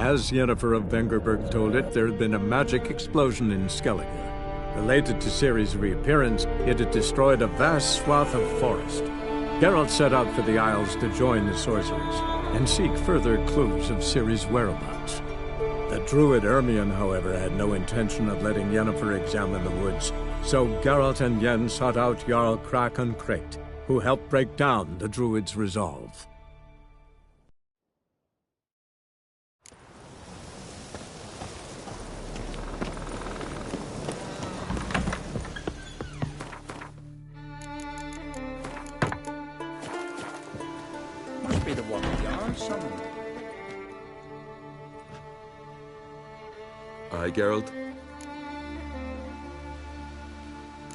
As Yennefer of Vengerberg told it, there had been a magic explosion in Skellige. Related to Ciri's reappearance, it had destroyed a vast swath of forest. Geralt set out for the Isles to join the sorcerers and seek further clues of Ciri's whereabouts. The druid Ermion, however, had no intention of letting Yennefer examine the woods, so Geralt and Yen sought out Jarl Krakon Krayt, who helped break down the druid's resolve. Must be the one Jarl summoned. Aye, Geralt?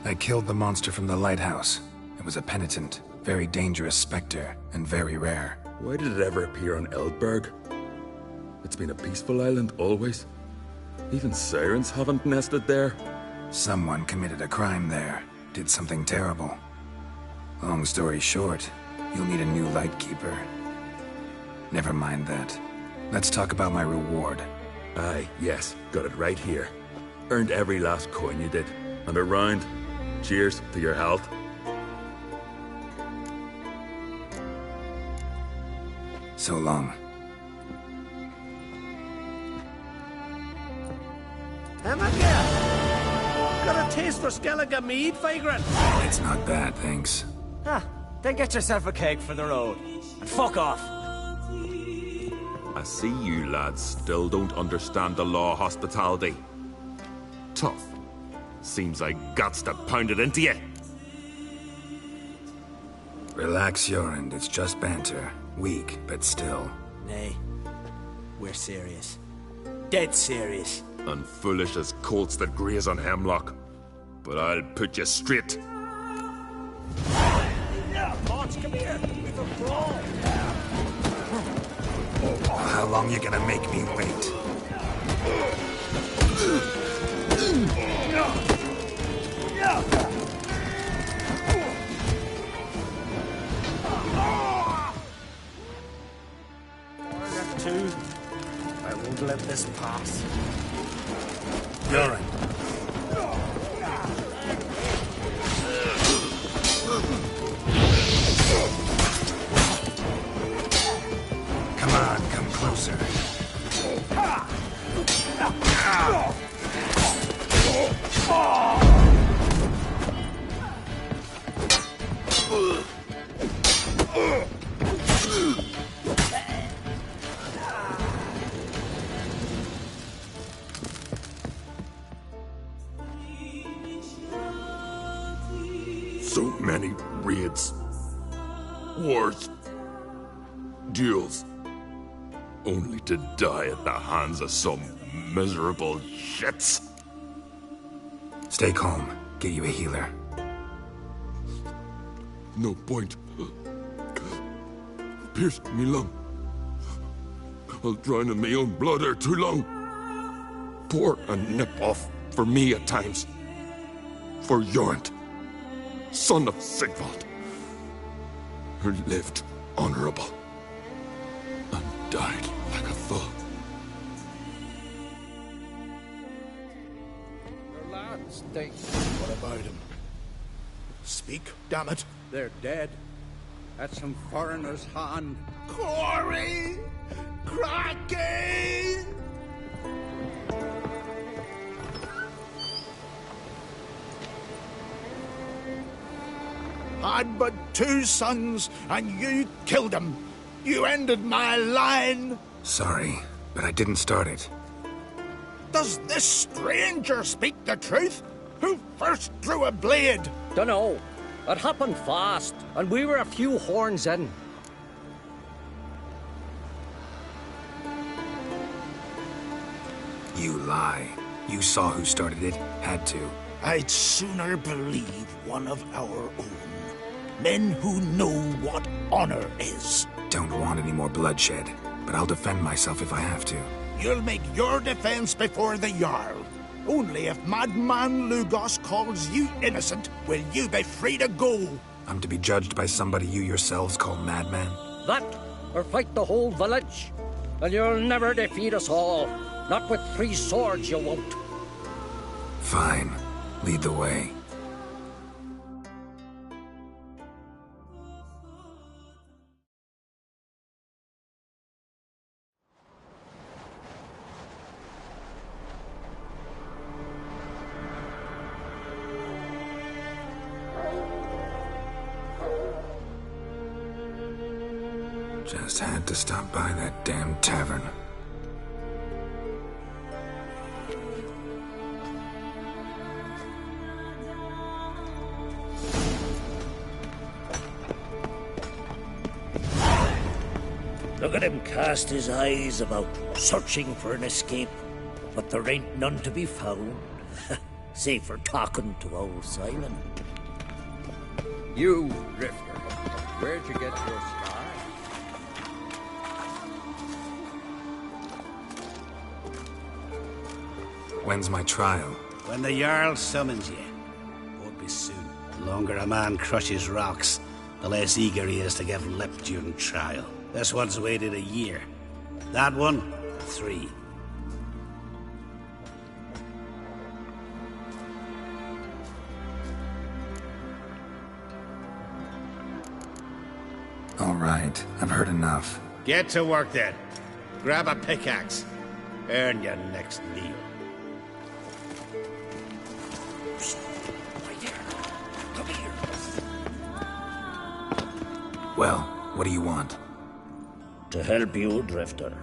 I killed the monster from the lighthouse. It was a penitent, very dangerous specter, and very rare. Why did it ever appear on Eldberg? It's been a peaceful island, always. Even sirens haven't nested there. Someone committed a crime there, did something terrible. Long story short, you'll need a new Lightkeeper. Never mind that. Let's talk about my reward. Aye, yes, got it right here. Earned every last coin you did. And a round. Cheers to your health. So long. Got a taste for Skellige mead, vagrant? It's not bad, thanks. Then get yourself a cake for the road. And fuck off. I see you lads still don't understand the law of hospitality. Tough. Seems I guts to pound it into you. Relax, Jorund, it's just banter. Weak, but still. Nay. We're serious. Dead serious. And foolish as colts that graze on hemlock. But I'll put you straight. Yeah, Pots, come here. We've a brawl. How long you gonna make me wait? Two. I won't let this pass. Jorund. Come on, come closer. So many raids. Wars. Duels. Only to die at the hands of some miserable shits. Stay calm. Get you a healer. No point. Pierced me lung. I'll drown in my own blood ere too long. Pour a nip off for me at times. For Jorund, son of Sigvald, who lived honorable and died like a fool. The lads, what about him? Speak, damn it. They're dead. At some foreigner's hand. Corey! Cracky! I'd but 2 sons, and you killed them. You ended my line. Sorry, but I didn't start it. Does this stranger speak the truth? Who first drew a blade? Dunno. It happened fast, and we were a few horns in. You lie. You saw who started it. Had to. I'd sooner believe one of our own. Men who know what honor is. Don't want any more bloodshed, but I'll defend myself if I have to. You'll make your defense before the Jarl. Only if Madman Lugos calls you innocent will you be free to go. I'm to be judged by somebody you yourselves call madman? That, or fight the whole village. and you'll never defeat us all. Not with 3 swords, you won't. Fine. Lead the way. Just had to stop by that damn tavern. Look at him cast his eyes about, searching for an escape. But there ain't none to be found. Save for talking to old Simon. You, Drifter, where'd you get your scar? When's my trial? When the Jarl summons you. Won't be soon. The longer a man crushes rocks, the less eager he is to give lip during trial. This one's waited a year. That one, 3. All right, I've heard enough. Get to work then. Grab a pickaxe. Earn your next meal. Well, what do you want? To help you, Drifter.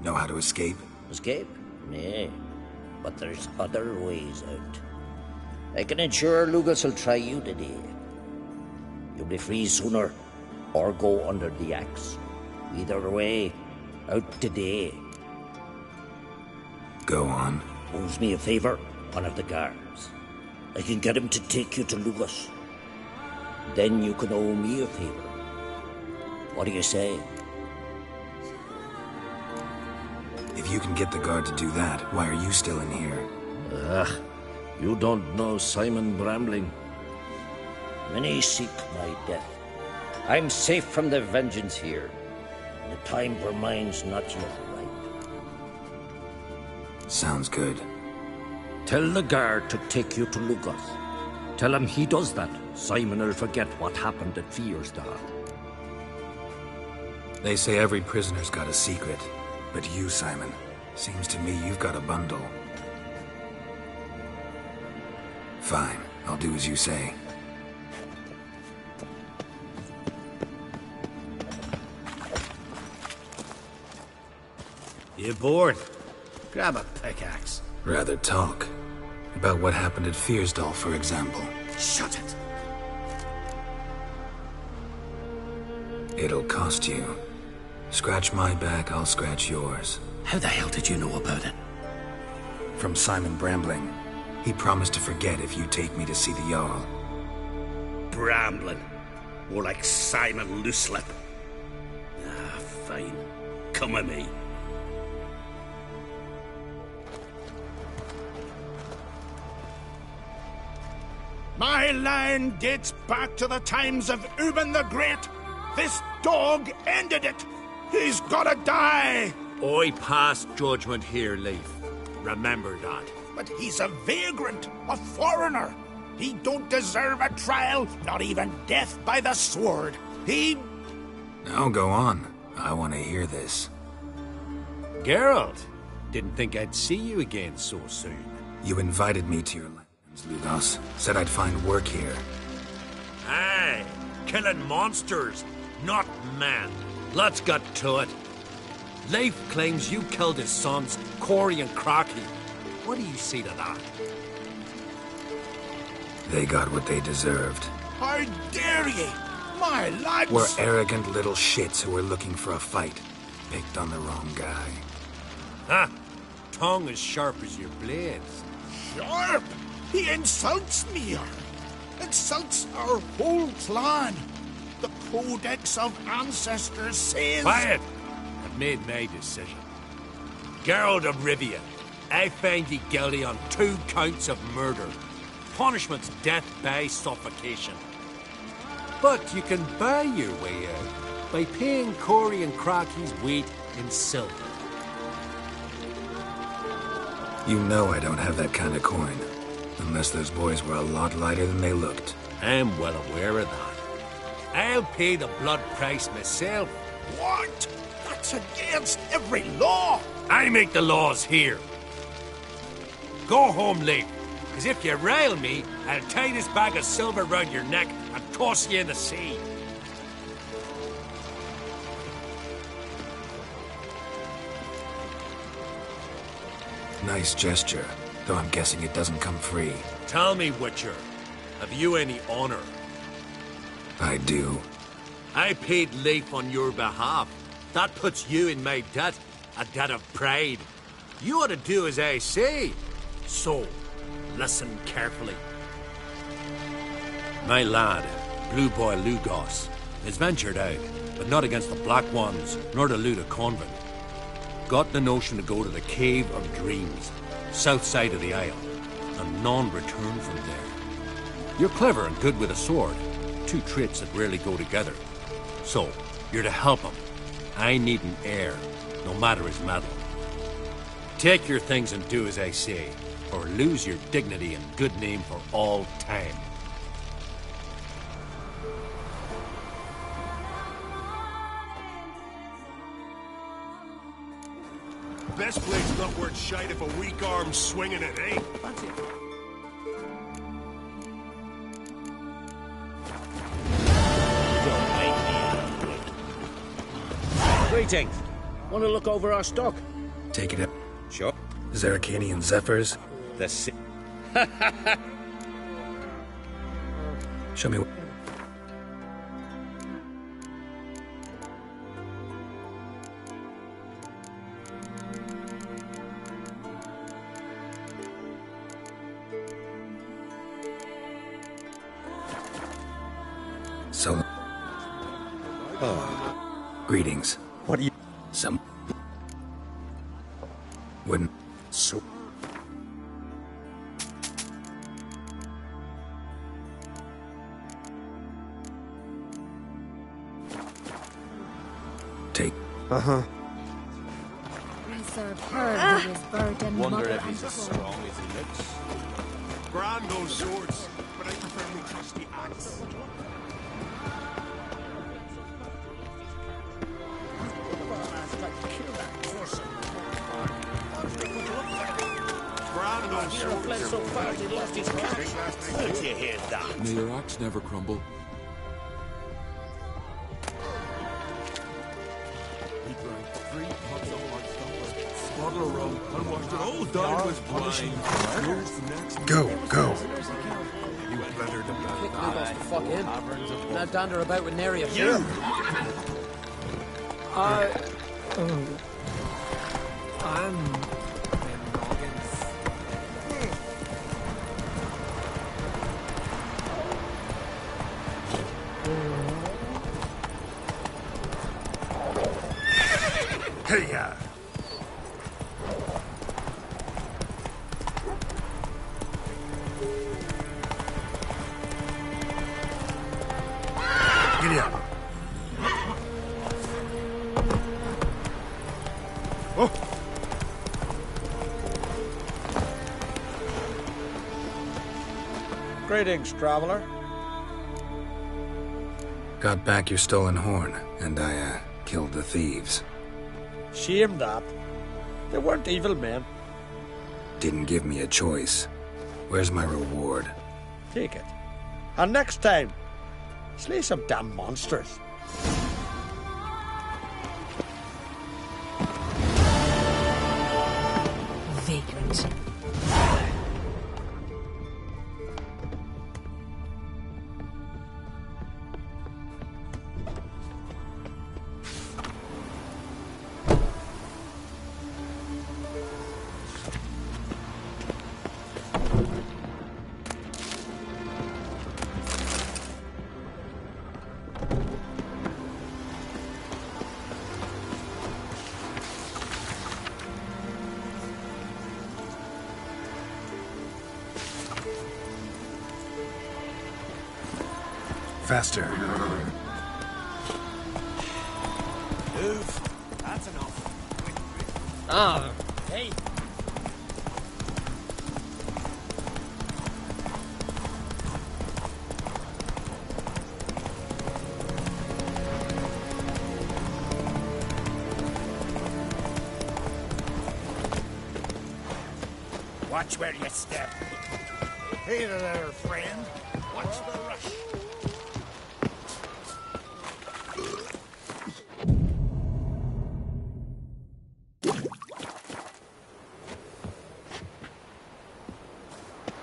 Know how to escape? Escape? Nay. But there's other ways out. I can ensure Lucas will try you today. You'll be free sooner, or go under the axe. Either way, out today. Go on. Owes me a favor, one of the guards. I can get him to take you to Lucas. Then you can owe me a favor. What do you say? If you can get the guard to do that, why are you still in here? You don't know Simon Brambling. Many seek my death. I'm safe from the vengeance here. The time for mine's not yet ripe. Sounds good. Tell the guard to take you to Lucas. Tell him he does that. Simon will forget what happened at Fiersdal. They say every prisoner's got a secret. But you, Simon, seems to me you've got a bundle. Fine, I'll do as you say. You bored? Grab a pickaxe. Rather talk. About what happened at Fiersdal, for example. Shut it. It'll cost you. Scratch my back, I'll scratch yours. How the hell did you know about it? From Simon Brambling. He promised to forget if you take me to see the Jarl. Brambling. More like Simon Looselip. Ah, fine. Come with me. My line dates back to the times of Ubin the Great. This dog ended it. He's gotta die. I pass judgment here, Leif. Remember that. But he's a vagrant, a foreigner. He don't deserve a trial, not even death by the sword. He... Now go on. I want to hear this. Geralt, didn't think I'd see you again so soon. You invited me to your lands, Lugos. Said I'd find work here. Aye, killing monsters, not men. Let's get to it. Leif claims you killed his sons, Corey and Crocky. What do you see to that? They got what they deserved. How dare ye? My lads... We're arrogant little shits who were looking for a fight. Picked on the wrong guy. Ha! Tongue as sharp as your blades. Sharp? He insults me. Insults our whole clan. The Codex of Ancestors says... Quiet! I've made my decision. Geralt of Rivia, I find you guilty on 2 counts of murder. Punishment's death by suffocation. But you can buy your way out by paying Corey and Crocky's weight in silver. You know I don't have that kind of coin. Unless those boys were a lot lighter than they looked. I'm well aware of that. I'll pay the blood price myself. What? That's against every law! I make the laws here. Go home, Leif, because if you rile me, I'll tie this bag of silver round your neck and toss you in the sea. Nice gesture, though I'm guessing it doesn't come free. Tell me, Witcher, have you any honor? I do. I paid Leif on your behalf. That puts you in my debt, a debt of pride. You ought to do as I say. So, listen carefully. My lad, Blue Boy Lugos, has ventured out, but not against the Black Ones, nor to loot a convent. Got the notion to go to the Cave of Dreams, south side of the Isle, and none return from there. You're clever and good with a sword, two traits that rarely go together. So, you're to help him. I need an heir, no matter his mettle. Take your things and do as I say, or lose your dignity and good name for all time. Best blade's not worth shite if a weak arm's swinging it, eh? That's it. Greetings. Want to look over our stock? Take it up. Sure. Zaracanian Zephyrs. Show me. So. Oh. Greetings. What do you... Some. Wouldn't. So... Take. Reserve her with his burden. Wonder if he's as strong as he looks. Grand those swords, but I prefer my trusty axe. Don't you hear that? May your axe never crumble. He drank 3 pots of hard bottle of rum, and watched it all down with blind. Here's the next. Go. You better to Kick Lugos the fuck in. Now dander about with nary a fear. I'm... Hey-ya! Giddy up. Oh! Greetings, traveler. Got back your stolen horn, and I, killed the thieves. Shame that. They weren't evil men. Didn't give me a choice. Where's my reward? Take it. And next time, slay some damn monsters. Vagrant. Faster. Move. That's enough. Ah, hey. Watch where you step. Hey there, friend. Watch the rush.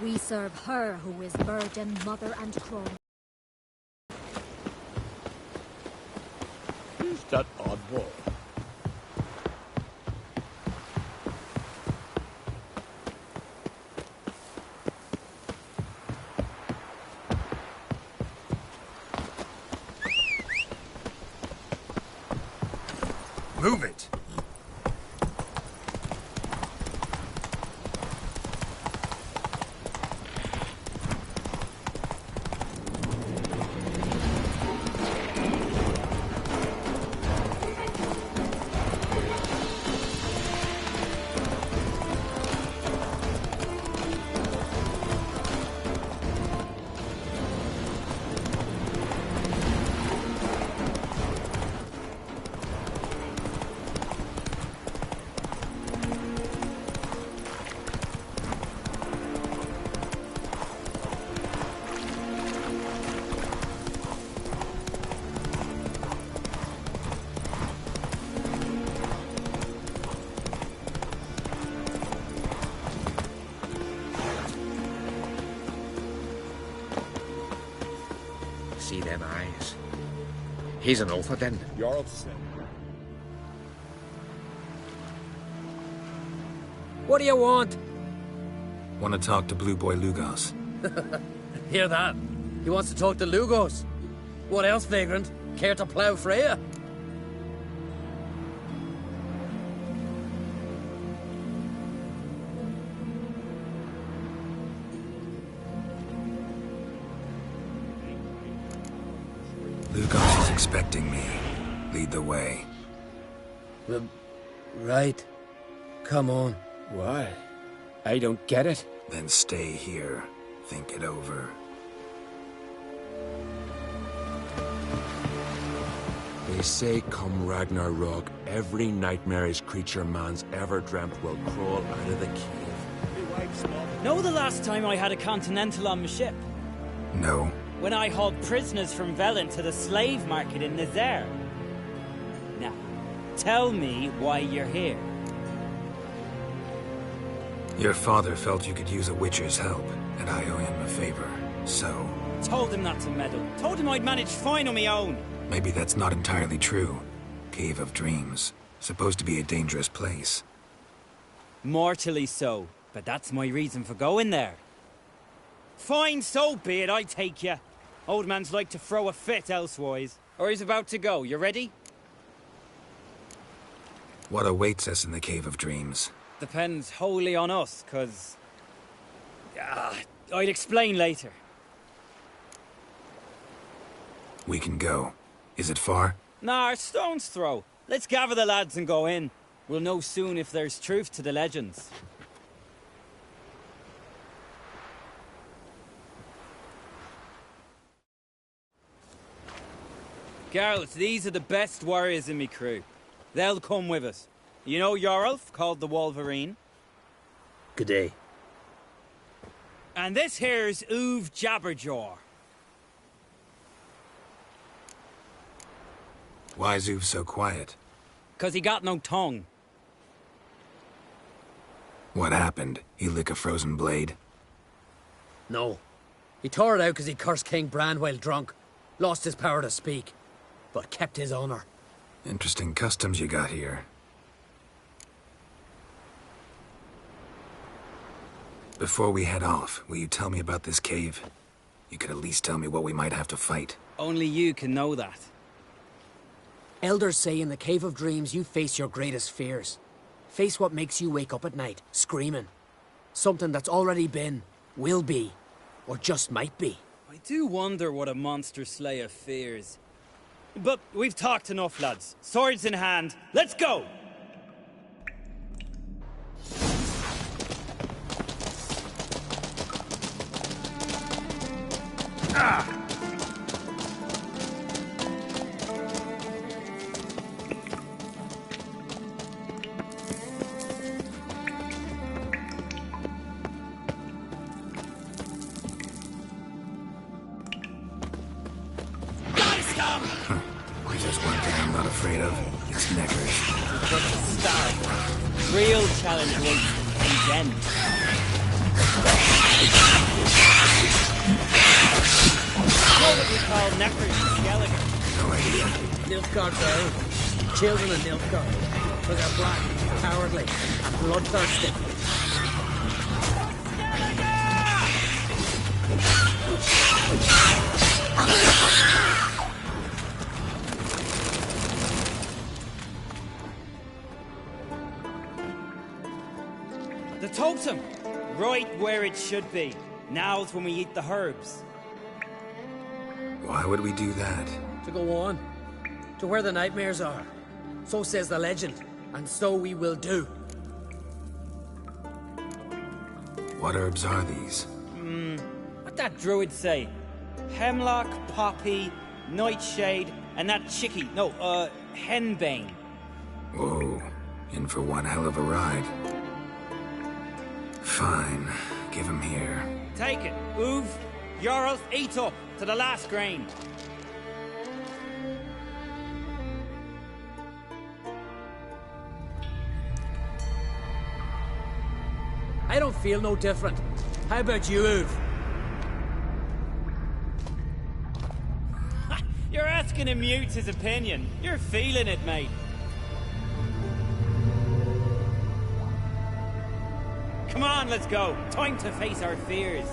We serve her who is burden, mother, and crone. Who's that odd boy? Move it! See them eyes. He's an oath then. Jarl said. What do you want? Want to talk to Blue Boy Lugos. Hear that? He wants to talk to Lugos. What else, vagrant? Care to plough Freya? Lugos is expecting me. Lead the way. Right. Come on. Why? I don't get it. Then stay here. Think it over. They say come Ragnarok, every nightmarish creature man's ever dreamt will crawl out of the cave. Know the last time I had a Continental on my ship? No. When I hauled prisoners from Velen to the slave market in Nazaire. Now, tell me why you're here. Your father felt you could use a witcher's help, and I owe him a favor, so... Told him not to meddle. Told him I'd manage fine on my own. Maybe that's not entirely true. Cave of Dreams. Supposed to be a dangerous place. Mortally so, but that's my reason for going there. Fine, so be it, I take you. Old man's like to throw a fit elsewise. Or he's about to go, you ready? What awaits us in the Cave of Dreams? Depends wholly on us, 'cause... I'd explain later. We can go. Is it far? Nah, stone's throw. Let's gather the lads and go in. We'll know soon if there's truth to the legends. Girls, these are the best warriors in me crew. They'll come with us. You know Jorulf, called the Wolverine? Good day. And this here's Uve Jabberjaw. Why's Uve so quiet? 'Cause he got no tongue. What happened? He lick a frozen blade? No. He tore it out because he cursed King Bran while drunk. Lost his power to speak. But kept his honor. Interesting customs you got here. Before we head off, will you tell me about this cave? You could at least tell me what we might have to fight. Only you can know that. Elders say in the Cave of Dreams you face your greatest fears. Face what makes you wake up at night, screaming. Something that's already been, will be, or just might be. I do wonder what a monster slayer fears. But we've talked enough, lads. Swords in hand, let's go! If there's one thing I'm not afraid of, it's neckers. Start. Real challenge waits to end. What would we call neckers in Gallagher? No idea. Nilfgaard's own. Children of Nilfgaard. But they're black, cowardly, and bloodthirsty. The totem! Right where it should be. Now's when we eat the herbs. Why would we do that? To go on. To where the nightmares are. So says the legend. And so we will do. What herbs are these? What'd that druid say? Hemlock, poppy, nightshade, and that chickie. No, henbane. Whoa. In for one hell of a ride. Fine. Give him here. Take it. Oov, Jarl, eat up to the last grain. I don't feel no different. How about you, Oov? You're asking him mute his opinion. You're feeling it, mate. Come on, let's go. Time to face our fears.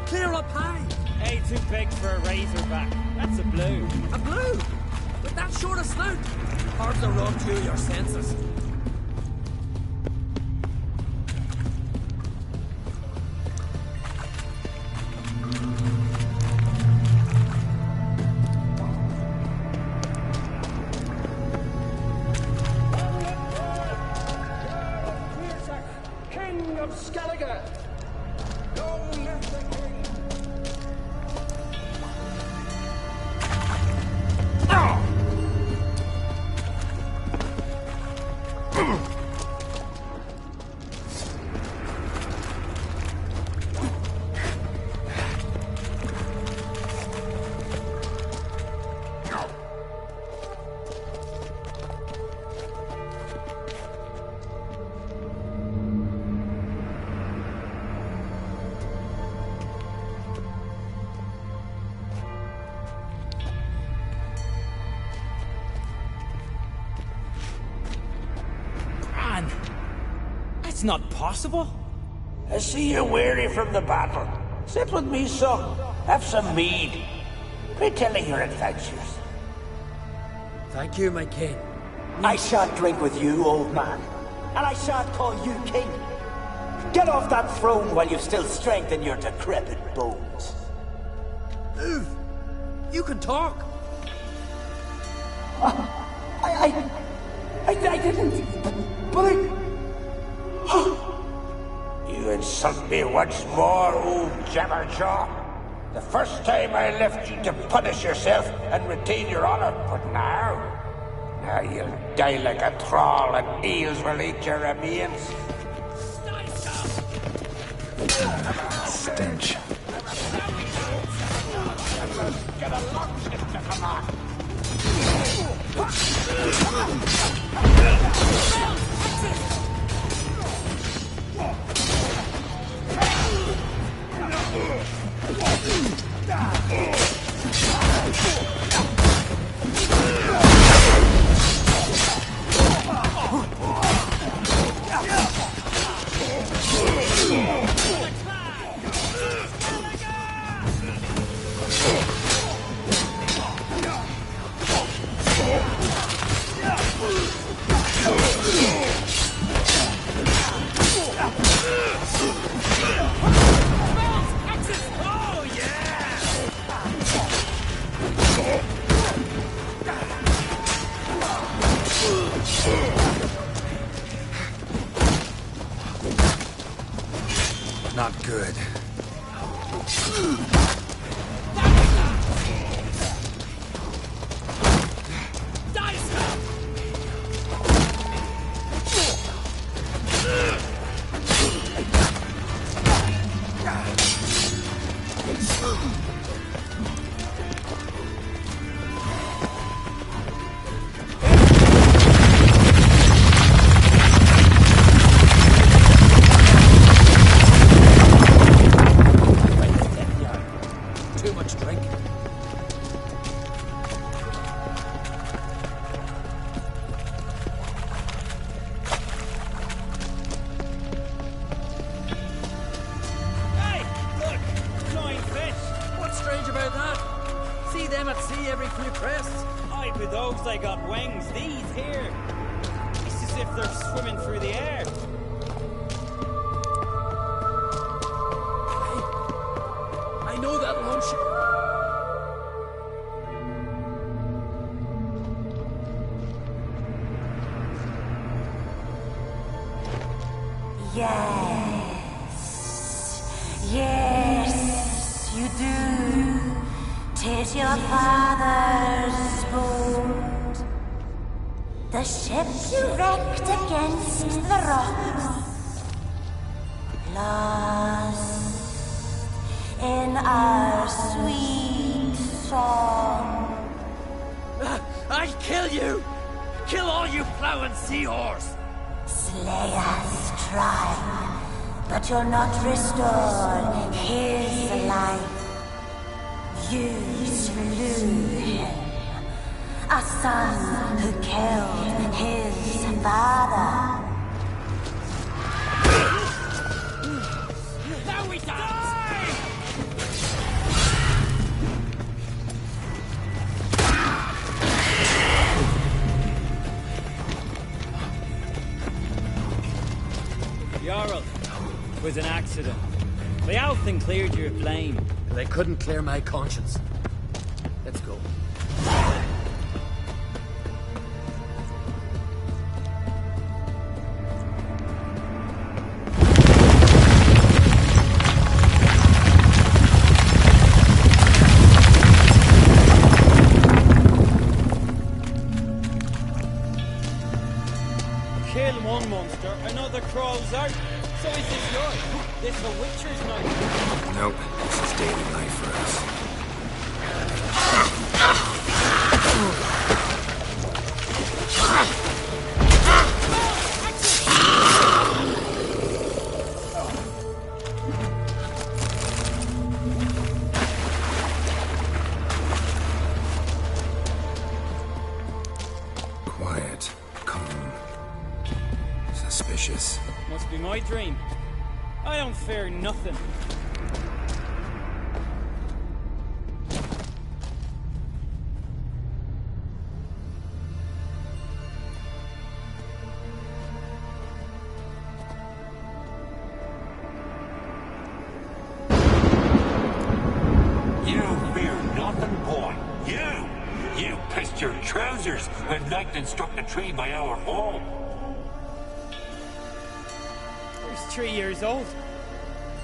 Clear up high! Hey, too big for a razorback. That's a blue. A blue? With that short a snout? Hard to run through your senses. King of Skellige! Long live the king! It's not possible. I see you're weary from the battle. Sit with me, son. Have some mead. Retelling your adventures. Thank you, my king. I shan't drink with you, old man. And I shan't call you king. Get off that throne while you've still strength in your decrepit bones. Oov, you can talk. I didn't. But I... You insult me once more, old Jabberjaw. The first time I left you to punish yourself and retain your honor, but now you'll die like a thrall and eels will eat your remains. Stench. Get a locksmith to come on. good. Too much drink. Hey, look! Flying fish! What's strange about that? See them at sea every few crests? Aye, with those I got wings. These here. It's as if they're swimming through the air. I know that long ship. Yes, you do. 'Tis your father's boat. The ship you wrecked against the rocks. Lost in our sweet song. I'll kill you! Kill all you plowing seahorse! Slay us, try, but you'll not restore his life. You slew him, a son who killed his father. Now we die! Jarl, it was an accident. The Althing cleared your blame. They couldn't clear my conscience. Let's go. Kill one monster, another crawls out. So is this yours? This a Witcher's knife? Nope, this is daily life for us. Quiet, calm, suspicious. Must be my dream. I don't fear nothing. You fear nothing, boy. You pissed your trousers when lightning struck the tree by our home. He's 3 years old.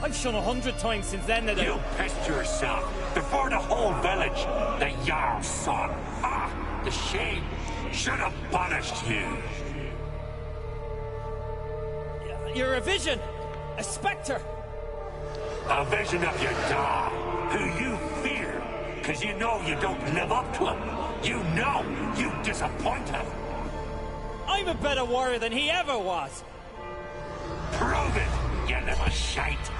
I've shone 100 times since then that You pissed yourself before the whole village. The Jarl's son. Ah, the shame should have punished you. You're a vision! A spectre! A vision of your dad, who you fear, because you know you don't live up to him. You know you disappoint him. I'm a better warrior than he ever was! Prove it, you little shite.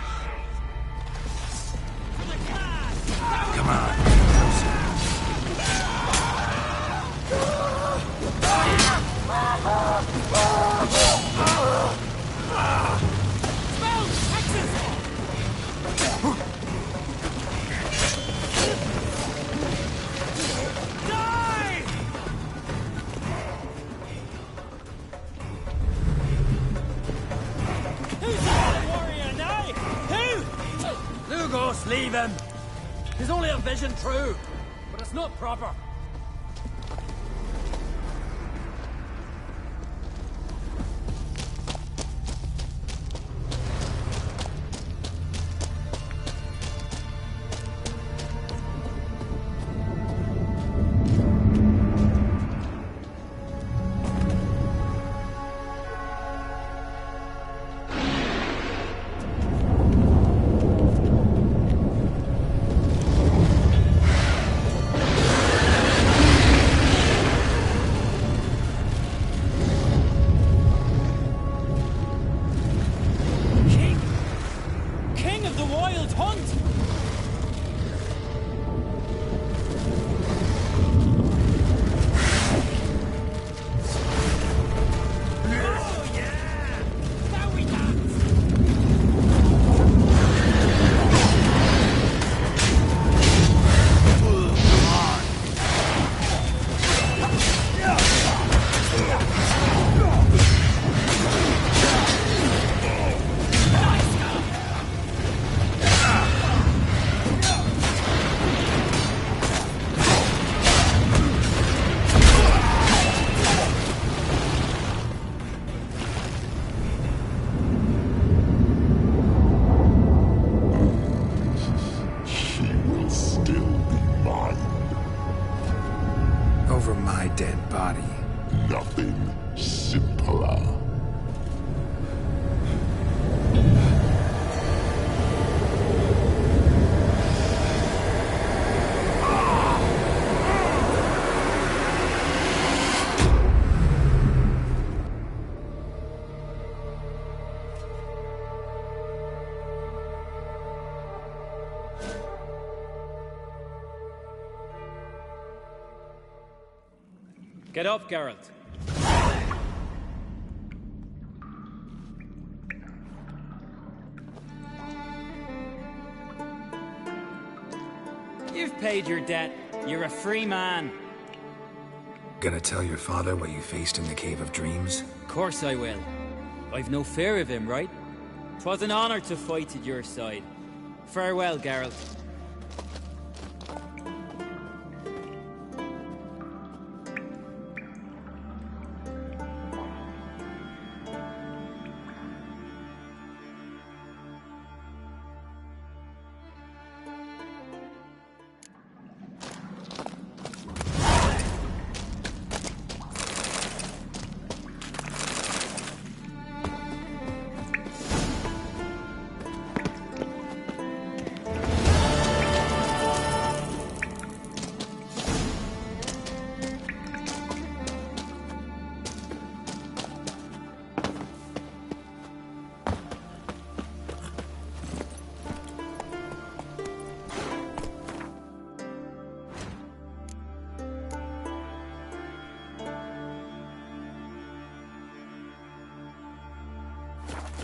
Come on. Lugos, leave him! He's only a vision true, but it's not proper. over my dead body. Nothing simpler. Get up, Geralt. You've paid your debt. You're a free man. Gonna tell your father what you faced in the Cave of Dreams? Of course I will. I've no fear of him, right? 'Twas an honor to fight at your side. Farewell, Geralt.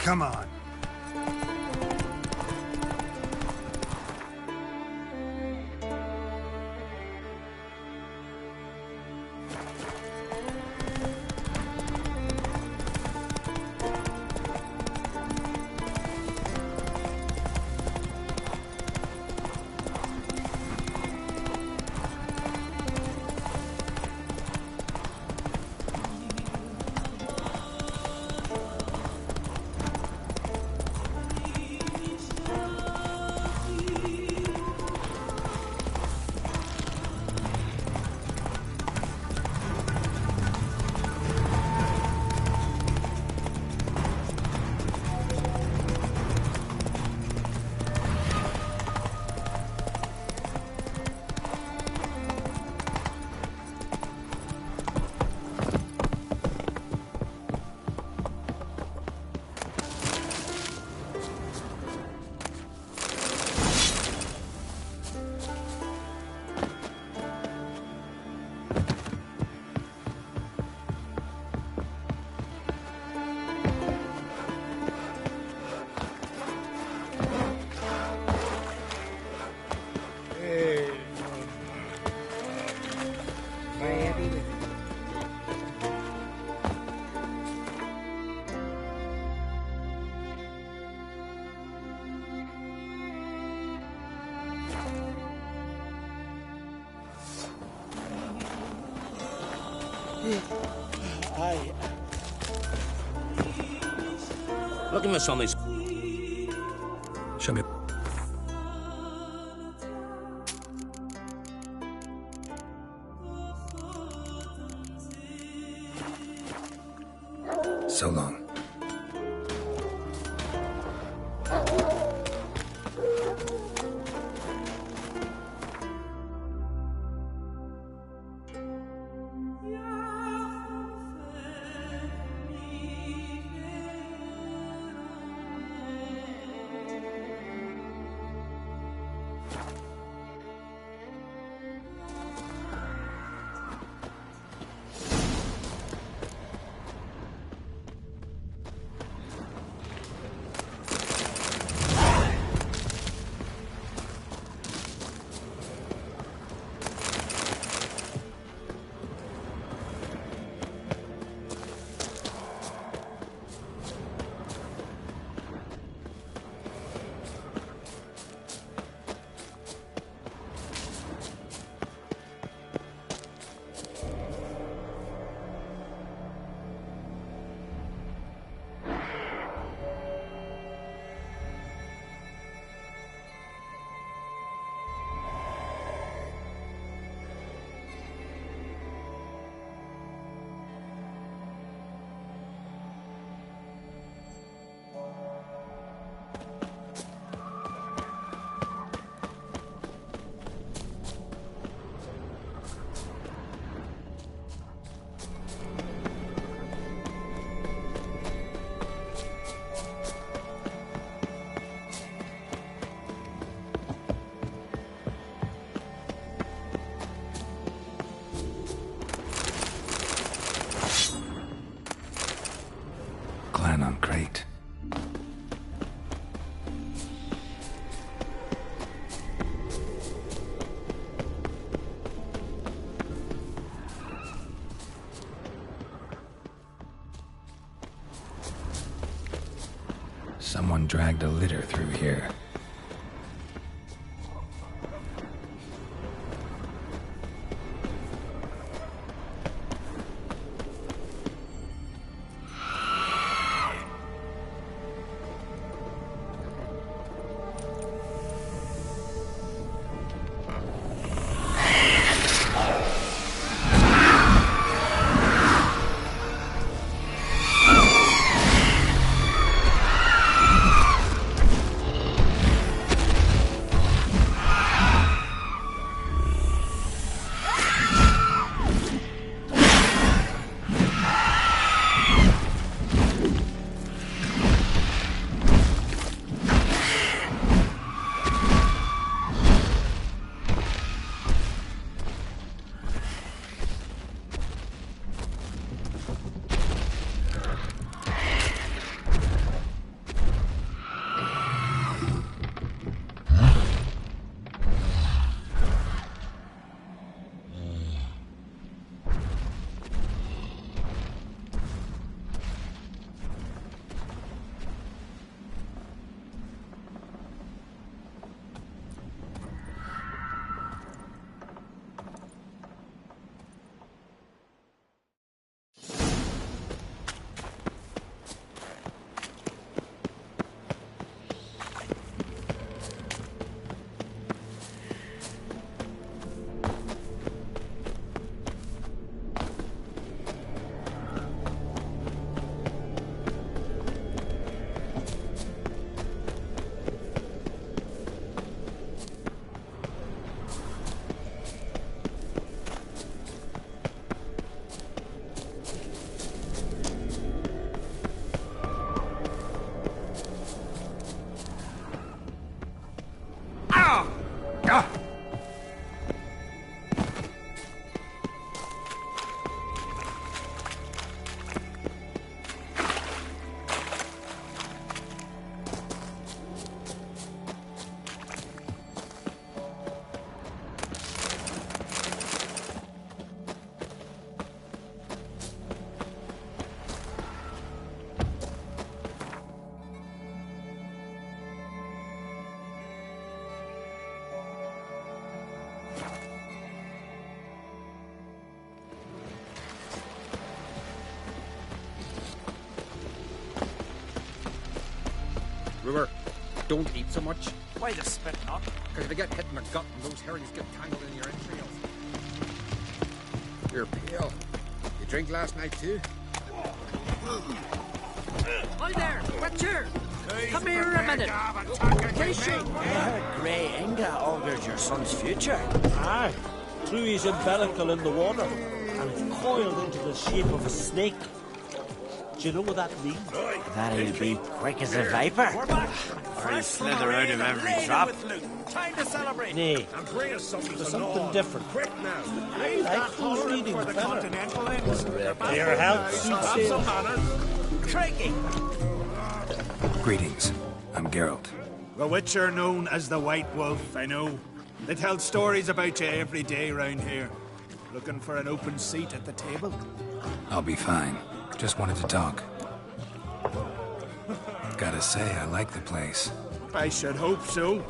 Come on. Look at me, son. Show me. So long. Someone dragged a litter through here. Brewer, don't eat so much. Why the spit not? Because if you get hit in the gut and those herrings get tangled in your entrails. You're pale. You drink last night too? Hi there, Witcher! Come here a minute. Grey Inga augurs your son's future. Aye. Threw his umbilical in the water, and it coiled into the shape of a snake. Do you know what that means? That he'll be quick as a viper. Or he'll slither out of every trap. Time to celebrate. Nay, And bring us something to something gnaw on. different. Quick now. I Leave like that who's hollering reading for the better. continental ends. Your health suits Have some him. manners. Craigie. Greetings. I'm Geralt. The Witcher known as the White Wolf, I know. They tell stories about you every day round here. Looking for an open seat at the table? I'll be fine. Just wanted to talk. Gotta say, I like the place. I should hope so.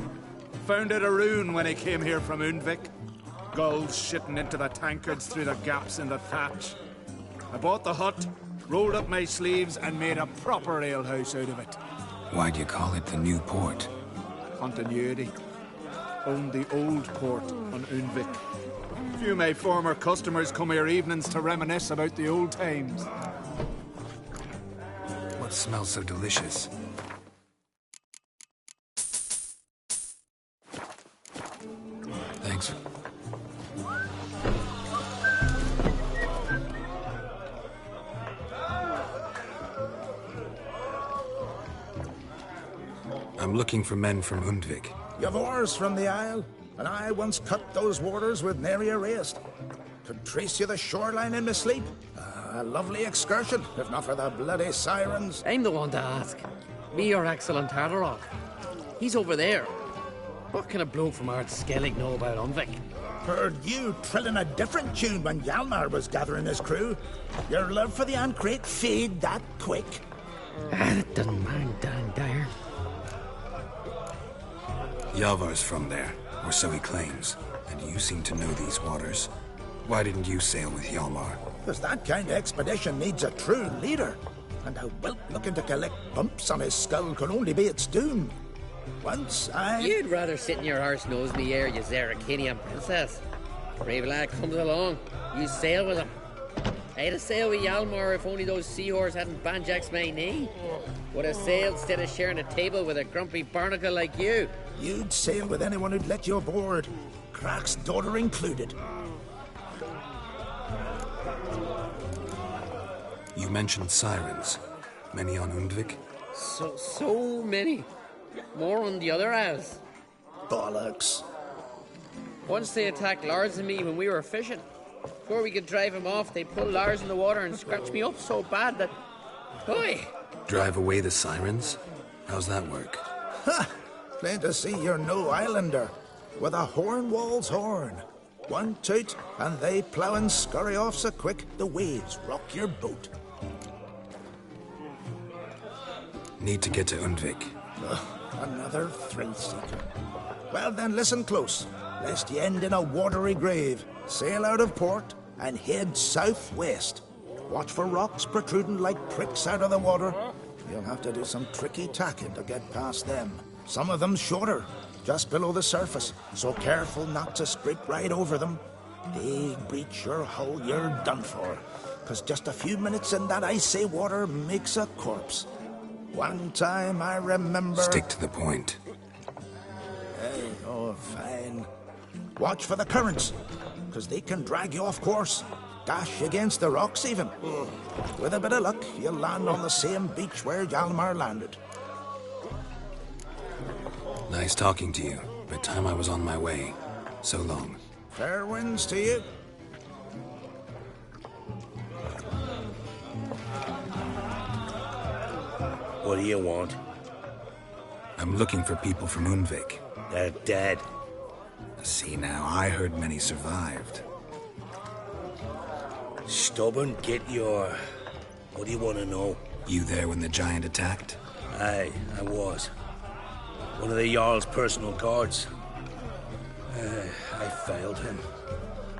Found it a ruin when I came here from Undvik. Gulls shitting into the tankards through the gaps in the thatch. I bought the hut, rolled up my sleeves, and made a proper alehouse out of it. Why'd you call it the New Port? Continuity. Owned the old port on Undvik. Few of my former customers come here evenings to reminisce about the old times. What smells so delicious? Thanks. I'm looking for men from Undvik. You've oars from the Isle, and I once cut those waters with nary a race. Could trace you the shoreline in my sleep. A lovely excursion, if not for the bloody sirens. I'm the one to ask. Me, your excellent Tartarok. He's over there. What can a bloke from Ard Skellig know about Undvik? Heard you trilling a different tune when Hjalmar was gathering his crew. Your love for the Ancrate fade that quick. That doesn't mind down there. Yavar's from there, or so he claims. And you seem to know these waters. Why didn't you sail with Hjalmar? Because that kind of expedition needs a true leader. And a whelp looking to collect bumps on his skull can only be its doom. Once You'd rather sit in your arse nose in the air, you Zarachinian princess. Brave lad comes along, you sail with him. I'd have sailed with Hjalmar if only those seahorses hadn't banjaxed my knee. Would have sailed instead of sharing a table with a grumpy barnacle like you. You'd sail with anyone who'd let you aboard. Crach's daughter included. You mentioned sirens. Many on Undvik? So many. More on the other isles. Bollocks. Once they attacked Lars and me when we were fishing. Before we could drive him off, they pulled Lars in the water and scratched me up so bad that... Oi! Drive away the sirens? How's that work? Ha! Plain to see you're no islander. With a horn wall's horn. One toot, and they plough and scurry off so quick the waves rock your boat. Need to get to Undvik. Another thrill seeker. Well then, listen close, lest ye end in a watery grave. Sail out of port and head southwest. Watch for rocks protruding like pricks out of the water. You'll have to do some tricky tacking to get past them. Some of them shorter, just below the surface, so careful not to scrape right over them. They breach your hull, you're done for. 'Cause just a few minutes in that icy water makes a corpse. One time I remember... Stick to the point. Oh, fine. Watch for the currents, 'cause they can drag you off course. Dash against the rocks even. With a bit of luck, you'll land on the same beach where Hjalmar landed. Nice talking to you, but time I was on my way. So long. Fair winds to you. What do you want? I'm looking for people from Undvik. They're dead. See now, I heard many survived. Stubborn, get your... What do you want to know? You there when the giant attacked? Aye, I was. One of the Jarl's personal guards. I failed him.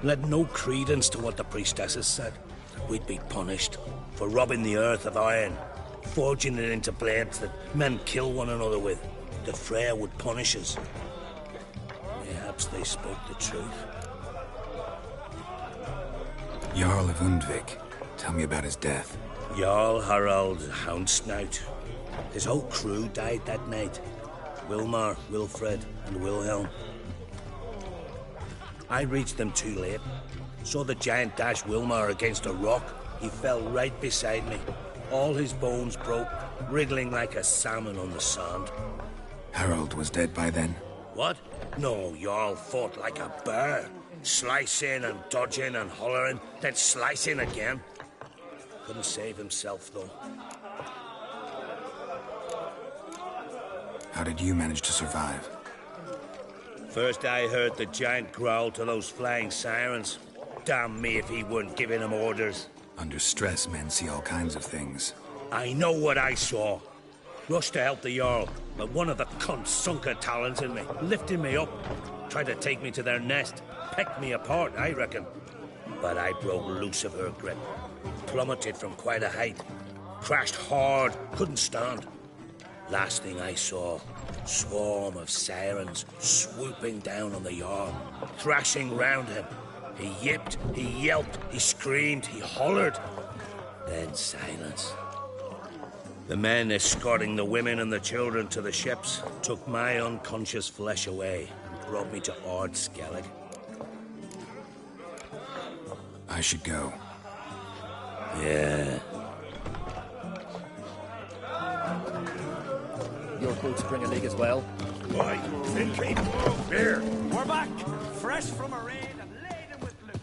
Led no credence to what the priestesses said. That we'd be punished for robbing the earth of iron, forging it into blades that men kill one another with. The Freyr would punish us. Perhaps they spoke the truth. Jarl of Undvik. Tell me about his death. Jarl Harald Houndsnout. His whole crew died that night. Wilmar, Wilfred, and Wilhelm. I reached them too late. Saw the giant dash Wilmar against a rock. He fell right beside me. All his bones broke, wriggling like a salmon on the sand. Harold was dead by then? What? No, Jarl fought like a bear. Slicing and dodging and hollering, then slicing again. Couldn't save himself, though. How did you manage to survive? First I heard the giant growl to those flying sirens. Damn me if he weren't giving them orders. Under stress, men see all kinds of things. I know what I saw. Rushed to help the Jarl, but one of the cunts sunk her talons in me, lifting me up. Tried to take me to their nest. Pecked me apart, I reckon. But I broke loose of her grip. Plummeted from quite a height. Crashed hard, couldn't stand. Last thing I saw, swarm of sirens swooping down on the Jarl, thrashing round him. He yipped, he yelped, he screamed, he hollered. Then silence. The men escorting the women and the children to the ships took my unconscious flesh away and brought me to Ard Skellig. I should go. Yeah. Your boats bring a leg as well. Why? Finley, here. We're back, fresh from a raid and laden with loot.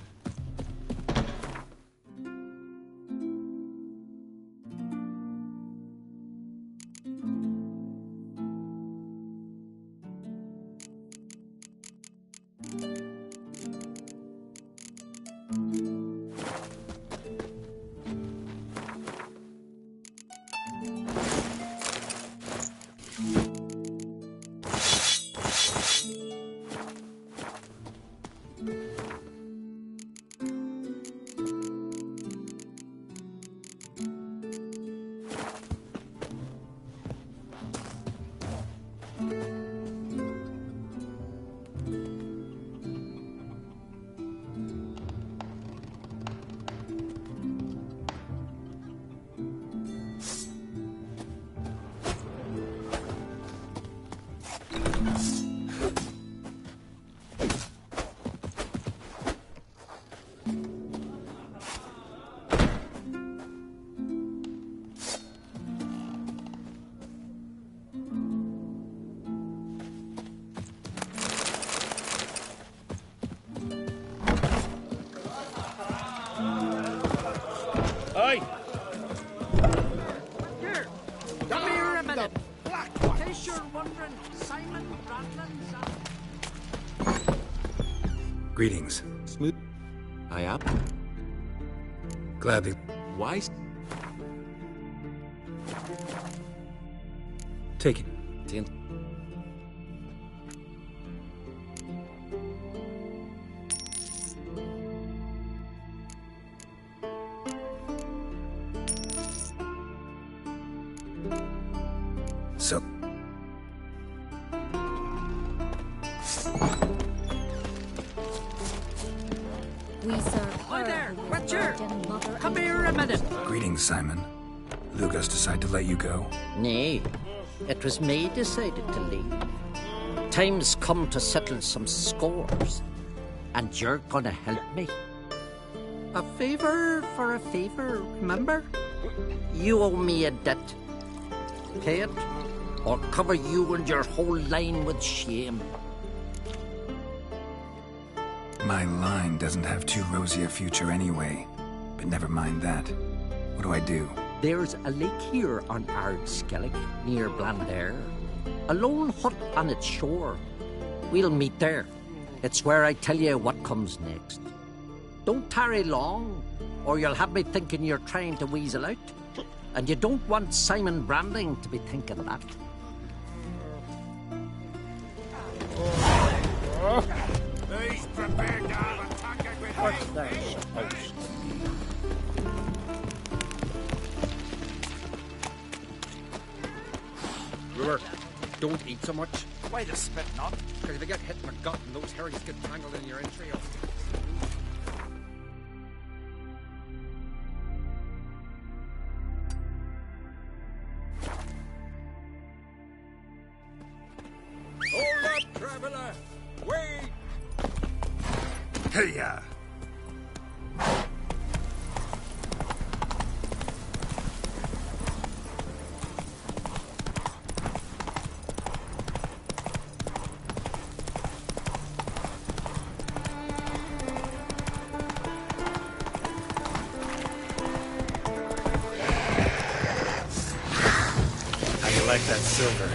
Greetings. Smooth. I am. Gladly. Wise. Take it. So. We serve Hi her there, who is Witcher! virgin mother Come and here a crow. minute. Greetings, Simon. Lugas decided to let you go. Nay, it was me decided to leave. Time's come to settle some scores, and you're gonna help me. A favor for a favor, remember? You owe me a debt. Pay it, or cover you and your whole line with shame. My line doesn't have too rosy a future anyway. But never mind that. What do I do? There's a lake here on Ardskillig, near Blandair. A lone hut on its shore. We'll meet there. It's where I tell you what comes next. Don't tarry long, or you'll have me thinking you're trying to weasel out. And you don't want Simon Branding to be thinking that. He's prepared to have a tackle with What's that supposed? Brewer, don't eat so much. Why the spit not? Because if you get hit in the gut and those herrings get tangled in your entrails. Hold up, traveler! Wait! Hey-ya! How do you like that silver?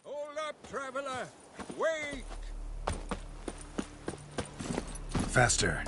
Hold up, traveler! Wait! Faster.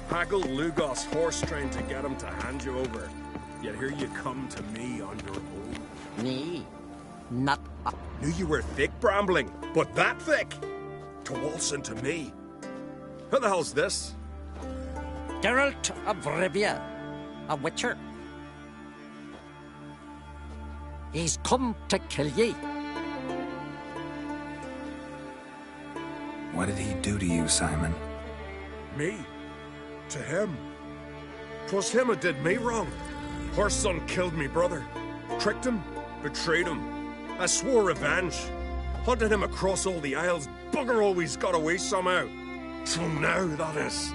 Haggle Lugos horse train to get him to hand you over. Yet here you come to me on your own. Nee, not up. Knew you were thick, Brambling, but that thick? To waltz into me. Who the hell's this? Geralt of Rivia, a witcher. He's come to kill ye. What did he do to you, Simon? Me? To him? 'Twas him who did me wrong. Her son killed me brother. Tricked him, betrayed him. I swore revenge. Hunted him across all the isles. Bugger always got away somehow. So now, that is.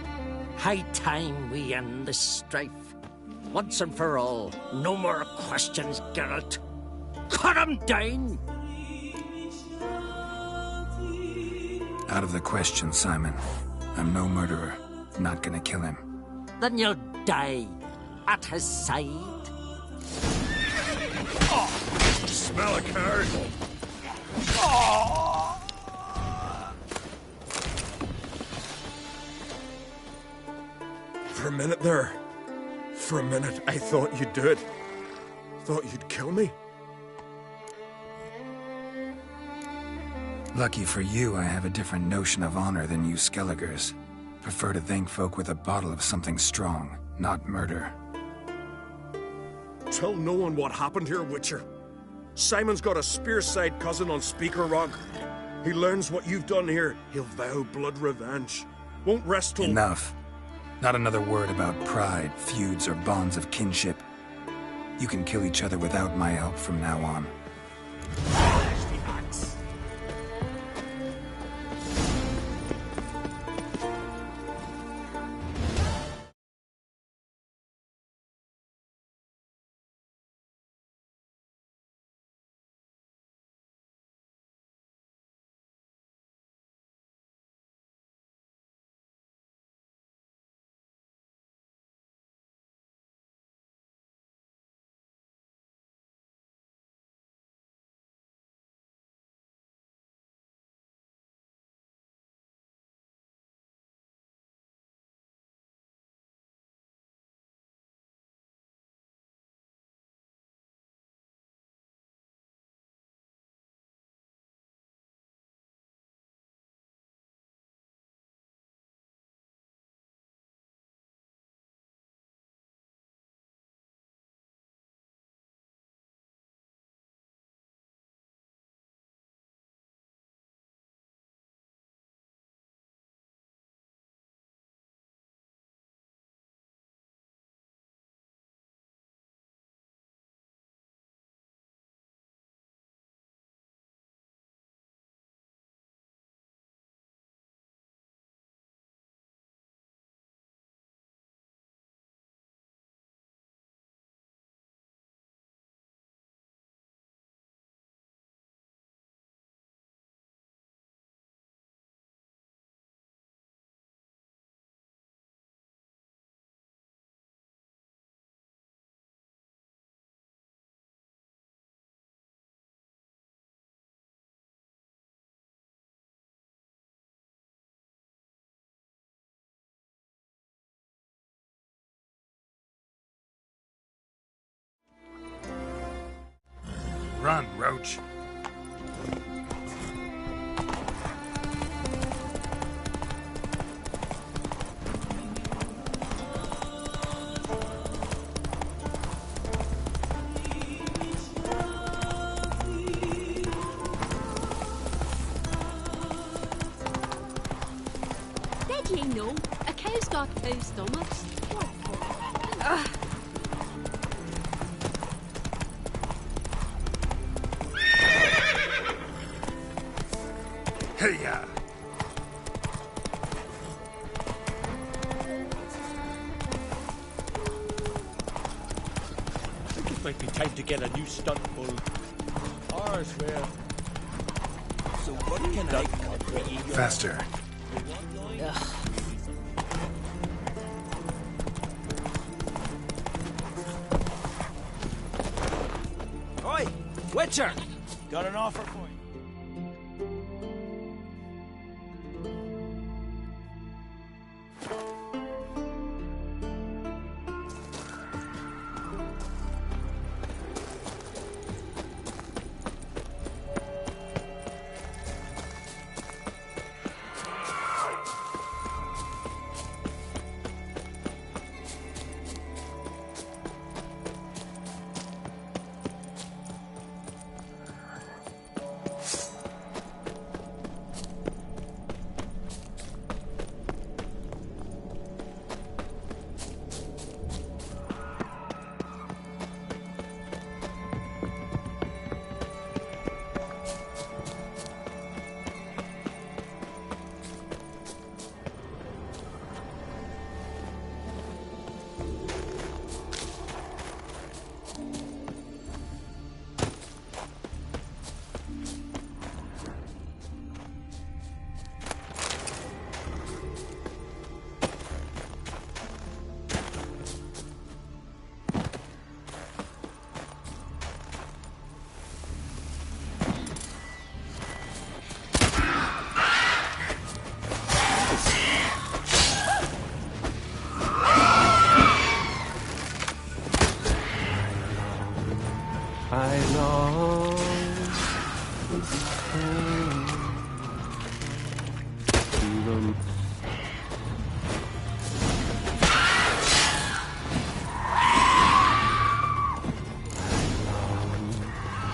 High time we end this strife. Once and for all. No more questions, Geralt. Cut him down! Out of the question, Simon. I'm no murderer. Not gonna kill him. Then you'll die at his side. Oh, smell a card. Oh. For a minute there. For a minute, I thought you'd do it. Thought you'd kill me. Lucky for you, I have a different notion of honor than you Skelligers. Prefer to thank folk with a bottle of something strong, not murder. Tell no one what happened here, Witcher. Simon's got a spear-side cousin on Speaker Rock. He learns what you've done here, he'll vow blood revenge. Won't rest till... Enough. Not another word about pride, feuds, or bonds of kinship. You can kill each other without my help from now on. Run, Roach. Did ye know a cow's got two stomachs? Ugh. Hey-ya! I think it might be time to get a new stunt bull. Ours were. So what can I cut you? Faster. Oi, Witcher! Got an offer for you.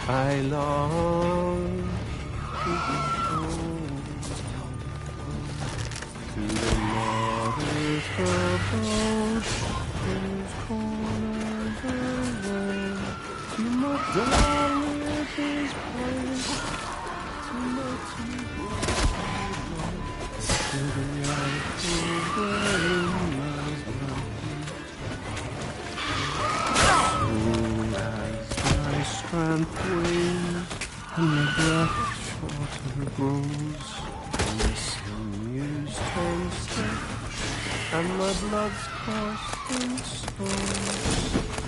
I long to be home, to the modest abode, whose corners I roam, to my darling's place, to my table, to the rightful dwelling of my soon as my strength wanes and my breath shorter grows, and the sinews turn stiff and my blood's coursing slow,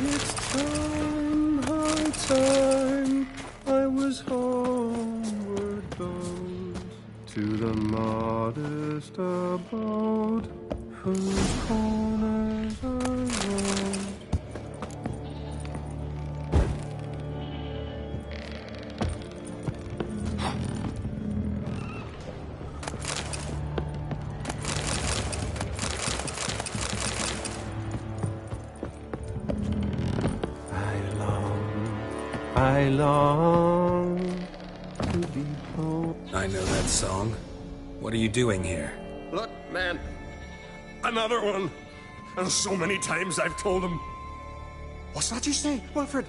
it's time, high time, I was homeward bound to the modest abode whose corners I roam. I long to be home. I know that song. What are you doing here? Look, man. Another one. And so many times I've told him. What's that you say, Wilfred?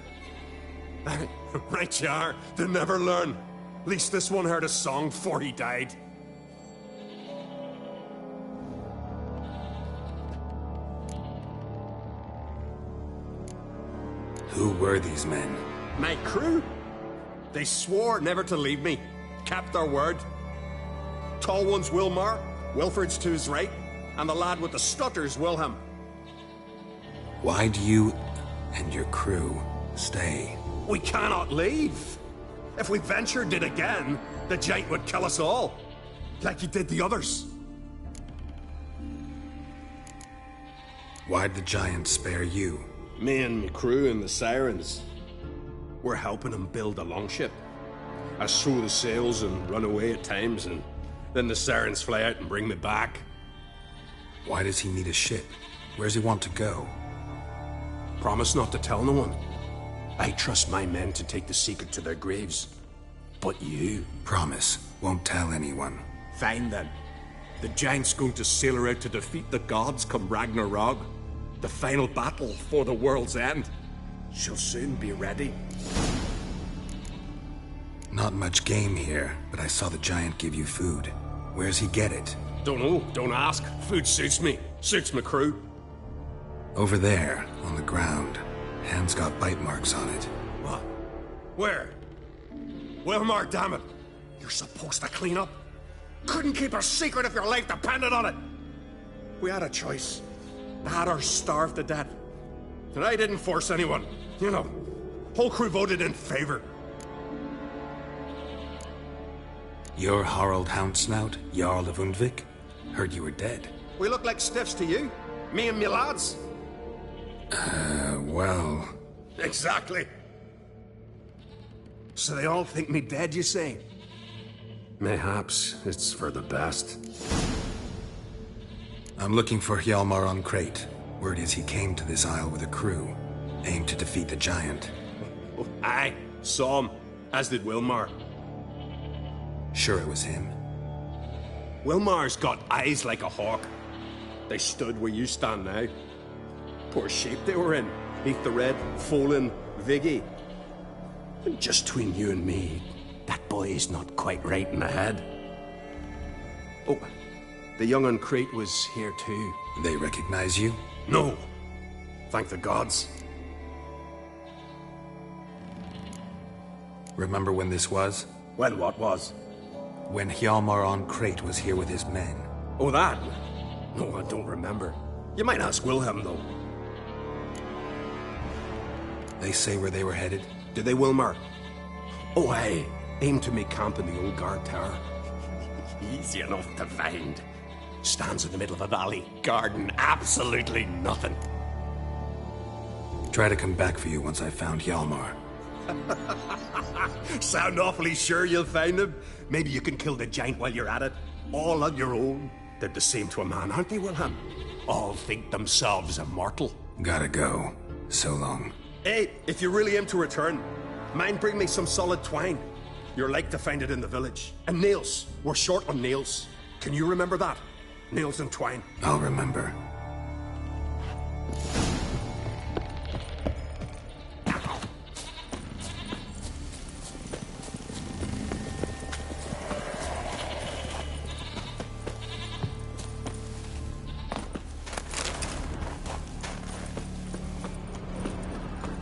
Right you are. They never learn. At least this one heard a song before he died. Who were these men? My crew? They swore never to leave me. Kept their word. Tall one's Wilmar, Wilfred's to his right, and the lad with the stutter's Wilhelm. Why do you and your crew stay? We cannot leave. If we ventured it again, the giant would kill us all. Like he did the others. Why'd the giant spare you? Me and my crew and the Sirens. We're helping him build a longship. I throw the sails and run away at times, and then the Sirens fly out and bring me back. Why does he need a ship? Where's he want to go? Promise not to tell no one. I trust my men to take the secret to their graves. But you... Promise. Won't tell anyone. Fine then. The giant's going to sail her out to defeat the gods come Ragnarok. The final battle for the world's end. She'll soon be ready. Not much game here, but I saw the giant give you food. Where's he get it? Don't know, don't ask. Food suits me. Suits my crew. Over there, on the ground. Hand's got bite marks on it. What? Where? Wilmar, damn it. You're supposed to clean up. Couldn't keep a secret if your life depended on it. We had a choice. Had her starved to death. And I didn't force anyone. You know, whole crew voted in favor. You're Harald Houndsnout, Jarl of Undvik? Heard you were dead. We look like stiffs to you? Me and me lads? Well... Exactly. So they all think me dead, you say? Mayhaps it's for the best. I'm looking for Hjalmar on Crate. Word is he came to this isle with a crew, aimed to defeat the giant. Aye, saw him, as did Wilmar. Sure it was him. Wilmar's got eyes like a hawk. They stood where you stand now. Poor shape they were in, neath the red, Folin, Viggy. And just between you and me, that boy's not quite right in the head. Oh, the young on Crate was here too. They recognize you? No. Thank the gods. Remember when this was? When what was? When Hjalmar on Crate was here with his men. Oh, that? No, I don't remember. You might ask Wilhelm, though. They say where they were headed? Did they, Wilmar? Oh, aye. Aim to make camp in the old guard tower. Easy enough to find. Stands in the middle of a valley. Garden, absolutely nothing. Try to come back for you once I've found Hjalmar. Sound awfully sure you'll find him? Maybe you can kill the giant while you're at it. All on your own. They're the same to a man, aren't they, Wilhelm? All think themselves immortal. Gotta go. So long. Hey, if you really aim to return, Mind bring me some solid twine. You're like to find it in the village. And nails. We're short on nails. Can you remember that? Nails and twine. I'll remember.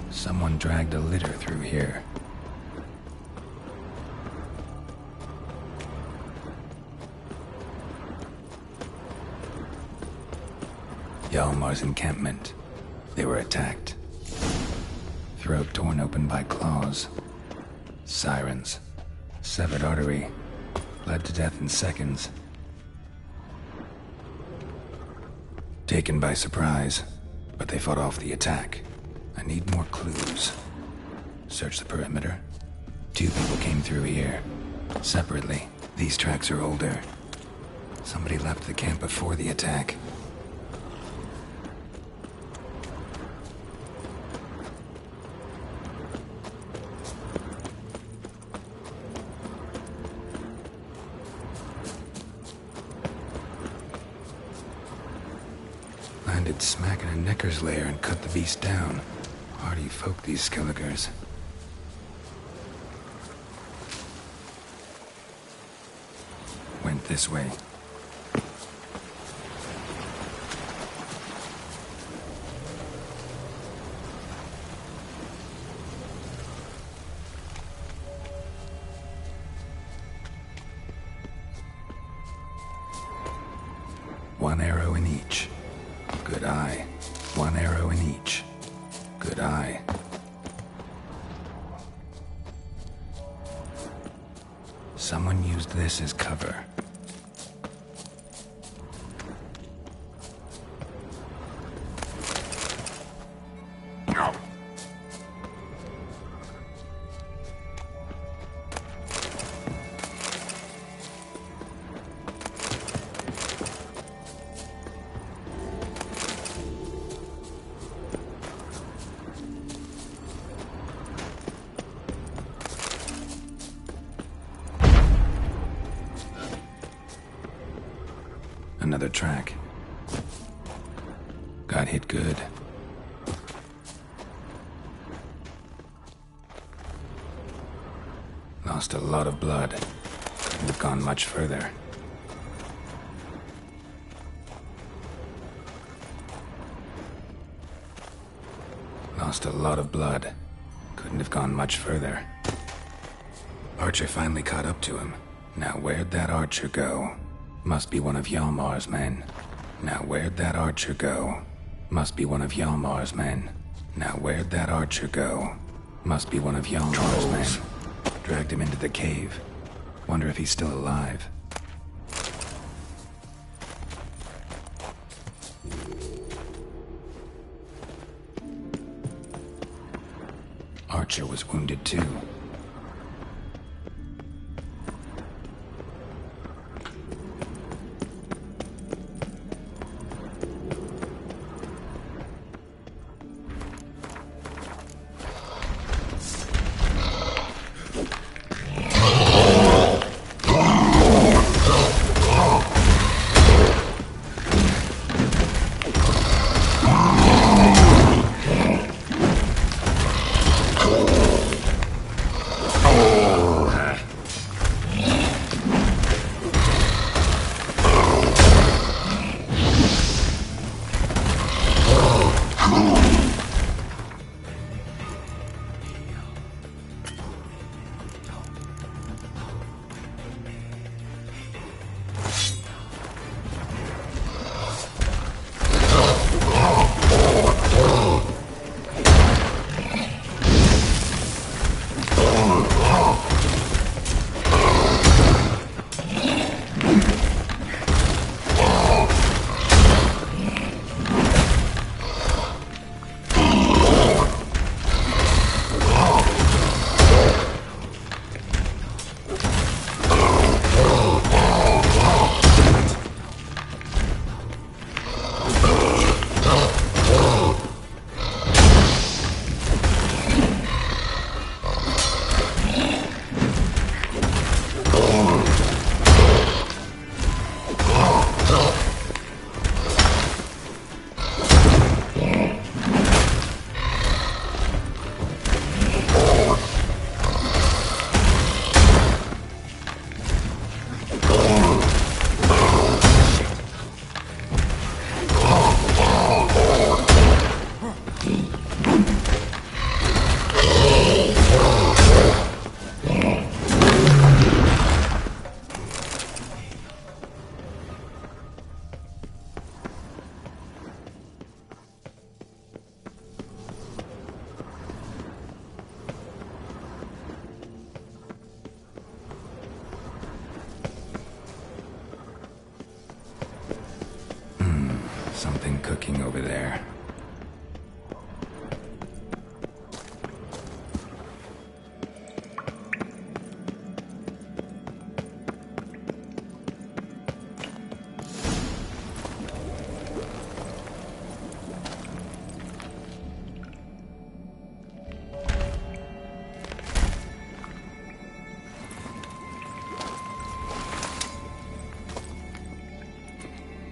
Someone dragged a litter through here. Hjalmar's encampment. They were attacked. Throat torn open by claws. Sirens. Severed artery. Bled to death in seconds. Taken by surprise, but they fought off the attack. I need more clues. Search the perimeter. 2 people came through here. Separately. These tracks are older. Somebody left the camp before the attack. Landed smack in a necker's lair and cut the beast down. Hardy folk, these Skelligers. Went this way. One arrow in each. Good eye. One arrow in each. Good eye. Someone used this as cover. Another track. Got hit good. Lost a lot of blood. Couldn't have gone much further. Lost a lot of blood. Couldn't have gone much further. Archer finally caught up to him. Now where'd that archer go? Must be one of Hjalmar's men. Now where'd that archer go? Must be one of Hjalmar's men. Now where'd that archer go? Must be one of Hjalmar's men. Dragged him into the cave. Wonder if he's still alive. Archer was wounded too.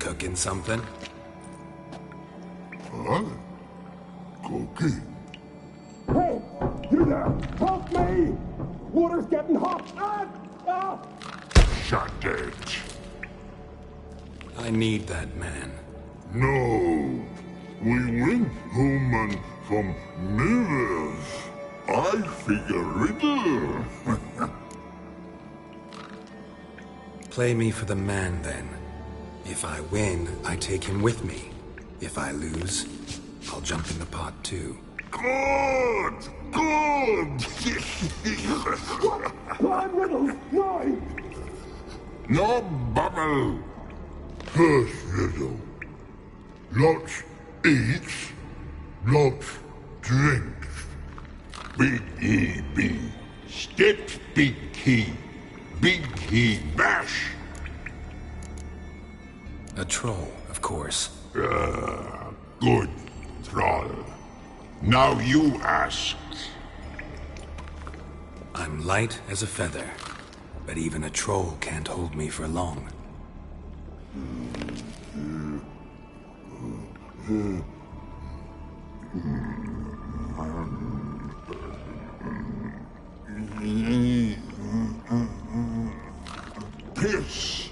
Cooking something? Huh? Cookie? Hey! You there! Help me! Water's getting hot! Shut it. I need that man. No. We went home and from mirrors. I figure riddle. Play me for the man, then. If I win, I take him with me. If I lose, I'll jump in the pot, too. Good! Good! Blind riddles! No! No bubble! First riddle. Lots eats, lots drinks. Big E.B. Steps big he bash. A troll, of course. Good, troll. Now you ask. I'm light as a feather, but even a troll can't hold me for long. Piss.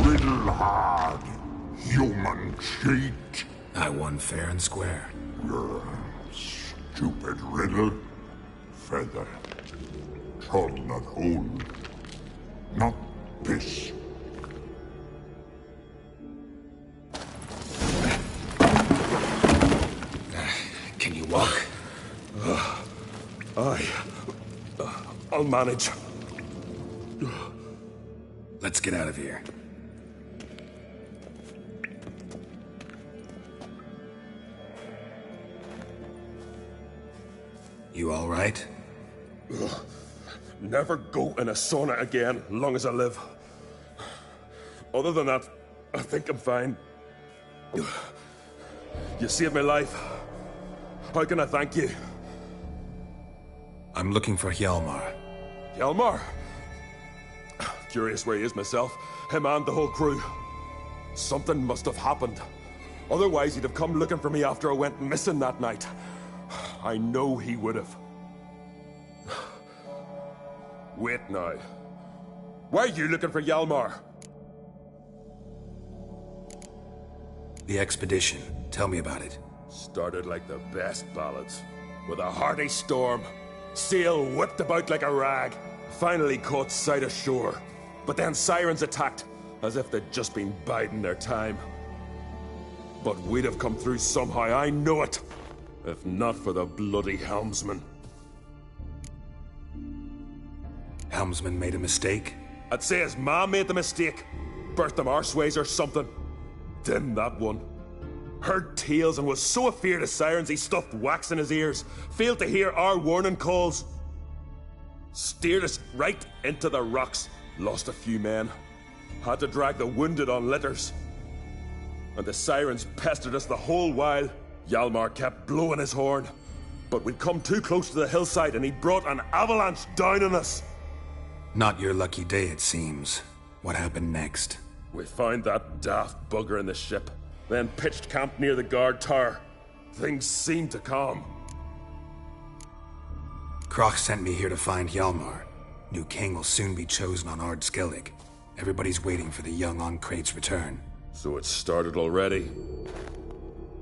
Riddle hard, human cheat. I won fair and square. Stupid riddle. Feather. Troll not hold. Not piss. Can you walk? I'll manage. Let's get out of here. You all right? Never go in a sauna again, long as I live. Other than that, I think I'm fine. You saved my life. How can I thank you? I'm looking for Hjalmar. Hjalmar? Curious where he is myself. Him and the whole crew. Something must have happened. Otherwise, he'd have come looking for me after I went missing that night. I know he would have. Wait now. Why are you looking for Hjalmar? The expedition. Tell me about it. Started like the best ballads. With a hearty storm. Sail whipped about like a rag. Finally caught sight of shore. But then sirens attacked, as if they'd just been biding their time. But we'd have come through somehow, I know it. If not for the bloody helmsman. Helmsman made a mistake? I'd say his ma made the mistake. Birthed them arseways or something. Dim that one. Heard tales and was so afeard of sirens he stuffed wax in his ears. Failed to hear our warning calls. Steered us right into the rocks. Lost a few men. Had to drag the wounded on litters. And the sirens pestered us the whole while. Hjalmar kept blowing his horn. But we'd come too close to the hillside and he brought an avalanche down on us. Not your lucky day, it seems. What happened next? We found that daft bugger in the ship. Then pitched camp near the guard tower. Things seemed to calm. Kroch sent me here to find Hjalmar. New king will soon be chosen on Ard Skellig. Everybody's waiting for the young Ancrate's return. So it started already.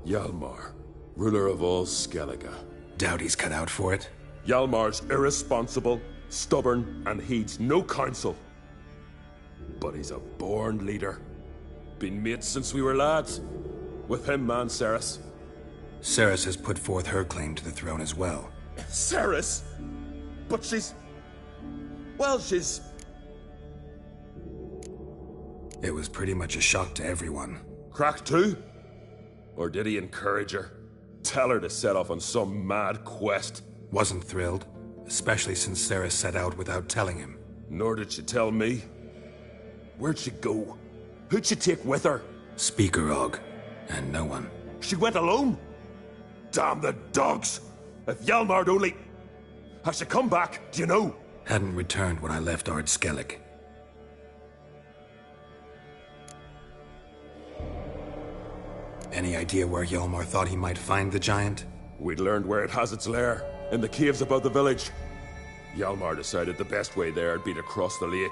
Hjalmar, ruler of all Skellige. Doubt he's cut out for it. Hjalmar's irresponsible, stubborn, and heeds no counsel. But he's a born leader. Been mates since we were lads. With him and Ceres. Ceres has put forth her claim to the throne as well. Ceres? But she's... well, she's... It was pretty much a shock to everyone. Crack too? Or did he encourage her? Tell her to set off on some mad quest? Wasn't thrilled, especially since Ceres set out without telling him. Nor did she tell me. Where'd she go? Who'd she take with her? Speakerog, and no one. She went alone? Damn the dogs! If Hjalmar'd only... Has she come back, do you know? Hadn't returned when I left Ard Skellig. Any idea where Hjalmar thought he might find the giant? We'd learned where it has its lair, in the caves above the village. Hjalmar decided the best way there would be to cross the lake.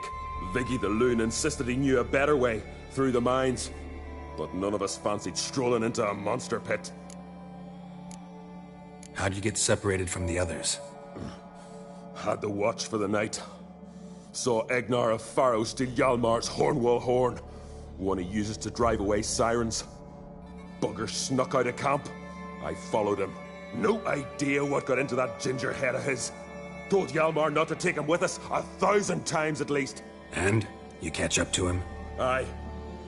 Viggy the Loon insisted he knew a better way, through the mines. But none of us fancied strolling into a monster pit. How'd you get separated from the others? Had the watch for the night. Saw Egnar of Faro steal Hjalmar's Hornwall horn, one he uses to drive away sirens. Bugger snuck out of camp. I followed him. No idea what got into that ginger head of his. Told Hjalmar not to take him with us 1,000 times at least. And? You catch up to him? Aye.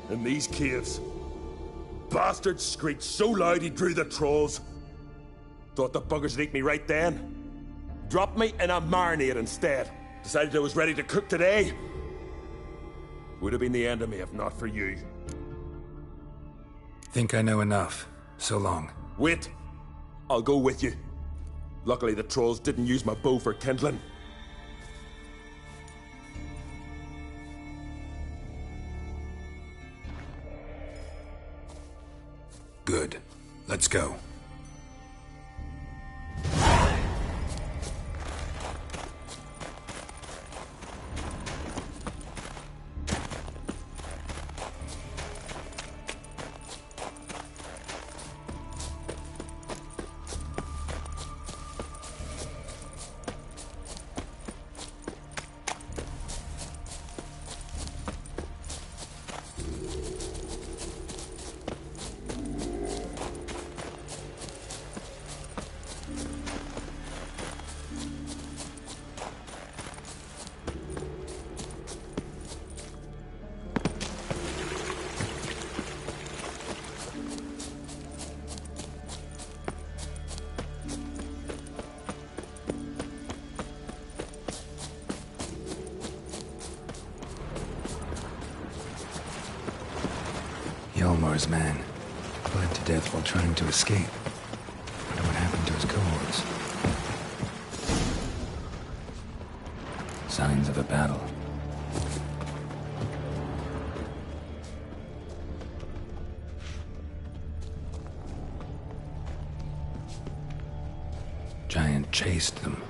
In these caves. Bastard screeched so loud he drew the trolls. Thought the buggers would eat me right then. Dropped me in a marinade instead. Decided I was ready to cook today. Would have been the end of me if not for you. Think I know enough. So long. Wait. I'll go with you. Luckily the trolls didn't use my bow for kindling. Good. Let's go. Hjalmar's man bled to death while trying to escape. Wonder what happened to his cohorts. Signs of a battle. Giant chased them.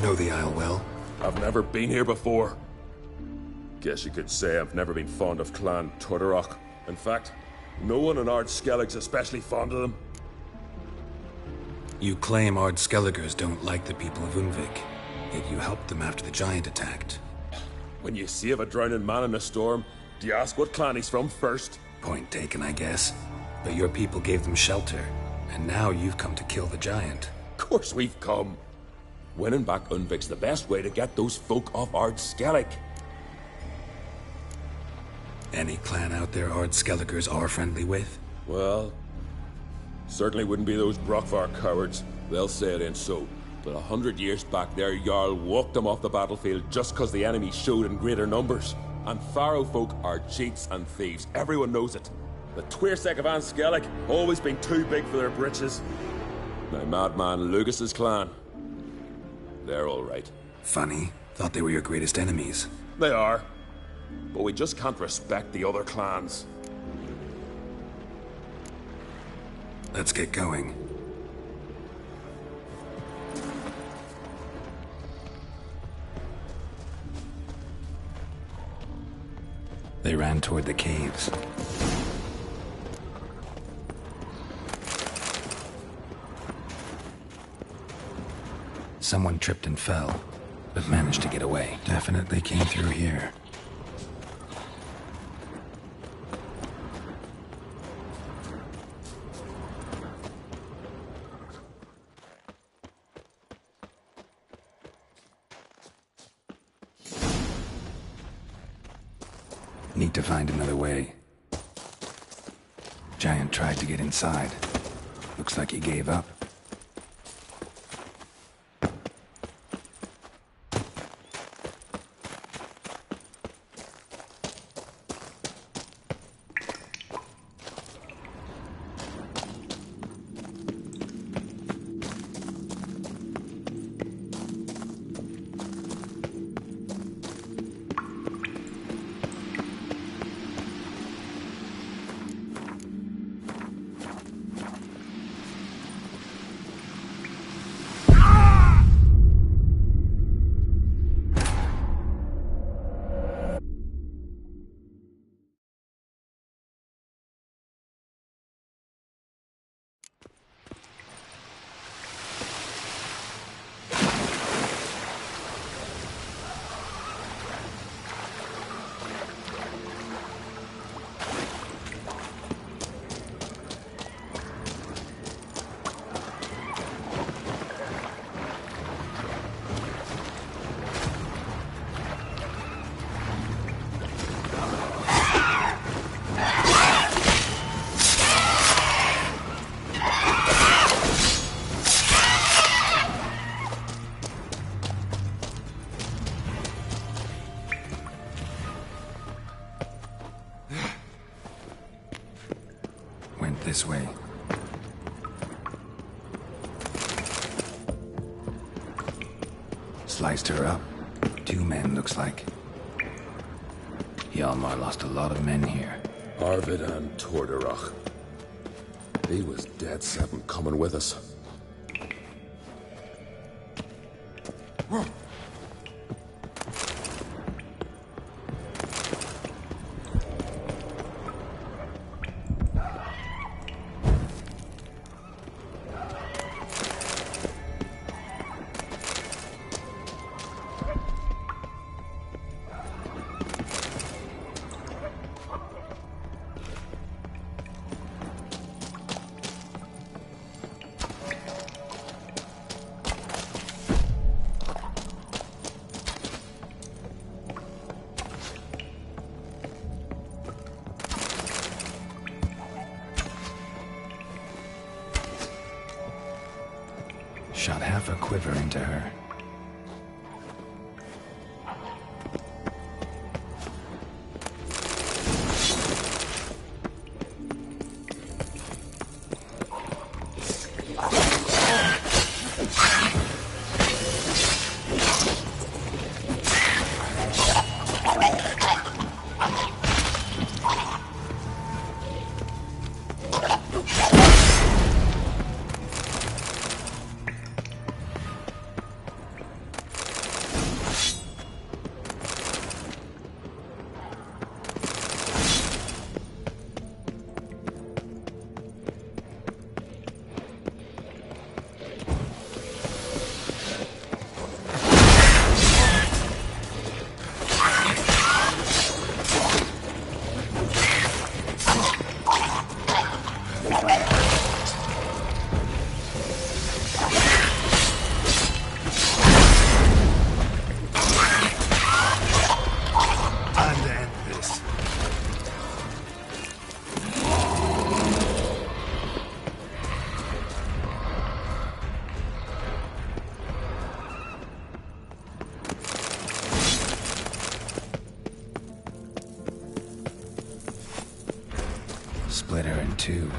Know the Isle well? I've never been here before. Guess you could say I've never been fond of Clan Tordarroch. In fact, no one in Ard Skellig's especially fond of them. You claim Ard Skelligers don't like the people of Unvik, yet you helped them after the giant attacked. When you save a drowning man in a storm, do you ask what clan he's from first? Point taken, I guess. But your people gave them shelter, and now you've come to kill the giant. Of course we've come. Winning back Unvik's the best way to get those folk off Ard Skellig. Any clan out there Ard Skelligers are friendly with? Well, certainly wouldn't be those Brockvar cowards. They'll say it ain't so. But 100 years back, their Jarl walked them off the battlefield just because the enemy showed in greater numbers. And Faro folk are cheats and thieves. Everyone knows it. The Twirsec of An Skellig always been too big for their britches. My madman Lucas's clan. They're all right. Funny. Thought they were your greatest enemies. They are. But we just can't respect the other clans. Let's get going. They ran toward the caves. Someone tripped and fell. but managed to get away. Definitely came through here. Need to find another way. Giant tried to get inside. Looks like he gave up. This way. Sliced her up. 2 men, looks like. Hjalmar lost a lot of men here. Arvid and Torderach. He was dead set on coming with us. Shot half a quiver into her. Split her in 2.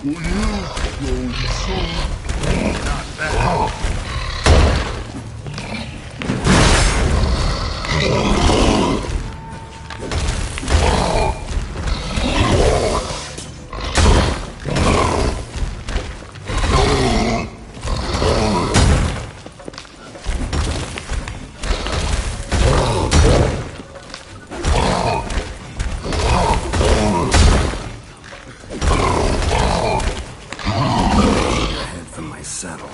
Not bad. Head from my saddle.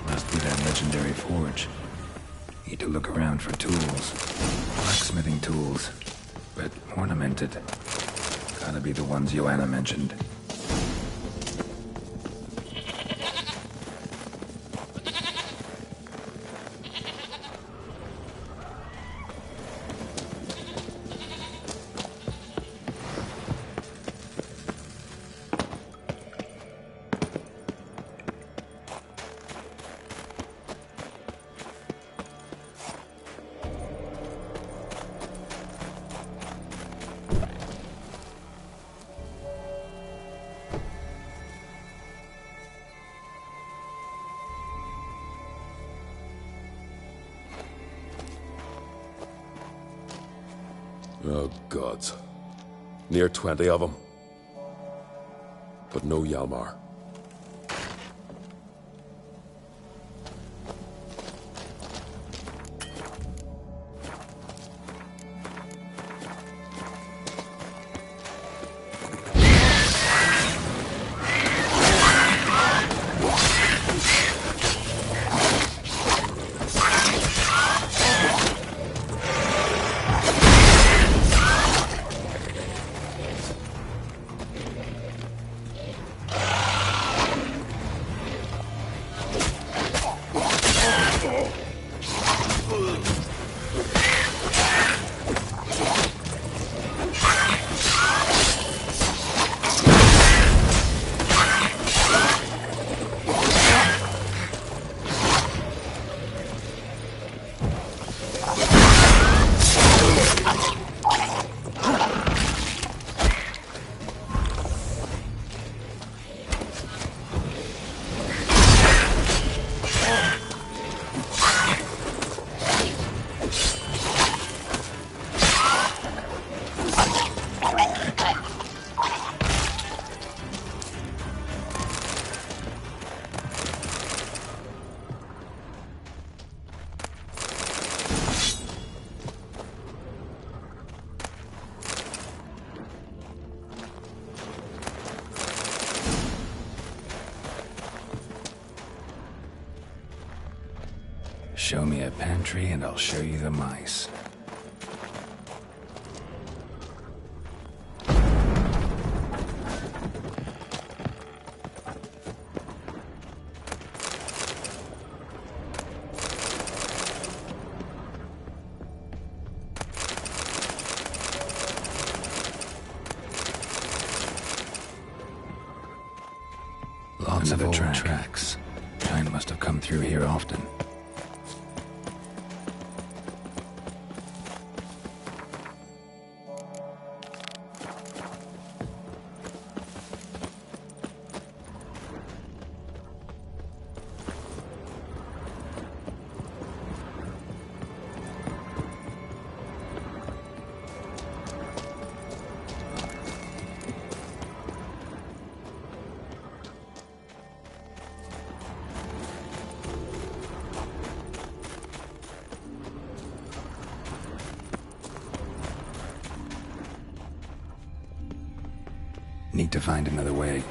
Must be that legendary forge. Need to look around for tools. Blacksmithing tools. But ornamented. Gotta be the ones Joanna mentioned. Oh, gods. Near 20 of them. But no Hjalmar. Show me a pantry and I'll show you the mice. Lots of old tracks. Kind must have come through here often. Need to find another way.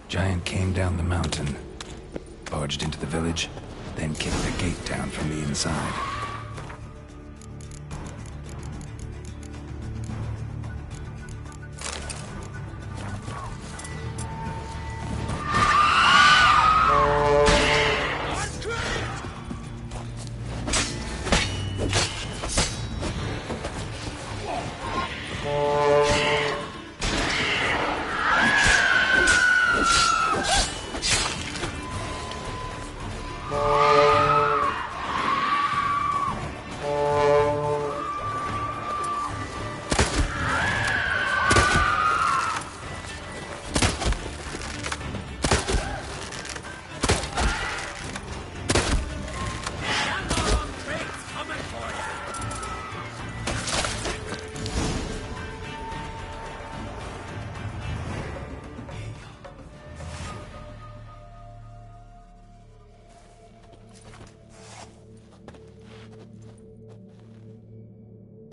Giant came down the mountain, barged into the village, then kicked the gate down from the inside.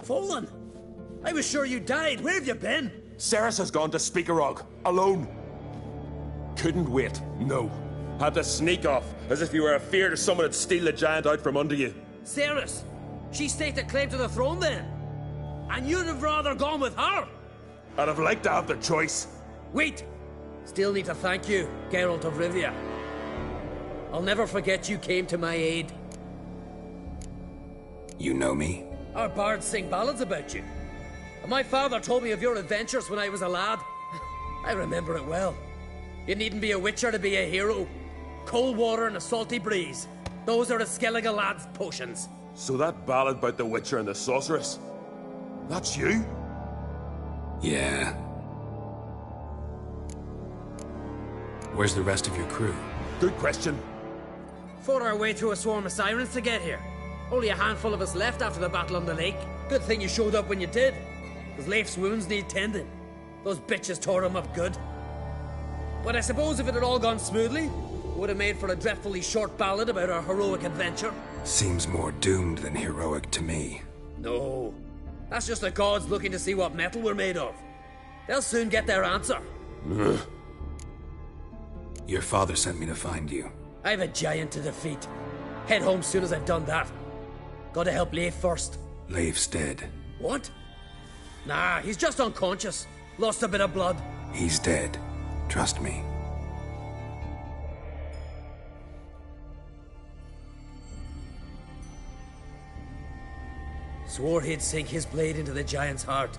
Fallen! I was sure you died. Where have you been? Ceres has gone to Speakerog, alone. Couldn't wait, no. Had to sneak off, as if you were afeard someone would steal the giant out from under you. Ceres! She staked a claim to the throne then? And you'd have rather gone with her? I'd have liked to have the choice. Wait! Still need to thank you, Geralt of Rivia. I'll never forget you came to my aid. You know me? Our bards sing ballads about you. And my father told me of your adventures when I was a lad. I remember it well. You needn't be a witcher to be a hero. Cold water and a salty breeze. Those are a Skellige lad's potions. So that ballad about the Witcher and the Sorceress, that's you? Yeah. Where's the rest of your crew? Good question. Fought our way through a swarm of sirens to get here. Only a handful of us left after the battle on the lake. Good thing you showed up when you did. Because Leif's wounds need tending. Those bitches tore him up good. But I suppose if it had all gone smoothly, it would have made for a dreadfully short ballad about our heroic adventure. Seems more doomed than heroic to me. No. That's just the gods looking to see what metal we're made of. They'll soon get their answer. Your father sent me to find you. I've a giant to defeat. Head home soon as I've done that. Gotta help Leif first. Leif's dead. What? Nah, he's just unconscious. Lost a bit of blood. He's dead. Trust me. Swore he'd sink his blade into the giant's heart.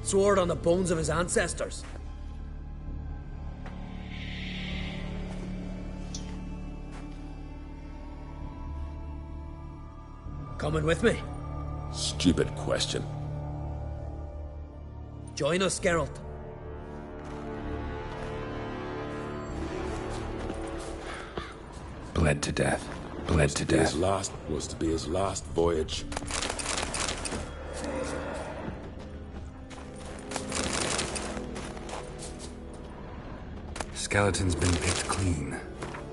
Swore it on the bones of his ancestors. Coming with me? Stupid question. Join us, Geralt. Bled to death. Bled to death. Was to be his last voyage. Skeleton's been picked clean,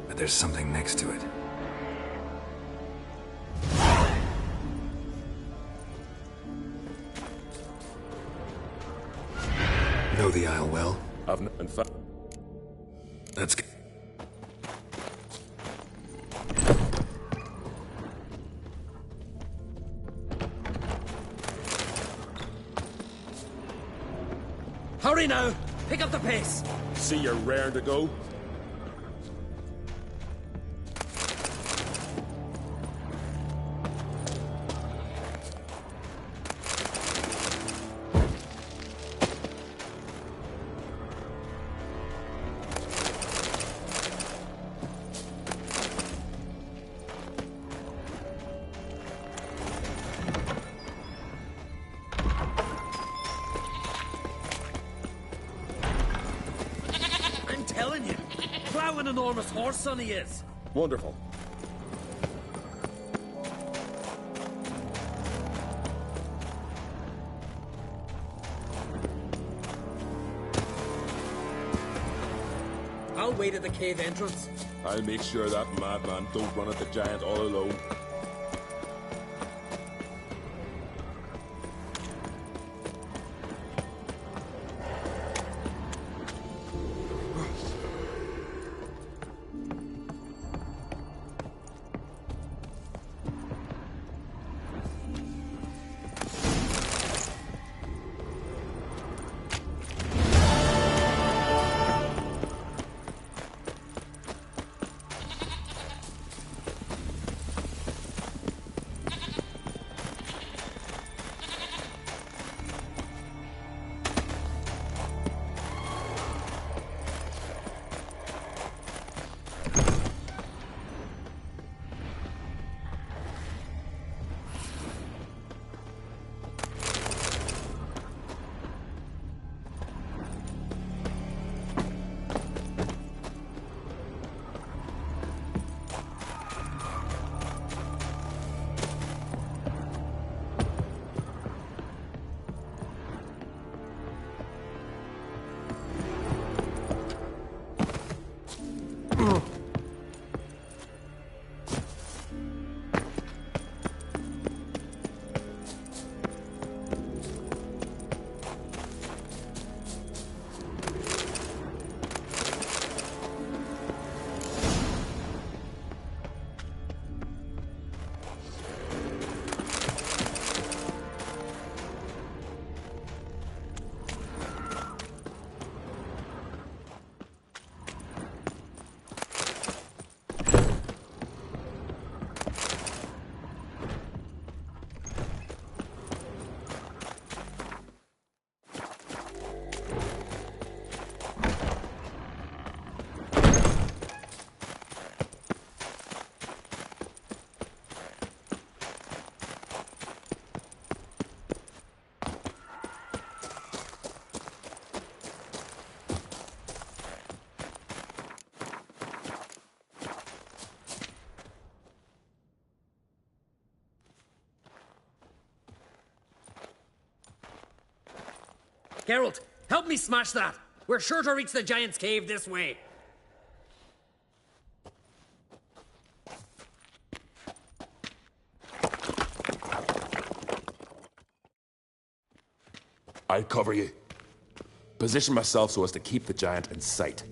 but there's something next to it. Know the Isle well? I've in fact. Let's go. Hurry now! Pick up the pace! See you're raring to go. Wow, an enormous horse son he is. Wonderful. I'll wait at the cave entrance. I'll make sure that madman don't run at the giant all alone. Geralt, help me smash that. We're sure to reach the giant's cave this way. I'll cover you. Position myself so as to keep the giant in sight.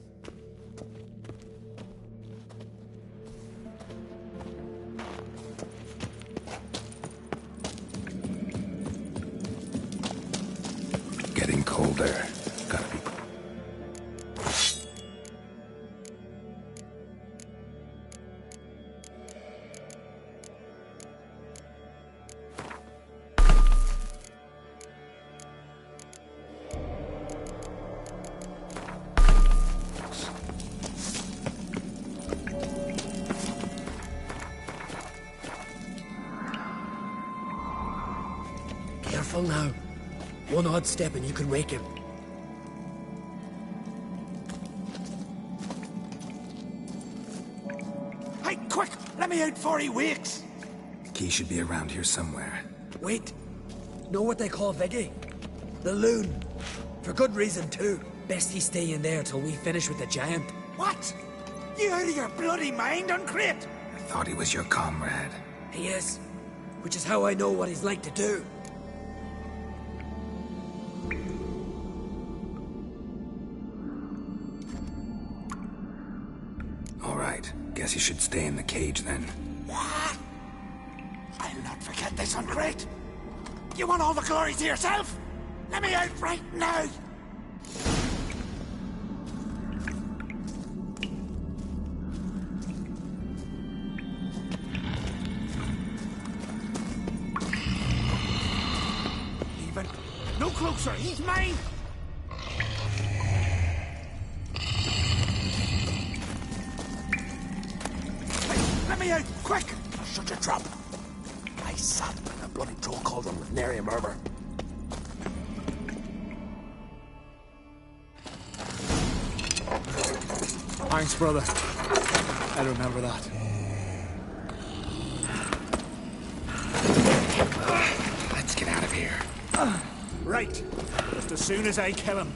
Getting colder. Gotta be. Careful now. One odd step and you can wake him. Hey, quick! Let me out before he wakes! Key should be around here somewhere. Wait. Know what they call Viggy? The loon. For good reason, too. Best he stay in there till we finish with the giant. What? You out of your bloody mind, Uncrate? I thought he was your comrade. He is. Which is how I know what he's like to do. All right. Guess you should stay in the cage then. What? I'll not forget this, Uncrate. You want all the glory to yourself? Let me out right now! Even. No closer, he's mine! Hey, let me out, quick! Shut your trap. I sat in a bloody troll cauldron with nary a murmur. Thanks, brother. I remember that. Let's get out of here. Right. Just as soon as I kill him.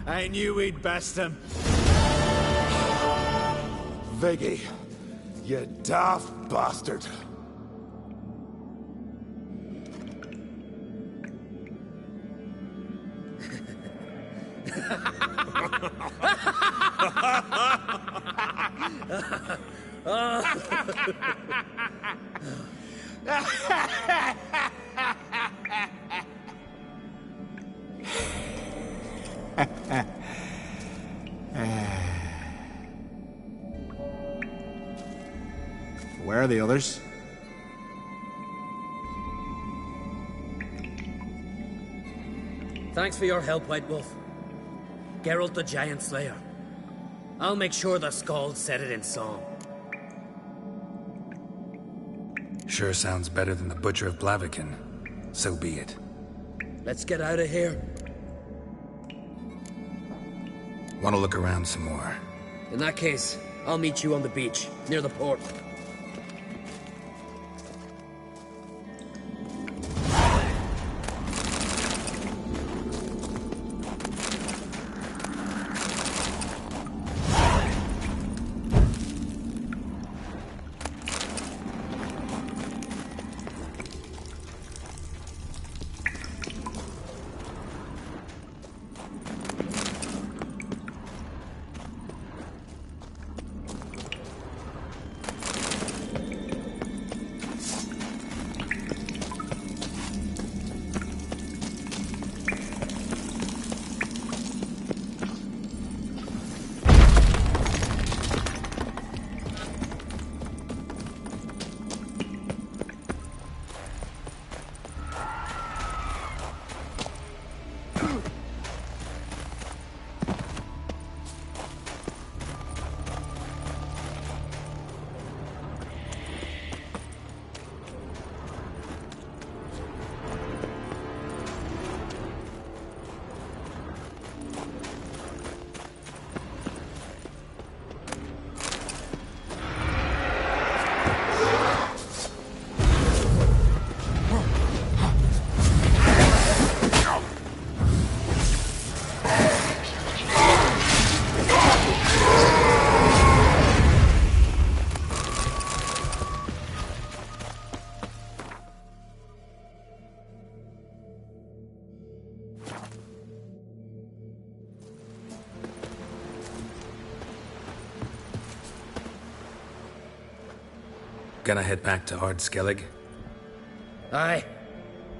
I knew we'd best him. Viggy, you daft bastard. Where are the others? Thanks for your help, White Wolf. Geralt the Giant Slayer. I'll make sure the Scald said it in song. Sure sounds better than the Butcher of Blaviken. So be it. Let's get out of here. Want to look around some more? In that case, I'll meet you on the beach, near the port. Gonna head back to Ardskellig? Aye.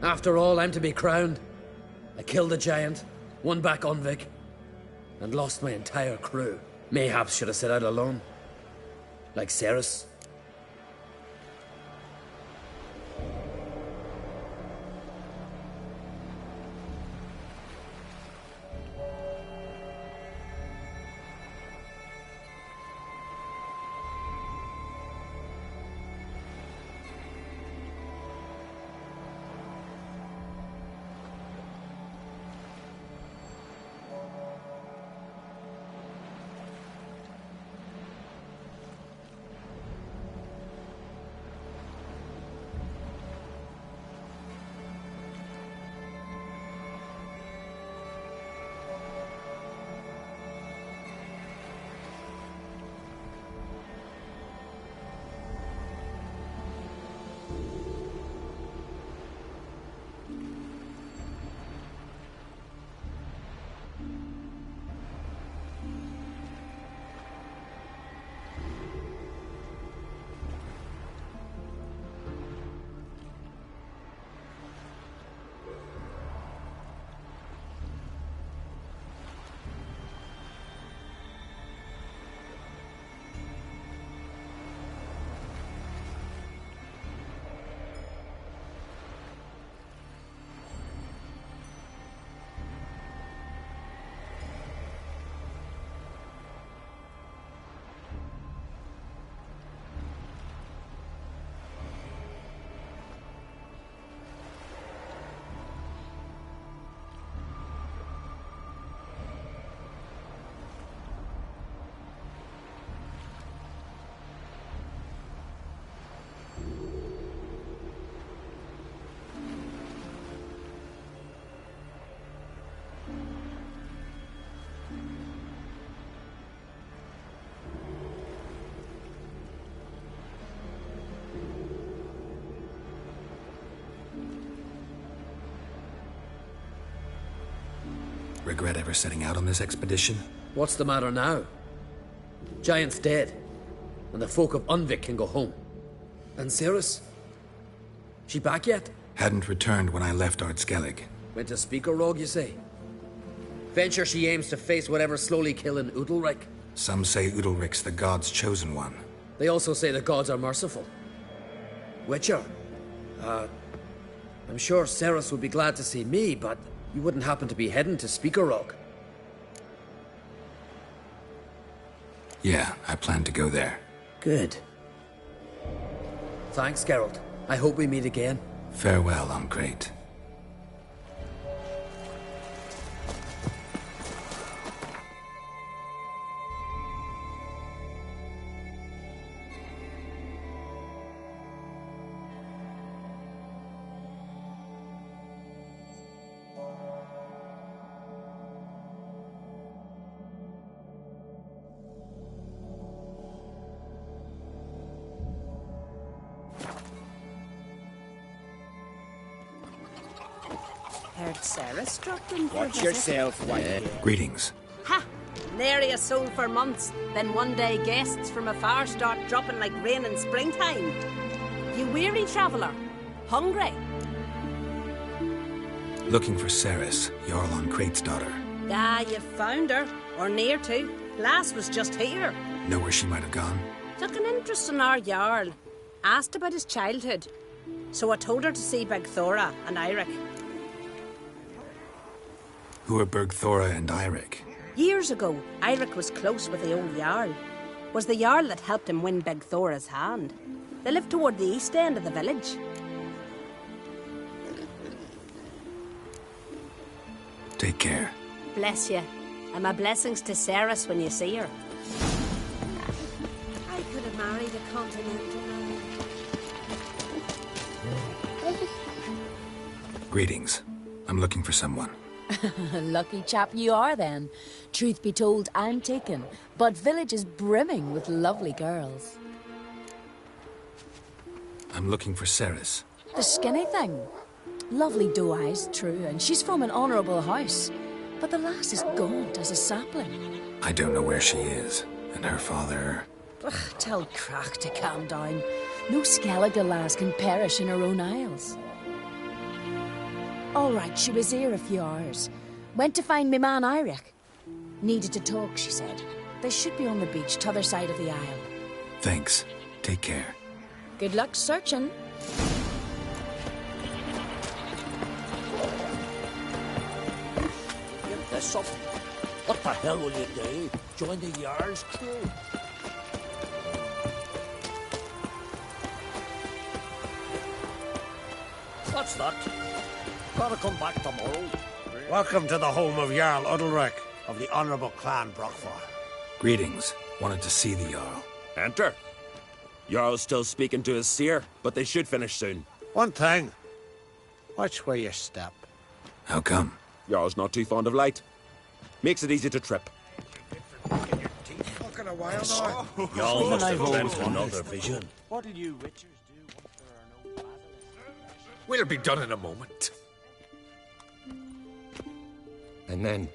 After all, I'm to be crowned. I killed a giant, won back Unvik, and lost my entire crew. Mayhaps should have set out alone. Like Ceres. Regret ever setting out on this expedition? What's the matter now? Giant's dead, and the folk of Unvik can go home. And Ceres? She back yet? Hadn't returned when I left Ardskellig. Went to Speaker Rog, you say? Venture she aims to face whatever's slowly killing Udalric. Some say Udalric's the god's chosen one. They also say the gods are merciful. Witcher? I'm sure Ceres would be glad to see me, but you wouldn't happen to be heading to Speaker Rog. Yeah, I plan to go there. Good. Thanks, Geralt. I hope we meet again. Farewell, Uncrate. Heard Ceres dropped in for a Watch visit. yourself, white. Greetings. Ha! Nary a soul for months. Then one day guests from afar start dropping like rain in springtime. You weary traveller? Hungry? Looking for Ceres, Jarl Uncrate's daughter. Ah, you've found her. Or near to. Lass was just here. Know where she might have gone? Took an interest in our Jarl. Asked about his childhood. So I told her to see Beg Thora and Eirik. Who are Bergthora and Eirik? Years ago, Eirik was close with the old Jarl. Was the Jarl that helped him win Beg Thora's hand. They lived toward the east end of the village. Take care. Bless you. And my blessings to Ceres when you see her. I could have married a continental. Greetings. I'm looking for someone. Lucky chap you are then. Truth be told, I'm taken, but village is brimming with lovely girls. I'm looking for Ceres. The skinny thing. Lovely doe eyes, true, and she's from an honourable house. But the lass is gaunt as a sapling. I don't know where she is, and her father... Ugh, tell Crack to calm down. No skeletal lass can perish in her own isles. All right, she was here a few hours. Went to find me man Eirik. Needed to talk, she said. They should be on the beach, t'other side of the isle. Thanks. Take care. Good luck searching. Give this up. What the hell will you do? Join the Jarl's crew? What's that? Gotta come back tomorrow. Welcome to the home of Jarl Udalric of the Honourable Clan Brockfar. Greetings. Wanted to see the Jarl. Enter. Jarl's still speaking to his seer, but they should finish soon. One thing. Watch where you step. How come? Jarl's not too fond of light. Makes it easy to trip. Fucking a while now. Jarl must have dreamt another vision. What'll you witchers do once there are no basilisks? We'll be done in a moment. And then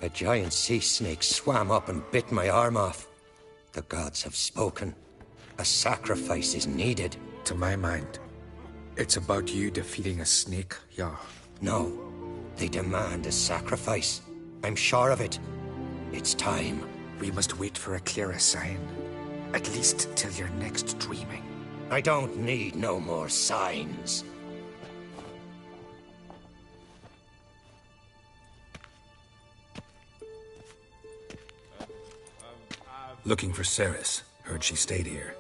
a giant sea snake swam up and bit my arm off. The gods have spoken. A sacrifice is needed. To my mind, it's about you defeating a snake, Jarl. No, they demand a sacrifice. I'm sure of it. It's time. We must wait for a clearer sign. At least till your next dreaming. I don't need no more signs. Looking for Ceres. Heard she stayed here.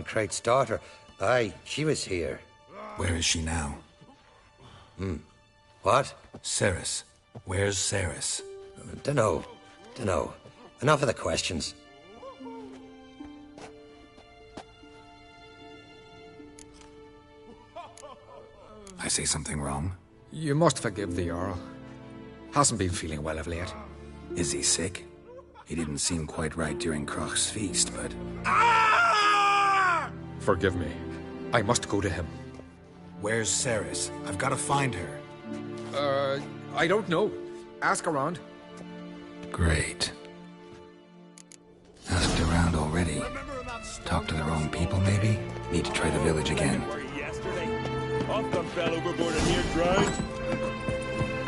Crate's daughter. Aye, she was here. Where is she now? What? Ceres. Where's Ceres? Dunno. Enough of the questions. I say something wrong? You must forgive the Jarl. Hasn't been feeling well of late. Is he sick? He didn't seem quite right during Croc's feast, but... Forgive me. I must go to him. Where's Ceres? I've got to find her. I don't know. Ask around. Great. Asked around already. Talk to the wrong people, maybe? Need to try the village again. Yesterday, Otham fell overboard and near drowned.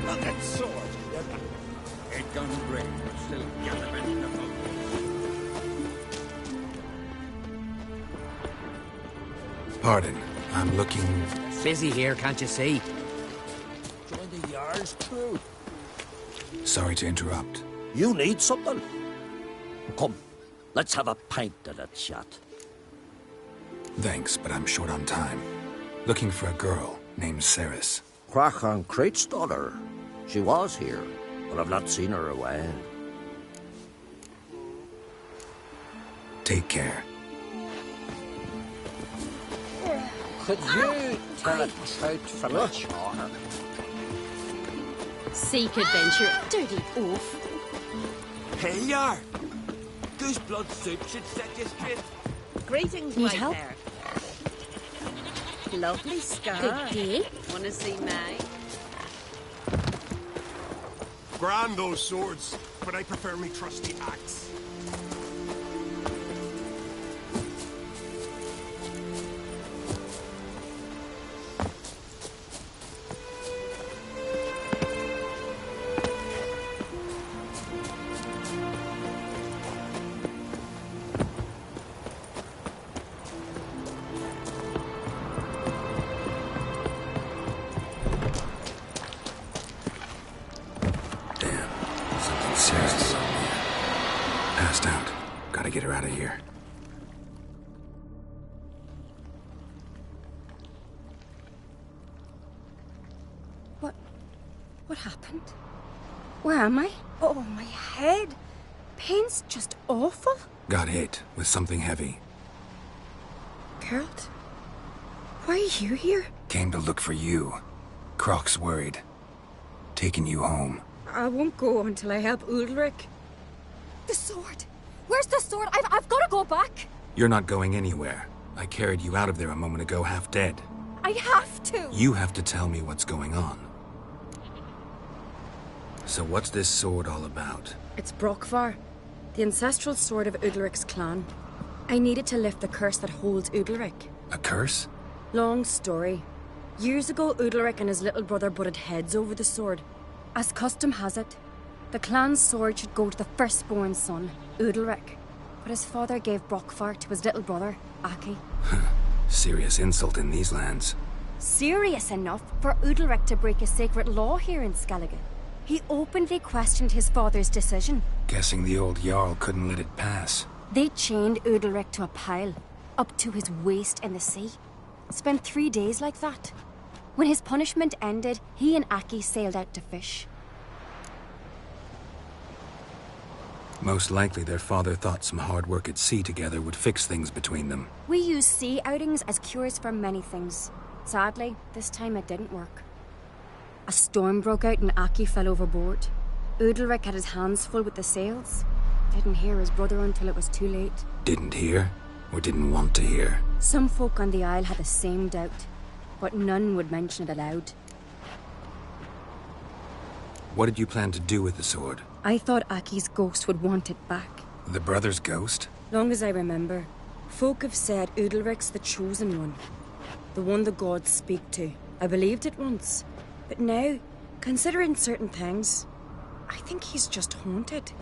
Look at sword. Ain't gone great. Still gallivanting about. Pardon. I'm looking... Busy here, can't you see? Join the Jarl's crew. Sorry to interrupt. You need something? Come, let's have a pint and a chat. Thanks, but I'm short on time. Looking for a girl named Ceres. Crach Crate's daughter. She was here, but I've not seen her a while. Take care. Could you tell a trout from a char? Seek adventure, dirty oaf. Hey, Yar! Goose blood soup should set you straight. Greetings, Need white help? hair. Lovely scar. Good day. Wanna see mine? Grand those swords, but I prefer me trusty axe. Ceres. Passed out. Gotta get her out of here. What happened? Where am I? Oh, my head. Pain's just awful. Got hit with something heavy. Geralt? Why are you here? Came to look for you. Croc's worried. Taking you home. I won't go until I help Udalric. The sword! Where's the sword? I've got to go back! You're not going anywhere. I carried you out of there a moment ago half dead. I have to! You have to tell me what's going on. So what's this sword all about? It's Brockfar, the ancestral sword of Udalric's clan. I needed to lift the curse that holds Udalric. A curse? Long story. Years ago, Udalric and his little brother butted heads over the sword. As custom has it, the clan's sword should go to the firstborn son, Udalric. But his father gave Brockfar to his little brother, Aki. Serious insult in these lands. Serious enough for Udalric to break a sacred law here in Skellige. He openly questioned his father's decision. Guessing the old Jarl couldn't let it pass. They chained Udalric to a pile, up to his waist in the sea. Spent 3 days like that. When his punishment ended, he and Aki sailed out to fish. Most likely their father thought some hard work at sea together would fix things between them. We use sea outings as cures for many things. Sadly, this time it didn't work. A storm broke out and Aki fell overboard. Udalric had his hands full with the sails. Didn't hear his brother until it was too late. Didn't hear? Or didn't want to hear? Some folk on the Isle had the same doubt, but none would mention it aloud. What did you plan to do with the sword? I thought Aki's ghost would want it back. The brother's ghost? Long as I remember, folk have said Udalric's the chosen one. The one the gods speak to. I believed it once. But now, considering certain things, I think he's just haunted.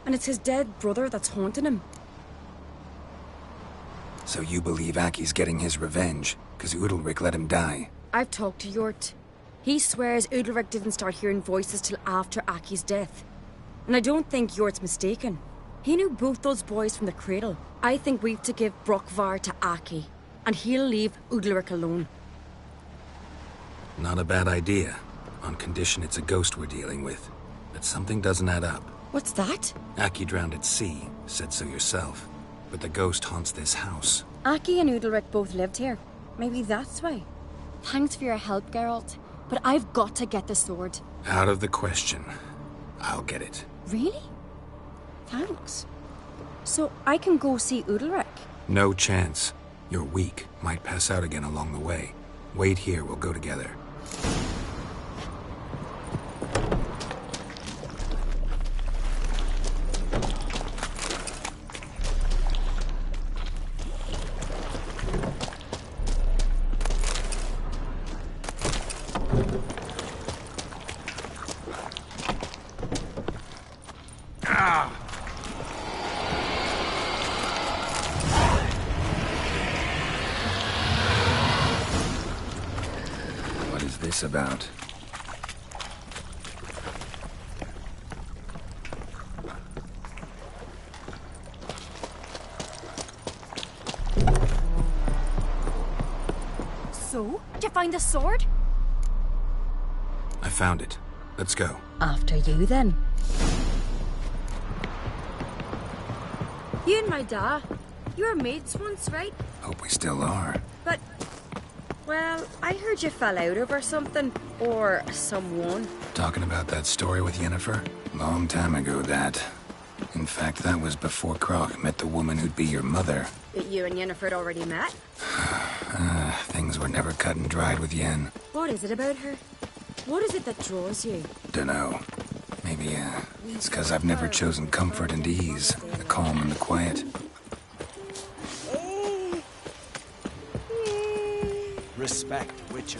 And it's his dead brother that's haunting him. So you believe Aki's getting his revenge, because Udalric let him die? I've talked to Yort. He swears Udalric didn't start hearing voices till after Aki's death. And I don't think Yort's mistaken. He knew both those boys from the cradle. I think we've to give Brockvar to Aki, and he'll leave Udalric alone. Not a bad idea, on condition it's a ghost we're dealing with. But something doesn't add up. What's that? Aki drowned at sea, said so yourself. But the ghost haunts this house. Aki and Udalric both lived here. Maybe that's why. Thanks for your help, Geralt. But I've got to get the sword. Out of the question. I'll get it. Really? Thanks. So I can go see Udalric? No chance. You're weak. Might pass out again along the way. Wait here, we'll go together. What is this about? So, did you find the sword? I found it. Let's go. After you, then. You and my da, you were mates once, right? Hope we still are. But, well, I heard you fell out over something. Or someone. Talking about that story with Yennefer? Long time ago, that. In fact, that was before Croc met the woman who'd be your mother. But you and Yennefer had already met? Things were never cut and dried with Yen. What is it about her? What is it that draws you? Dunno. Maybe, it's because I've never chosen comfort and ease, the calm and the quiet. Respect, Witcher.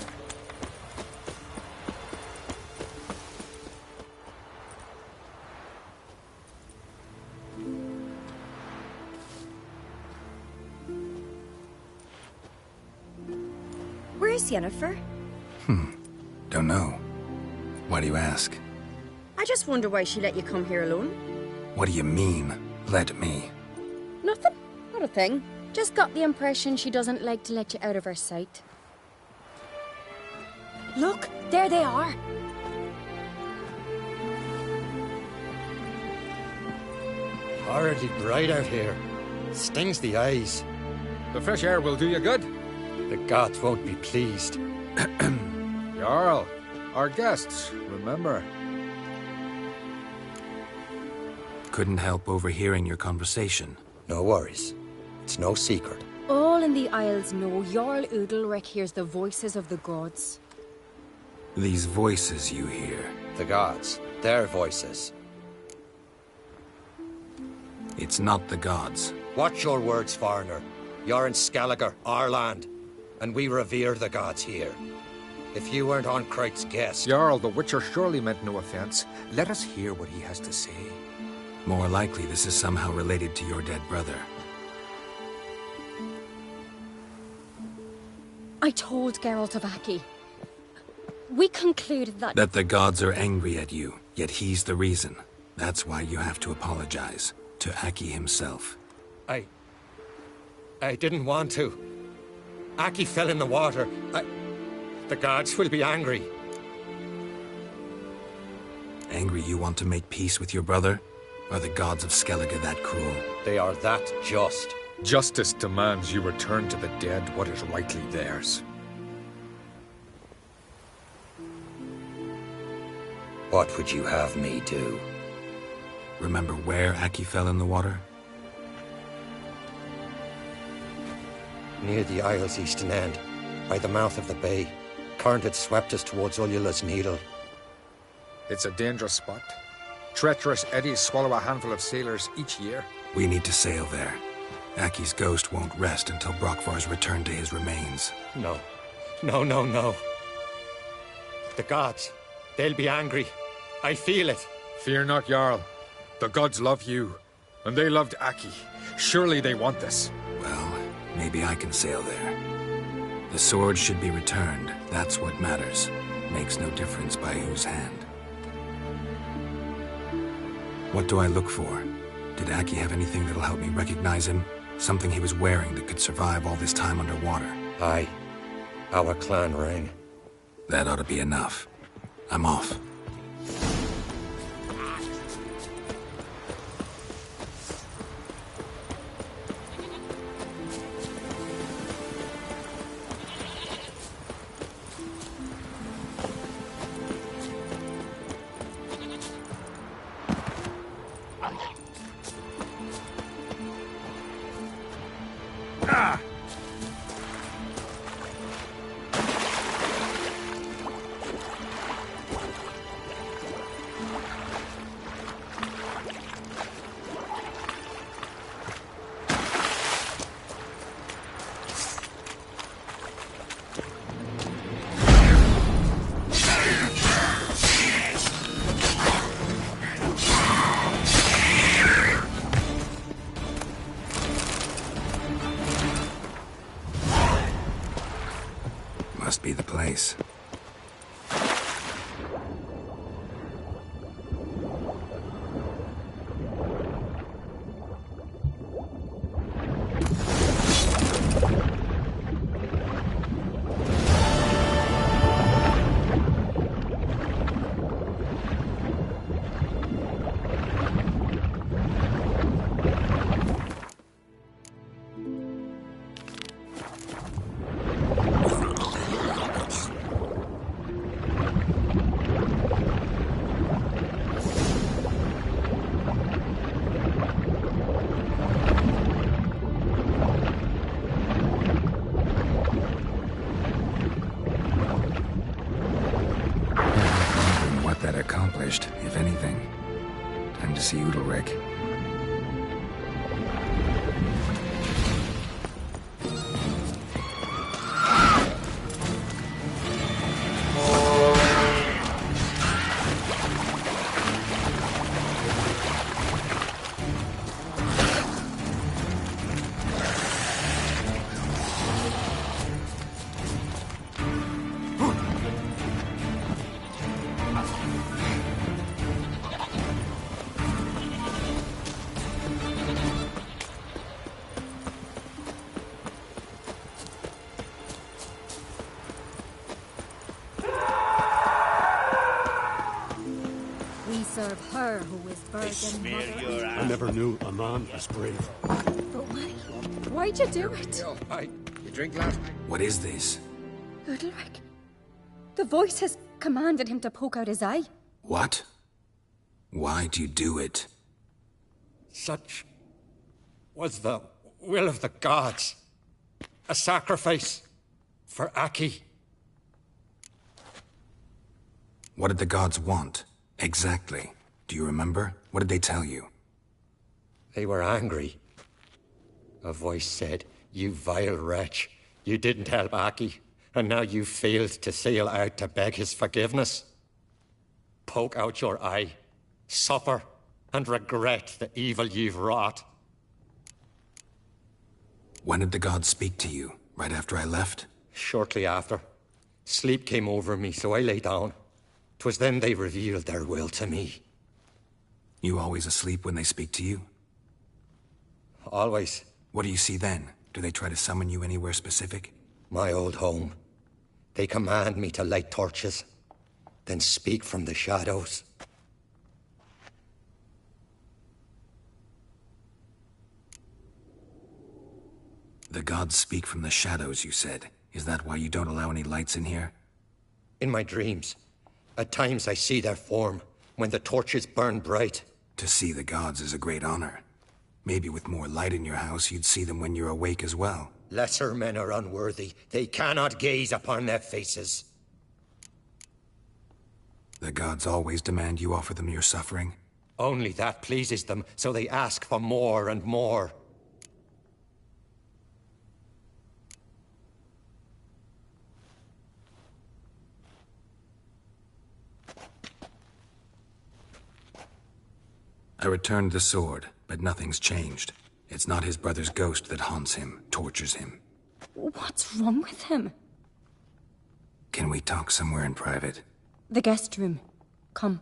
Where's Yennefer? Don't know. Why do you ask? I just wonder why she let you come here alone. What do you mean, let me? Nothing. Not a thing. Just got the impression she doesn't like to let you out of her sight. Look, there they are. Horridly bright out here. Stings the eyes. The fresh air will do you good. The gods won't be pleased. Jarl, our guests, remember. Couldn't help overhearing your conversation. No worries. It's no secret. All in the Isles know Jarl Udalric hears the voices of the gods. These voices you hear. The gods. Their voices. It's not the gods. Watch your words, foreigner. You're in Skelliger, our land, and we revere the gods here. If you weren't on Cright's guest... Jarl, the Witcher surely meant no offense. Let us hear what he has to say. More likely this is somehow related to your dead brother. I told Geralt of Aki. We concluded that... That the gods are angry at you, yet he's the reason. That's why you have to apologize. To Aki himself. I didn't want to. Aki fell in the water. The gods will be angry. Angry you want to make peace with your brother? Are the gods of Skellige that cruel? They are that just. Justice demands you return to the dead what is rightly theirs. What would you have me do? Remember where Aki fell in the water? Near the Isle's eastern end, by the mouth of the bay. Current had swept us towards Ullula's Needle. It's a dangerous spot. Treacherous eddies swallow a handful of sailors each year. We need to sail there. Aki's ghost won't rest until Brokvar's returned to his remains. No. No. The gods, they'll be angry. I feel it. Fear not, Jarl. The gods love you, and they loved Aki. Surely they want this. Well, maybe I can sail there. The sword should be returned. That's what matters. Makes no difference by whose hand. What do I look for? Did Aki have anything that'll help me recognize him? Something he was wearing that could survive all this time underwater? Aye. Our clan ring. That ought to be enough. I'm off. Must be the place. That accomplished, if anything. Time to see Udalric. Serve her who is Bergen mother. I never knew a man as brave. But why? Why'd you do it? You drink last night. What is this? Udalric. The voice has commanded him to poke out his eye. What? Why'd you do it? Such was the will of the gods. A sacrifice for Aki. What did the gods want? Exactly. Do you remember? What did they tell you? They were angry. A voice said, "You vile wretch, you didn't help Aki, and now you failed to sail out to beg his forgiveness. Poke out your eye, suffer, and regret the evil you've wrought." When did the gods speak to you? Right after I left? Shortly after. Sleep came over me, so I lay down. 'Twas then they revealed their will to me. You always asleep when they speak to you? Always. What do you see then? Do they try to summon you anywhere specific? My old home. They command me to light torches, then speak from the shadows. The gods speak from the shadows, you said. Is that why you don't allow any lights in here? In my dreams. At times I see their form, when the torches burn bright. To see the gods is a great honor. Maybe with more light in your house, you'd see them when you're awake as well. Lesser men are unworthy. They cannot gaze upon their faces. The gods always demand you offer them your suffering? Only that pleases them, so they ask for more and more. I returned the sword, but nothing's changed. It's not his brother's ghost that haunts him, tortures him. What's wrong with him? Can we talk somewhere in private? The guest room. Come.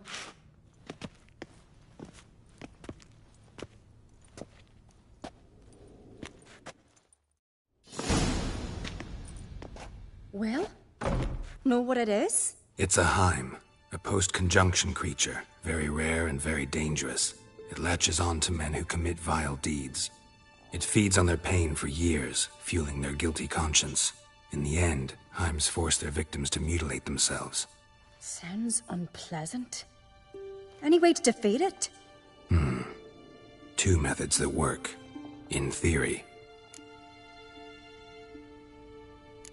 Well? Know what it is? It's a Heim, a post-conjunction creature, very rare and very dangerous. It latches on to men who commit vile deeds. It feeds on their pain for years, fueling their guilty conscience. In the end, Heims force their victims to mutilate themselves. Sounds unpleasant. Any way to defeat it? Two methods that work. In theory.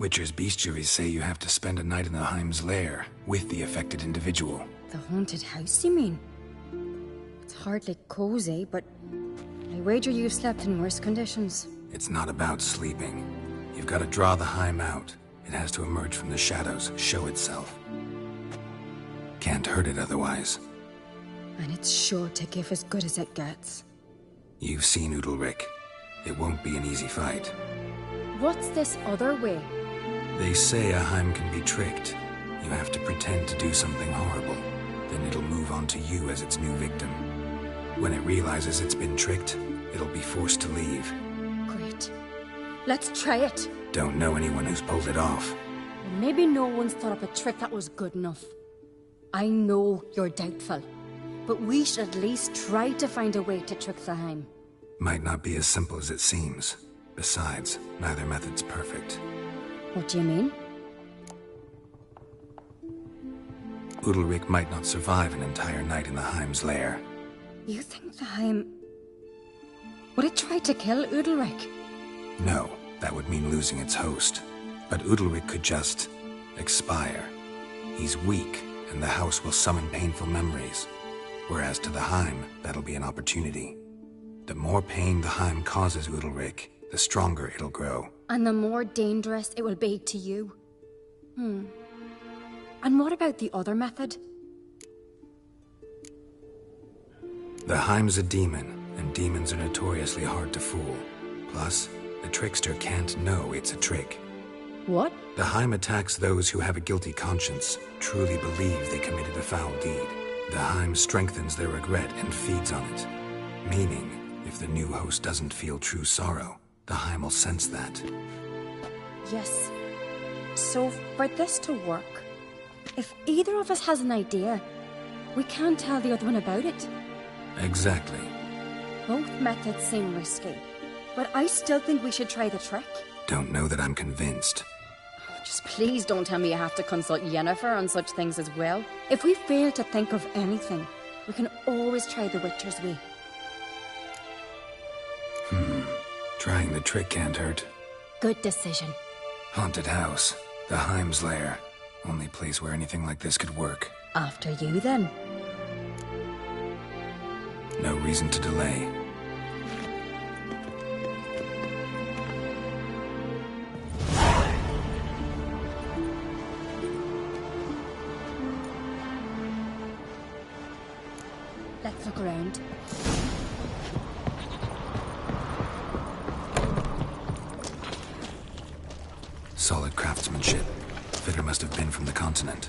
Witcher's bestiaries say you have to spend a night in the Heim's lair, with the affected individual. The haunted house, you mean? It's hardly cozy, but I wager you've slept in worse conditions. It's not about sleeping. You've got to draw the Heim out. It has to emerge from the shadows, show itself. Can't hurt it otherwise. And it's sure to give as good as it gets. You've seen Udalric. It won't be an easy fight. What's this other way? They say a Heim can be tricked. You have to pretend to do something horrible. Then it'll move on to you as its new victim. When it realizes it's been tricked, it'll be forced to leave. Great. Let's try it. Don't know anyone who's pulled it off. Well, maybe no one's thought up a trick that was good enough. I know you're doubtful, but we should at least try to find a way to trick the Heim. Might not be as simple as it seems. Besides, neither method's perfect. What do you mean? Udalric might not survive an entire night in the Heim's lair. You think the Heim... Would it try to kill Udalric? No, that would mean losing its host. But Udalric could just... expire. He's weak, and the house will summon painful memories. Whereas to the Heim, that'll be an opportunity. The more pain the Heim causes Udalric, the stronger it'll grow. And the more dangerous it will be to you. And what about the other method? The Heim's a demon, and demons are notoriously hard to fool. Plus, the trickster can't know it's a trick. What? The Heim attacks those who have a guilty conscience, truly believe they committed a foul deed. The Heim strengthens their regret and feeds on it. Meaning, if the new host doesn't feel true sorrow, the Heim will sense that. Yes. So, for this to work, if either of us has an idea, we can't tell the other one about it. Exactly. Both methods seem risky, but I still think we should try the trick. Don't know that I'm convinced. Just please don't tell me you have to consult Yennefer on such things as well. If we fail to think of anything, we can always try the Witcher's way. Trying the trick can't hurt. Good decision. Haunted house. The Heim's lair. Only place where anything like this could work. After you, then. No reason to delay. Let's look around. Solid craftsmanship. Fitter must have been from the continent.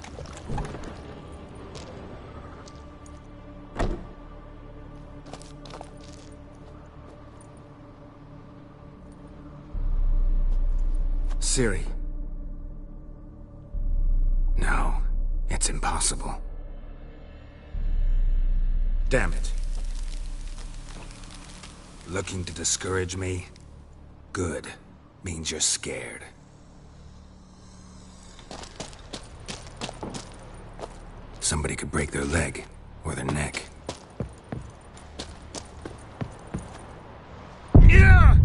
Ciri. No, it's impossible. Damn it. Looking to discourage me? Good. Means you're scared. Somebody could break their leg, or their neck. Yeah!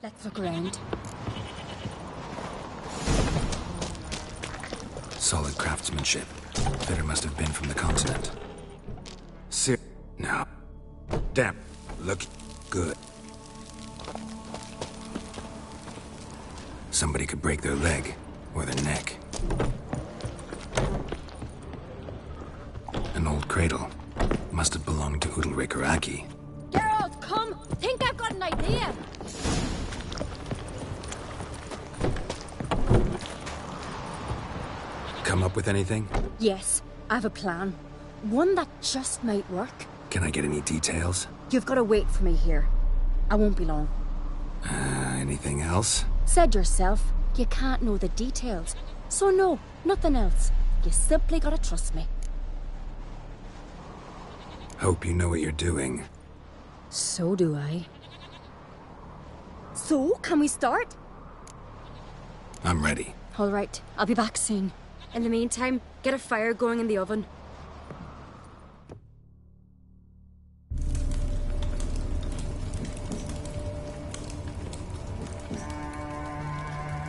Let's look around. Solid craftsmanship. Fitter must have been from the continent. No. Damn. Look good. Somebody could break their leg, or their neck. An old cradle. Must have belonged to Udalryk or Aki. Geralt, come! Think I've got an idea! Come up with anything? Yes, I have a plan. One that just might work. Can I get any details? You've got to wait for me here. I won't be long. Anything else? Said yourself, you can't know the details. So no, nothing else. You simply gotta trust me. Hope you know what you're doing. So do I. So, can we start? I'm ready. All right, I'll be back soon. In the meantime, get a fire going in the oven.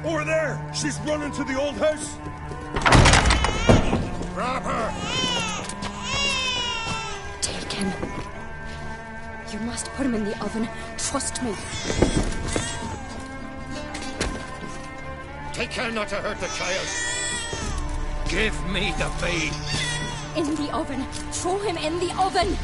Over there! She's running to the old house! Grab her! Take him. You must put him in the oven. Trust me. Take care not to hurt the child. Give me the babe. In the oven. Throw him in the oven.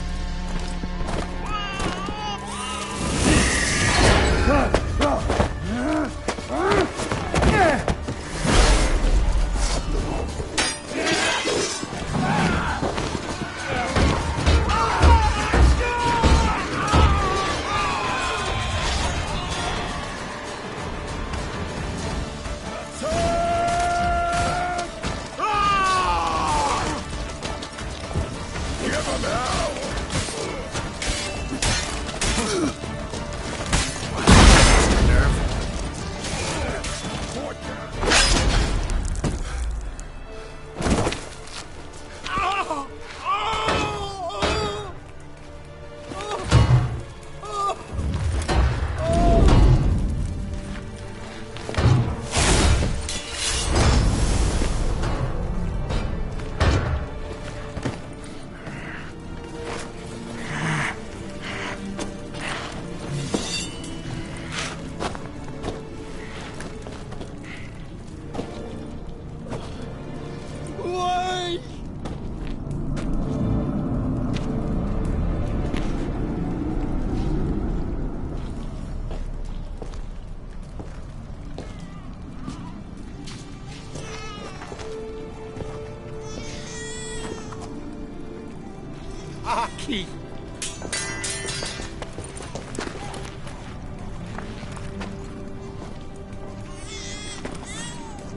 Aki!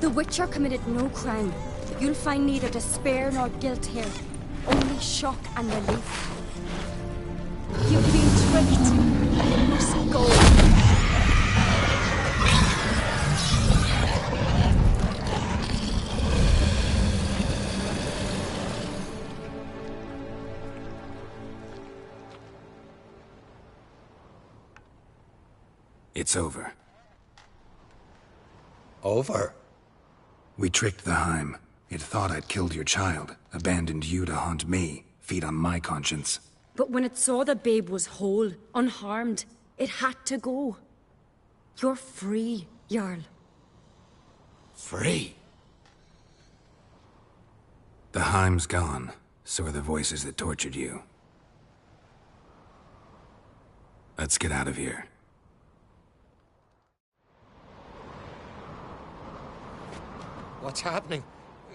The Witcher committed no crime. You'll find neither despair nor guilt here. Only shock and relief. You've been tricked. You must go. It's over. Over? We tricked the Heim. It thought I'd killed your child, abandoned you to haunt me, feed on my conscience. But when it saw the babe was whole, unharmed, it had to go. You're free, Jarl. Free? The Heim's gone, so are the voices that tortured you. Let's get out of here. What's happening?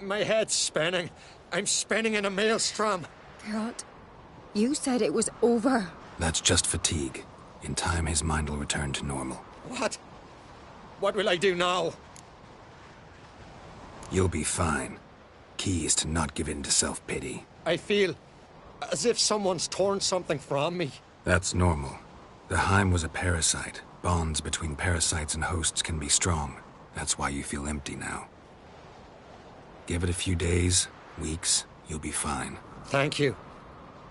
My head's spinning. I'm spinning in a maelstrom. Geralt, you said it was over. That's just fatigue. In time, his mind will return to normal. What? What will I do now? You'll be fine. Key is to not give in to self-pity. I feel as if someone's torn something from me. That's normal. The Heim was a parasite. Bonds between parasites and hosts can be strong. That's why you feel empty now. Give it a few days, weeks, you'll be fine. Thank you.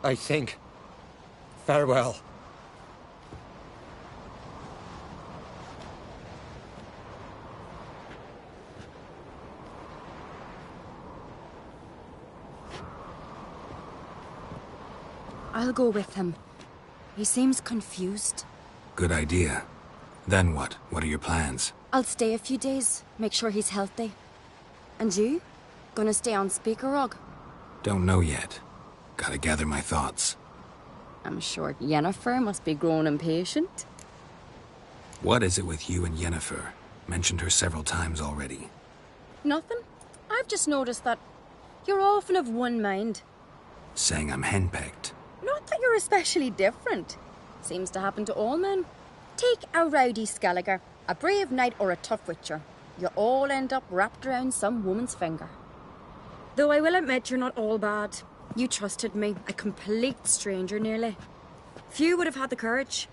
I think. Farewell. I'll go with him. He seems confused. Good idea. Then what? What are your plans? I'll stay a few days, make sure he's healthy. And you? Gonna stay on Speaker Rog? Don't know yet. Gotta gather my thoughts. I'm sure Yennefer must be growing impatient. What is it with you and Yennefer? Mentioned her several times already. Nothing. I've just noticed that you're often of one mind. Saying I'm henpecked. Not that you're especially different. Seems to happen to all men. Take a rowdy Skelliger, a brave knight or a tough witcher. You all end up wrapped around some woman's finger. Though I will admit you're not all bad. You trusted me, a complete stranger nearly. Few would have had the courage.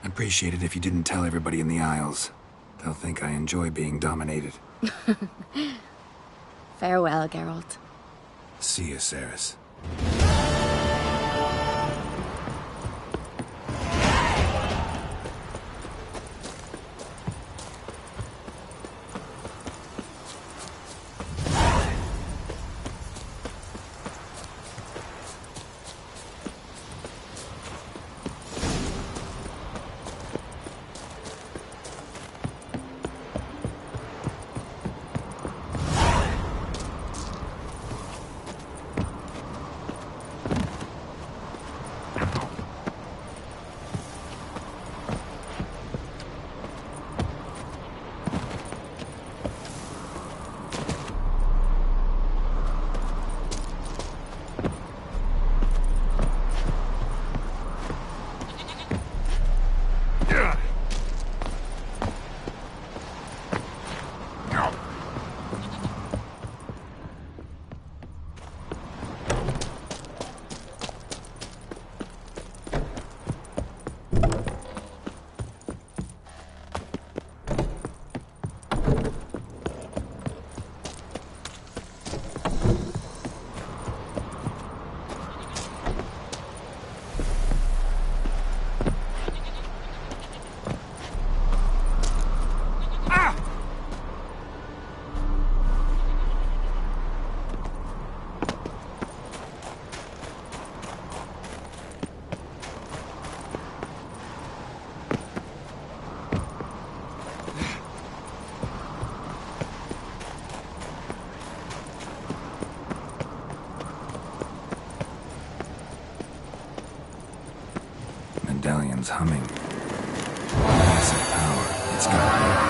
I'd appreciate it if you didn't tell everybody in the Isles. They'll think I enjoy being dominated. Farewell, Geralt. See you, Cerys. Medallion's humming. Massive power. It's got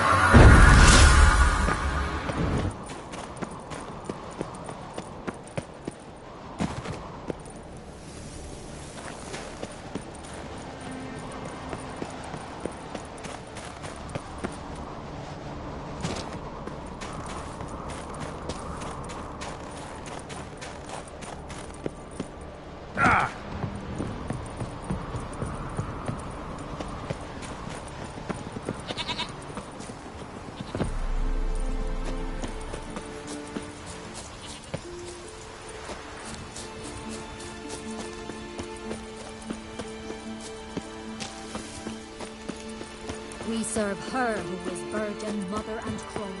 We serve her who is virgin, mother, and crone.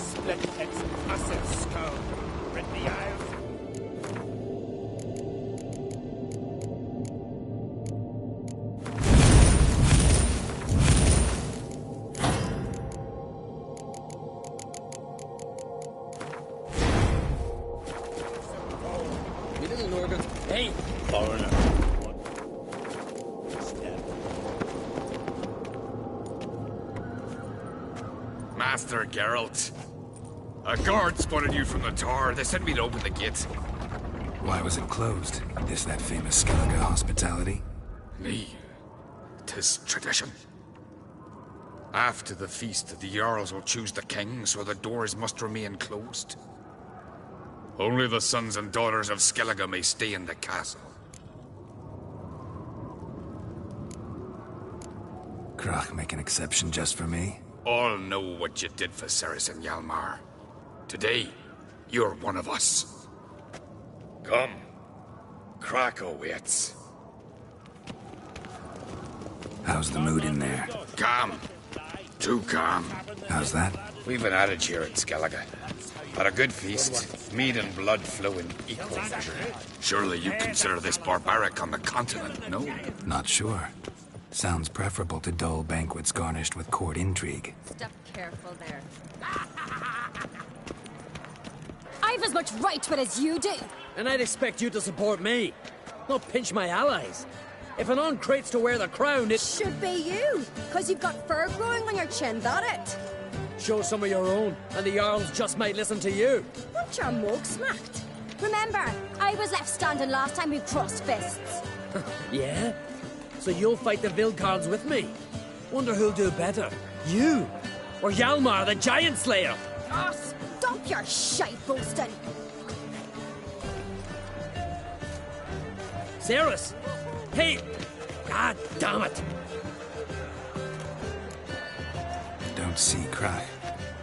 Split its massive skull. Rid the Isles. Me little Norgan. Hey! Foreigner. Master Geralt. A guard spotted you from the tower. They said we'd open the gate. Why was it closed? Is that famous Skellige hospitality? Me. 'Tis tradition. After the feast, the Jarls will choose the king, so the doors must remain closed. Only the sons and daughters of Skellige may stay in the castle. Krach make an exception just for me? All know what you did for Ceres and Hjalmar. Today, you're one of us. Come. Krach awaits. How's the mood in there? Calm. Too calm. How's that? We've an adage here at Skellige. At a good feast, mead and blood flow in equal measure. Surely you consider this barbaric on the continent, no? Not sure. Sounds preferable to dull banquets garnished with court intrigue. Step careful there. I've as much right to it as you do. And I'd expect you to support me, not pinch my allies. If an uncrate's to wear the crown, it should be you, because you've got fur growing on your chin, that it? Show some of your own, and the Jarls just might listen to you. Want your mug smacked? Remember, I was left standing last time we crossed fists. Yeah? So you'll fight the Vilcards with me? Wonder who'll do better, you or Hjalmar the Giant Slayer? Oh, stop your shite boasting. Ceres! Hey! God damn it! Don't see Krach.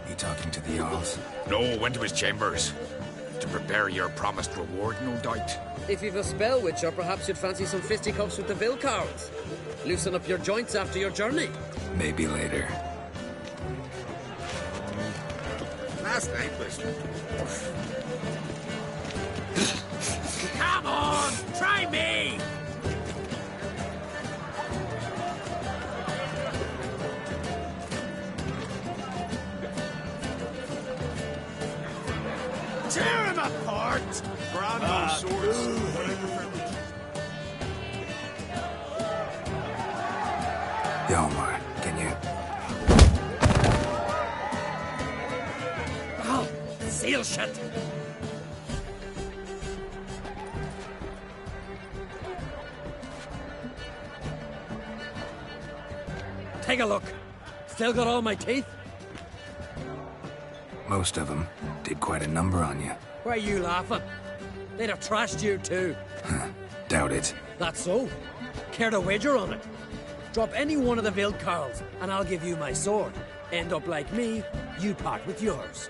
He talking to the Jarls? No, went to his chambers. To prepare your promised reward, no doubt. If you've a spell witcher, perhaps you'd fancy some fisticuffs with the Vilcards. Loosen up your joints after your journey. Maybe later. Last night was... Come on! Try me! Tear him apart! Brando swords. Hjalmar, can you... Oh, seal shut! Take a look. Still got all my teeth? Most of them did quite a number on you. Why are you laughing? They'd have trashed you too. Doubt it. That's so. Care to wager on it? Drop any one of the Vilcarls, and I'll give you my sword. End up like me, you part with yours.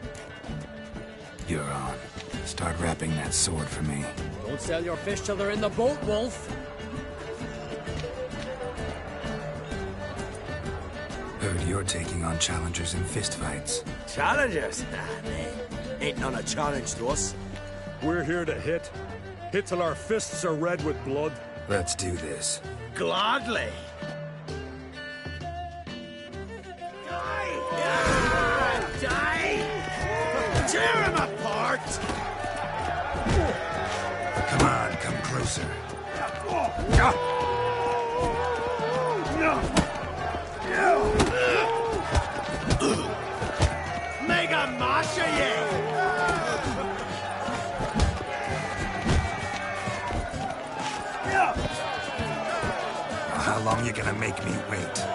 You're on. Start wrapping that sword for me. Don't sell your fish till they're in the boat, Wolf. Heard you're taking on challengers in fistfights. Challengers? Nah, man. Ain't none a challenge to us. We're here to hit. Hit till our fists are red with blood. Let's do this. Gladly. Die! Tear him apart! Come on, come closer. Make a mash of ye! How long you gonna make me wait?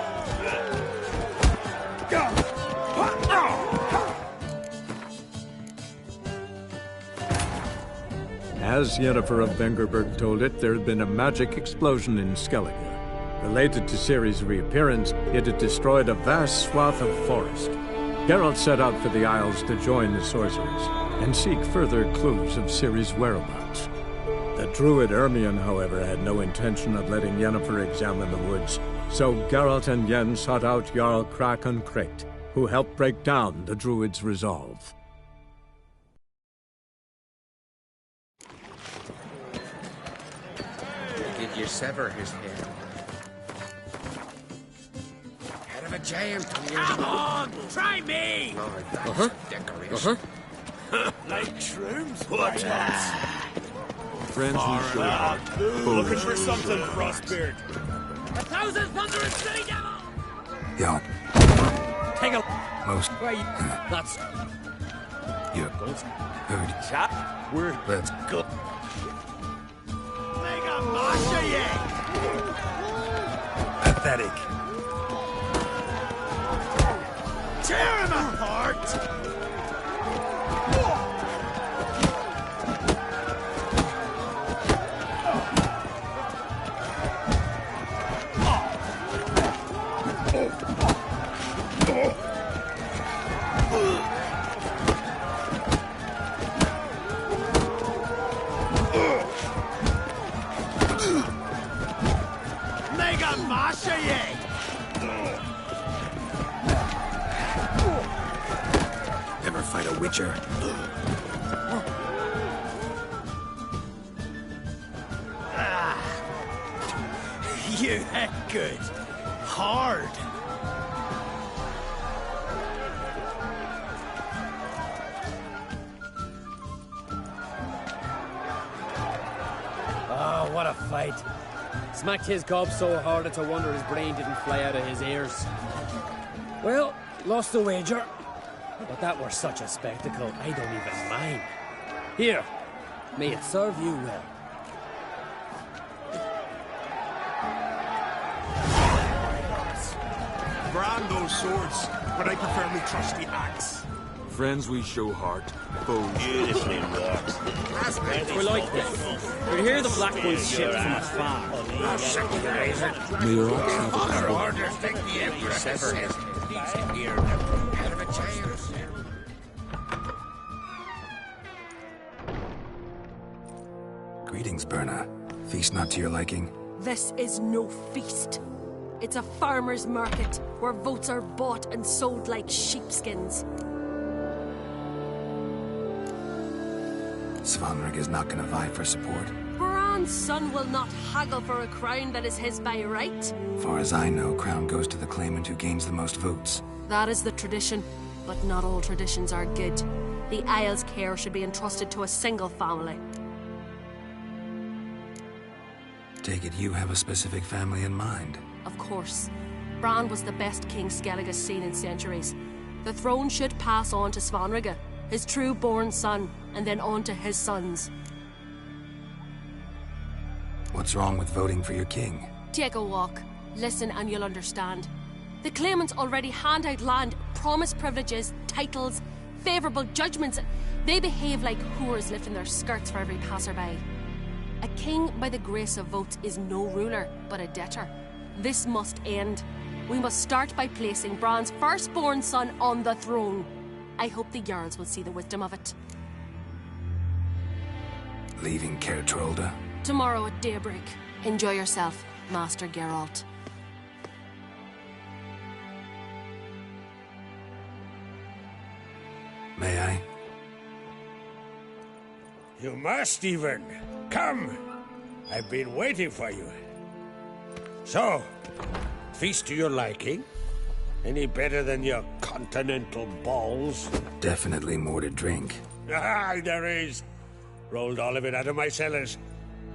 As Yennefer of Vengerberg told it, there had been a magic explosion in Skellige. Related to Ciri's reappearance, it had destroyed a vast swath of forest. Geralt set out for the Isles to join the sorcerers and seek further clues of Ciri's whereabouts. The druid Ermion, however, had no intention of letting Yennefer examine the woods, so Geralt and Yen sought out Jarl Krach and Kreit who helped break down the Druid's resolve. Did you sever his head? Head of a giant. Come on! Try me! Lord, that's a decoration. Like shrooms? What? Friends we should have. Looking for something, Frostbeard. 1,000 thundering city devil! Yo, Take a... most... Wait, that's... You heard. Chat? We're... Let's go. Mega Masha, pathetic. Tear him apart! Mega Masha, Ever fight a witcher? You heck good. Hard. Oh, what a fight. Smacked his gob so hard it's a wonder his brain didn't fly out of his ears. Well, lost the wager. But that were such a spectacle, I don't even mind. Here, may it serve you well. Brand those swords, but I prefer me trusty axe. Friends we show heart, foes. Beautifully worked. We like this. We hear the Black One's ship from afar. May your axe have a Our orders take the Emperor sever his head here. Head of a giant. Greetings, Berna. Feast not to your liking? This is no feast. It's a farmer's market where votes are bought and sold like sheepskins. Svanrig is not gonna vie for support. Bran's son will not haggle for a crown that is his by right. Far as I know, crown goes to the claimant who gains the most votes. That is the tradition, but not all traditions are good. The Isle's care should be entrusted to a single family. Take it you have a specific family in mind. Of course. Bran was the best king Skellige's seen in centuries. The throne should pass on to Svanrige, his true-born son, and then on to his sons. What's wrong with voting for your king? Take a walk. Listen and you'll understand. The claimants already hand out land, promise privileges, titles, favourable judgments. They behave like whores lifting their skirts for every passerby. A king by the grace of votes is no ruler, but a debtor. This must end. We must start by placing Bran's firstborn son on the throne. I hope the Jarls will see the wisdom of it. Leaving Caer Trolda? Tomorrow at daybreak. Enjoy yourself, Master Geralt. May I? You must even. Come. I've been waiting for you. So, feast to your liking? Any better than your continental balls? Definitely more to drink. Ah, there is. Rolled all of it out of my cellars.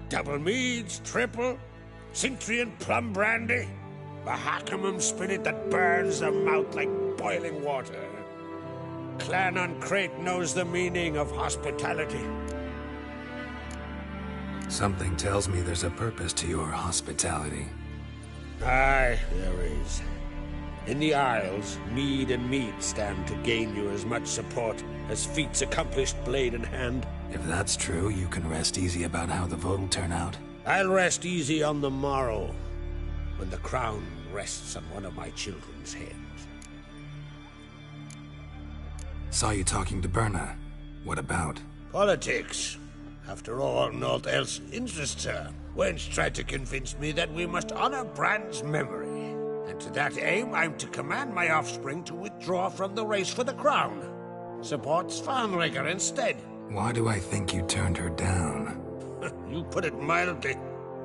Double meads, triple, Cintrian plum brandy, Mahakimum spirit that burns the mouth like boiling water. Clan on Crate knows the meaning of hospitality. Something tells me there's a purpose to your hospitality. Aye, there is. In the Isles, mead and meat stand to gain you as much support as feats accomplished blade in hand. If that's true, you can rest easy about how the vote will turn out. I'll rest easy on the morrow, when the crown rests on one of my children's heads. Saw you talking to Berna. What about? Politics. After all, naught else interests her. Wench tried to convince me that we must honor Bran's memory. And to that aim, I'm to command my offspring to withdraw from the race for the crown. Support Svanrigger instead. Why do I think you turned her down? You put it mildly.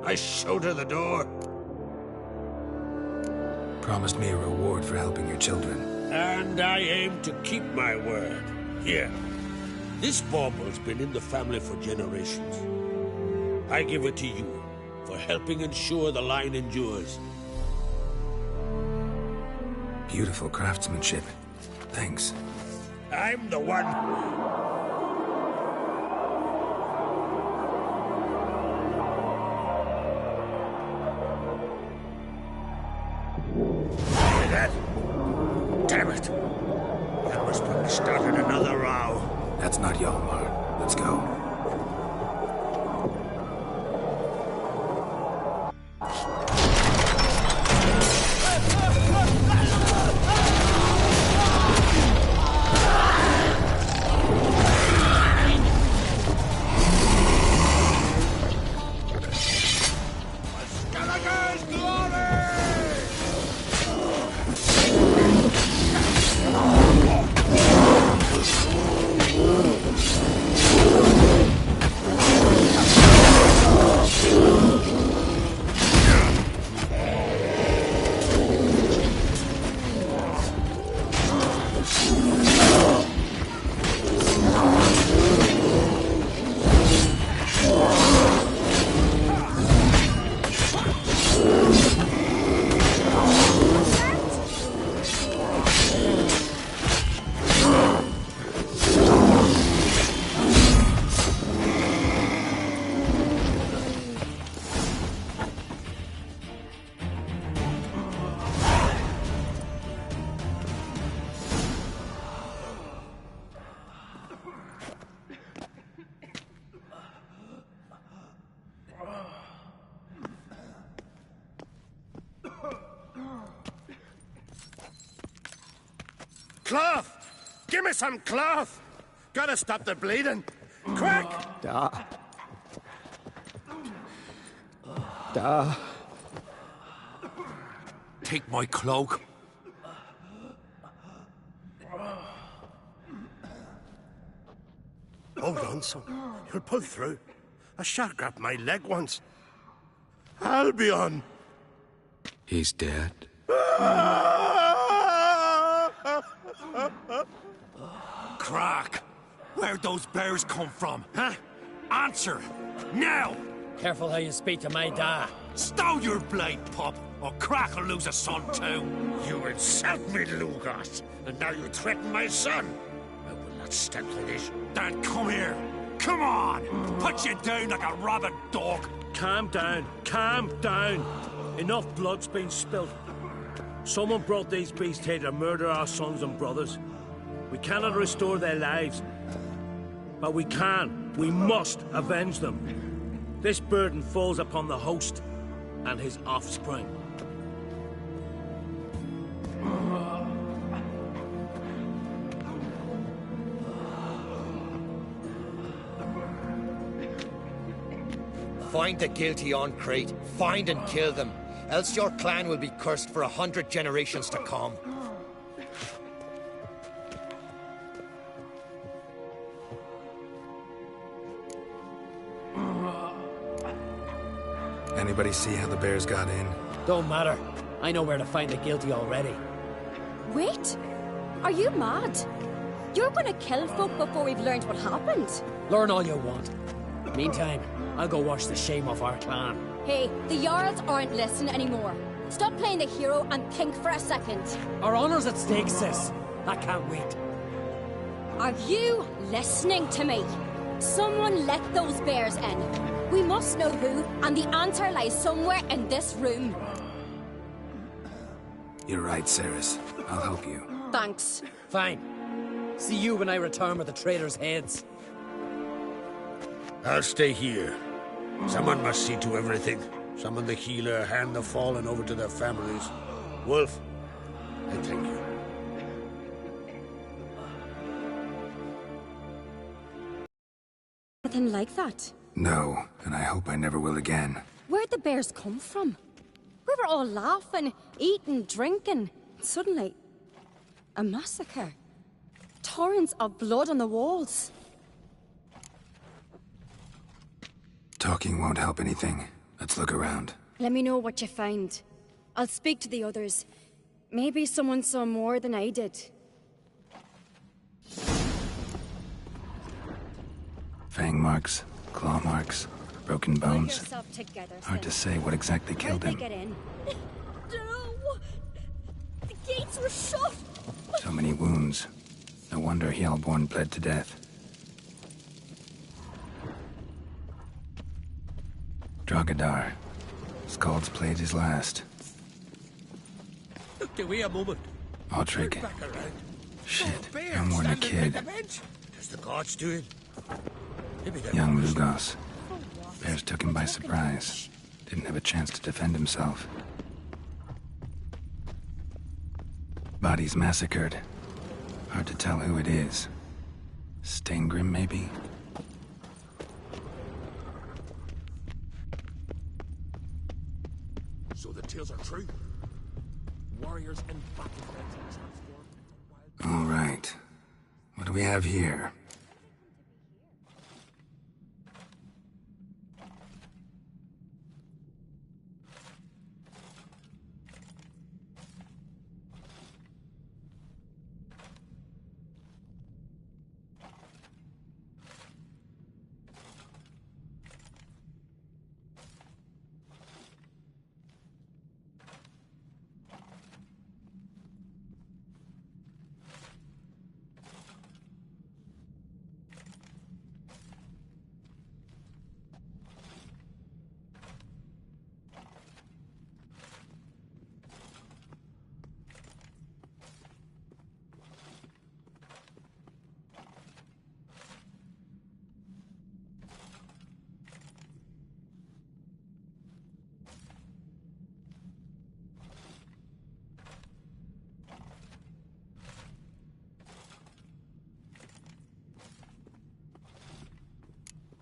I showed her the door. Promised me a reward for helping your children. And I aim to keep my word. Here. This bauble's been in the family for generations. I give it to you for helping ensure the line endures. Beautiful craftsmanship. Thanks. I'm the one. Hear that? Damn it. That must probably started another row. That's not Hjalmar. Let's go. Cloth! Give me some cloth! Gotta stop the bleeding! Quick! Da. Da. Take my cloak. Hold on, son. You'll pull through. A shark grabbed my leg once. Albion! He's dead. Crack! Where'd those bears come from, huh? Answer! Now! Careful how you speak to my dad. Stow your blade, pup, or Crack will lose a son too. You insult me, Lugas, and now you threaten my son. I will not stand for this. Dan, come here. Come on! Put you down like a rabid dog. Calm down. Calm down. Enough blood's been spilt. Someone brought these beasts here to murder our sons and brothers. We cannot restore their lives. But we can. We must avenge them. This burden falls upon the host and his offspring. Find the guilty on Crate. Find and kill them. Else your clan will be cursed for 100 generations to come. Anybody see how the bears got in? Don't matter. I know where to find the guilty already. Wait! Are you mad? You're gonna kill folk before we've learned what happened? Learn all you want. Meantime, I'll go wash the shame off our clan. Hey, the Jarls aren't listening anymore. Stop playing the hero and think for a second. Our honor's at stake, sis. I can't wait. Are you listening to me? Someone let those bears in. We must know who, and the answer lies somewhere in this room. You're right, Ceres. I'll help you. Thanks. Fine. See you when I return with the traitors' heads. I'll stay here. Someone must see to everything. Summon the healer, hand the fallen over to their families. Wolf, I thank you. Anything like that? No, and I hope I never will again. Where'd the bears come from? We were all laughing, eating, drinking. Suddenly, a massacre. Torrents of blood on the walls. Talking won't help anything. Let's look around. Let me know what you find. I'll speak to the others. Maybe someone saw more than I did. Fang marks, claw marks, broken Pull bones. yourself together, Hard to Sin. say what exactly How'd killed they him. get in? No! The gates were shut! So many wounds. No wonder Hellborn bled to death. Drogadar. Skald's played his last. Give me a moment. Aldrich. Back around. Shit, Bear no more than a standing by kid. the bench. Does the gods do it? Maybe they're Young not. Lugos. Bears took him by surprise. Didn't have a chance to defend himself. Bodies massacred. Hard to tell who it is. Steingrim, maybe? So the tales are true. Warriors and battlefields transformed. All right. What do we have here?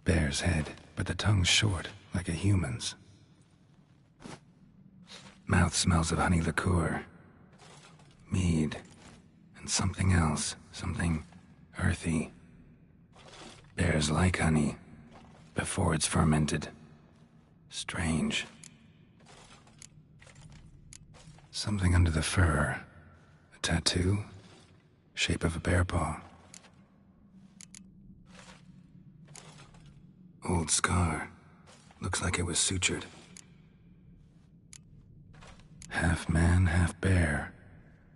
Bear's head, but the tongue's short, like a human's. Mouth smells of honey liqueur. Mead. And something else. Something earthy. Bears like honey. Before it's fermented. Strange. Something under the fur. A tattoo? Shape of a bear paw. Old scar. Looks like it was sutured. Half man, half bear.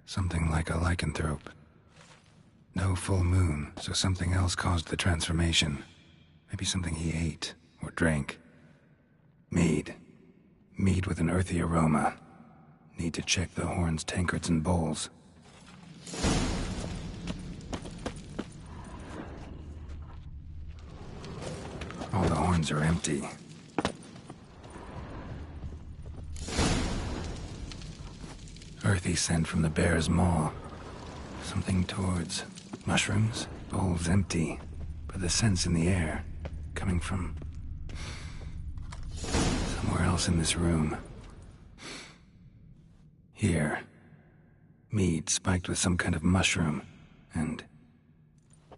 Something like a lycanthrope. No full moon, so something else caused the transformation. Maybe something he ate or drank. Mead. Mead with an earthy aroma. Need to check the horns, tankards, and bowls. All the horns are empty. Earthy scent from the bear's maw. Something towards mushrooms. Bowls empty, but the scent's in the air. Coming from somewhere else in this room. Here. Mead spiked with some kind of mushroom. And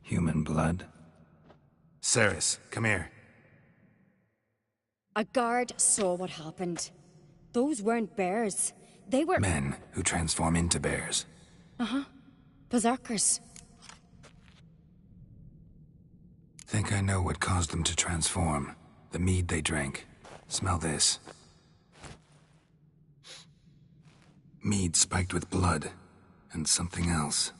human blood. Ceres, come here. A guard saw what happened. Those weren't bears. They were... Men who transform into bears. Uh-huh. Berserkers. Think I know what caused them to transform. The mead they drank. Smell this. Mead spiked with blood. And something else.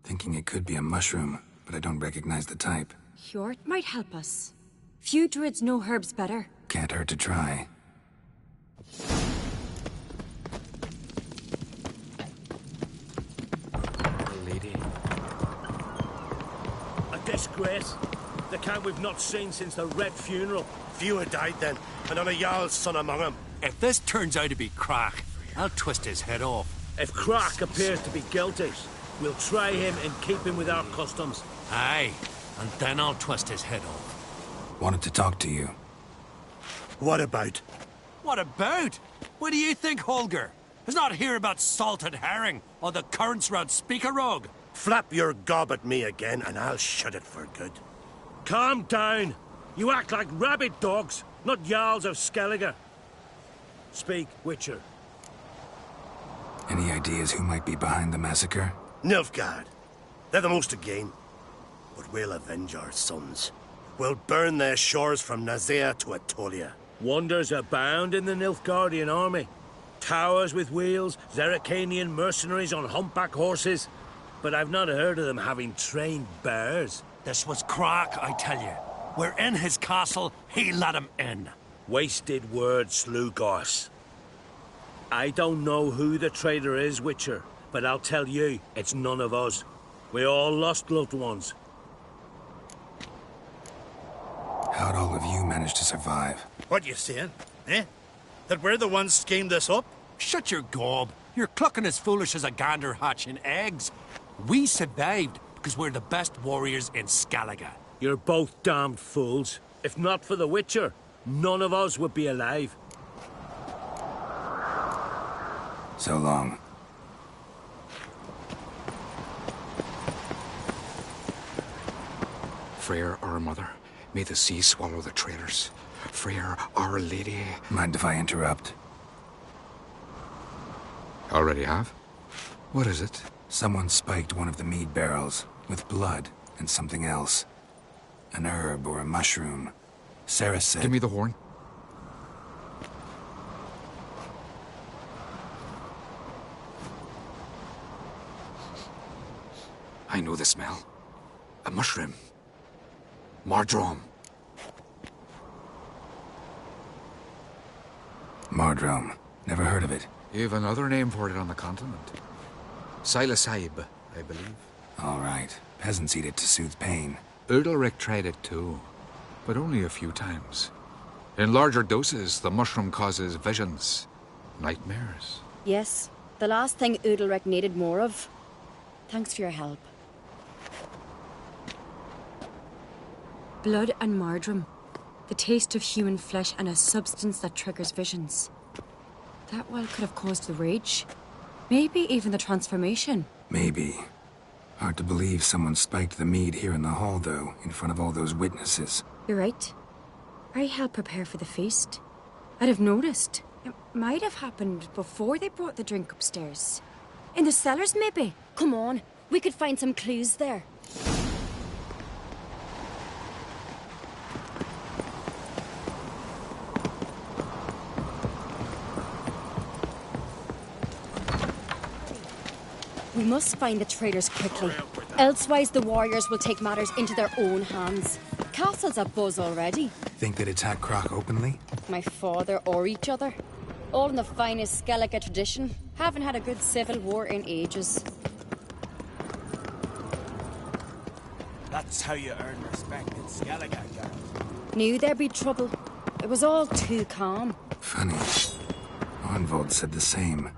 Thinking it could be a mushroom, but I don't recognize the type. Hjort might help us. Few druids know herbs better. Can't hurt to try. Lady. A disgrace. The kind we've not seen since the Red Funeral. Few had died then, and not a Jarl's son among them. If this turns out to be Crack, I'll twist his head off. If Crack appears to be guilty, we'll try him in keeping with our customs. Aye, and then I'll twist his head off. Wanted to talk to you. What about? What about? What do you think, Holger? Is not hear about salted herring or the currents round Speakerog? Flap your gob at me again, and I'll shut it for good. Calm down. You act like rabid dogs, not Jarls of Skellige. Speak, Witcher. Any ideas who might be behind the massacre? Nilfgaard. They're the most again. But we'll avenge our sons. We'll burn their shores from Nazea to Atolia. Wonders abound in the Nilfgaardian army. Towers with wheels, Zerrikanian mercenaries on humpback horses. But I've not heard of them having trained bears. This was Croc, I tell you. We're in his castle, he let him in. Wasted words, Slugos. I don't know who the traitor is, Witcher, but I'll tell you, it's none of us. We all lost loved ones. How'd all of you manage to survive? What you saying, eh? That we're the ones schemed this up? Shut your gob. You're clucking as foolish as a gander hatching eggs. We survived because we're the best warriors in Skellige. You're both damned fools. If not for the Witcher, none of us would be alive. So long. Freyr, our mother, may the sea swallow the traitors. Freyr, our lady. Mind if I interrupt? Already have? What is it? Someone spiked one of the mead barrels with blood and something else. An herb or a mushroom. Sarah said... Give me the horn. I know the smell. A mushroom. Mardrome. Mardrome. Never heard of it. You've another name for it on the continent. Psilocybe, I believe. All right. Peasants eat it to soothe pain. Udalric tried it too, but only a few times. In larger doses, the mushroom causes visions, nightmares. Yes, the last thing Udalric needed more of. Thanks for your help. Blood and Mardrome. The taste of human flesh and a substance that triggers visions. That well could have caused the rage. Maybe even the transformation. Maybe. Hard to believe someone spiked the mead here in the hall, though, in front of all those witnesses. You're right. I helped prepare for the feast. I'd have noticed. It might have happened before they brought the drink upstairs. In the cellars, maybe. Come on, we could find some clues there. We must find the traitors quickly. Elsewise, the warriors will take matters into their own hands. Castle's abuzz already. Think they'd attack Croc openly? My father or each other. All in the finest Skellige tradition. Haven't had a good civil war in ages. That's how you earn respect in Skellige, girl. Knew there'd be trouble. It was all too calm. Funny. Arnvold said the same.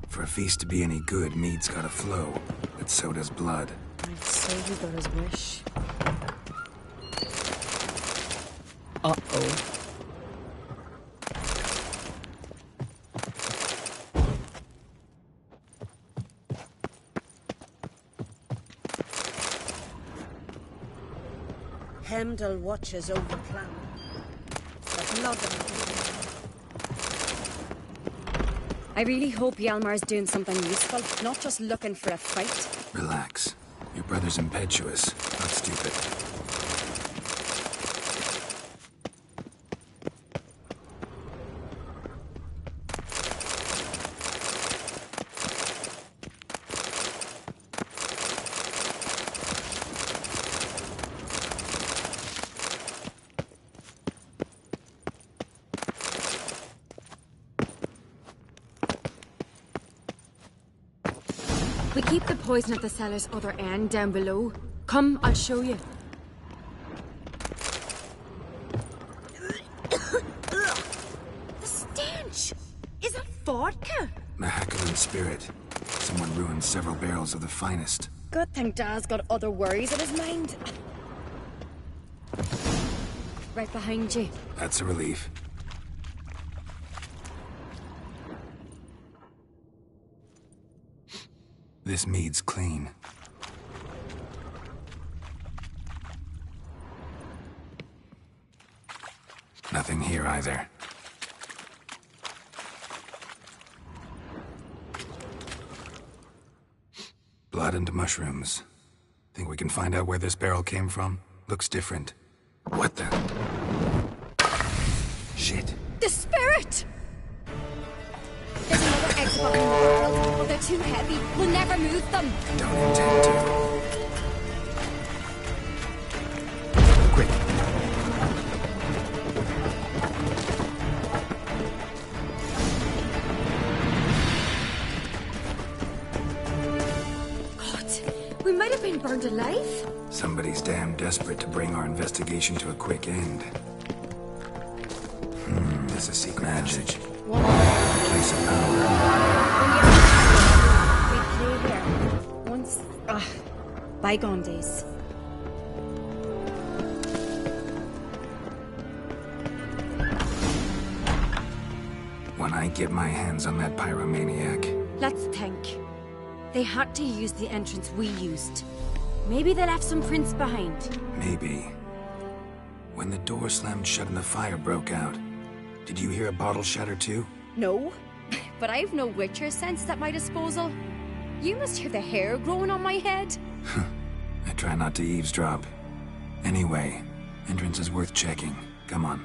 For a feast to be any good, mead's gotta flow, but so does blood. I'd say he got his wish. Uh-oh. Heimdall watches over plan. The blood of I really hope Hjalmar's doing something useful, not just looking for a fight. Relax. Your brother's impetuous, not stupid. We keep the poison at the cellar's other end, down below. Come, I'll show you. The stench! Is that vodka? Mahakalan spirit. Someone ruined several barrels of the finest. Good thing Dad's got other worries in his mind. Right behind you. That's a relief. This mead's clean. Nothing here either. Blood and mushrooms. Think we can find out where this barrel came from? Looks different. What the? Shit. The spirit! There's another exit behind the barrel, but they're too heavy. We'll never move them. Don't intend to. Quick. We might have been burned alive. Somebody's damn desperate to bring our investigation to a quick end. There's a secret passage. Place of power. We play here. Once... bygone days. When I get my hands on that pyromaniac... Let's think. They had to use the entrance we used. Maybe they left some prints behind. Maybe. When the door slammed shut and the fire broke out, did you hear a bottle shatter too? No, but I've no witcher sense at my disposal. You must hear the hair growing on my head. I try not to eavesdrop. Anyway, entrance is worth checking. Come on.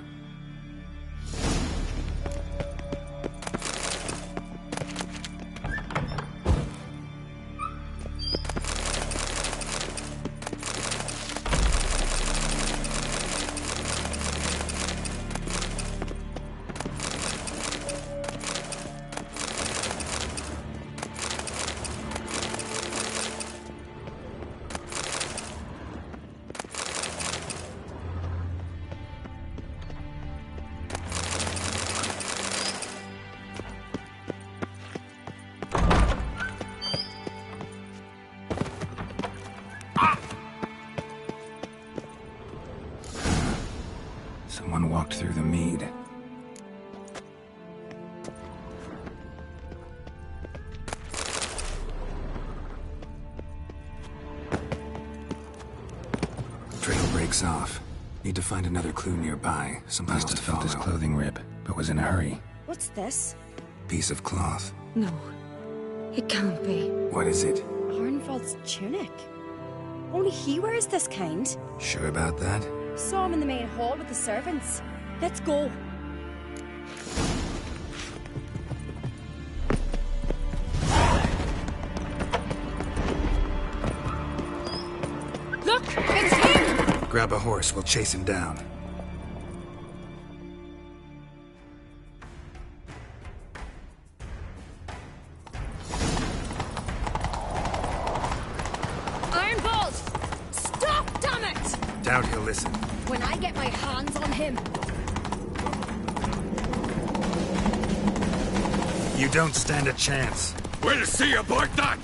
Someone walked through the mead. Trail breaks off. Need to find another clue nearby. Something else to follow. Must have felt his clothing rip, but was in a hurry. What's this? Piece of cloth. No. It can't be. What is it? Arnvald's tunic. Only he wears this kind. Sure about that? Saw him in the main hall with the servants. Let's go. Look! It's him! Grab a horse, we'll chase him down. Ironbolt! Stop, damn it! Doubt he'll listen. When I get my hands on him. You don't stand a chance. We'll see about that!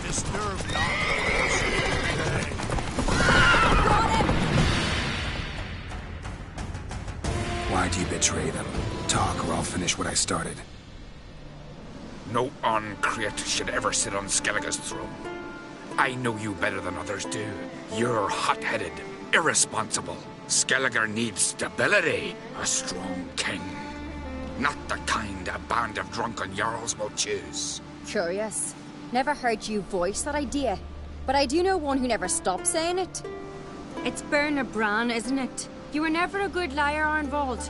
This nerve Why'd you betray them? Talk or I'll finish what I started. No uncreate should ever sit on Skellige's throne. I know you better than others do. You're hot-headed, irresponsible. Skellige needs stability, a strong king. Not the kind a band of drunken jarls will choose. Curious. Never heard you voice that idea. But I do know one who never stopped saying it. It's Berna Bran, isn't it? You were never a good liar, Arnvald.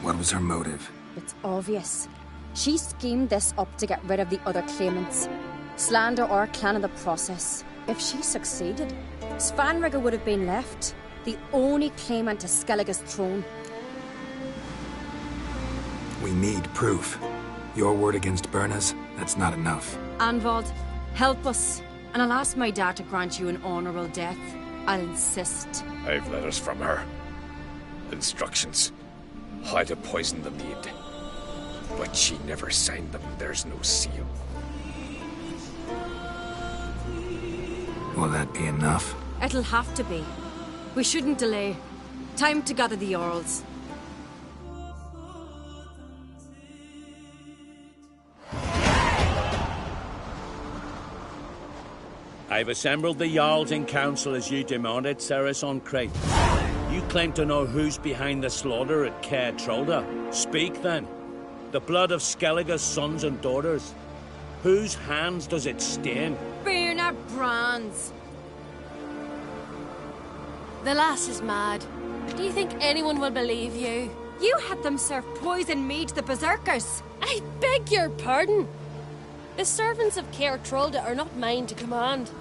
What was her motive? It's obvious. She schemed this up to get rid of the other claimants. Slander our clan in the process. If she succeeded, Svanrigger would have been left, the only claimant to Skellige's throne. We need proof. Your word against Berna's, that's not enough. Arnvald, help us. And I'll ask my dad to grant you an honourable death. I'll insist. I've letters from her. Instructions. How to poison the mead. But she never signed them. There's no seal. Will that be enough? It'll have to be. We shouldn't delay. Time to gather the Jarls. I've assembled the Jarls in council as you demanded, Ceres on Crete. You claim to know who's behind the slaughter at Caer Trolda. Speak then. The blood of Skellige's sons and daughters. Whose hands does it stain? Bernard Brands. The lass is mad. Do you think anyone will believe you? You had them serve poison mead to the berserkers. I beg your pardon. The servants of Caer Trolda are not mine to command.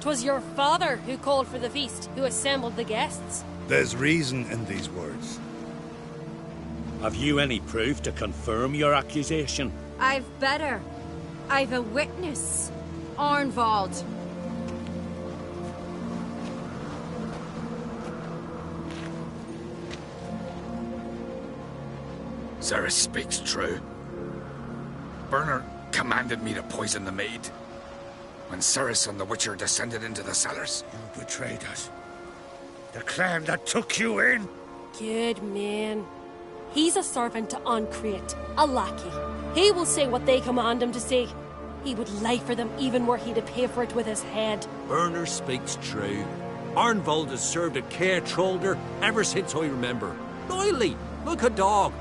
'Twas your father who called for the feast, who assembled the guests. There's reason in these words. Have you any proof to confirm your accusation? I've better. I've a witness. Arnvald. Ceres speaks true. Bernard commanded me to poison the maid. When Ceres and the Witcher descended into the cellars. You betrayed us. The clan that took you in. Good man. He's a servant to Ancrete, a lackey. He will say what they command him to say. He would lie for them even were he to pay for it with his head. Bernard speaks true. Arnvald has served at Caer Trolder ever since I remember. Loyally, like a dog.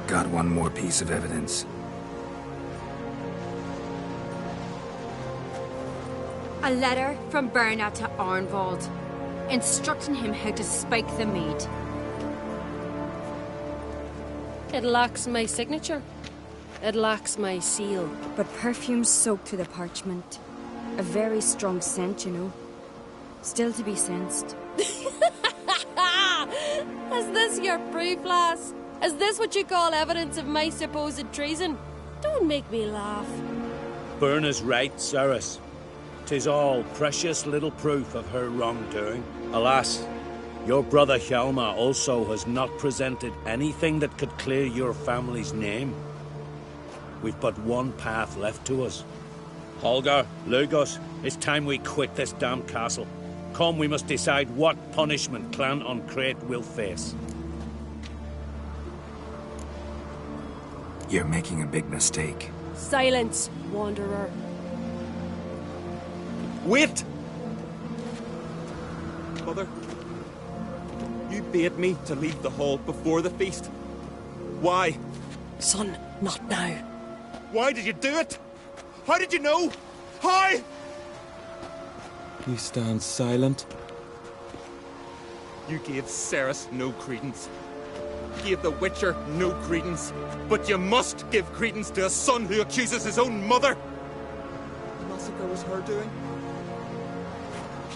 Got one more piece of evidence. A letter from Bernard to Arnvald, instructing him how to spike the mead. It lacks my signature. It lacks my seal. But perfume soaked through the parchment. A very strong scent, you know. Still to be sensed. Is this your proof, lass? Is this what you call evidence of my supposed treason? Don't make me laugh. Berna's right, Ceres. 'Tis all precious little proof of her wrongdoing. Alas, your brother Hjalmar also has not presented anything that could clear your family's name. We've but one path left to us. Holger, Lugos, it's time we quit this damn castle. Come, we must decide what punishment Clan Ancrete will face. You're making a big mistake. Silence, wanderer. Wait! Mother, you bade me to leave the hall before the feast. Why? Son, not now. Why did you do it? How did you know? How? You stand silent. You gave Ceres no credence. Gave the Witcher no credence. But you must give credence to a son who accuses his own mother. The massacre was her doing.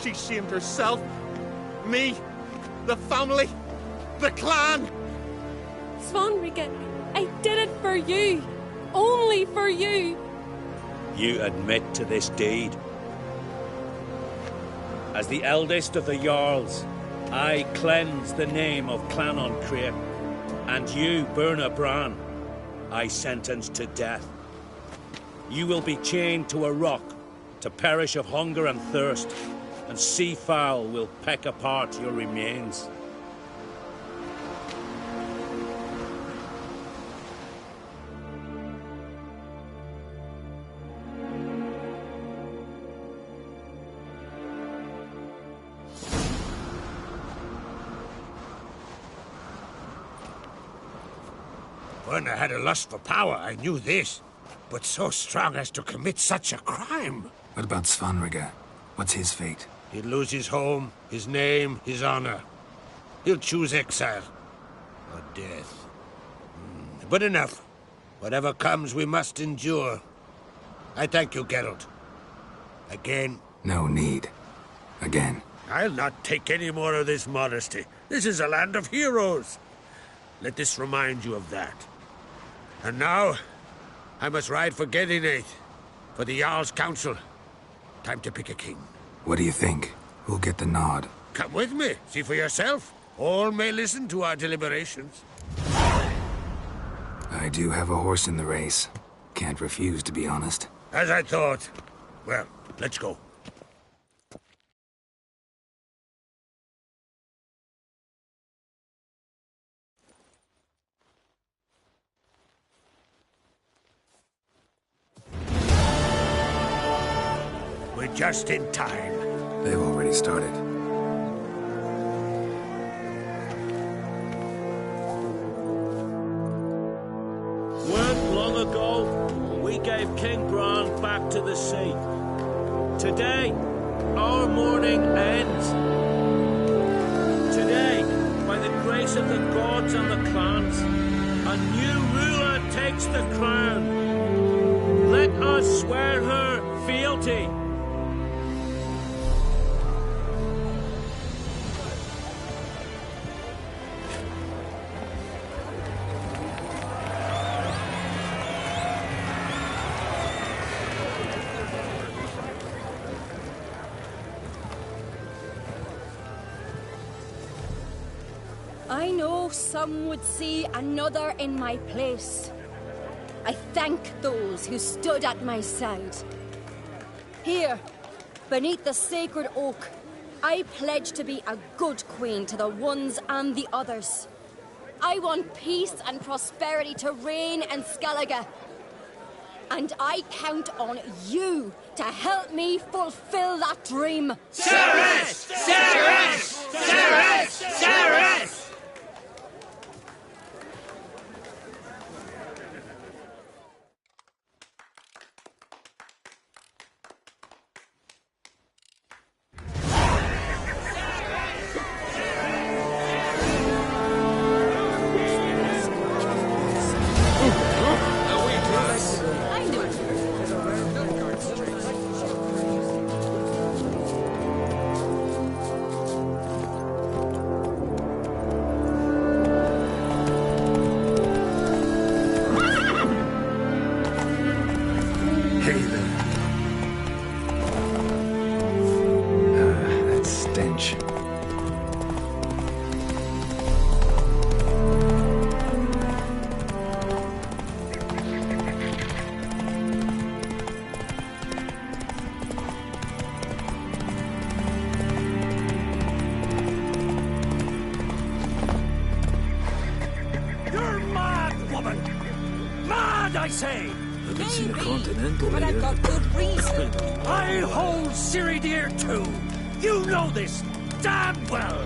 She shamed herself, me, the family, the clan. Svanrika, I did it for you. Only for you. You admit to this deed. As the eldest of the Jarls, I cleanse the name of Clan Ancrete, and you, Berna Bran, I sentence to death. You will be chained to a rock to perish of hunger and thirst, and sea fowl will peck apart your remains. Werner had a lust for power, I knew this. But so strong as to commit such a crime. What about Svanrika? What's his fate? He'll lose his home, his name, his honor. He'll choose exile. Or death. But enough. Whatever comes, we must endure. I thank you, Geralt. Again. No need. Again. I'll not take any more of this modesty. This is a land of heroes. Let this remind you of that. And now, I must ride for Gedinate, for the Jarl's Council. Time to pick a king. What do you think? Who'll get the nod? Come with me, see for yourself. All may listen to our deliberations. I do have a horse in the race. Can't refuse, to be honest. As I thought. Well, let's go. just in time. They've already started. Weren't long ago, we gave King Bran back to the sea. Today, our mourning ends. Today, by the grace of the gods and the clans, a new ruler takes the crown. Let us swear her fealty. I know some would see another in my place. I thank those who stood at my side. Here, beneath the sacred oak, I pledge to be a good queen to the ones and the others. I want peace and prosperity to reign in Skellige. And I count on you to help me fulfill that dream. Ceres! Ceres! Ceres! Ceres! I say? Haven't seen a continental but I've got good reason. I hold Ciri dear too. You know this damn well.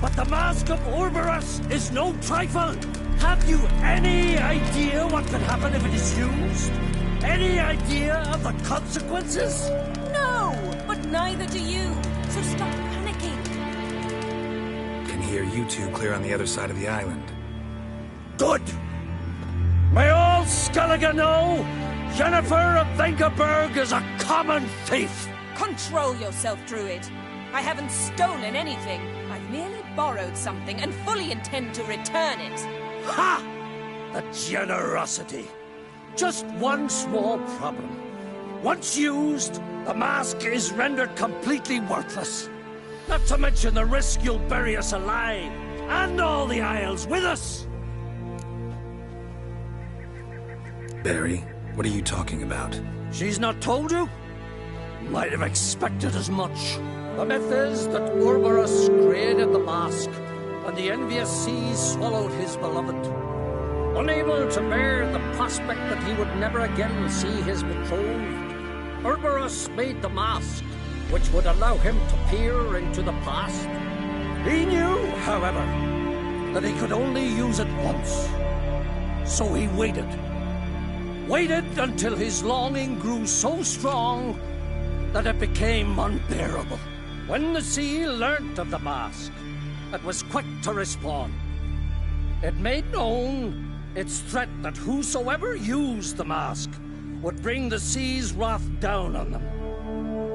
But the Mask of Orberus is no trifle. Have you any idea what could happen if it is used? Any idea of the consequences? No, but neither do you. So stop panicking. Can hear you two clear on the other side of the island. Good. May all Skellige know Jennifer of Vengerberg is a common thief. Control yourself, Druid. I haven't stolen anything. I've merely borrowed something and fully intend to return it. Ha! The generosity. Just one small problem. Once used, the mask is rendered completely worthless. Not to mention the risk you'll bury us alive, and all the Isles with us. Barry, what are you talking about? She's not told you? Might have expected as much. The myth is that Orberus created the mask, and the envious seas swallowed his beloved. Unable to bear the prospect that he would never again see his betrothed, Orberus made the mask, which would allow him to peer into the past. He knew, however, that he could only use it once. So he waited. Waited until his longing grew so strong that it became unbearable. When the sea learnt of the mask, it was quick to respond. It made known its threat that whosoever used the mask would bring the sea's wrath down on them.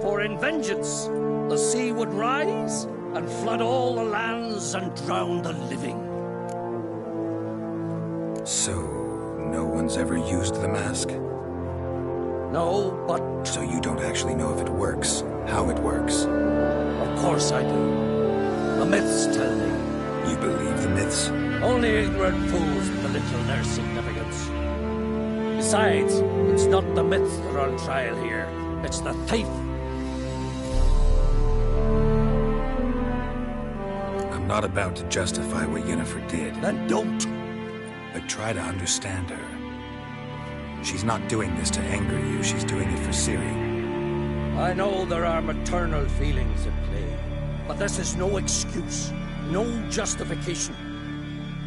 For in vengeance, the sea would rise and flood all the lands and drown the living. So, no one's ever used the mask? No, but... So you don't actually know if it works, how it works? Of course I do. The myths tell me. You believe the myths? Only ignorant fools belittle their significance. Besides, it's not the myths that are on trial here. It's the thief. I'm not about to justify what Yennefer did. Then don't. But try to understand her. She's not doing this to anger you, she's doing it for Ciri. I know there are maternal feelings at play, but this is no excuse, no justification.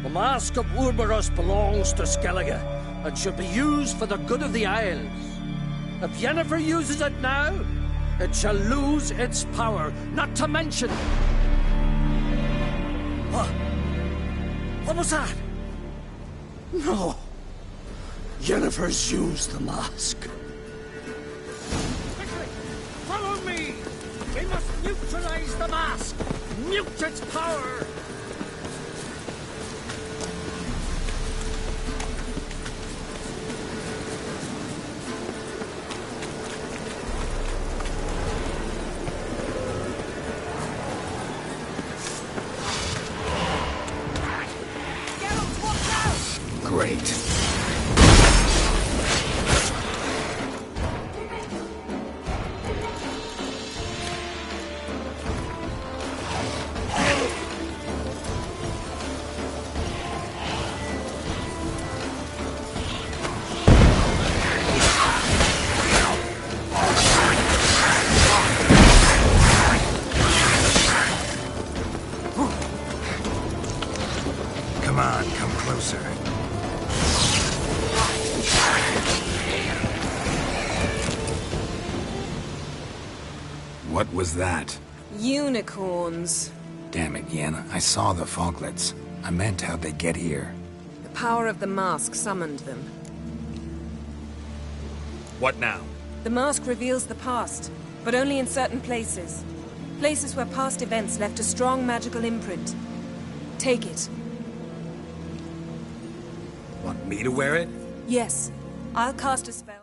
The Mask of Urberus belongs to Skellige and should be used for the good of the Isles. If Yennefer uses it now, it shall lose its power, not to mention... What was that? No. Yennefer's used the mask. Quickly, follow me! We must neutralize the mask! Mute its power! Great. Come on, come closer. What was that? Unicorns. Damn it, Yen. I saw the foglets. I meant how'd they get here? The power of the mask summoned them. What now? The mask reveals the past, but only in certain places. Places where past events left a strong magical imprint. Take it. Want me to wear it? Yes. I'll cast a spell.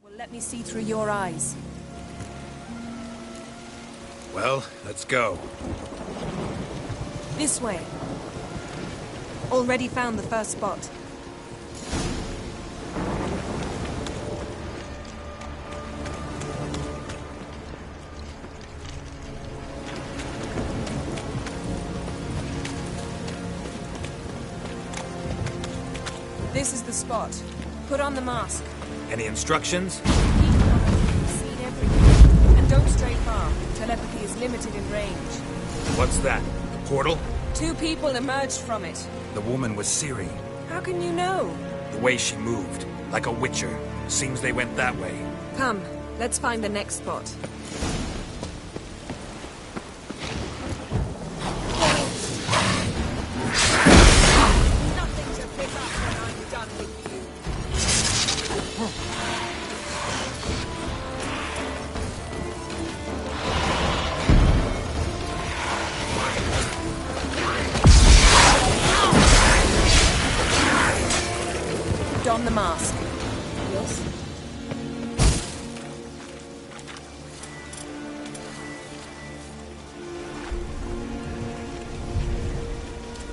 Well, let me see through your eyes. Well, let's go. This way. Already found the first spot. This is the spot. Put on the mask. Any instructions? Keep covered. See everything. And don't stray far. Telepathy is limited in range. What's that? The portal? 2 people emerged from it. The woman was Ciri. How can you know? The way she moved, like a witcher. Seems they went that way. Come, let's find the next spot. Nothing to pick up when I'm done with you. Don the mask. Yes?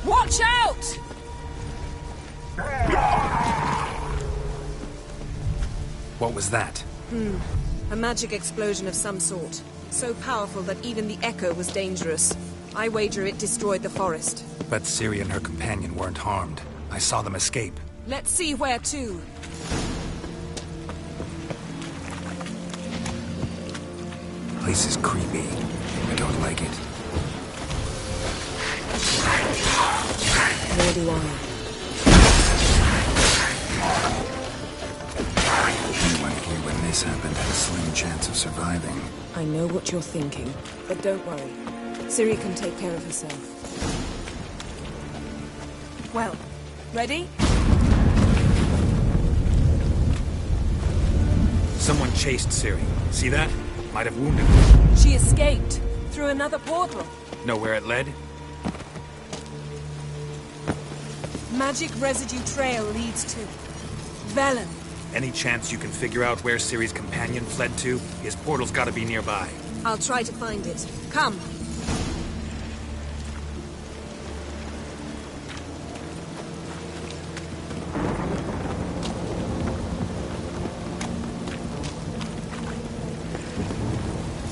Watch out! What was that? A magic explosion of some sort. So powerful that even the echo was dangerous. I wager it destroyed the forest. But Ciri and her companion weren't harmed. I saw them escape. Let's see where to. Place is creepy. I don't like it. Nor do I. Anyone here when this happened had a slim chance of surviving. I know what you're thinking, but don't worry. Ciri can take care of herself. Well, ready? Someone chased Ciri. See that? Might have wounded her. She escaped through another portal. Know where it led? Magic residue trail leads to Velen. Any chance you can figure out where Ciri's companion fled to? His portal's gotta be nearby. I'll try to find it. Come.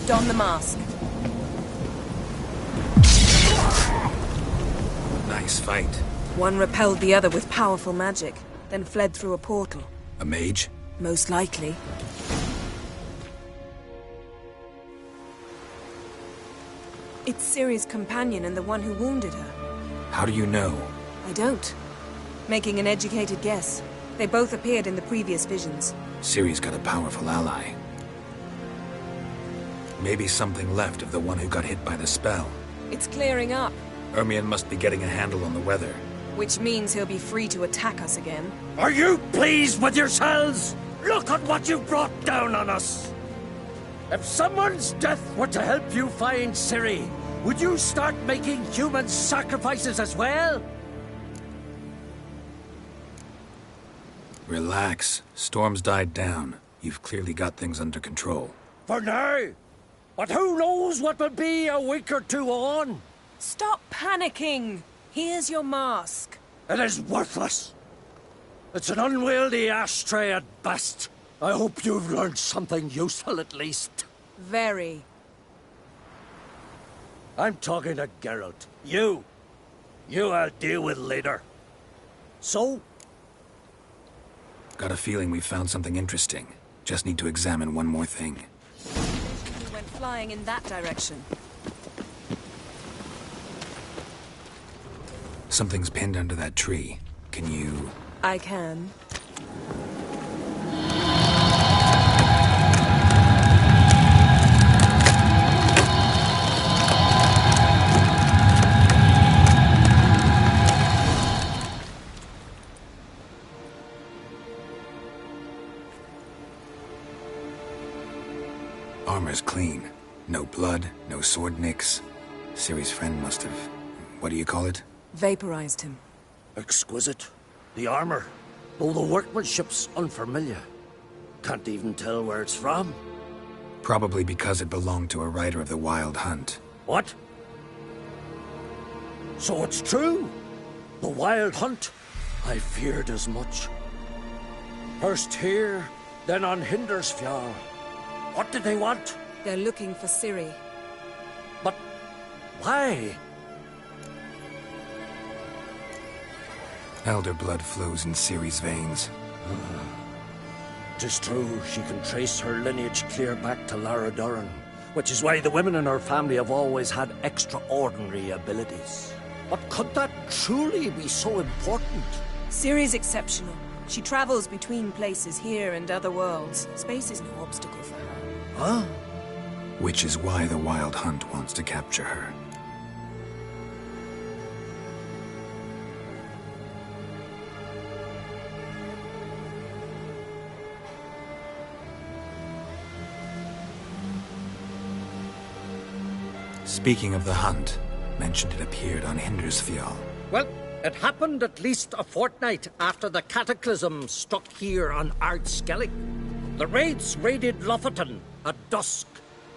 Don the mask. Nice fight. One repelled the other with powerful magic, then fled through a portal. A mage? Most likely. It's Ciri's companion and the one who wounded her. How do you know? I don't. Making an educated guess. They both appeared in the previous visions. Ciri's got a powerful ally. Maybe something left of the one who got hit by the spell. It's clearing up, Ermion must be getting a handle on the weather. which means he'll be free to attack us again. Are you pleased with yourselves? Look at what you brought down on us! If someone's death were to help you find Ciri, would you start making human sacrifices as well? Relax. Storm's died down. You've clearly got things under control. For now. But who knows what will be a week or two on? Stop panicking! Here's your mask. It is worthless. It's an unwieldy ashtray at best. I hope you've learned something useful at least. Very. I'm talking to Geralt. You I'll deal with later. So? Got a feeling we found something interesting. Just need to examine one more thing. We went flying in that direction. Something's pinned under that tree. Can you... I can. Armor's clean. No blood, no sword nicks. Ciri's friend must have... what do you call it? Vaporized him. Exquisite. The armor, though the workmanship's unfamiliar. Can't even tell where it's from. Probably because it belonged to a rider of the Wild Hunt. What? So it's true? The Wild Hunt? I feared as much. First here, then on Hindersfjall. What did they want? They're looking for Ciri. But why? Elder blood flows in Ciri's veins. 'Tis true, she can trace her lineage clear back to Lara Duran, which is why the women in her family have always had extraordinary abilities. But could that truly be so important? Ciri's exceptional. She travels between places here and other worlds. Space is no obstacle for her. Huh? Which is why the Wild Hunt wants to capture her. Speaking of the hunt, mentioned it appeared on Hindersfjall. Well, it happened at least a fortnight after the cataclysm struck here on Ardskellig. The raids raided Lofoten at dusk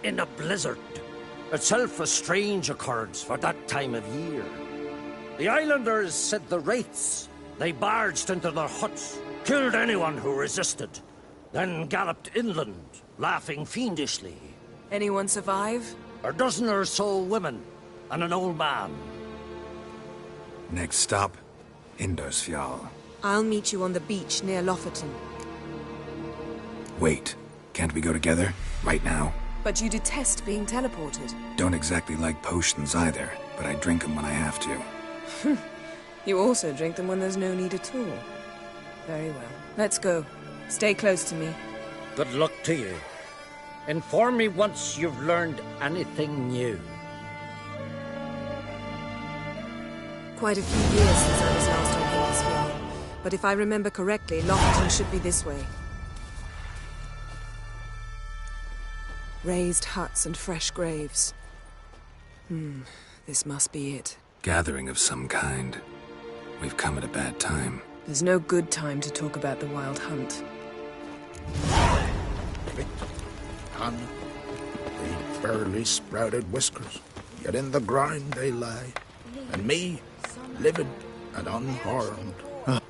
in a blizzard. Itself a strange occurrence for that time of year. The islanders said the wraiths. They barged into their huts, killed anyone who resisted, then galloped inland, laughing fiendishly. Anyone survive? A dozen or so women, and an old man. Next stop, Hindersfjall. I'll meet you on the beach near Lofoten. Wait, can't we go together? Right now? But you detest being teleported. Don't exactly like potions either, but I drink them when I have to. You also drink them when there's no need at all. Very well. Let's go. Stay close to me. Good luck to you. Inform me once you've learned anything new. Quite a few years since I was last on Hindersfjall. But if I remember correctly, Lofoten should be this way. Raised huts and fresh graves. This must be it. Gathering of some kind. We've come at a bad time. There's no good time to talk about the Wild Hunt. Hun, they barely sprouted whiskers, yet in the ground they lie. And me, livid and unharmed.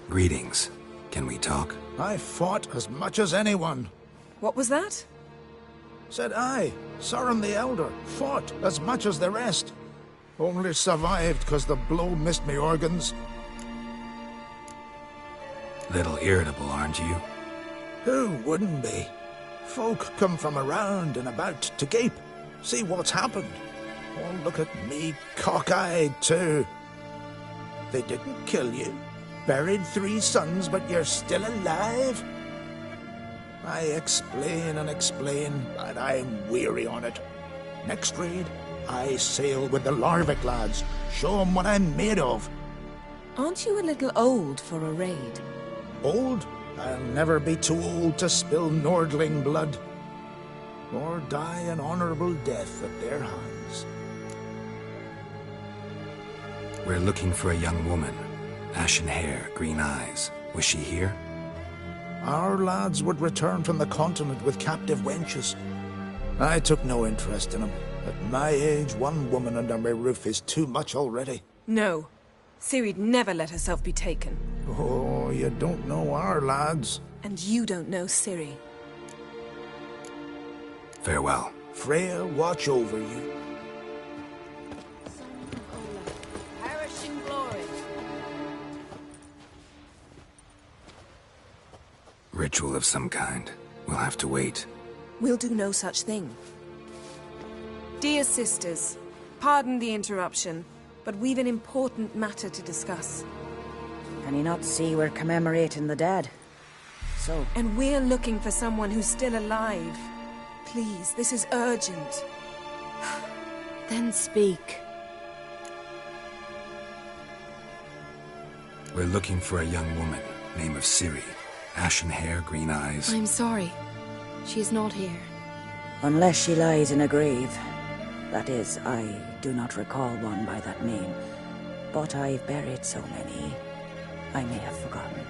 Greetings. Can we talk? I fought as much as anyone. What was that? Said I, Sauron the Elder, fought as much as the rest. Only survived because the blow missed me organs. Little irritable, aren't you? Who wouldn't be? Folk come from around and about to gape, see what's happened. Oh, look at me, cockeyed too. They didn't kill you. Buried 3 sons, but you're still alive? I explain and explain, but I'm weary on it. Next raid, I sail with the Larvik lads. Show 'em what I'm made of. Aren't you a little old for a raid? Old? I'll never be too old to spill Nordling blood. Or die an honorable death at their hands. We're looking for a young woman. Ashen hair, green eyes. Was she here? Our lads would return from the continent with captive wenches. I took no interest in them. At my age, one woman under my roof is too much already. No. Ciri'd never let herself be taken. Oh, you don't know our lads. And you don't know Ciri. Farewell. Freya, watch over you. Perish in glory. Ritual of some kind. We'll have to wait. We'll do no such thing. Dear sisters, pardon the interruption, but we've an important matter to discuss. Can you not see we're commemorating the dead? So? And we're looking for someone who's still alive. Please, this is urgent. Then speak. We're looking for a young woman, name of Ciri. Ashen hair, green eyes. I'm sorry. She is not here. Unless she lies in a grave. That is, I do not recall one by that name. But I've buried so many, I may have forgotten.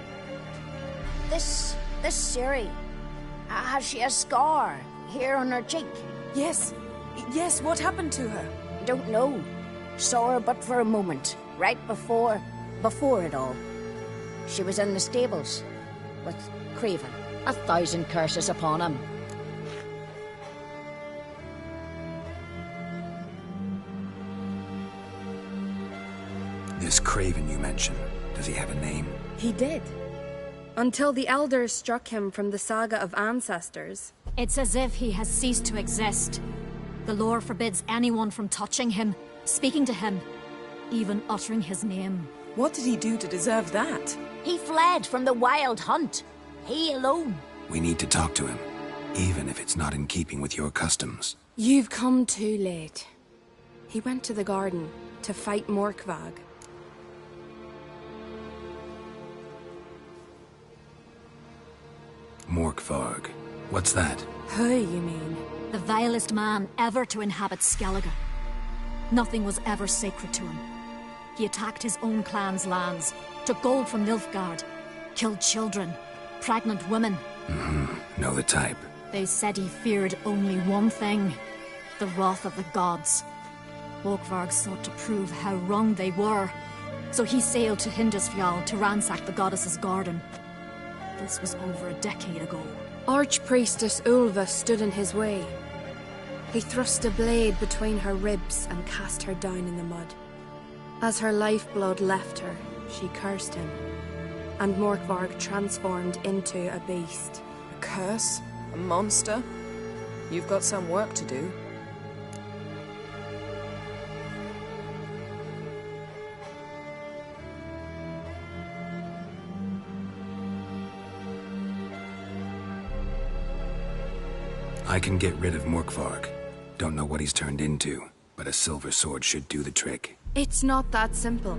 This Ciri. Has she a scar here on her cheek? Yes. Yes, what happened to her? Don't know. Saw her but for a moment, right before it all. She was in the stables with Craven. 1,000 curses upon him. This Craven you mentioned, does he have a name? He did. Until the elders struck him from the saga of ancestors. It's as if he has ceased to exist. The lore forbids anyone from touching him, speaking to him, even uttering his name. What did he do to deserve that? He fled from the wild hunt. He alone. We need to talk to him, even if it's not in keeping with your customs. You've come too late. He went to the garden to fight Morkvag. Morkvarg. What's that? Who, you mean? The vilest man ever to inhabit Skellige. Nothing was ever sacred to him. He attacked his own clan's lands, took gold from Nilfgaard, killed children, pregnant women. Know the type. They said he feared only one thing, the wrath of the gods. Morkvarg sought to prove how wrong they were, so he sailed to Hindisfjall to ransack the goddess's garden. This was over a decade ago. Archpriestess Ulva stood in his way. He thrust a blade between her ribs and cast her down in the mud. As her lifeblood left her, she cursed him, and Morkvarg transformed into a beast. A curse? A monster? You've got some work to do. I can get rid of Morkvarg. Don't know what he's turned into, but a silver sword should do the trick. It's not that simple.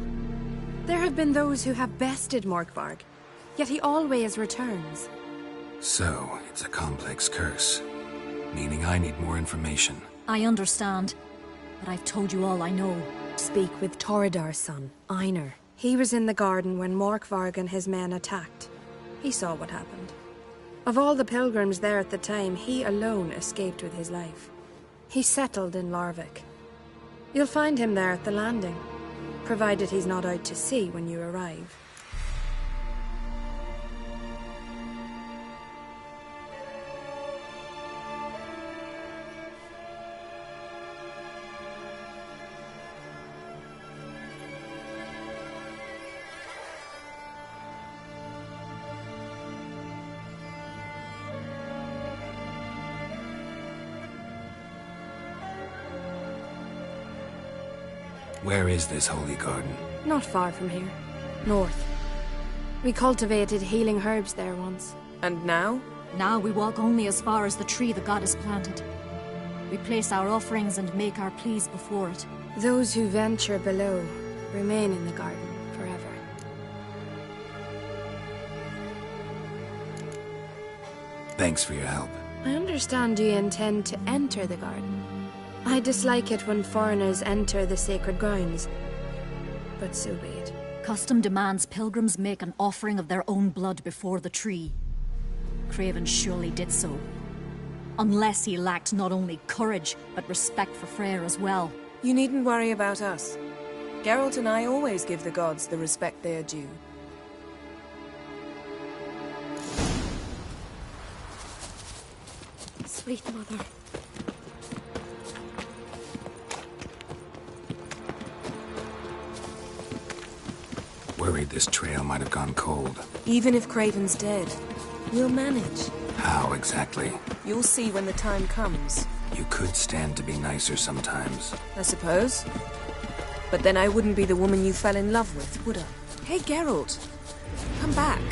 There have been those who have bested Morkvarg, yet he always returns. So, it's a complex curse, meaning I need more information. I understand, but I've told you all I know. Speak with Torridar's son, Einar. He was in the garden when Morkvarg and his men attacked. He saw what happened. Of all the pilgrims there at the time, he alone escaped with his life. He settled in Larvik. You'll find him there at the landing, provided he's not out to sea when you arrive. Where is this holy garden? Not far from here. North. We cultivated healing herbs there once. And now? Now we walk only as far as the tree the goddess planted. We place our offerings and make our pleas before it. Those who venture below remain in the garden forever. Thanks for your help. I understand you intend to enter the garden. I dislike it when foreigners enter the sacred grounds, but so be it. Custom demands pilgrims make an offering of their own blood before the tree. Craven surely did so. Unless he lacked not only courage, but respect for Freyr as well. You needn't worry about us. Geralt and I always give the gods the respect they are due. Sweet mother. Worried this trail might have gone cold. Even if Craven's dead, we'll manage. How exactly? You'll see when the time comes. You could stand to be nicer sometimes. I suppose. But then I wouldn't be the woman you fell in love with, would I? Hey, Geralt. Come back.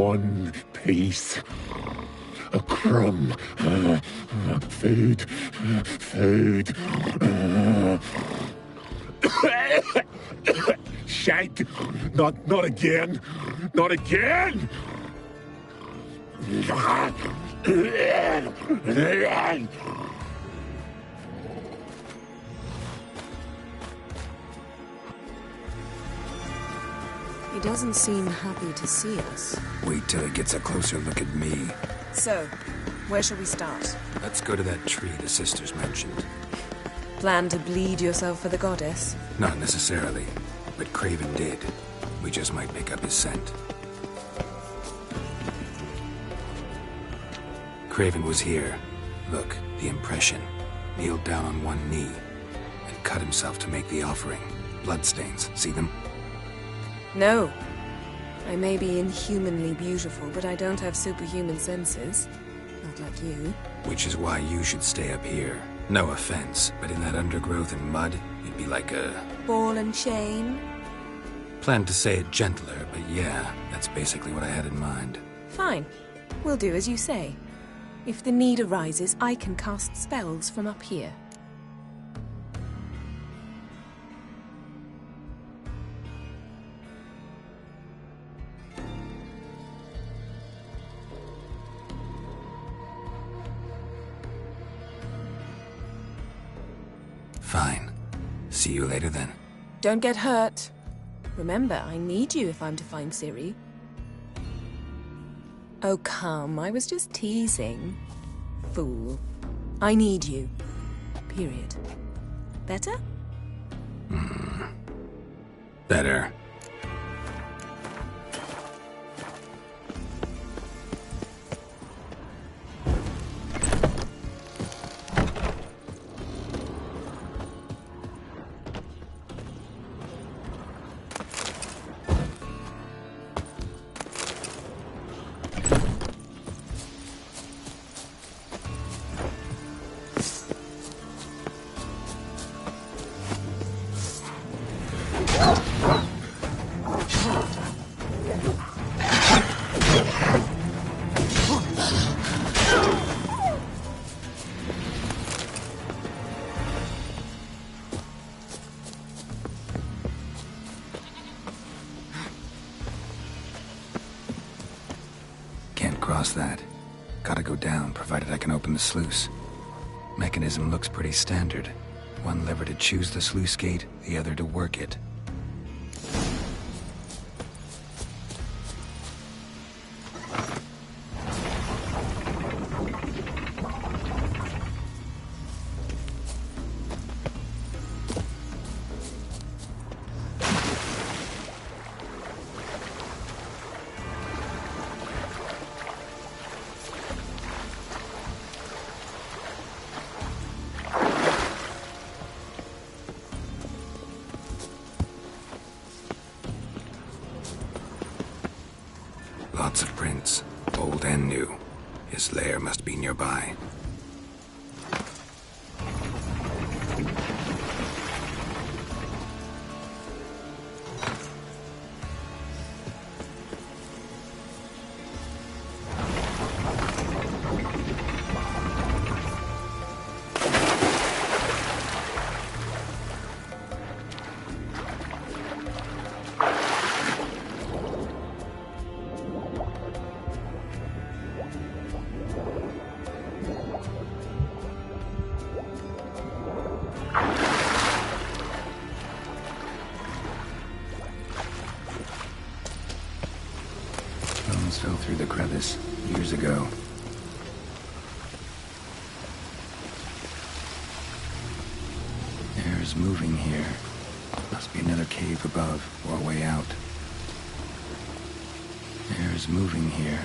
one piece. A crumb. Food. Food. Shank. Not again. Not again. He doesn't seem happy to see us. Wait till he gets a closer look at me. So, where shall we start? Let's go to that tree the sisters mentioned. Plan to bleed yourself for the goddess? Not necessarily, but Craven did. We just might pick up his scent. Craven was here. Look, the impression. Kneeled down on one knee and cut himself to make the offering. Bloodstains, see them? No. I may be inhumanly beautiful, but I don't have superhuman senses. Not like you. Which is why you should stay up here. No offense, but in that undergrowth and mud, you'd be like a... Ball and chain? Planned to say it gentler, but yeah, that's basically what I had in mind. Fine. We'll do as you say. If the need arises, I can cast spells from up here. Fine. See you later then. Don't get hurt. Remember, I need you if I'm to find Ciri. Oh, come. I was just teasing. Fool. I need you. Period. Better? Better. That. Gotta go down, provided I can open the sluice. Mechanism looks pretty standard. One lever to choose the sluice gate, the other to work it. Lots of prints, old and new. His lair must be nearby. Fell through the crevice years ago. Air's moving here. Must be another cave above or a way out. Air's moving here.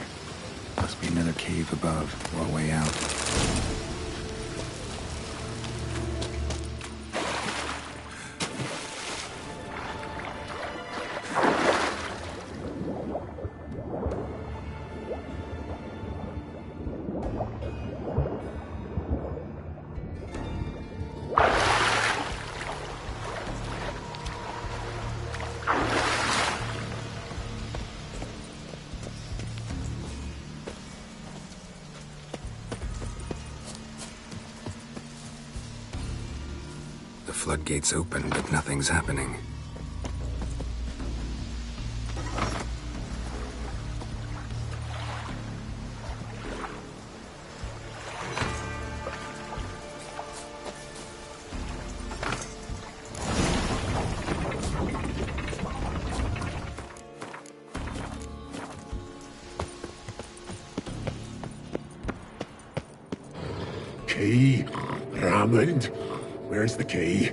Must be another cave above or a way out. floodgates open, but nothing's happening. Key. Raymond. Where's the key?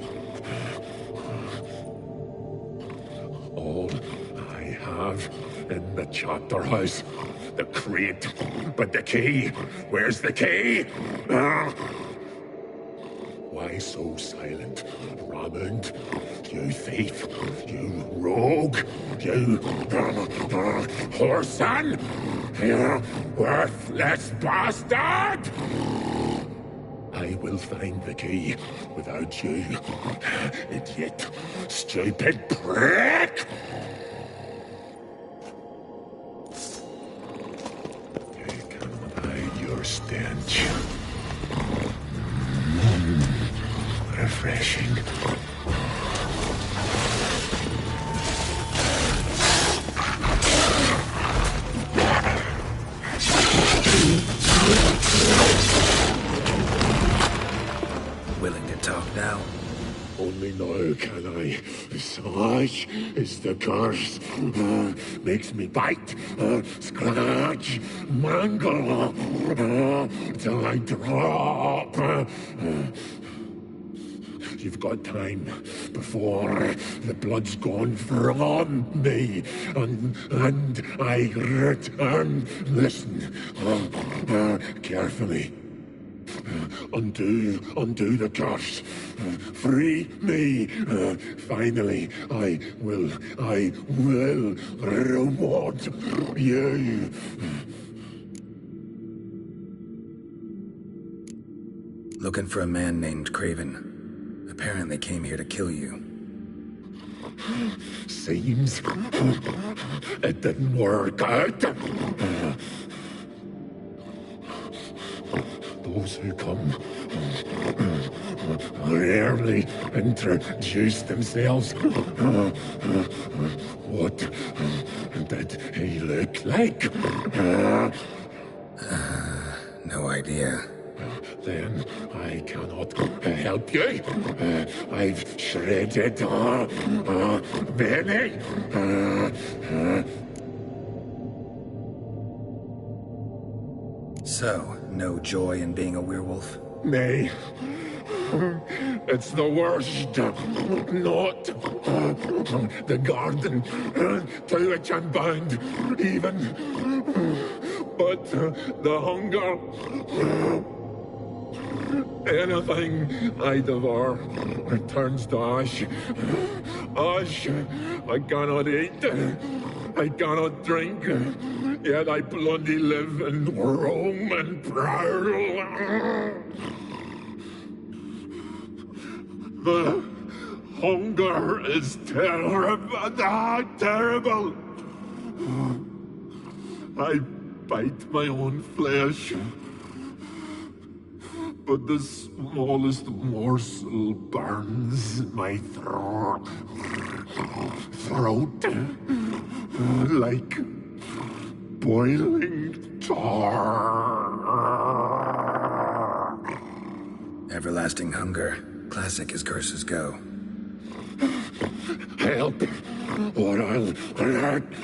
All I have in the chapter house. The crate. But the key. Where's the key? Why so silent, Raymond? You thief. You rogue. You whoreson. You worthless bastard! I will find the key without you, idiot, stupid prick! You cannot hide your stench. Refreshing. Willing to talk now? Only now can I. Such is the curse. Makes me bite, scratch, mangle, till I drop. You've got time before the blood's gone from me, and I return. Listen, carefully. Undo the curse. Free me. Finally, I will reward you. Looking for a man named Craven. Apparently came here to kill you. Seems it didn't work out. Those who come rarely introduce themselves. What did he look like? No idea. Then I cannot help you. I've shredded many. So, no joy in being a werewolf? Nay. It's the worst. Not the garden to which I'm bound, even. But the hunger. Anything I devour turns to ash. Ash I cannot eat. I cannot drink. Yet I bloody live and roam and prowl. The hunger is terrible. Terrible. I bite my own flesh. But the smallest morsel burns my throat. Like boiling tar. Everlasting hunger. Classic as curses go. Help, or I'll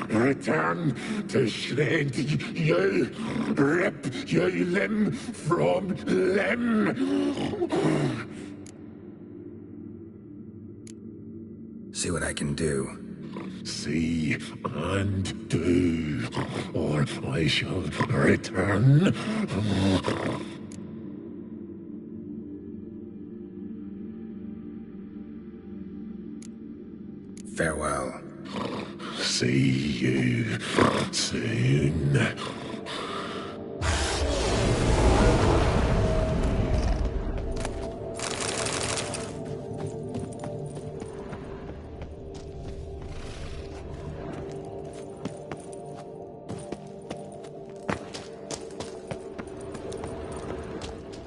return to shred you, rip you limb from limb. See what I can do. See and do, or I shall return. Farewell. See you soon.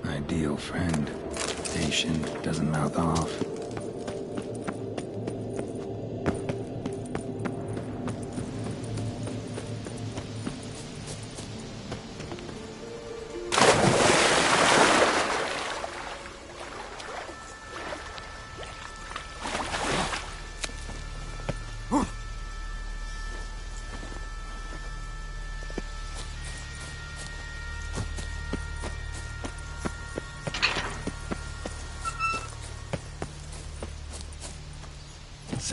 Ideal friend. Patient, doesn't mouth off.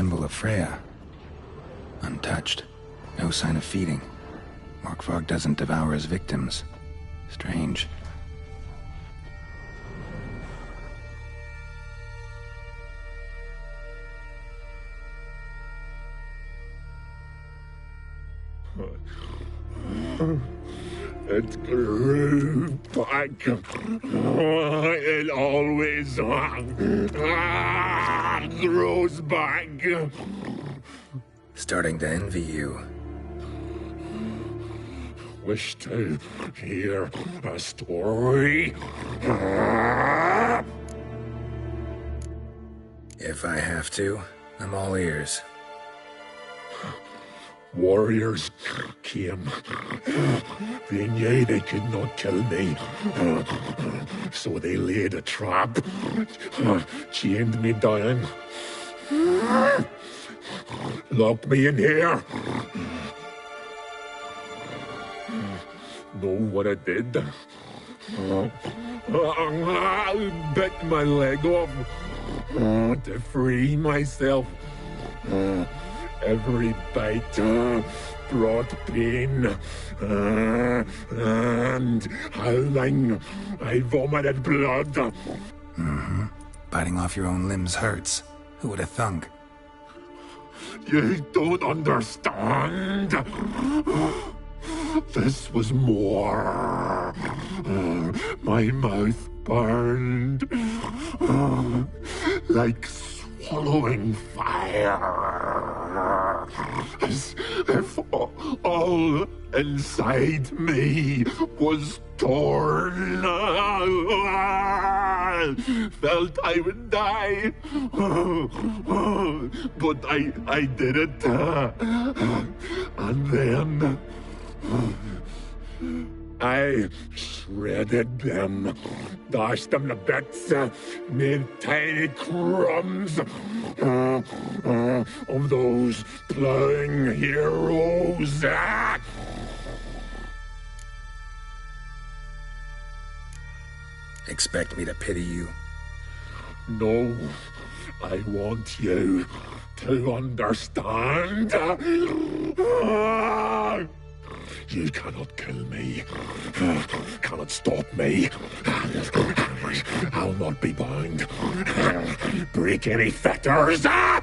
symbol of Freya. Untouched. No sign of feeding. Morkvarg doesn't devour his victims. Strange. It grew back. It always grows back. Starting to envy you. Wish to hear a story? If I have to, I'm all ears. Warriors came. They knew they could not kill me. So they laid a trap. Chained me down. Locked me in here. Know what I did? Bit my leg off to free myself. Every bite brought pain, and howling, I vomited blood. Mm-hmm. Biting off your own limbs hurts. Who would have thunk? You don't understand. This was more. My mouth burned like swallowing fire, as if all inside me was torn. Felt I would die, but I did it. And then I shredded them, dashed them to bits, made tiny crumbs of those plowing heroes. Expect me to pity you? No, I want you to understand. You cannot kill me, cannot stop me. I'll not be bound. Break any fetters. The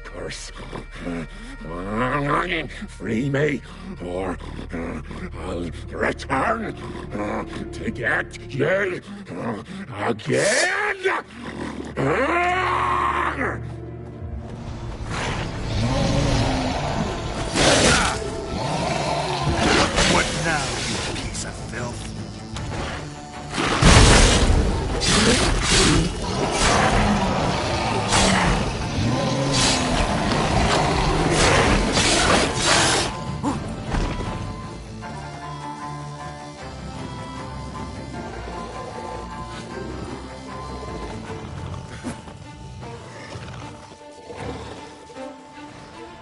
curse. Free me, or I'll return to get you again. What now, you piece of filth?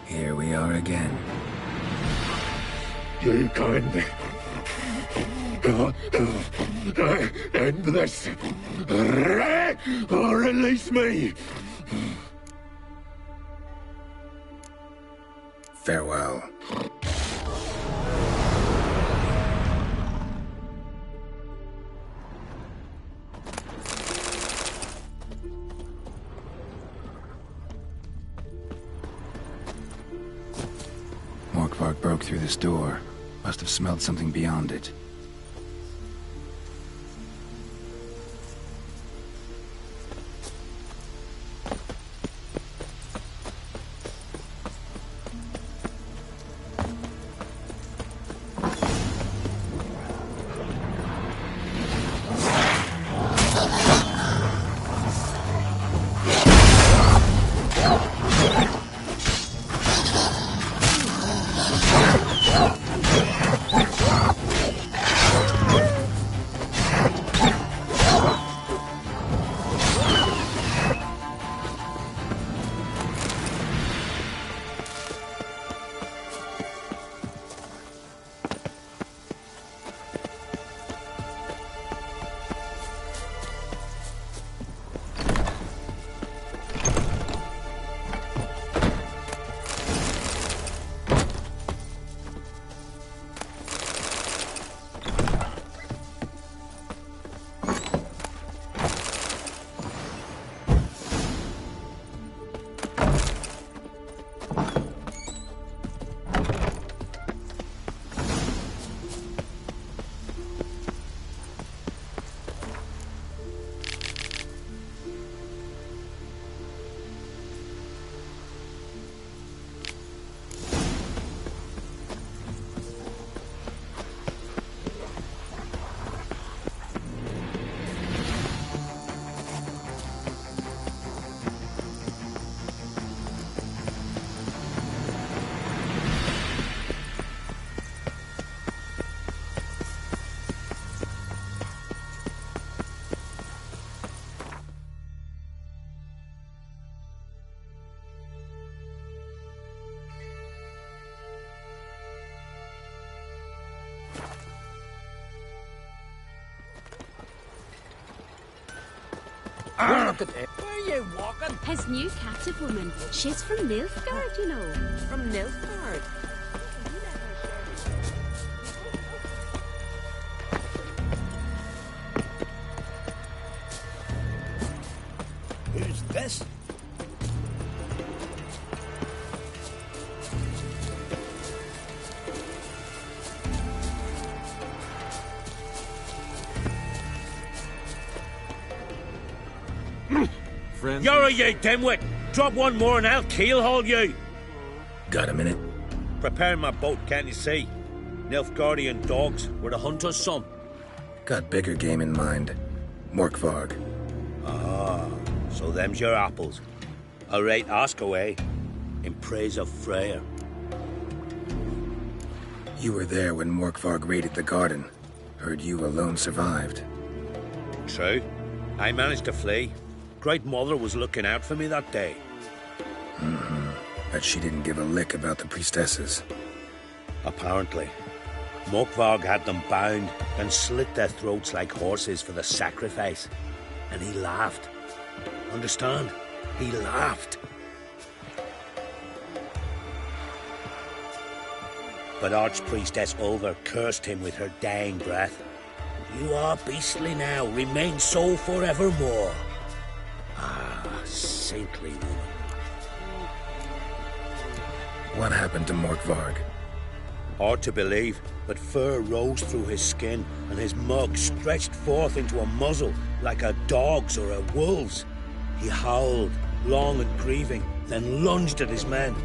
Here we are again. You can't end this. Release me. Farewell. Morkvarg broke through this door. Must have smelled something beyond it. Look at it. Where are you walking? His new captive woman. She's from Nilfgaard, you know. From Nilfgaard? Who's this? Friend? You're you dimwit! Drop one more and I'll keelhaul you! Got a minute? Preparing my boat, can't you see? Nilfgaardian dogs were the hunter's son. Got bigger game in mind. Morkvarg. Ah, so them's your apples. All right, ask away. In praise of Freyr. You were there when Morkvarg raided the garden. Heard you alone survived. True. I managed to flee. Great Mother was looking out for me that day. But she didn't give a lick about the priestesses. Apparently. Morkvarg had them bound and slit their throats like horses for the sacrifice. And he laughed. Understand? He laughed. But Archpriestess Ulver cursed him with her dying breath. You are beastly now, remain so forevermore. Ah, saintly woman. What happened to Morkvarg? Hard to believe, but fur rose through his skin, and his mug stretched forth into a muzzle like a dog's or a wolf's. He howled, long and grieving, then lunged at his men.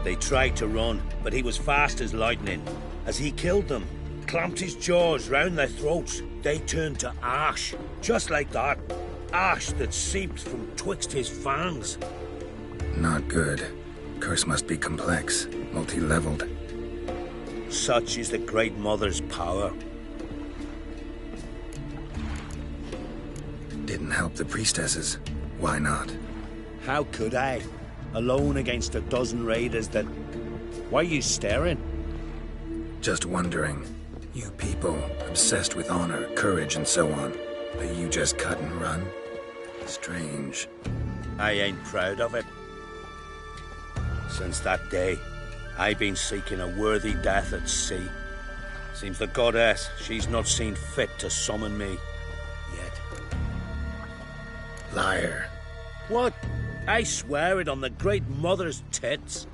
They tried to run, but he was fast as lightning. As he killed them, clamped his jaws round their throats, they turned to ash, just like that. Ash that seeped from twixt his fangs. Not good. Curse must be complex, multi-leveled. Such is the Great Mother's power. Didn't help the priestesses. Why not? How could I? Alone against a dozen raiders that... Why are you staring? Just wondering. You people, obsessed with honor, courage, and so on. But you just cut and run? Strange. I ain't proud of it. Since that day, I've been seeking a worthy death at sea. Seems the goddess, she's not seen fit to summon me. Yet. Liar. What? I swear it on the Great Mother's tits.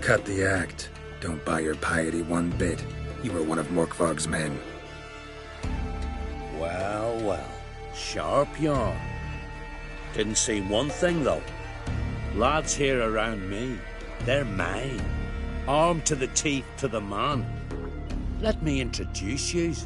Cut the act. Don't buy your piety one bit. You were one of Morkvarg's men. Well, well. Sharp yarn. Didn't see one thing, though. Lads here around me, they're mine. Armed to the teeth to the man. Let me introduce yous.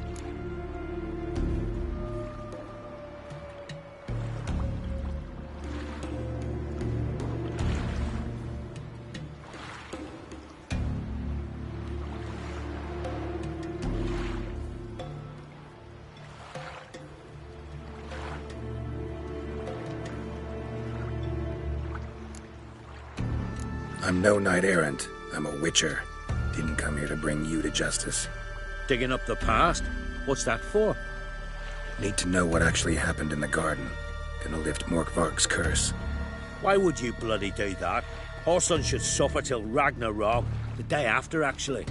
I'm no knight-errant. I'm a witcher. Didn't come here to bring you to justice. Digging up the past? What's that for? Need to know what actually happened in the garden. Gonna lift Morkvarg's curse. Why would you bloody do that? Horson should suffer till Ragnarok. The day after, actually.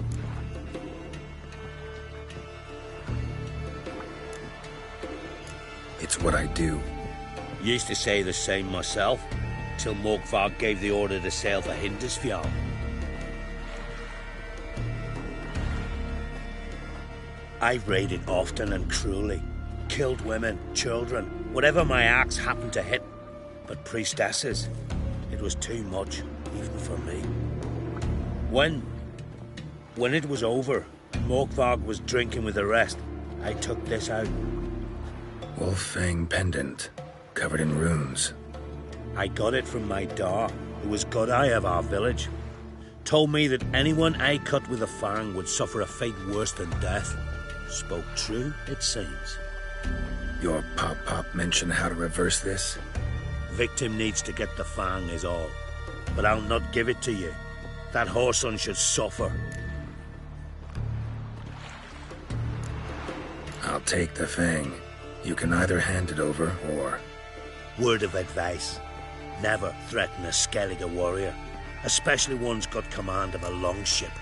It's what I do. Used to say the same myself, till Morkvarg gave the order to sail for Hindisfjall. I've raided often and cruelly, killed women, children, whatever my axe happened to hit. But priestesses, it was too much, even for me. When it was over, Morkvarg was drinking with the rest, I took this out. Wolf-fang pendant, covered in runes. I got it from my da, who was godeye of our village. Told me that anyone I cut with a fang would suffer a fate worse than death. Spoke true, it seems. Your pop-pop mentioned how to reverse this? Victim needs to get the fang is all. But I'll not give it to you. That Horson should suffer. I'll take the fang. You can either hand it over, or Word of advice. Never threaten a Skellige warrior, especially one's got command of a longship.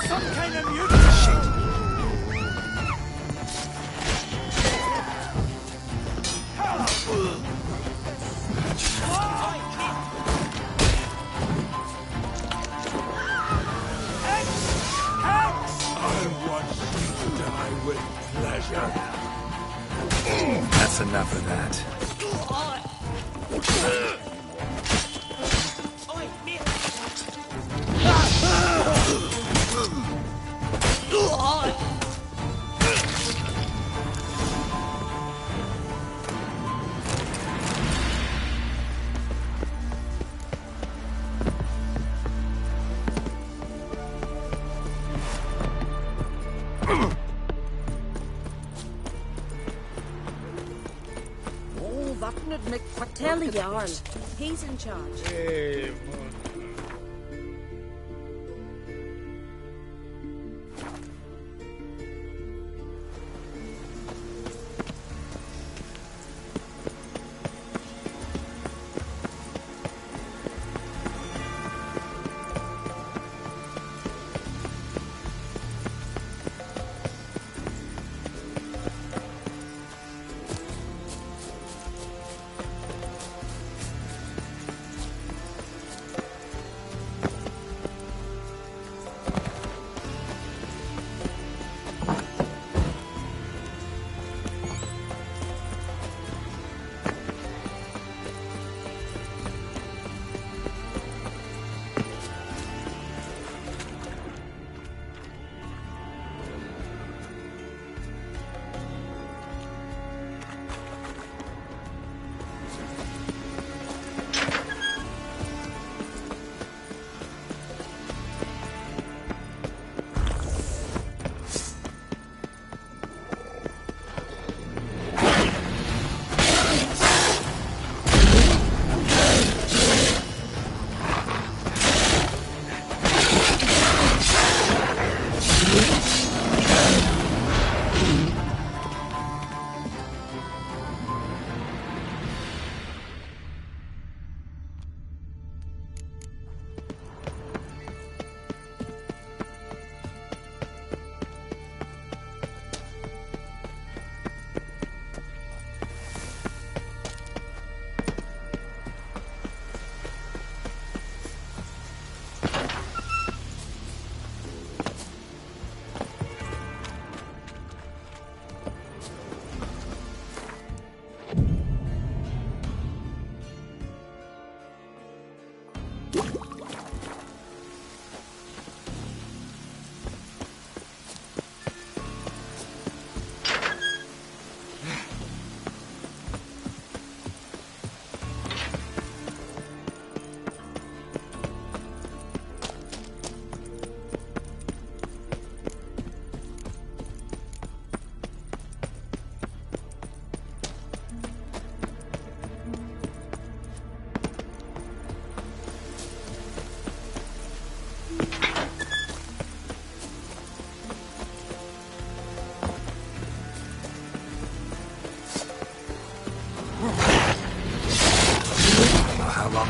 Some kind of mutant shit! That's enough of that. Tell the Jarl. He's in charge.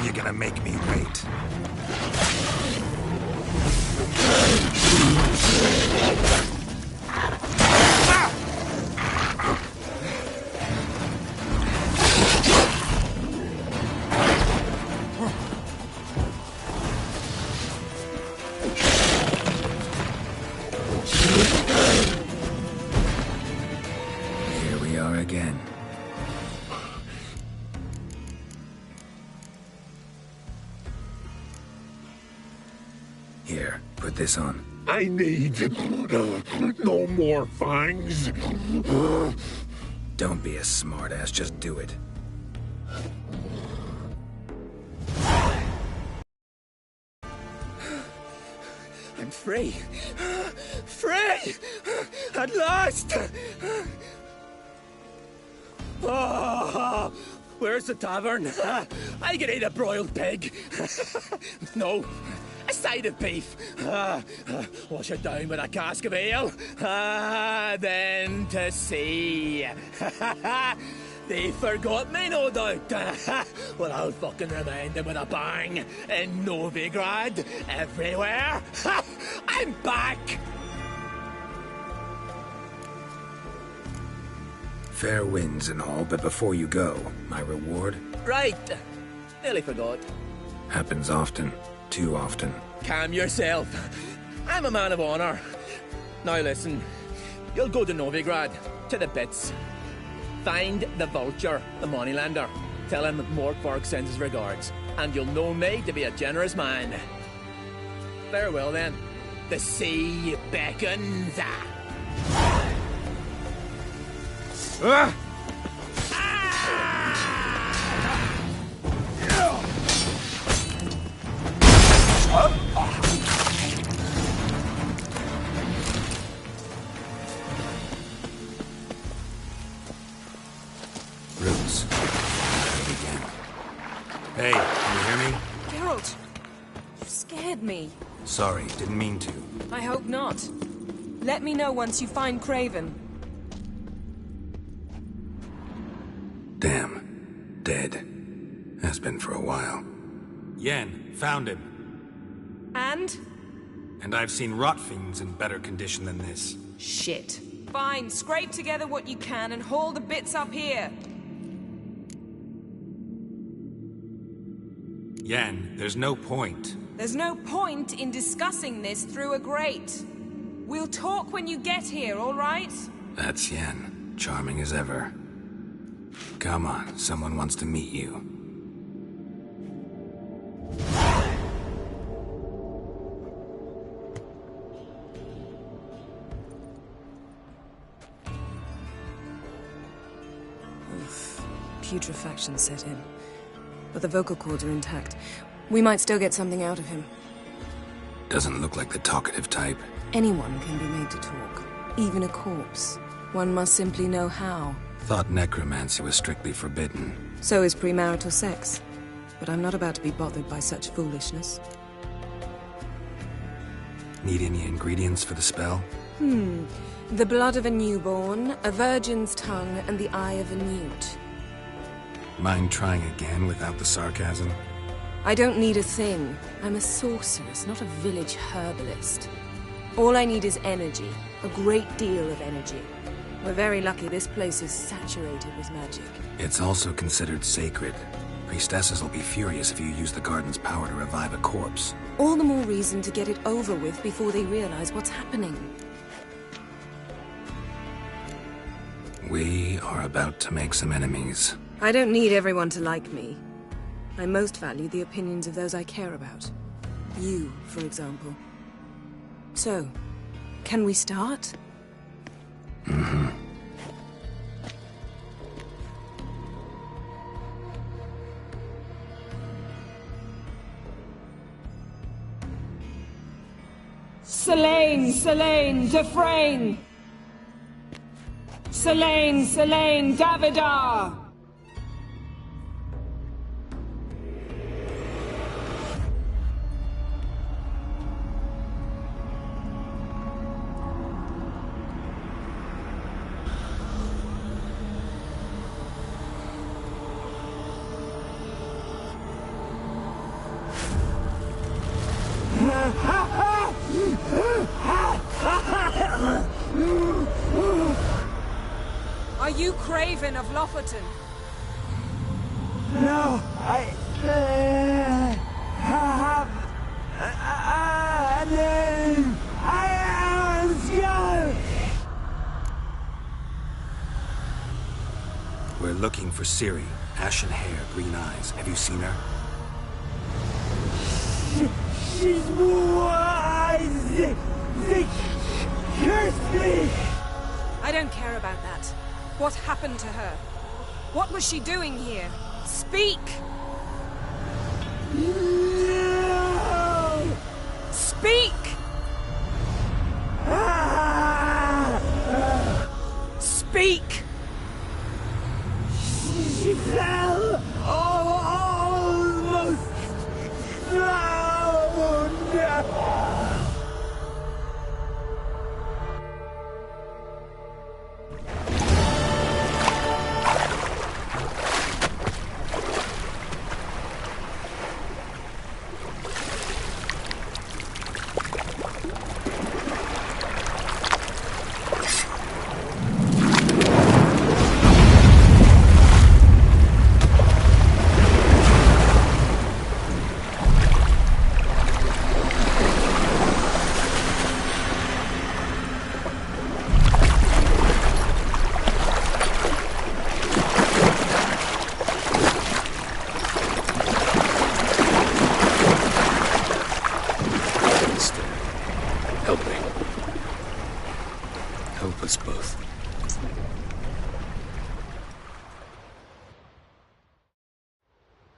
You're gonna make me wait. Here we are again. Here, put this on. I need no more fangs. Don't be a smartass, just do it. I'm free. Free! At last! Oh, where's the tavern? I can eat a broiled pig. No, a side of beef. Wash it down with a cask of ale. Then to sea. They forgot me, no doubt. Well, I'll fucking remind them with a bang. In Novigrad, everywhere. I'm back! Fair winds and all, but before you go, my reward? Right. Nearly forgot. Happens often. Too often. Calm yourself. I'm a man of honor. Now listen. You'll go to Novigrad. To the bits. Find the vulture, the moneylender. Tell him Morkvarg sends his regards. And you'll know me to be a generous man. Farewell then. The sea beckons. Roots. Hey, can you hear me? Geralt, you scared me. Sorry, didn't mean to. I hope not. Let me know once you find Craven. Damn. Dead. Has been for a while. Yen, found him. And? And I've seen rot fiends in better condition than this. Shit. Fine, scrape together what you can and haul the bits up here. Yen, there's no point. There's no point in discussing this through a grate. We'll talk when you get here, all right? That's Yen. Charming as ever. Come on, someone wants to meet you. Oof. Putrefaction set in. But the vocal cords are intact. We might still get something out of him. Doesn't look like the talkative type. Anyone can be made to talk. Even a corpse. One must simply know how. Thought necromancy was strictly forbidden. So is premarital sex. But I'm not about to be bothered by such foolishness. Need any ingredients for the spell? The blood of a newborn, a virgin's tongue, and the eye of a newt. Mind trying again without the sarcasm? I don't need a thing. I'm a sorceress, not a village herbalist. All I need is energy. A great deal of energy. We're very lucky this place is saturated with magic. It's also considered sacred. Priestesses will be furious if you use the garden's power to revive a corpse. All the more reason to get it over with before they realize what's happening. We are about to make some enemies. I don't need everyone to like me. I most value the opinions of those I care about. You, for example. So, can we start? Mm-hmm. Selene, Selene, Defrain! Selene, Selene, Davidar! Are you Craven of Lofoten? No, I have a name. I am Skull. We're looking for Ciri. Ashen hair, green eyes. Have you seen her? She's wise. They cursed me. I don't care about that. What happened to her? What was she doing here? Speak! No! Speak! Speak! She fell almost drowned.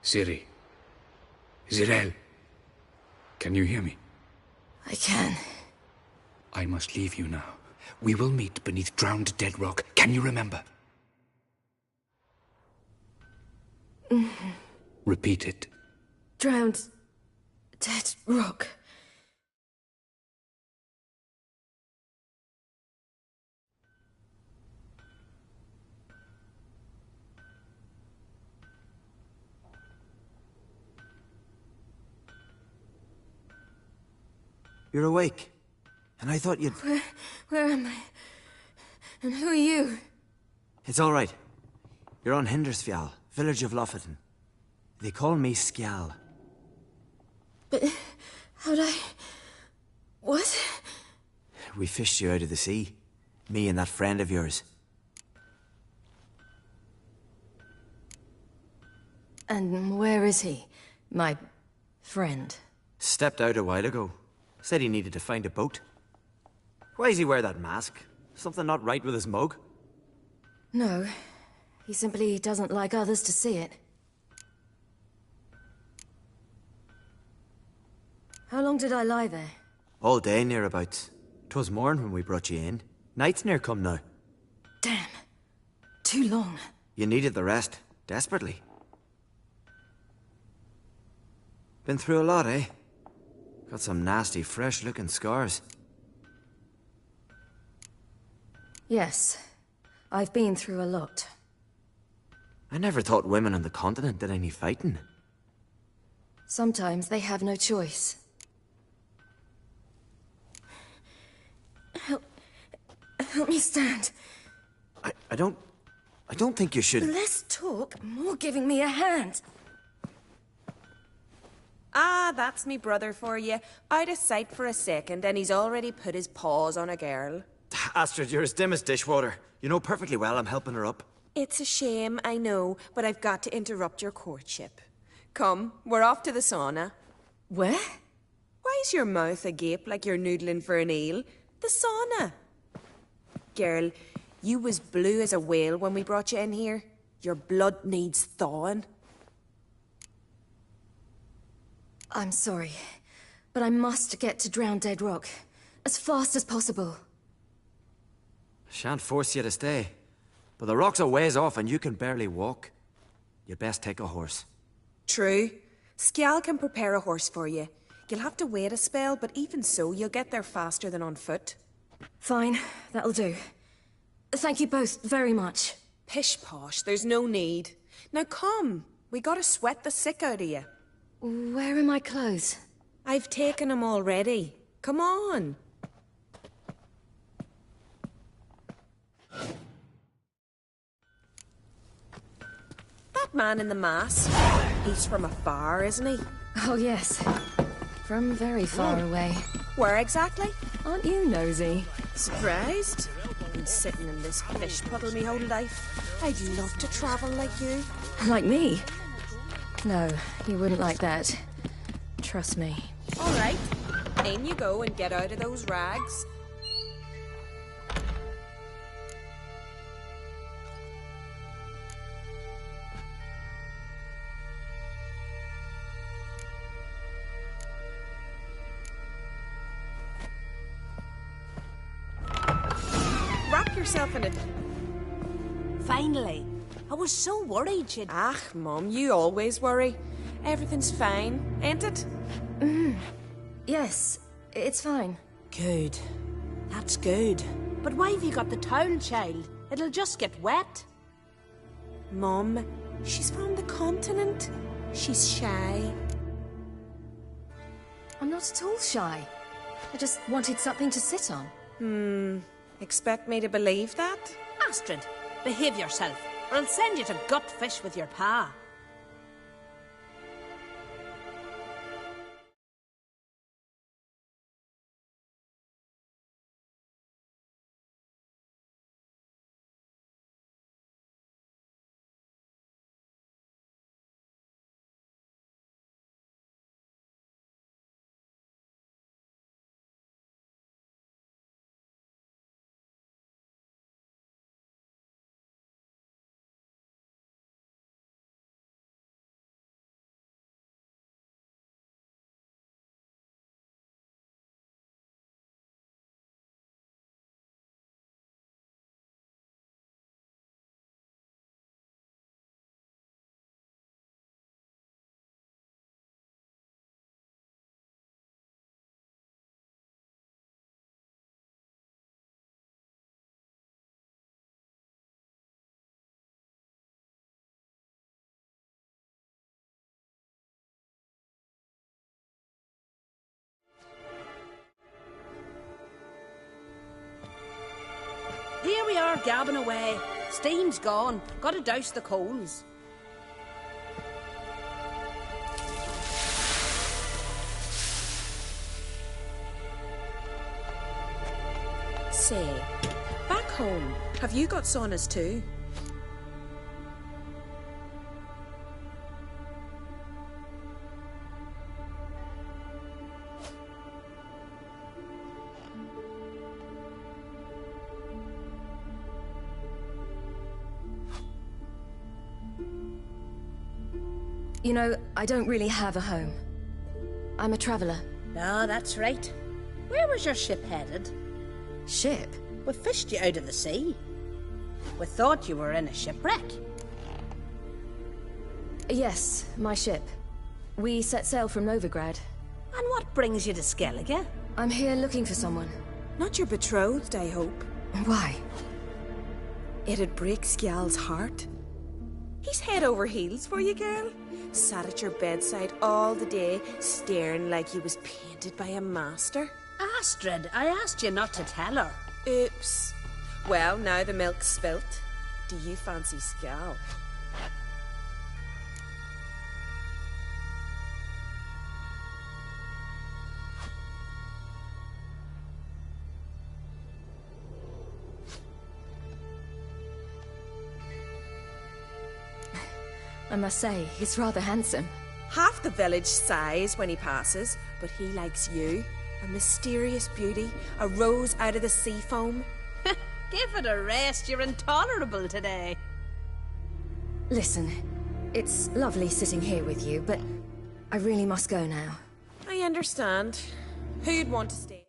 Ciri. Zirel. Can you hear me? I can. I must leave you now. We will meet beneath drowned dead rock. Can you remember? Repeat it. Drowned. Dead rock. You're awake. And I thought you'd... Where am I? And who are you? It's all right. You're on Hindersfjall, village of Lofoten. They call me Skjal. But how'd I... What? We fished you out of the sea. Me and that friend of yours. And where is he? My friend. Stepped out a while ago. Said he needed to find a boat. Why does he wear that mask? Something not right with his mug? No. He simply doesn't like others to see it. How long did I lie there? All day, nearabouts. 'Twas morn when we brought you in. Night's near come now. Damn. Too long. You needed the rest. Desperately. Been through a lot, eh? Got some nasty, fresh-looking scars. Yes. I've been through a lot. I never thought women on the continent did any fighting. Sometimes they have no choice. Help me stand. I don't think you should... Less talk, more giving me a hand. Ah, that's me brother for you. Out of sight for a second, and he's already put his paws on a girl. Astrid, you're as dim as dishwater. You know perfectly well I'm helping her up. It's a shame, I know, but I've got to interrupt your courtship. Come, we're off to the sauna. Where? Why's your mouth agape like you're noodling for an eel? The sauna. Girl, you was blue as a whale when we brought you in here. Your blood needs thawing. I'm sorry, but I must get to Drowned Dead Rock. As fast as possible. Shan't force you to stay. But the rock's a ways off and you can barely walk. You'd best take a horse. True. Skjal can prepare a horse for you. You'll have to wait a spell, but even so, you'll get there faster than on foot. Fine, that'll do. Thank you both very much. Pish-posh, there's no need. Now come, we gotta sweat the sick out of you. Where are my clothes? I've taken them already. Come on. That man in the mask, he's from afar, isn't he? Oh, yes. From very far away. Where exactly? Aren't you nosy? Surprised? Been sitting in this fish puddle me whole life. I'd love to travel like you. Like me? No, you wouldn't like that. Trust me. All right. In you go and get out of those rags. Wrap yourself in it. Finally. I was so worried you'd... Ah, Mum, you always worry. Everything's fine, ain't it? Yes, it's fine. Good. That's good. But why have you got the towel, child? It'll just get wet. Mum, she's from the continent. She's shy. I'm not at all shy. I just wanted something to sit on. Expect me to believe that? Astrid, behave yourself, or I'll send you to gut fish with your pa. Here we are, gabbing away. Steam's gone. Gotta douse the coals. Say, back home, have you got saunas too? You know, I don't really have a home. I'm a traveller. Oh, that's right. Where was your ship headed? Ship? We fished you out of the sea. We thought you were in a shipwreck. Yes, my ship. We set sail from Novigrad. And what brings you to Skellige? I'm here looking for someone. Not your betrothed, I hope. Why? It'd break Skjal's heart. He's head over heels for you, girl. Sat at your bedside all the day, staring like he was painted by a master. Astrid, I asked you not to tell her. Oops. Well, now the milk's spilt. Do you fancy Skjal? I must say, he's rather handsome. Half the village sighs when he passes, but he likes you. A mysterious beauty, a rose out of the sea foam. Give it a rest, you're intolerable today. Listen, it's lovely sitting here with you, but I really must go now. I understand. Who'd want to stay?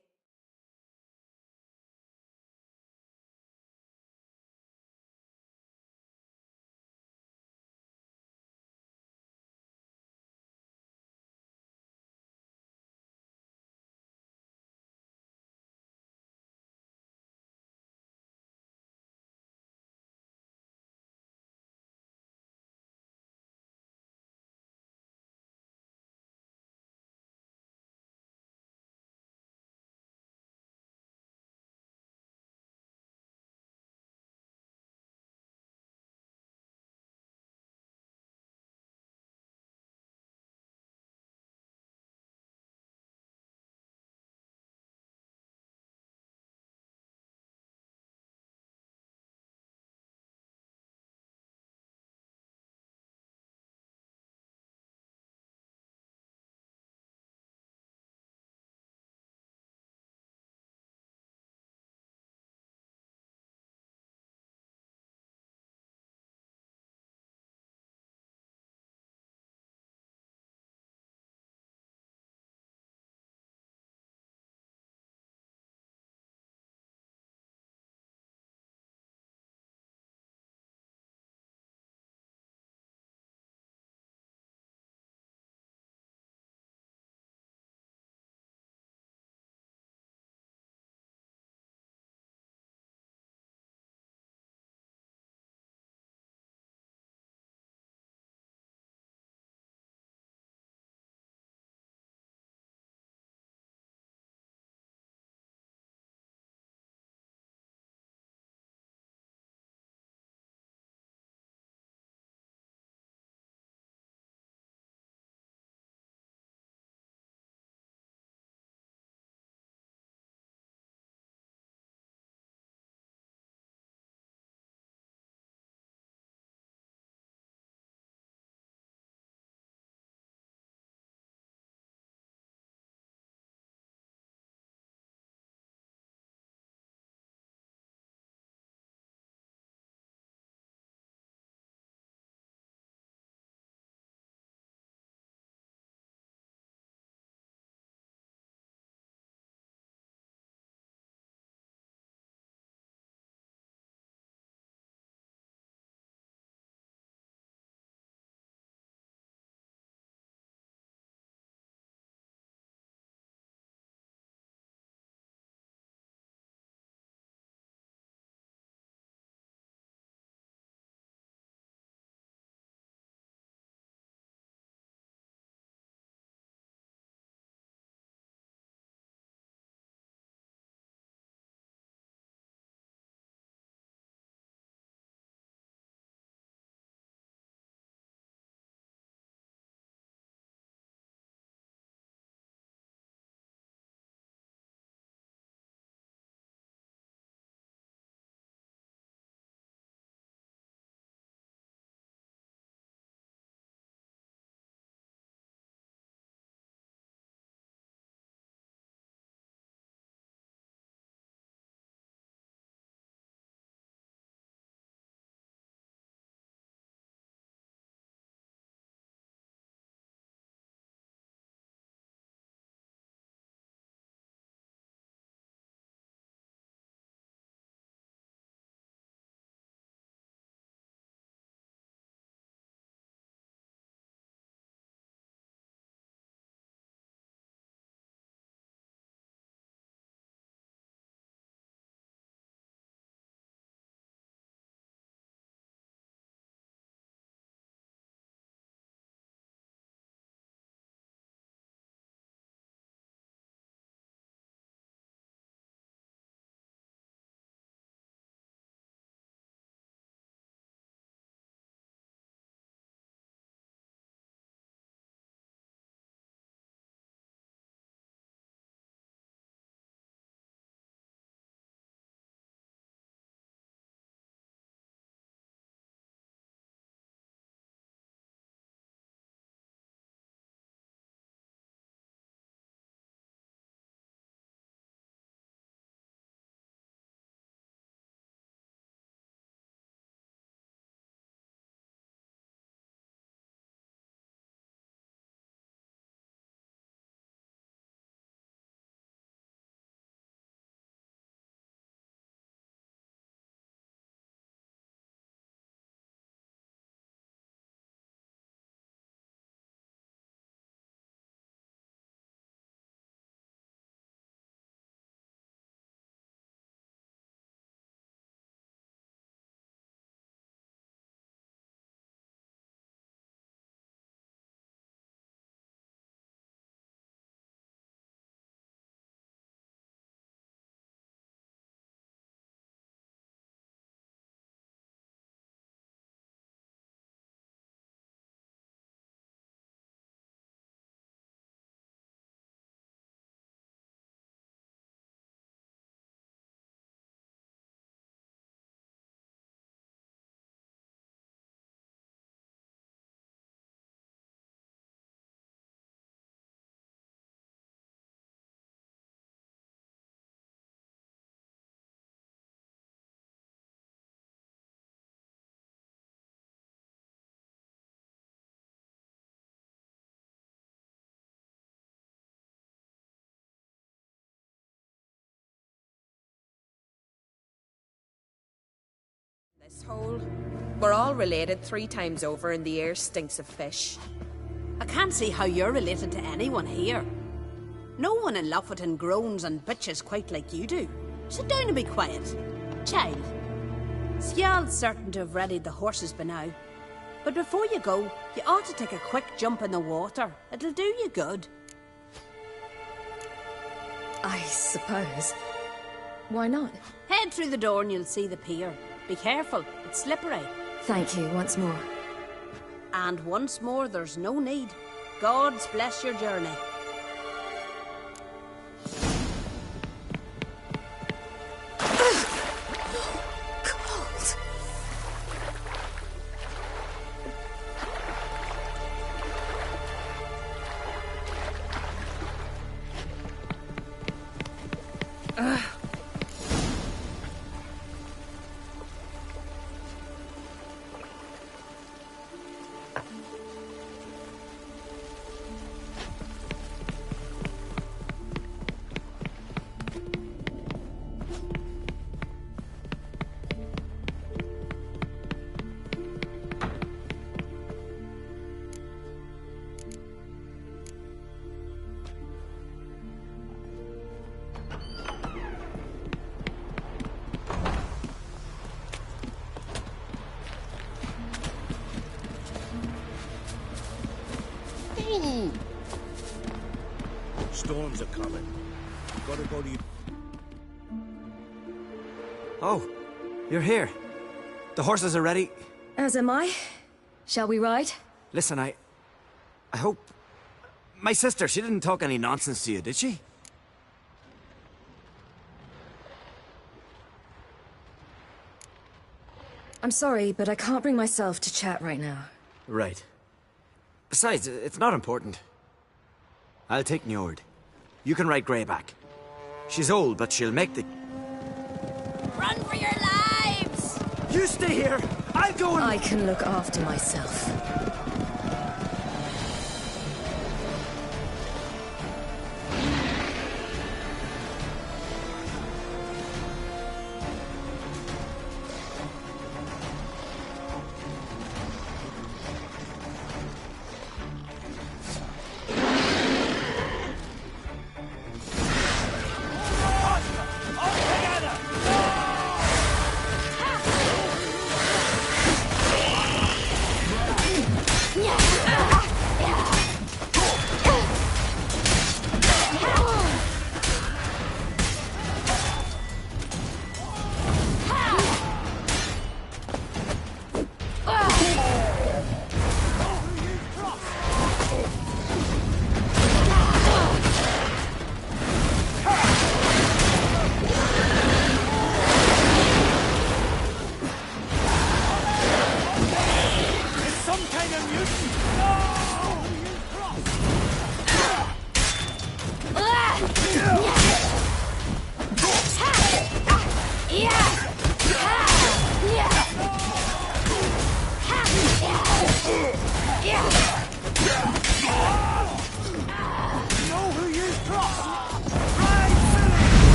Hole. We're all related 3 times over and the air stinks of fish. I can't see how you're related to anyone here. No one in Lofferton groans and bitches quite like you do. Sit down and be quiet. Child, Scial's certain to have readied the horses by now. But before you go, you ought to take a quick jump in the water. It'll do you good. I suppose. Why not? Head through the door and you'll see the pier. Be careful, it's slippery. Thank you once more. And once more, there's no need. God's bless your journey. Storms are coming. Gotta go to... Oh, you're here. The horses are ready. As am I. Shall we ride? Listen, I hope... My sister, she didn't talk any nonsense to you, did she? I'm sorry, but I can't bring myself to chat right now. Right. Besides, it's not important. I'll take Njord. You can ride Greyback. She's old, but she'll make the... Run for your lives! You stay here! I'll go and... I can look after myself.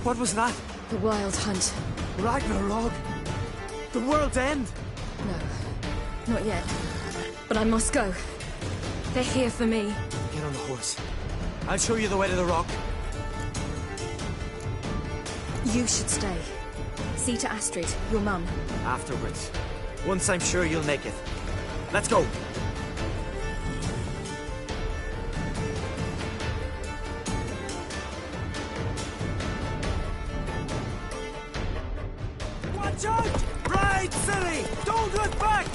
What was that? The Wild Hunt. Ragnarok? The world's end? No, not yet. But I must go. They're here for me. Get on the horse. I'll show you the way to the rock. You should stay. See to Astrid, your mum. Afterwards. Once I'm sure you'll make it. Let's go. Watch out! Ride, City! Don't look back!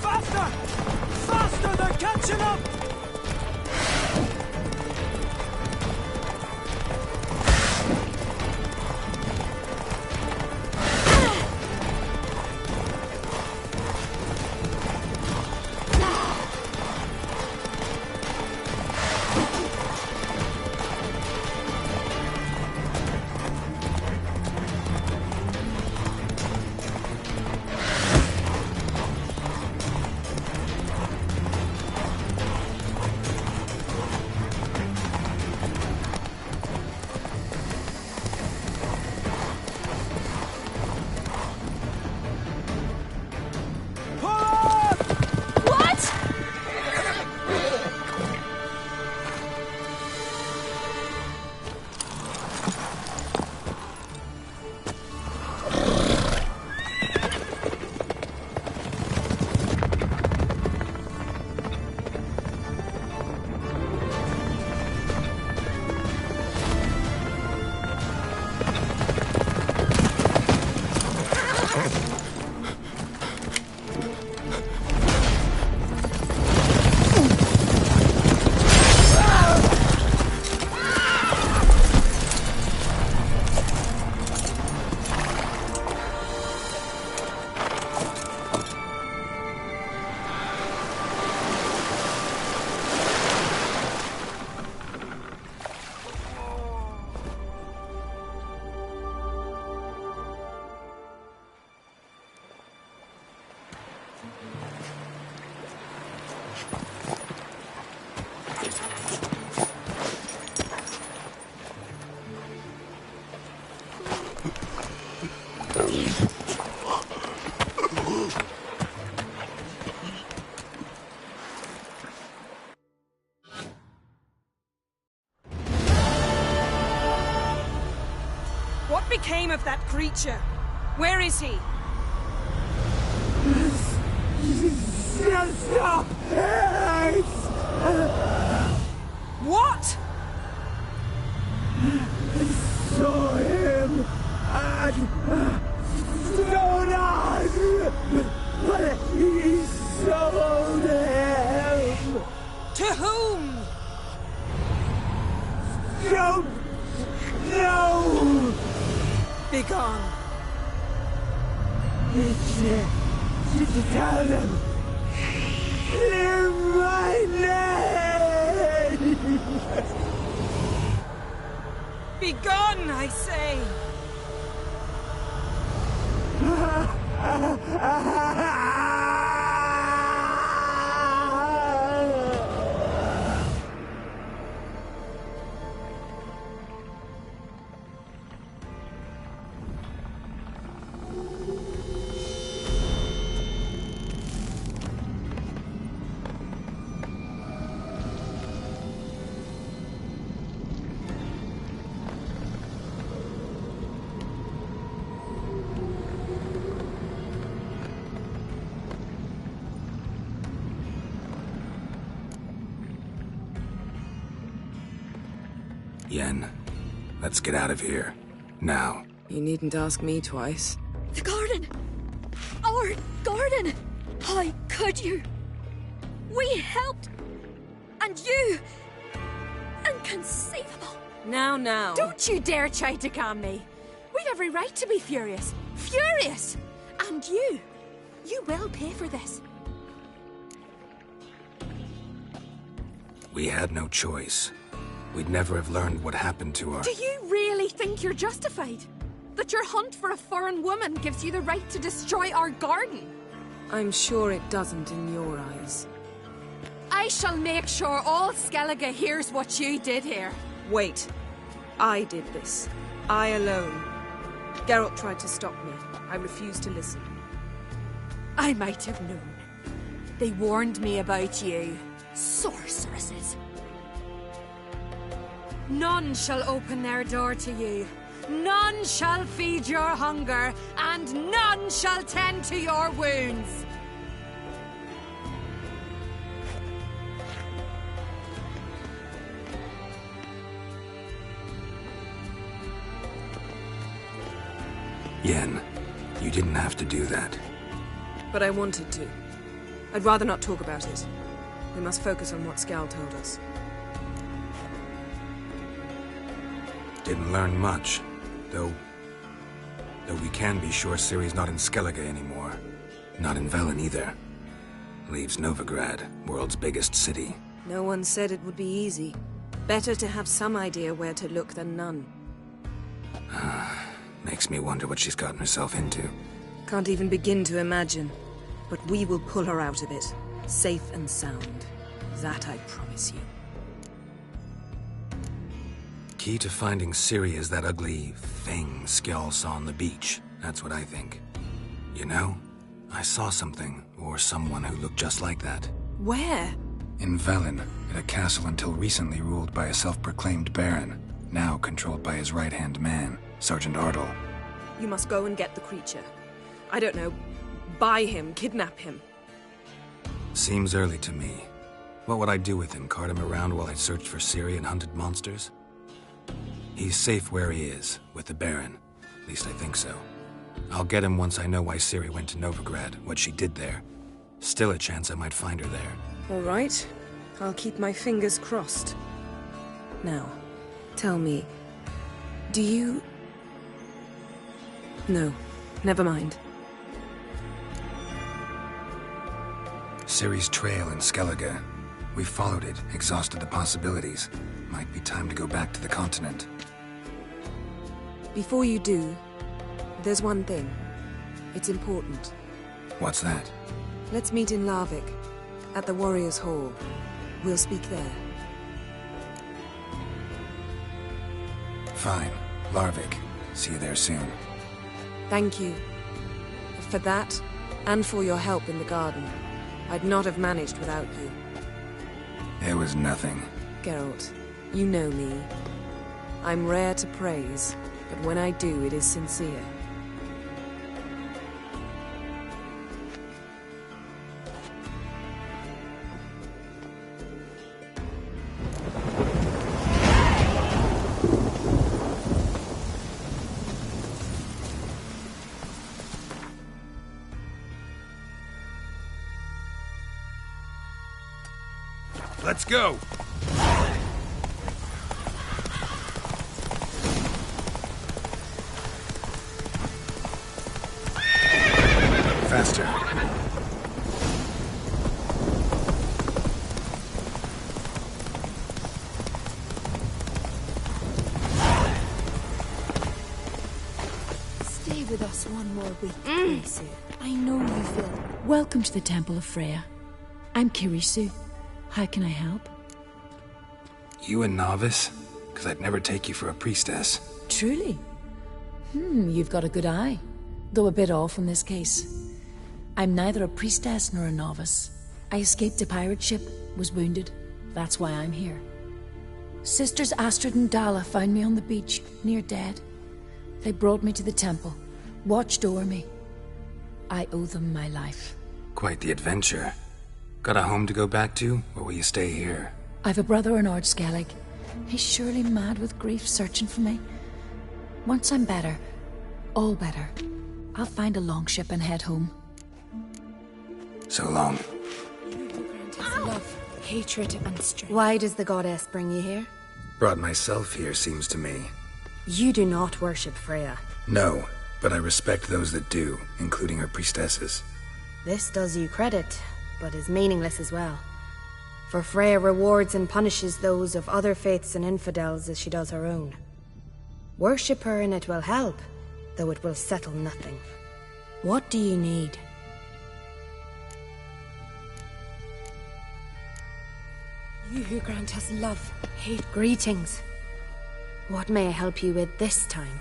Faster! Faster! They're catching up! became of that creature? Where is he? Stop! What? Saw him at Stonas, but he sold him. To whom? Don't know. Begone. Tell them. Clear my name. Begone, I say. Yen, let's get out of here. Now. You needn't ask me twice. The garden! Our garden! How could you? We helped! And you! Inconceivable! Now. Don't you dare try to calm me. We've every right to be furious. Furious! And you will pay for this. We had no choice. We'd never have learned what happened to her. Do you really think you're justified? That your hunt for a foreign woman gives you the right to destroy our garden? I'm sure it doesn't in your eyes. I shall make sure all Skellige hears what you did here. Wait. I did this. I alone. Geralt tried to stop me. I refused to listen. I might have known. They warned me about you. Sorceresses. None shall open their door to you. None shall feed your hunger, and none shall tend to your wounds. Yen, you didn't have to do that. But I wanted to. I'd rather not talk about it. We must focus on what Skal told us. Didn't learn much, though we can be sure Ciri's not in Skellige anymore. Not in Velen either. Leaves Novigrad, world's biggest city. No one said it would be easy. Better to have some idea where to look than none. Makes me wonder what she's gotten herself into. Can't even begin to imagine. But we will pull her out of it. Safe and sound. That I promise you. Key to finding Ciri is that ugly thing Skjall saw on the beach. That's what I think. You know, I saw something, or someone who looked just like that. Where? In Velen, at a castle until recently ruled by a self-proclaimed baron, now controlled by his right-hand man, Sergeant Ardle. You must go and get the creature. I don't know, buy him, kidnap him. Seems early to me. What would I do with him? Cart him around while I searched for Ciri and hunted monsters? He's safe where he is, with the Baron. At least I think so. I'll get him once I know why Ciri went to Novigrad, what she did there. Still a chance I might find her there. All right. I'll keep my fingers crossed. Now, tell me, do you... No, never mind. Ciri's trail in Skellige. We followed it, exhausted the possibilities. Might be time to go back to the continent. Before you do, there's one thing. It's important. What's that? Let's meet in Larvik, at the Warriors' Hall. We'll speak there. Fine. Larvik. See you there soon. Thank you. For that, and for your help in the garden. I'd not have managed without you. It was nothing. Geralt, you know me. I'm rare to praise, but when I do, it is sincere. Let's go! Faster. Stay with us one more week, Kirisu. I know you feel. Welcome to the Temple of Freya. I'm Kirisu. How can I help? You a novice? Because I'd never take you for a priestess. Truly? You've got a good eye. Though a bit off in this case. I'm neither a priestess nor a novice. I escaped a pirate ship, was wounded. That's why I'm here. Sisters Astrid and Dala found me on the beach, near dead. They brought me to the temple, watched over me. I owe them my life. Quite the adventure. Got a home to go back to, or will you stay here? I've a brother in Ard-Skellig. He's surely mad with grief searching for me. Once I'm better, all better, I'll find a longship and head home. So long. Love, hatred, and strength. Why does the goddess bring you here? Brought myself here, seems to me. You do not worship Freya. No, but I respect those that do, including her priestesses. This does you credit, but is meaningless as well. For Freya rewards and punishes those of other faiths and infidels as she does her own. Worship her and it will help, though it will settle nothing. What do you need? You who grant us love, hate, greetings. What may I help you with this time?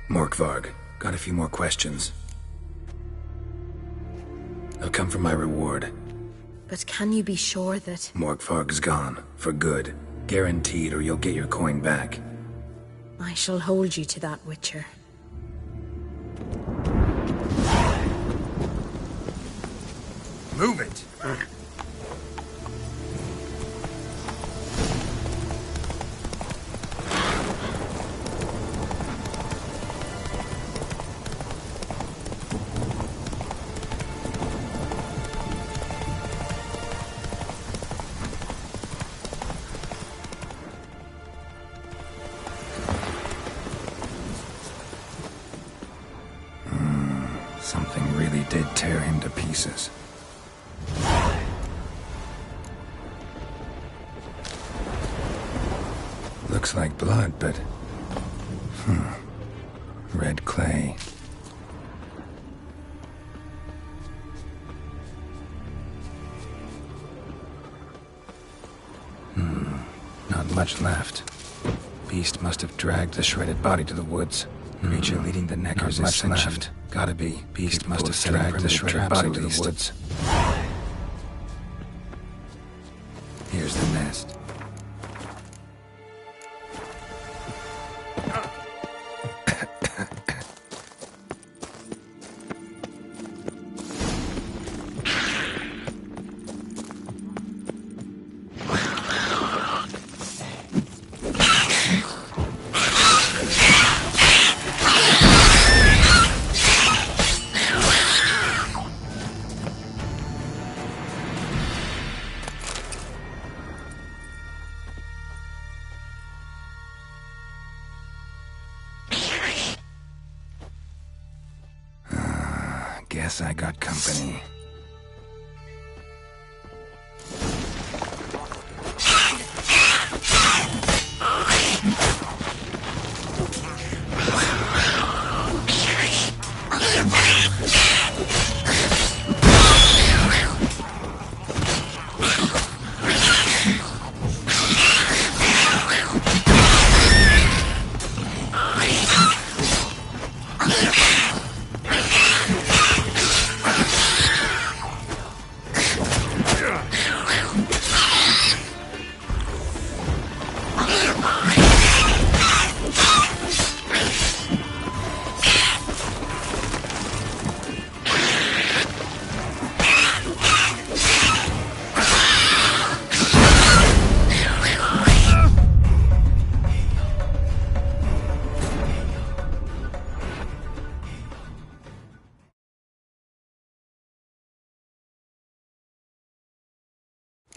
Morkvarg, got a few more questions. I've come for my reward. But can you be sure that... Morkvarg's gone, for good. Guaranteed, or you'll get your coin back. I shall hold you to that, Witcher. Move it! Something really did tear him to pieces. Looks like blood, but... Red clay. Not much left. Beast must have dragged the shredded body to the woods. Creature leading the Neckers is sentient. Gotta be. Beast must have dragged the shredded body to the woods. Here's the nest. Guess I got company.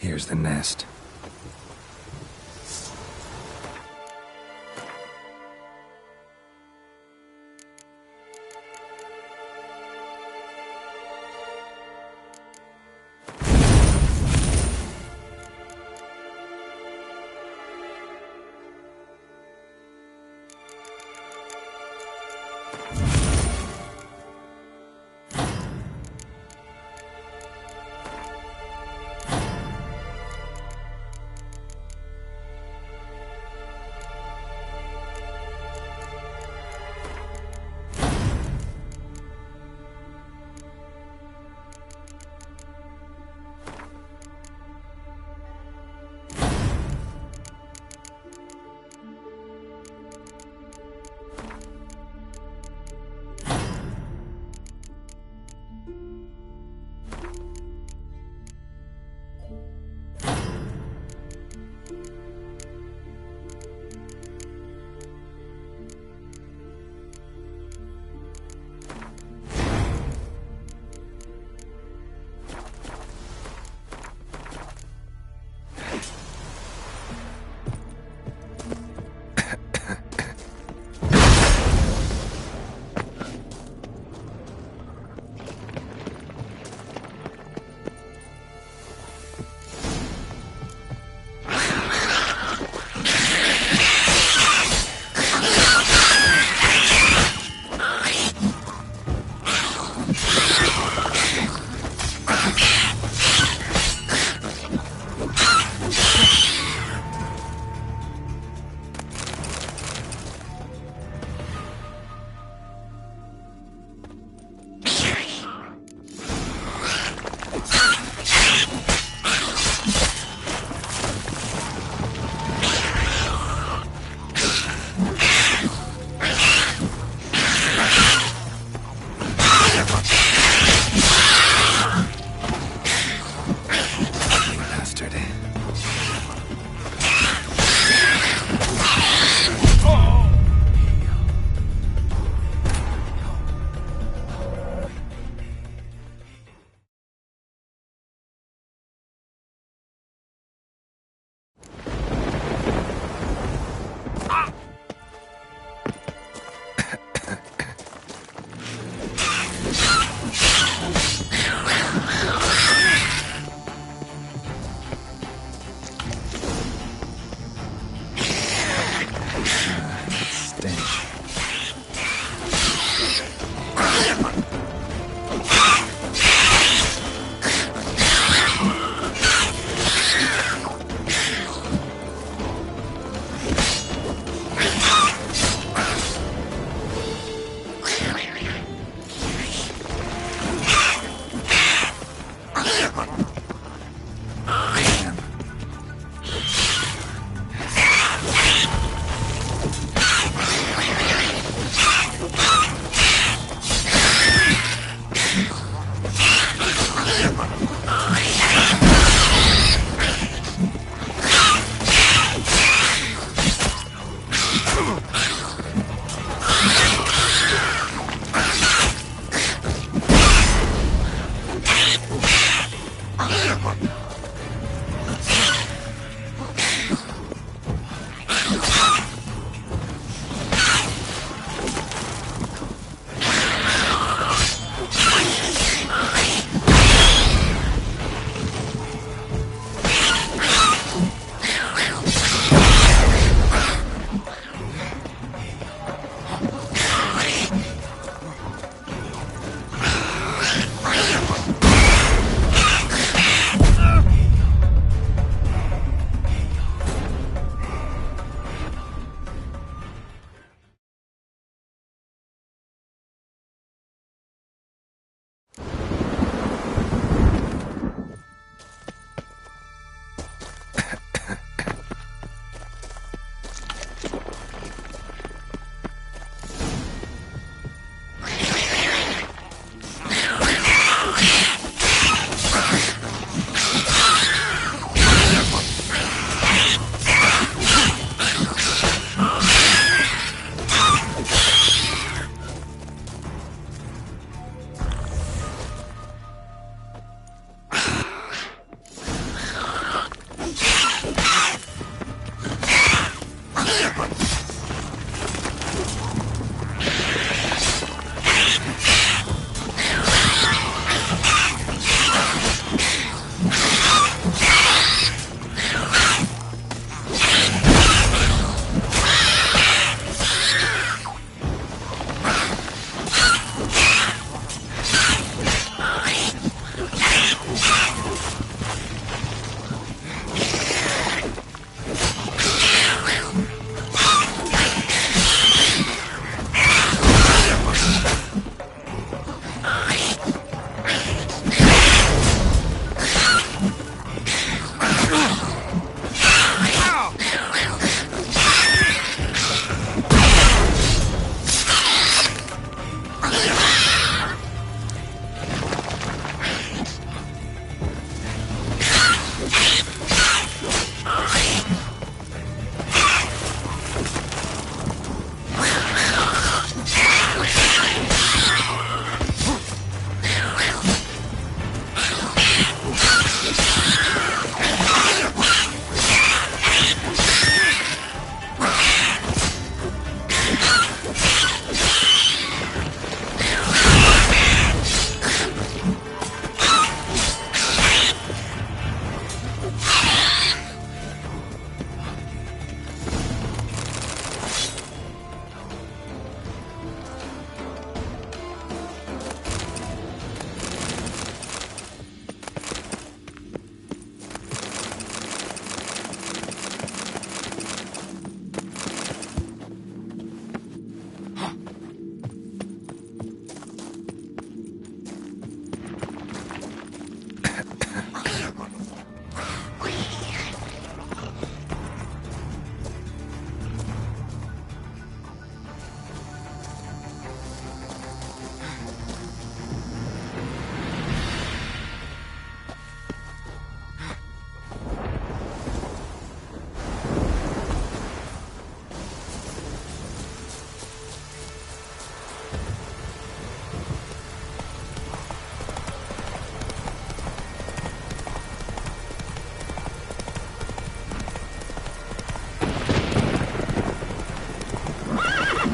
Here's the nest.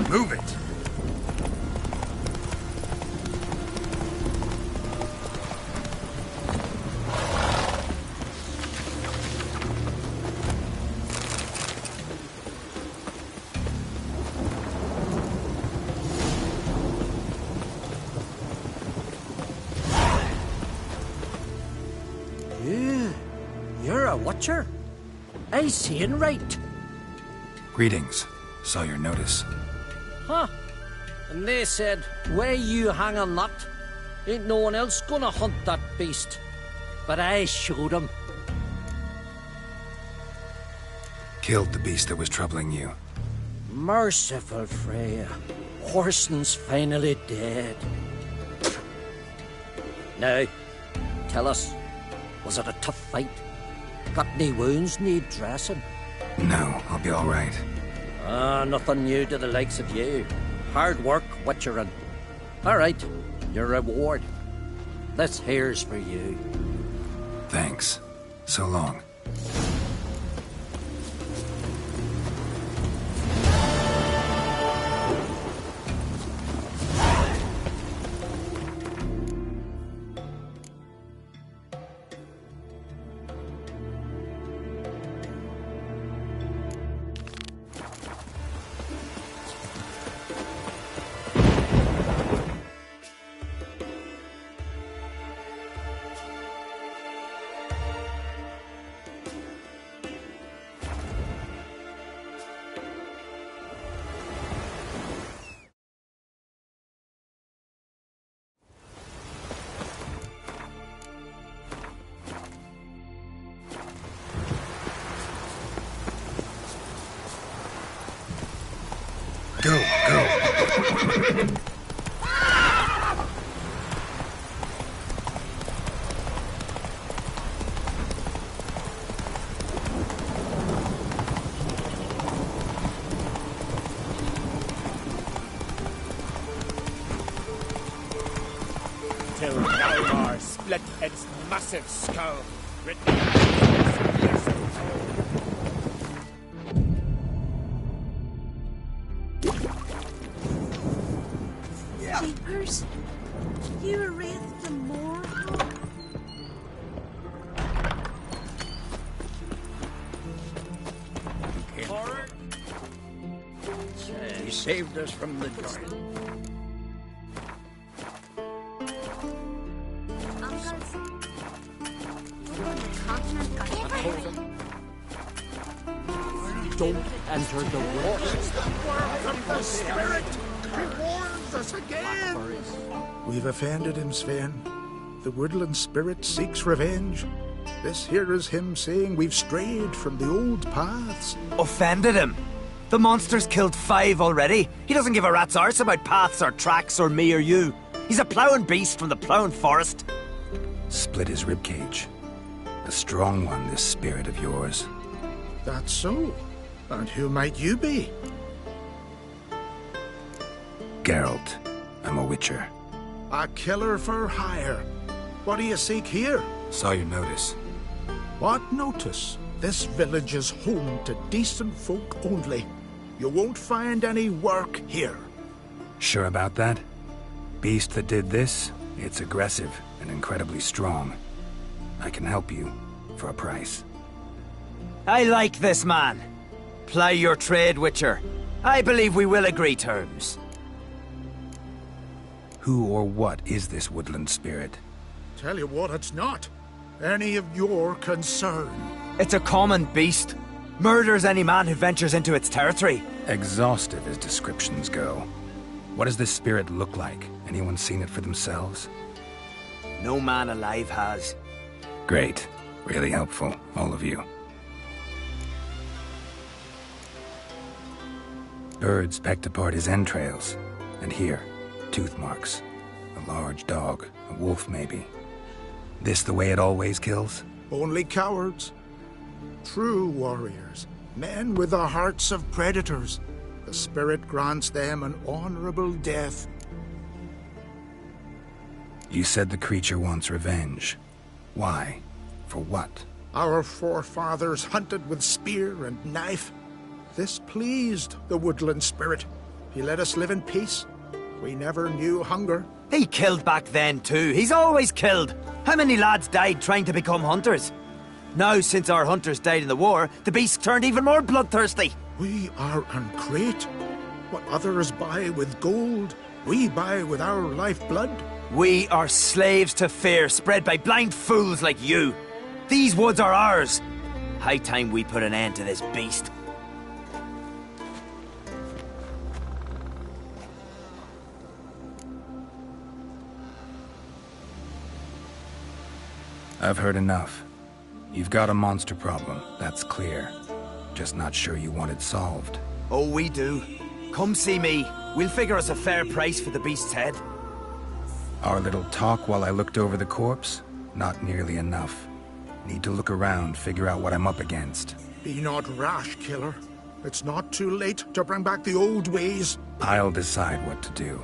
Move it! You're a watcher? I seeing right. Greetings. Saw your notice. Huh. And they said, where you hang on that, ain't no one else gonna hunt that beast. But I showed 'em. Killed the beast that was troubling you. Merciful Freya. Horson's finally dead. Now, tell us, was it a tough fight? Got any wounds need dressing? No, I'll be all right. Nothing new to the likes of you. Hard work, witcherin'. All right, your reward. This here's for you. Thanks. So long. Go, go. Till Galmar split its massive skull. Jeepers, you were wraith the more. He saved us from the giant. Don't enter the woods. The spirit! He warns us again! We've offended him, Sven. The woodland spirit seeks revenge. This here is him saying we've strayed from the old paths. Offended him? The monster's killed 5 already. He doesn't give a rat's arse about paths or tracks or me or you. He's a ploughing beast from the ploughing forest. Split his ribcage. A strong one, this spirit of yours. That's so. And who might you be? Geralt. I'm a witcher. A killer for hire. What do you seek here? Saw your notice. What notice? This village is home to decent folk only. You won't find any work here. Sure about that? Beast that did this? It's aggressive and incredibly strong. I can help you. for a price. I like this man. Ply your trade, Witcher. I believe we will agree terms. Who or what is this woodland spirit? Tell you what, it's not any of your concern. It's a common beast. Murders any man who ventures into its territory. Exhaustive as descriptions go. What does this spirit look like? Anyone seen it for themselves? No man alive has. Great. Really helpful, all of you. Birds pecked apart his entrails. And here, tooth marks. A large dog, a wolf maybe. This the way it always kills? Only cowards. True warriors. Men with the hearts of predators. The spirit grants them an honorable death. You said the creature wants revenge. Why? For what? Our forefathers hunted with spear and knife. This pleased the woodland spirit. He let us live in peace. We never knew hunger. He killed back then too. He's always killed. How many lads died trying to become hunters? Now, since our hunters died in the war, the beast turned even more bloodthirsty. We are ungreat. What others buy with gold, we buy with our lifeblood. We are slaves to fear, spread by blind fools like you. These woods are ours. High time we put an end to this beast. I've heard enough. You've got a monster problem, that's clear. Just not sure you want it solved. Oh, we do. Come see me. We'll figure us a fair price for the beast's head. Our little talk while I looked over the corpse? Not nearly enough. Need to look around, figure out what I'm up against. Be not rash, killer. It's not too late to bring back the old ways. I'll decide what to do.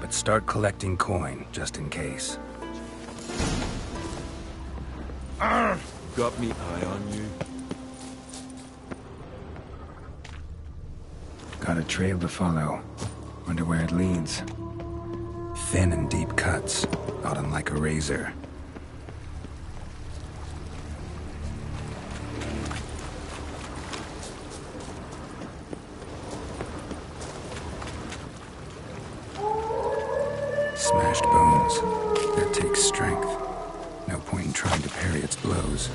But start collecting coin, just in case. Got me eye on you. Got a trail to follow. Wonder where it leads. Thin and deep cuts, not unlike a razor. Smashed bones. That takes strength. No point in trying to parry its blows.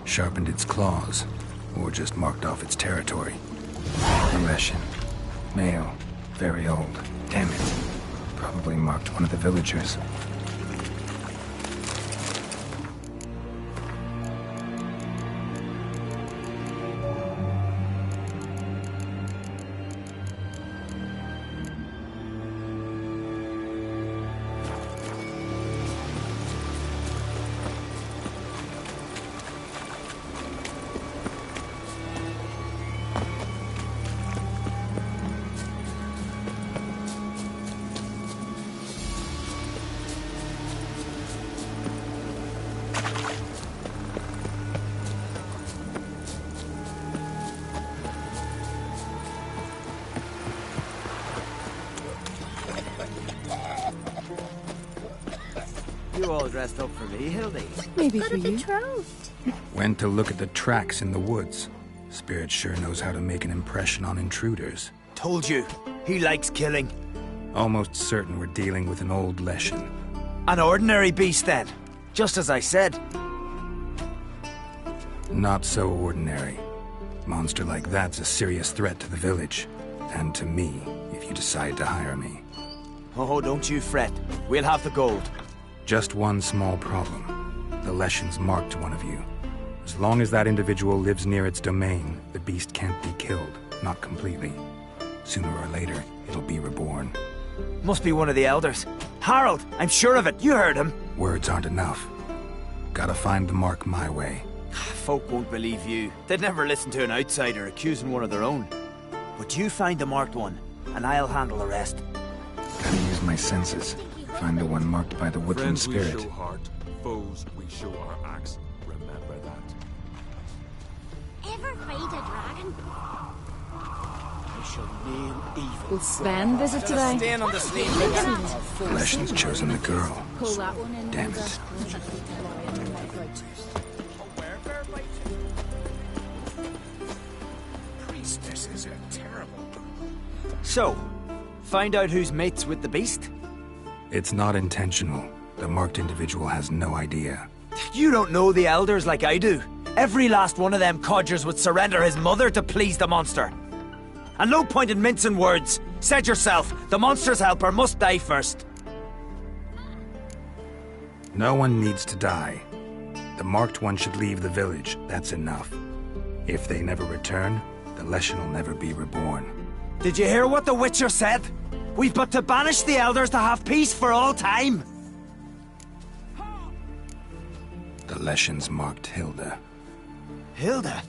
Sharpened its claws, or just marked off its territory. Relation. Male. Very old. Damn it. Probably marked one of the villagers. You all dressed up for me, Hildy. Maybe for you. Went to look at the tracks in the woods. Spirit sure knows how to make an impression on intruders. Told you, he likes killing. Almost certain we're dealing with an old Leshen. An ordinary beast, then. Just as I said. Not so ordinary. Monster like that's a serious threat to the village. And to me, if you decide to hire me. Oh, don't you fret. We'll have the gold. Just one small problem. The Leshens marked one of you. As long as that individual lives near its domain, the beast can't be killed. Not completely. Sooner or later, it'll be reborn. Must be one of the elders. Harold, I'm sure of it. You heard him. Words aren't enough. Gotta find the mark my way. Folk won't believe you. They'd never listen to an outsider accusing one of their own. But you find the marked one, and I'll handle the rest. Gotta use my senses. Find the one marked by the woodland Friends spirit. we show heart, foes we show our axe. Remember that. Ever fight a dragon? I shall name evil. Will Sven visit today? Staying on the sleeve. Leshen's chosen the girl. Pull that one in. Damn it. Priestesses are terrible. So, find out who's mates with the beast? It's not intentional. The marked individual has no idea. You don't know the elders like I do. Every last one of them codgers would surrender his mother to please the monster. And no point in mincing words. Said yourself, the monster's helper must die first. No one needs to die. The marked one should leave the village. That's enough. If they never return, the Leshen will never be reborn. Did you hear what the Witcher said? We've but to banish the elders to have peace for all time. The Leshens marked Hilda. Hilda?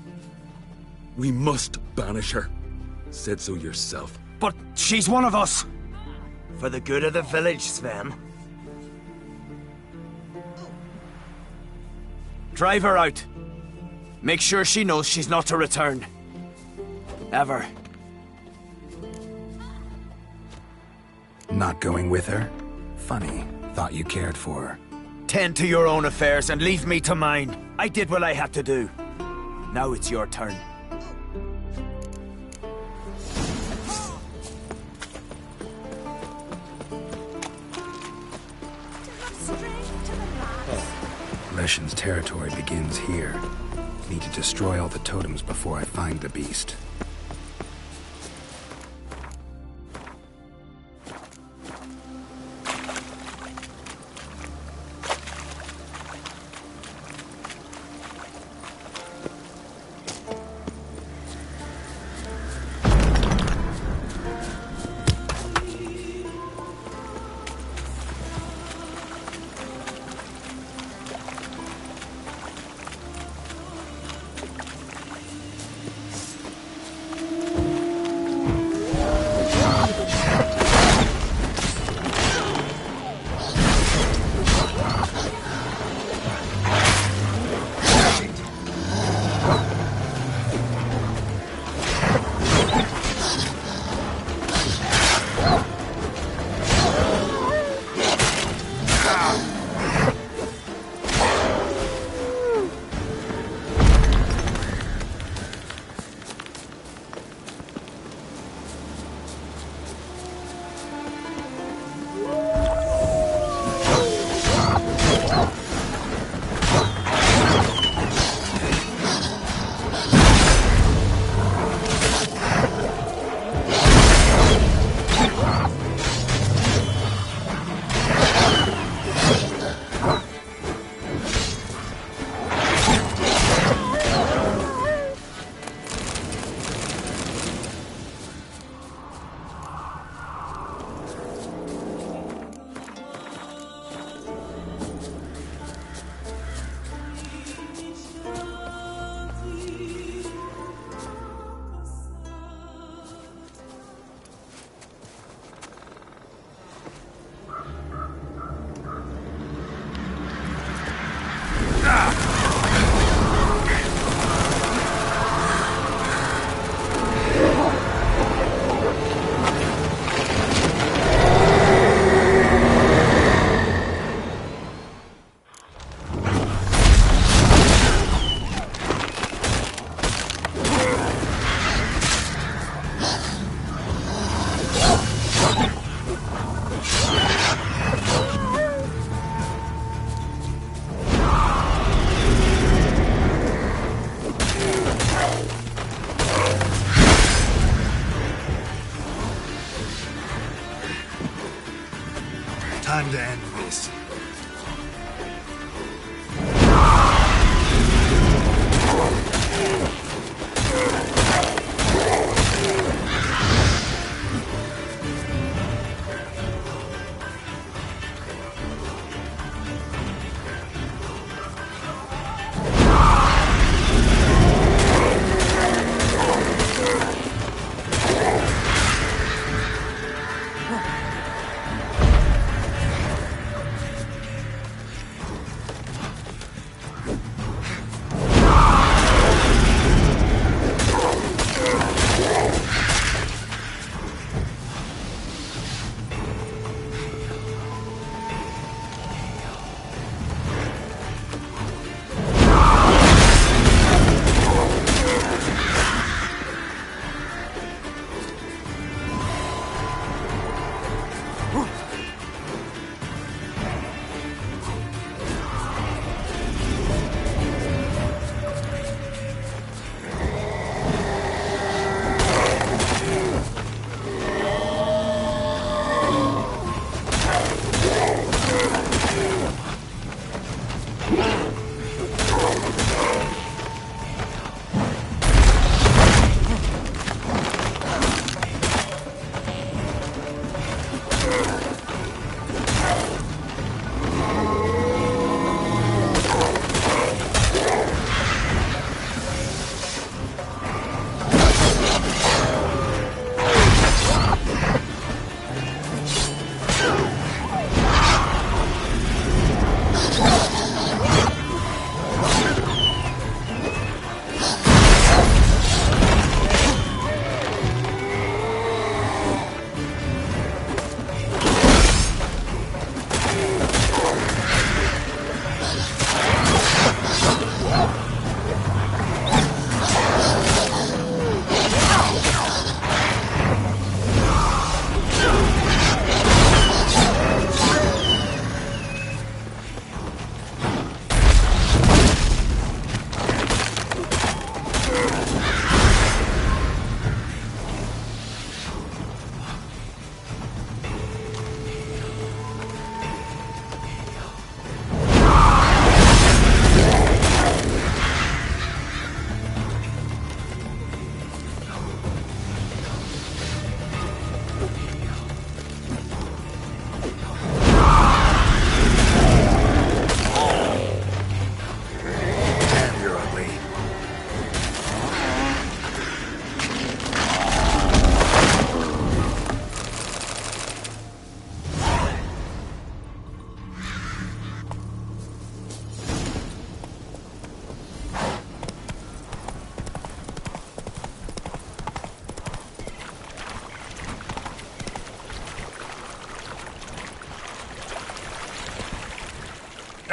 We must banish her. Said so yourself. But she's one of us. For the good of the village, Sven. Drive her out. Make sure she knows she's not to return. Ever. Not going with her? Funny. Thought you cared for her. Tend to your own affairs and leave me to mine. I did what I had to do. Now it's your turn. Leshen's territory begins here. Need to destroy all the totems before I find the beast.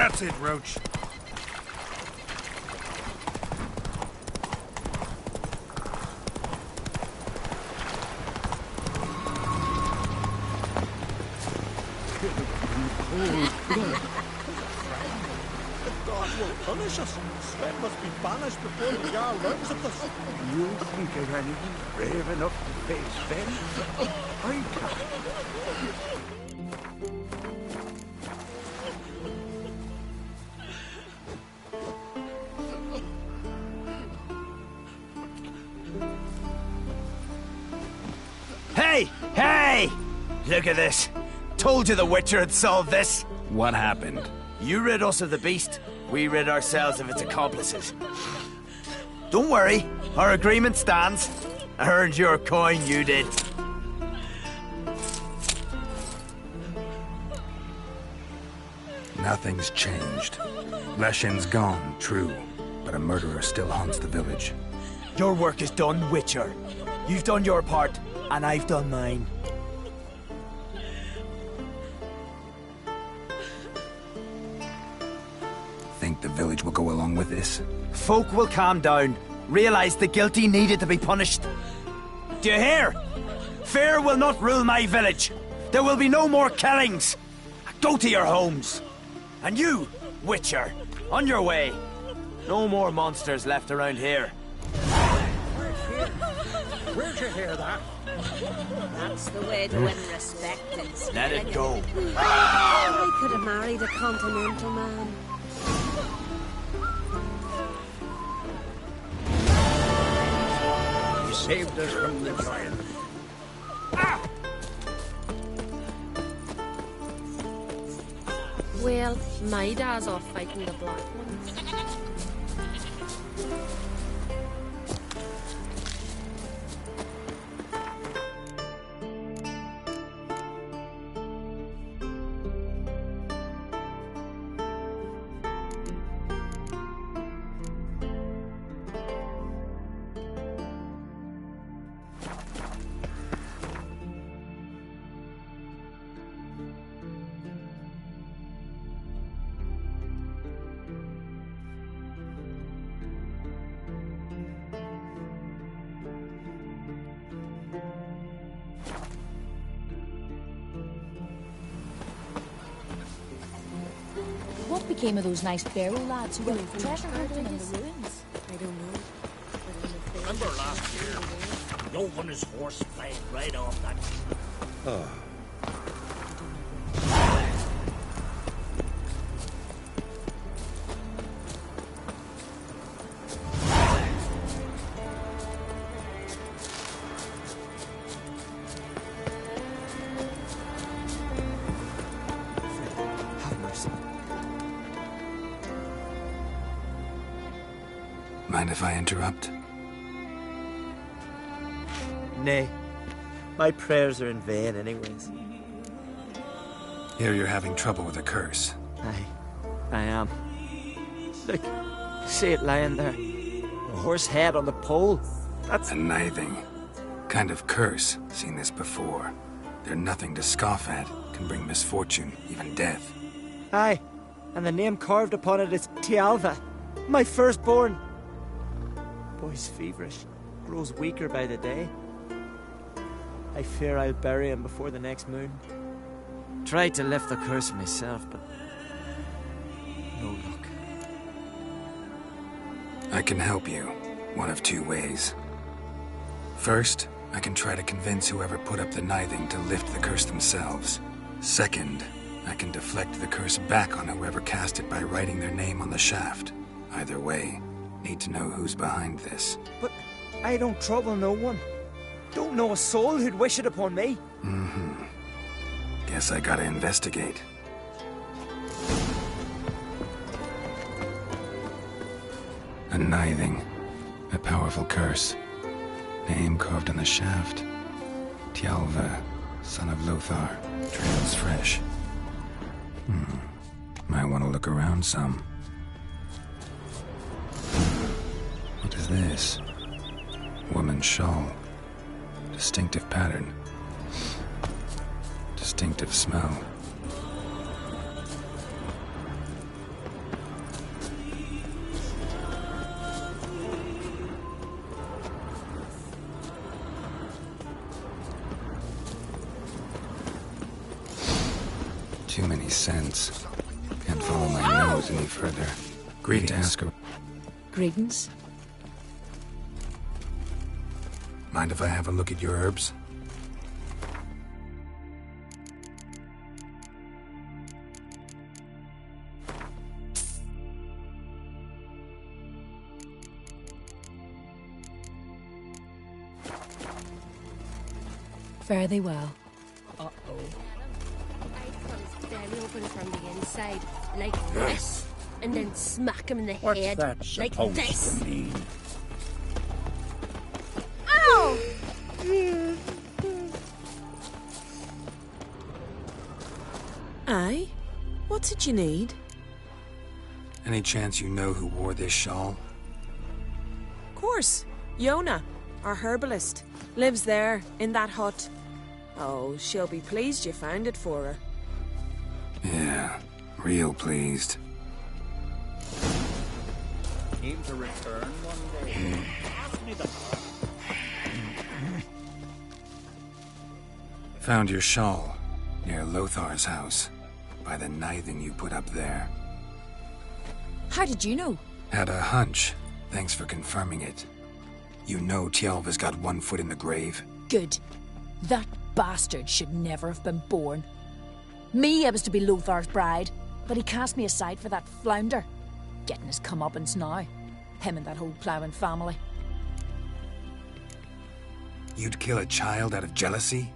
That's it, Roach. The gods will punish us. Sven must be banished before the Jarl learns of this. You think of anyone brave enough to face Sven? I can't. Hey! Hey! Look at this. Told you the Witcher had solved this. What happened? You rid us of the beast. We rid ourselves of its accomplices. Don't worry. Our agreement stands. I earned your coin, you did. Nothing's changed. Leshin's gone, true, but a murderer still haunts the village. Your work is done, Witcher. You've done your part, and I've done mine. Think the village will go along with this? Folk will calm down, realize the guilty needed to be punished. Do you hear? Fear will not rule my village. There will be no more killings. Go to your homes. And you, Witcher, on your way. No more monsters left around here. Where'd you hear that? That's the way to win respect and Let it go. I could have married a continental man. You saved us from the giant. Well, my dad's off fighting the Black Ones. What became of those nice Barrow lads who went treasure hunting in the ruins? I don't know. Remember last year? No one his horse flying right off that. Ah. Mind if I interrupt? Nay. My prayers are in vain anyways. Here you're having trouble with a curse. I am. Look, see it lying there. A horse head on the pole. That's a nithing. Kind of curse. Seen this before. They're nothing to scoff at. Can bring misfortune, even death. Aye, and the name carved upon it is Tialva, my firstborn. Boy's feverish, grows weaker by the day. I fear I'll bury him before the next moon. Tried to lift the curse myself, but no luck. I can help you, one of two ways. First, I can try to convince whoever put up the nithing to lift the curse themselves. Second, I can deflect the curse back on whoever cast it by writing their name on the shaft. Either way, need to know who's behind this. But I don't trouble no one. Don't know a soul who'd wish it upon me. Mm-hmm. Guess I gotta investigate. A nithing. A powerful curse. Name carved on the shaft. Tialva, son of Lothar. Trails fresh. Might want to look around some. What is this? Woman's shawl. Distinctive pattern. Distinctive smell. Too many scents. Can't follow my nose any further. Greetings. Need to ask her. Greetings. Mind if I have a look at your herbs? Fare thee well. Uh-oh. I comes belly open from the inside, like this, and then smack him in the What's head, that like supposed this. to mean? Ow! Aye? What's it you need? Any chance you know who wore this shawl? Of course. Yona, our herbalist. Lives there, in that hut. Oh, she'll be pleased you found it for her. Yeah, real pleased. Aim to return one day. Ask me the... Found your shawl near Lothar's house, by the knithing you put up there. How did you know? Had a hunch. Thanks for confirming it. You know Tjalva's got one foot in the grave. Good. That bastard should never have been born. Me, I was to be Lothar's bride, but he cast me aside for that flounder. Getting his comeuppance now. Him and that whole ploughing family. You'd kill a child out of jealousy?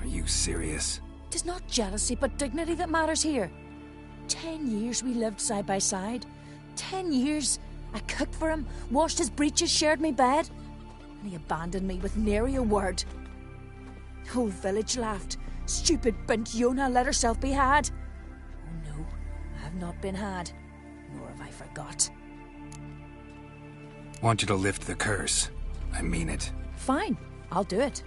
Are you serious? 'Tis not jealousy, but dignity that matters here. 10 years we lived side by side. 10 years. I cooked for him, washed his breeches, shared me bed. And he abandoned me with nary a word. Whole village laughed. Stupid bint Yona let herself be had. Oh no, I have not been had. Nor have I forgot. Want you to lift the curse. I mean it. Fine, I'll do it.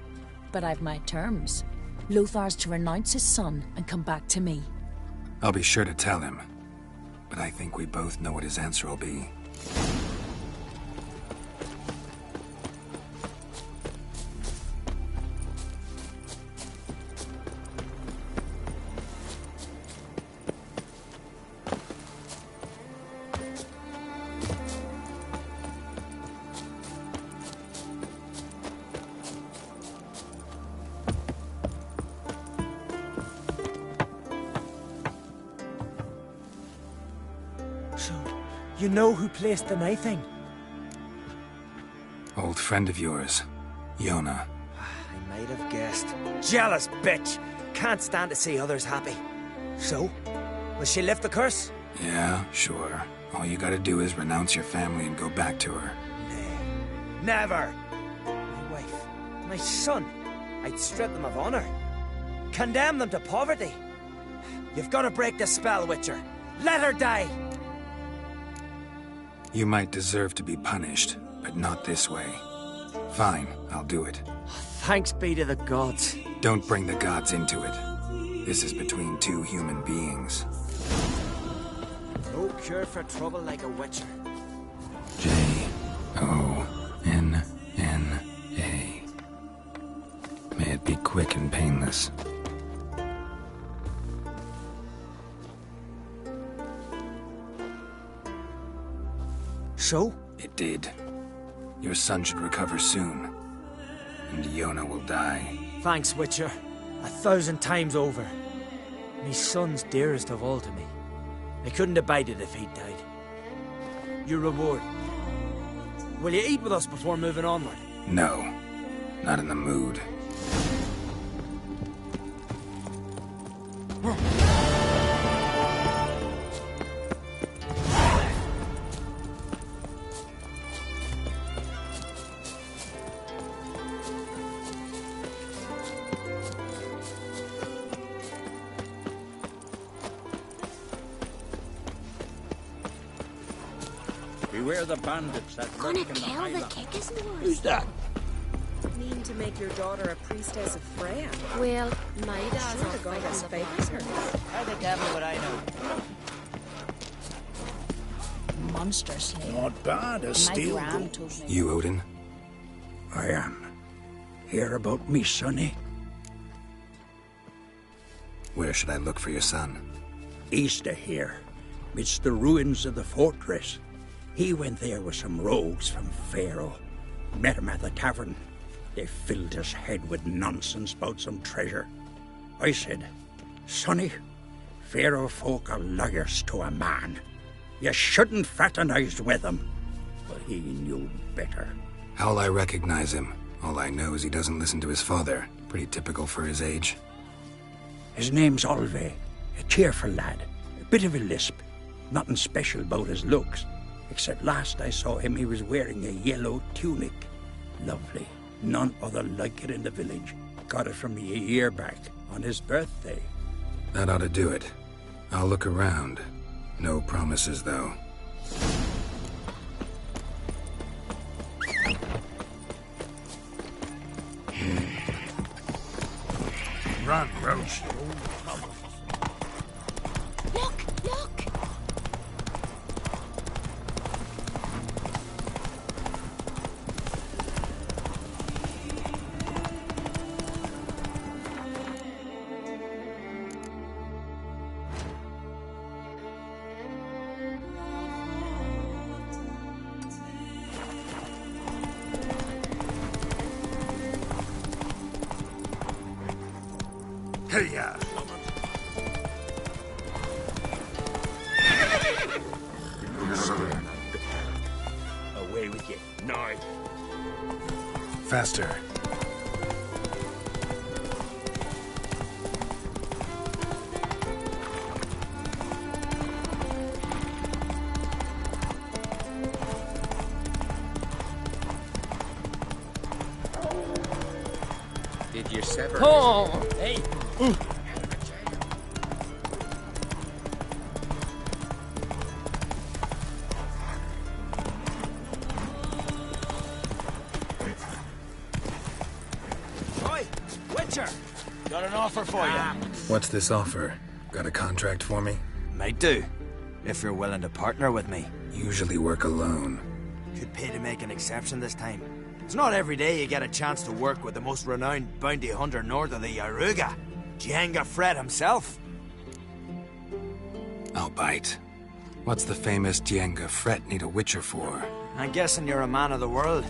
But I've my terms. Lothar's to renounce his son and come back to me. I'll be sure to tell him. But I think we both know what his answer will be. You know who placed the knifing? Old friend of yours, Yona. I might have guessed. Jealous bitch! Can't stand to see others happy. So, will she lift the curse? Yeah, sure. All you gotta do is renounce your family and go back to her. Never! My wife, my son, I'd strip them of honor. Condemn them to poverty. You've got to break the spell, Witcher. Let her die! You might deserve to be punished, but not this way. Fine, I'll do it. Thanks be to the gods. Don't bring the gods into it. This is between two human beings. No cure for trouble like a Witcher. J-O-N-N-A. May it be quick and painless. So? It did. Your son should recover soon. And Yona will die. Thanks, Witcher. 1,000 times over. My son's dearest of all to me. I couldn't abide it if he'd died. Your reward. Will you eat with us before moving onward? No. Not in the mood. Beware the bandits that lurk in the highlands. Who's that? Mean to make your daughter a priestess of Freya? Well, my dad's Sure off to God fighting this the favors her. How the devil would I know? Monster slayer. Not bad, a My steel gran goat. told me. You, Odin? I am. Hear about me, sonny? Where should I look for your son? East of here, midst the ruins of the fortress. He went there with some rogues from Pharaoh. Met him at the tavern. They filled his head with nonsense about some treasure. I said, Sonny, Pharaoh folk are lawyers to a man. You shouldn't fraternize with them. But he knew better. How'll I recognize him? All I know is he doesn't listen to his father. Pretty typical for his age. His name's Olve. A cheerful lad. A bit of a lisp. Nothing special about his looks. Except last I saw him, he was wearing a yellow tunic. Lovely. None other like it in the village. Got it from me a year back, on his birthday. That ought to do it. I'll look around. No promises, though. Run, Roach. Look! Look! Hey-ya! Away with you. Now. Faster. Did you sever? Oh! Hey! Oi! Witcher! Got an offer for you. What's this offer? Got a contract for me? Might do, if you're willing to partner with me. Usually work alone. Could pay to make an exception this time. It's not every day you get a chance to work with the most renowned bounty hunter north of the Yaruga, Jenga Fred himself. I'll bite. What's the famous Jenga Fred need a witcher for? I'm guessing you're a man of the world.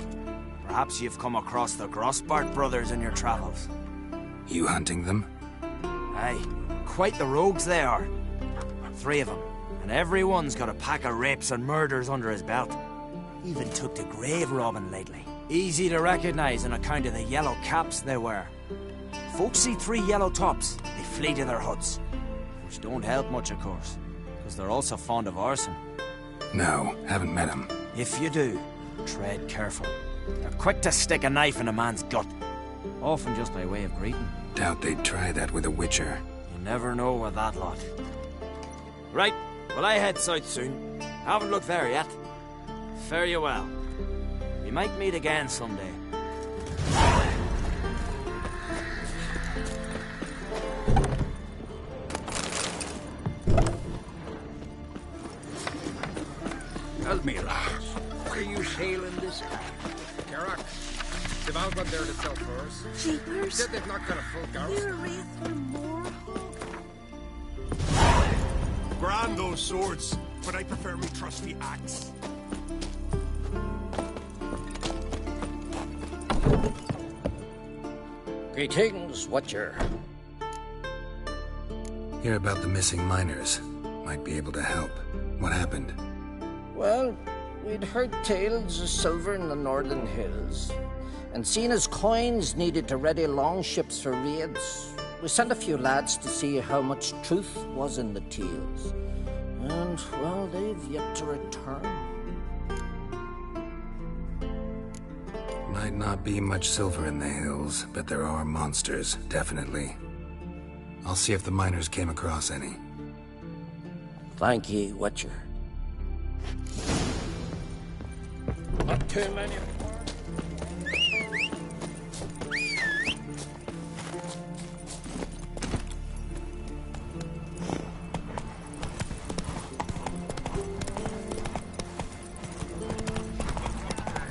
Perhaps you've come across the Grossbart brothers in your travels. You hunting them? Aye, quite the rogues they are. 3 of them, and every one's got a pack of rapes and murders under his belt. Even took to grave robbing lately. Easy to recognize on account of the yellow caps they wear. Folks see 3 yellow tops, they flee to their huts. Which don't help much, of course, because they're also fond of arson. No, haven't met him. If you do, tread careful. They're quick to stick a knife in a man's gut. Often just by way of greeting. Doubt they'd try that with a witcher. You never know with that lot. Right, well I head south soon. Haven't looked there yet. Fare you well. We might meet again someday. Tell me, lads, where you sailing this time? Carrock. They've all got there to sell furs. Jeepers. Said they've not got a full garrison. You're wraith for more hog. Grand those swords, but I prefer me trusty axe. Greetings, Watcher. Hear about the missing miners. Might be able to help. What happened? Well, we'd heard tales of silver in the northern hills, and seen as coins needed to ready longships for raids, we sent a few lads to see how much truth was in the tales. And, well, they've yet to return. Might not be much silver in the hills, but there are monsters, definitely. I'll see if the miners came across any. Thank ye, Watcher. Not too many.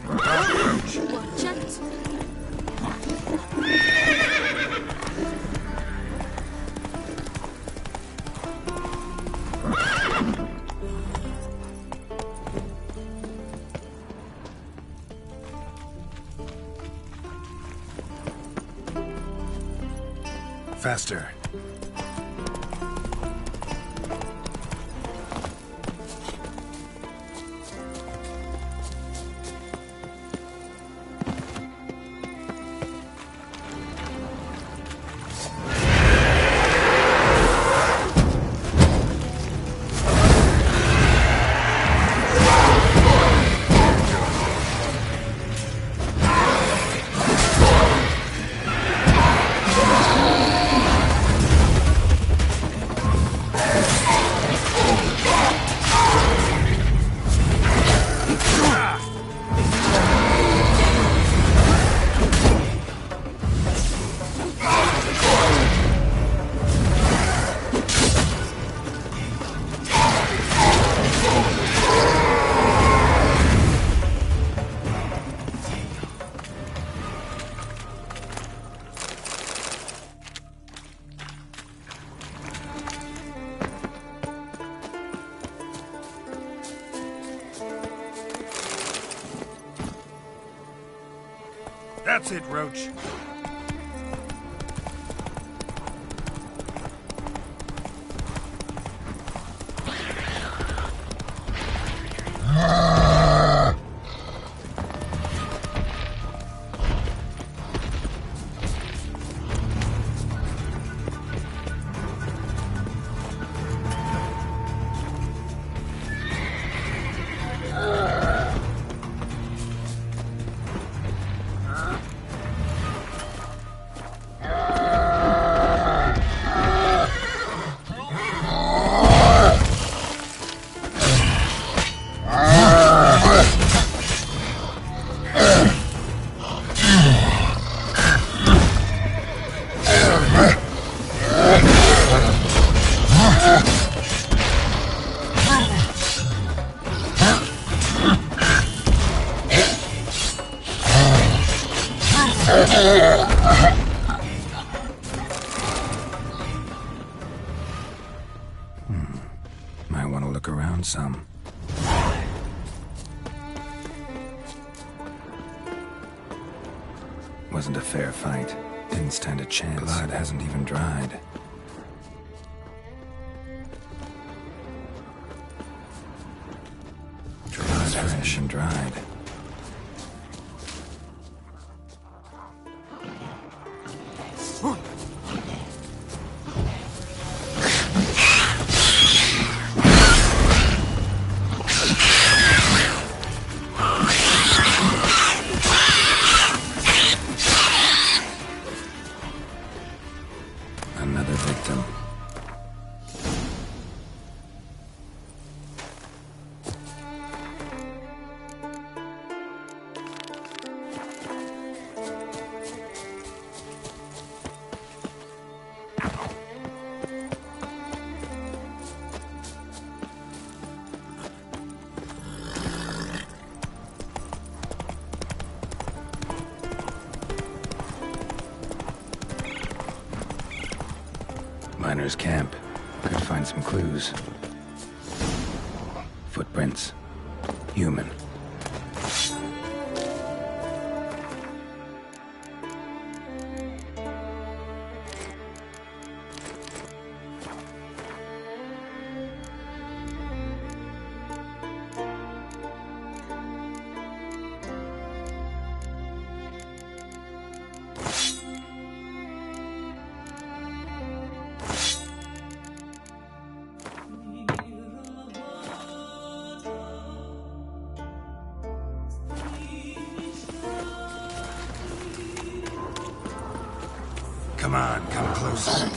Watch it. Faster. That's it, Roach. Might want to look around some. Wasn't a fair fight. Didn't stand a chance. Blood hasn't even dried. Blood fresh and dried. Another victim. Miner's camp. Could find some clues. Footprints. Human. Come on, come closer.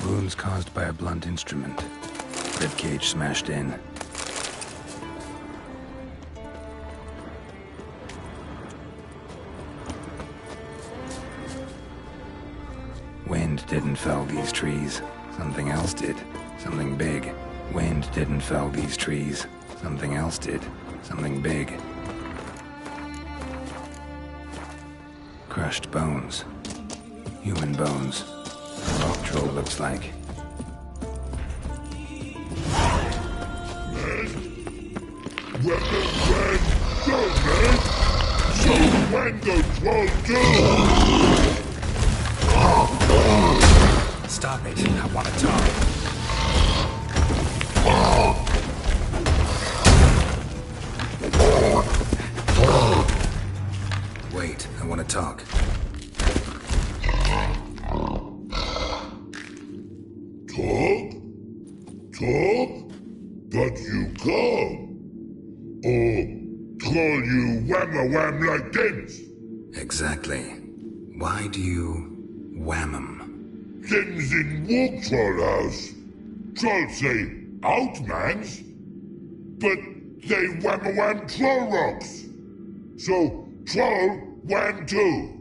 Wounds caused by a blunt instrument. Ribcage smashed in. Wind didn't fell these trees. Something else did. Something big. Wind didn't fell these trees. Something else did. Something big. Crushed bones. Human bones. Rock troll looks like. So when the troll do? Stop it. I want to talk. Wait, I want to talk. Talk? Talk? But you can't. Or call you wham-a-wham like things? Exactly. Why do you wham 'em? Things in Walk Troll House. Trolls say out mans, but they wham-a-wham troll rocks. So troll wham too.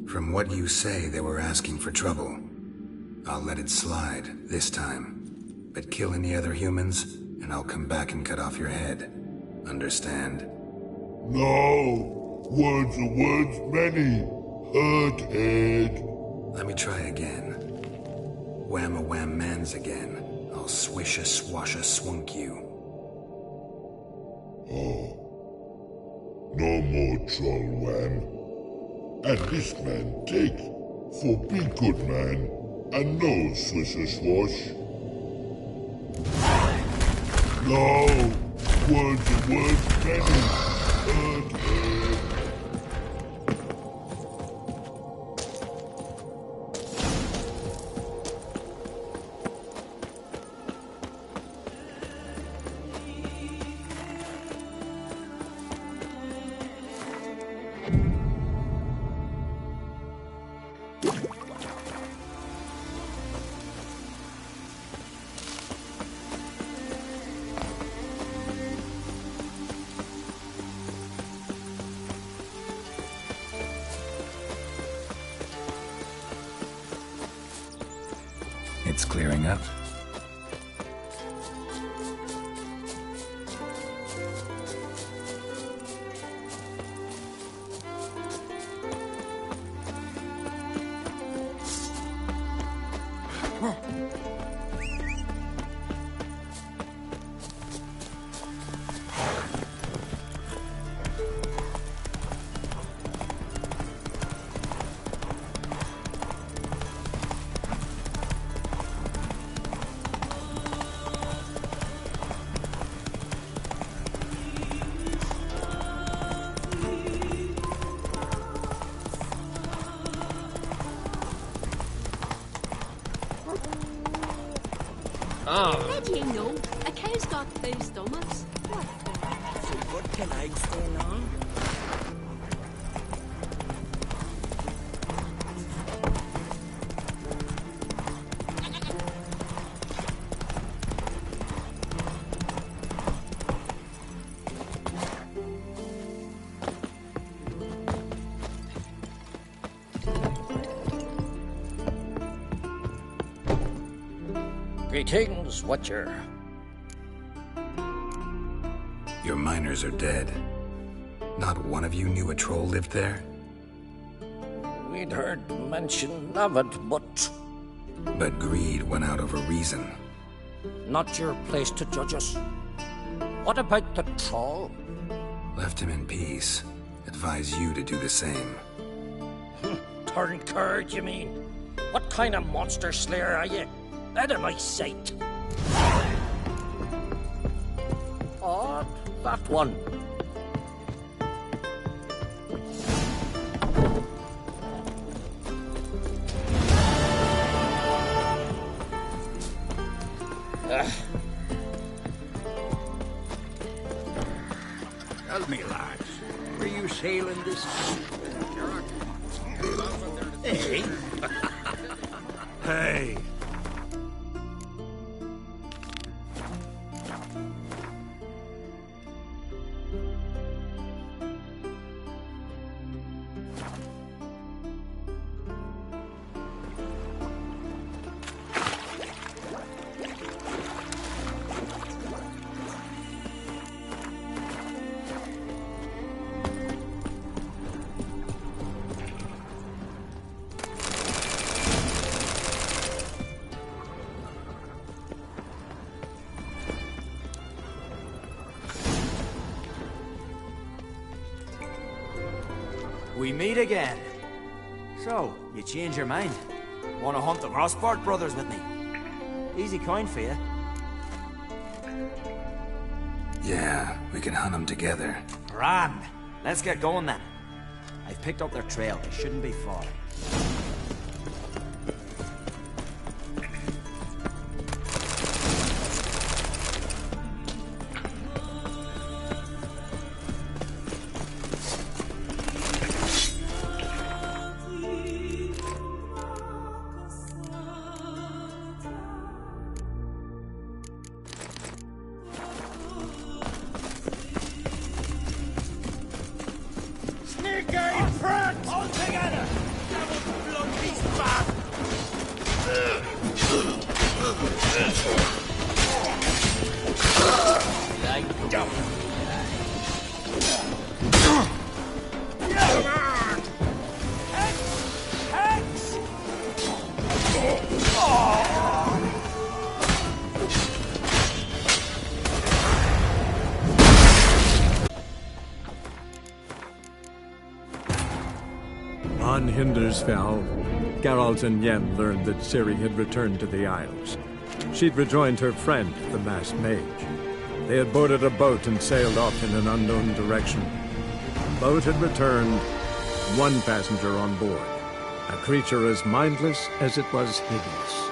From what you say, they were asking for trouble. I'll let it slide, this time. But kill any other humans, and I'll come back and cut off your head. Understand? No. Words are words many. Hurt head. Let me try again. Wham-a-wham mans again. I'll swish-a-swash-a-swunk you. Oh. No more troll wham. And this man take, for be good man, and no swish-a-swash. No, words are words many, hurt head. It's clearing up. How do you know? A cow's got two stomachs. So what can I stay long? Greetings, Watcher. Your miners are dead. Not one of you knew a troll lived there? We'd heard mention of it, but... But greed went out over reason. Not your place to judge us. What about the troll? Left him in peace. Advise you to do the same. Turn cur, you mean? What kind of monster slayer are you? Out of my sight. Oh, that one. Tell me, lads, were you sailing this? Hey? Hey. We meet again. So, you change your mind? Want to hunt the Crossboard brothers with me? Easy coin for you. Yeah, we can hunt them together. Grand. Let's get going then. I've picked up their trail. They shouldn't be far. On Hindersfell, Geralt and Yen learned that Ciri had returned to the Isles. She'd rejoined her friend, the masked mage. They had boarded a boat and sailed off in an unknown direction. The boat had returned, one passenger on board, a creature as mindless as it was hideous.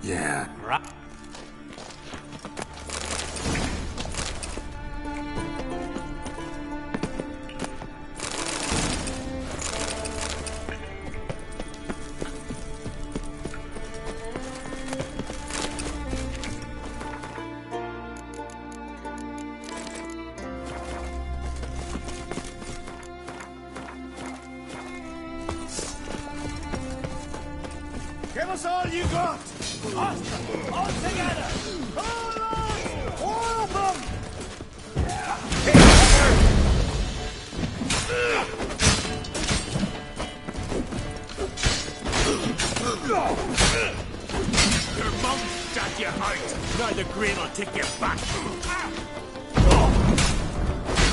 Yeah. Give us all you got! Oscar, all together! Hold on! All of them! Your mum's got you out! Now the Green will take you back!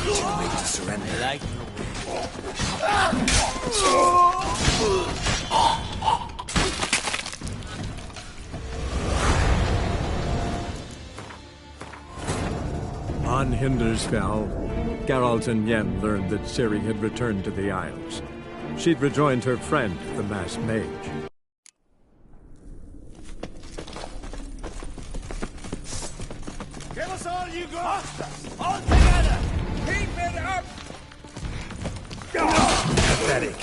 Too late to surrender. Like On Hindersfell, Geralt and Yen learned that Ciri had returned to the Isles. She'd rejoined her friend, the masked mage. Give us all you got! All together! Keep it up! Pathetic.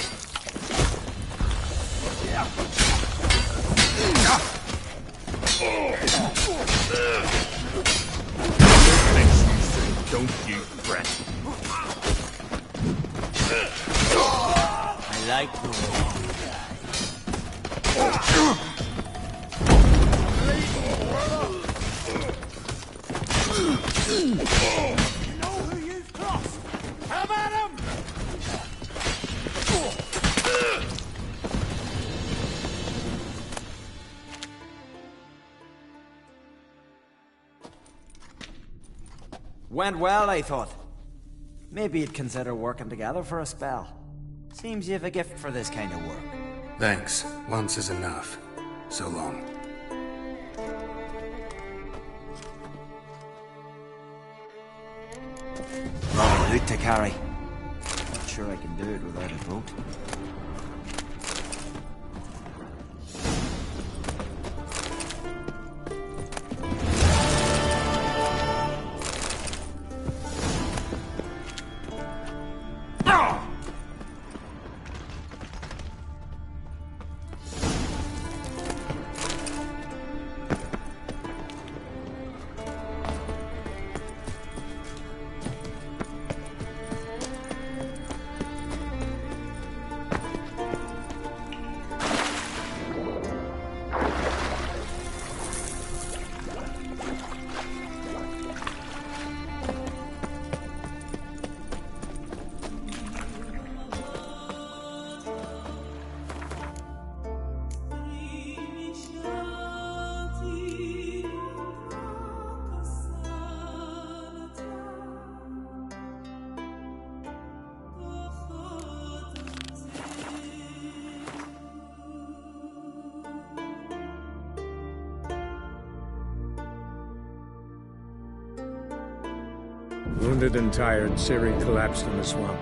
Don't you fret. I like the way You know who you've crossed! Come at him! Went well, I thought. Maybe you'd consider working together for a spell. Seems you have a gift for this kind of work. Thanks. Once is enough. So long. Rather loot to carry. Not sure I can do it without a boat. Wounded and tired, Ciri collapsed in the swamp.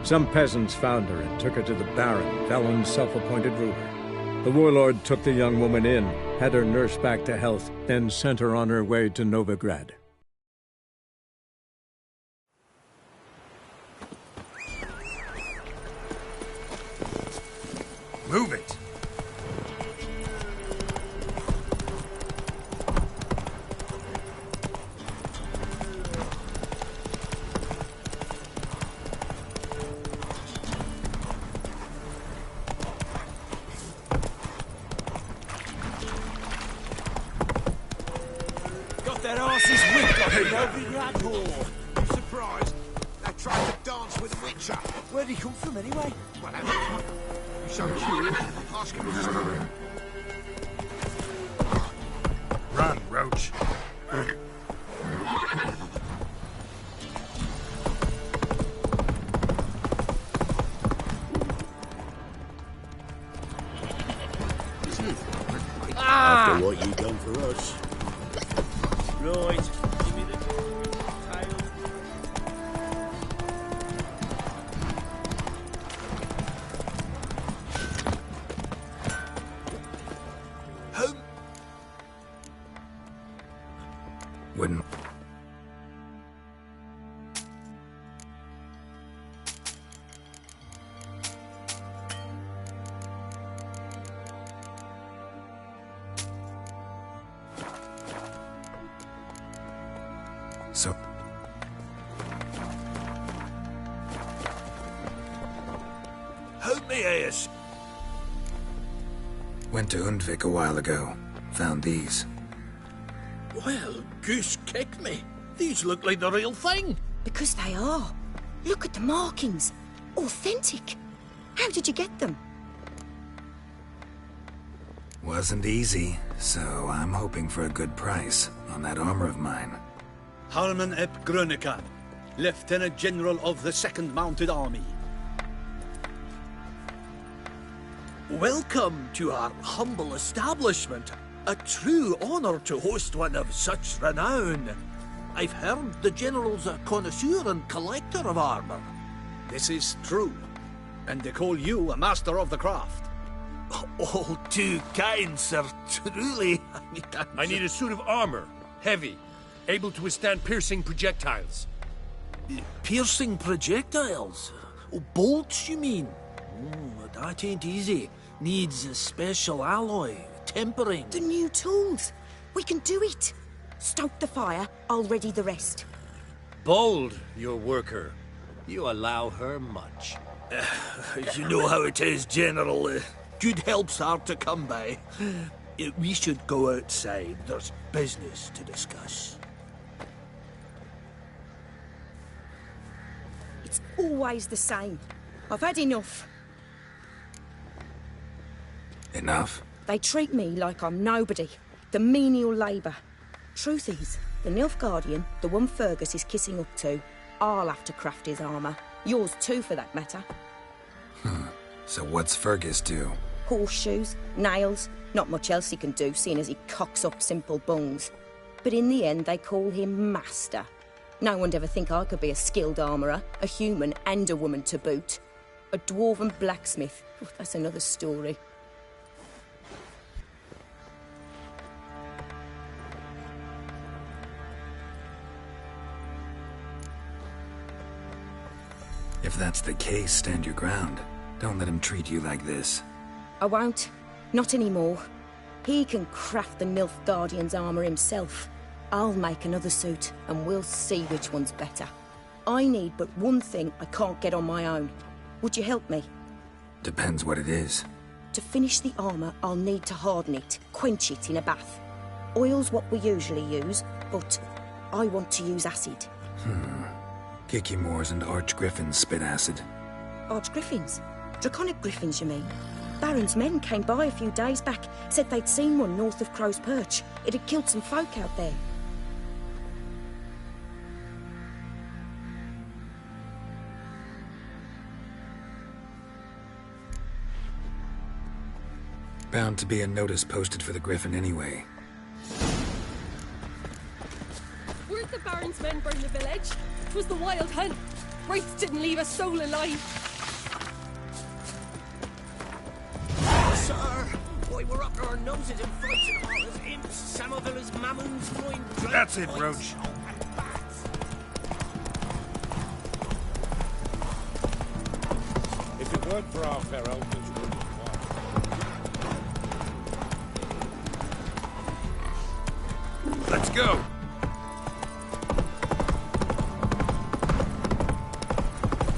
Some peasants found her and took her to the Baron, Velen's self-appointed ruler. The warlord took the young woman in, had her nursed back to health, then sent her on her way to Novigrad. Move it! That arse's whipped off in Novigrad Hall. You surprised? They tried to dance with a Witcher. Where'd he come from anyway? Well, you're so curious. Ask him his story. Run, Roach. After what you done for us. Right, give me the tail. Wouldn't... So... Help me, Aes. Went to Undvik a while ago. Found these. Well, goose kick me. These look like the real thing. Because they are. Look at the markings. Authentic. How did you get them? Wasn't easy, so I'm hoping for a good price on that armor of mine. Harman ep Grönekan, Lieutenant General of the 2nd Mounted Army. Welcome to our humble establishment. A true honor to host one of such renown. I've heard the General's a connoisseur and collector of armor. This is true, and they call you a master of the craft. All too kind, sir, truly. I need a suit of armor, heavy, able to withstand piercing projectiles. Piercing projectiles? Oh, bolts, you mean? That ain't easy. Needs a special alloy, tempering. The new tools. We can do it. Stoke the fire, I'll ready the rest. Bold, your worker. You allow her much. You know how it is, General. Good help's hard to come by. We should go outside. There's business to discuss. It's always the same. I've had enough. Enough? They treat me like I'm nobody. The menial labour. Truth is, The Nilfgaardian, the one Fergus is kissing up to, I'll have to craft his armour. Yours too, for that matter. So what's Fergus do? Horseshoes, nails, not much else he can do, seeing as he cocks up simple bungs. But in the end, they call him Master. No one'd ever think I could be a skilled armourer, a human and a woman to boot. A dwarven blacksmith, that's another story. If that's the case, stand your ground. Don't let him treat you like this. I won't. Not anymore. He can craft the Nilfgaardian's armour himself. I'll make another suit, and we'll see which one's better. I need but one thing I can't get on my own. Would you help me? Depends what it is. To finish the armour, I'll need to harden it, quench it in a bath. Oil's what we usually use, but I want to use acid. Kikimoors and Archgriffins spit acid. Archgriffins? Draconic griffins, you mean? Baron's men came by a few days back, said they'd seen one north of Crow's Perch. It had killed some folk out there. Bound to be a notice posted for the Griffin anyway. Where'd the Baron's men burn the village? 'Twas the Wild Hunt. Wraiths didn't leave a soul alive. Sir, boy, we're up to our noses in fights and all as imps, Samovillas, Mammons, flying dread. That's it, Roach. If it weren't for our fair elders, Let's go!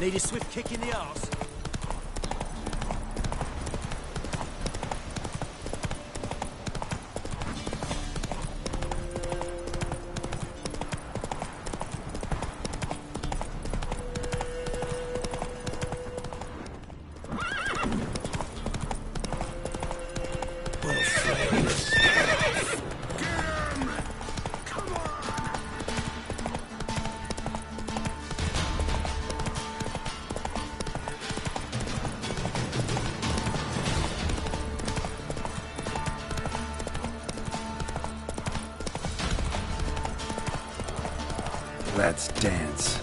Need a swift kick in the arse. Let's dance.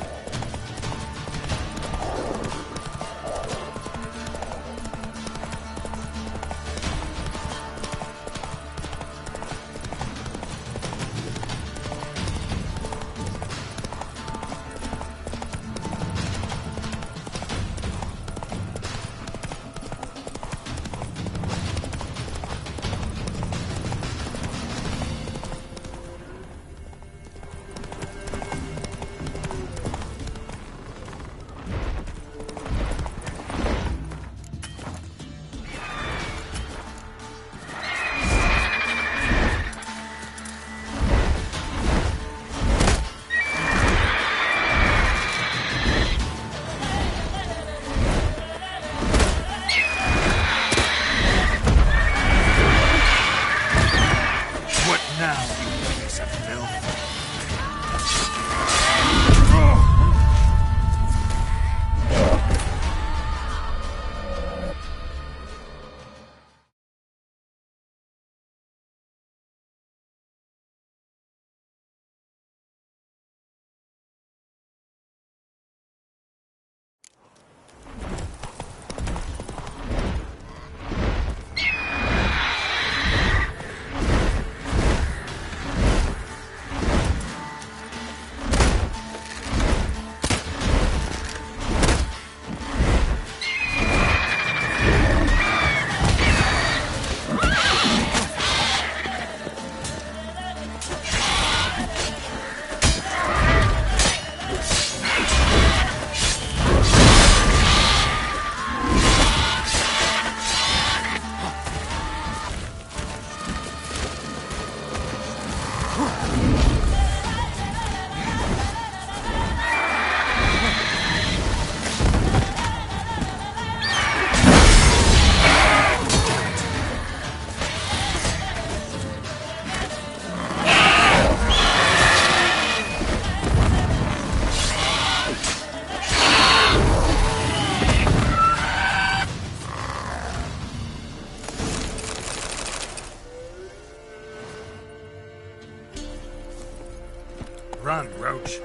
Run, Roach.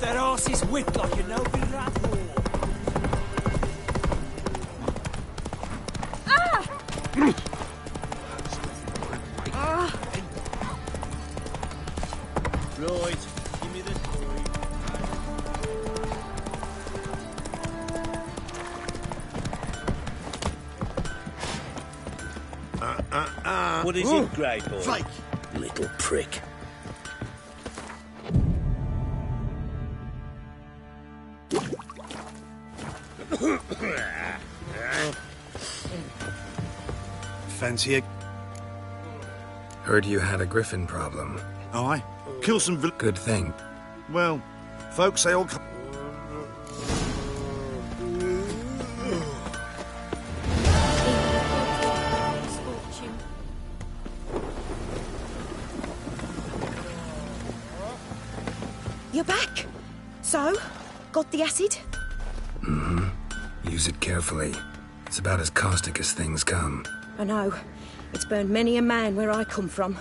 That arse's whipped like you know, be rat hole. Right, give me this boy. What is it, Grey Boy? Flake. Little prick. Fancy it? Heard you had a griffin problem. Aye. Kill some Good thing. Well, folks say all... You're back. So, got the acid? Mm-hmm. Use it carefully. It's about as caustic as things come. I know. It's burned many a man where I come from.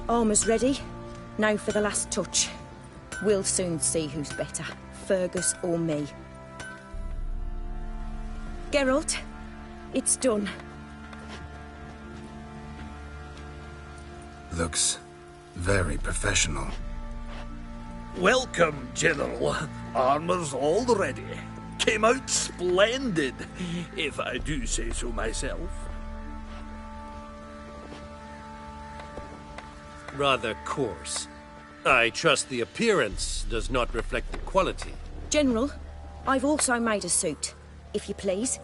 Armour's ready. Now for the last touch. We'll soon see who's better, Fergus or me. Geralt, it's done. Looks very professional. Welcome, General. Armor's all ready. Came out splendid, if I do say so myself. Rather coarse. I trust the appearance does not reflect the quality. General, I've also made a suit, if you please.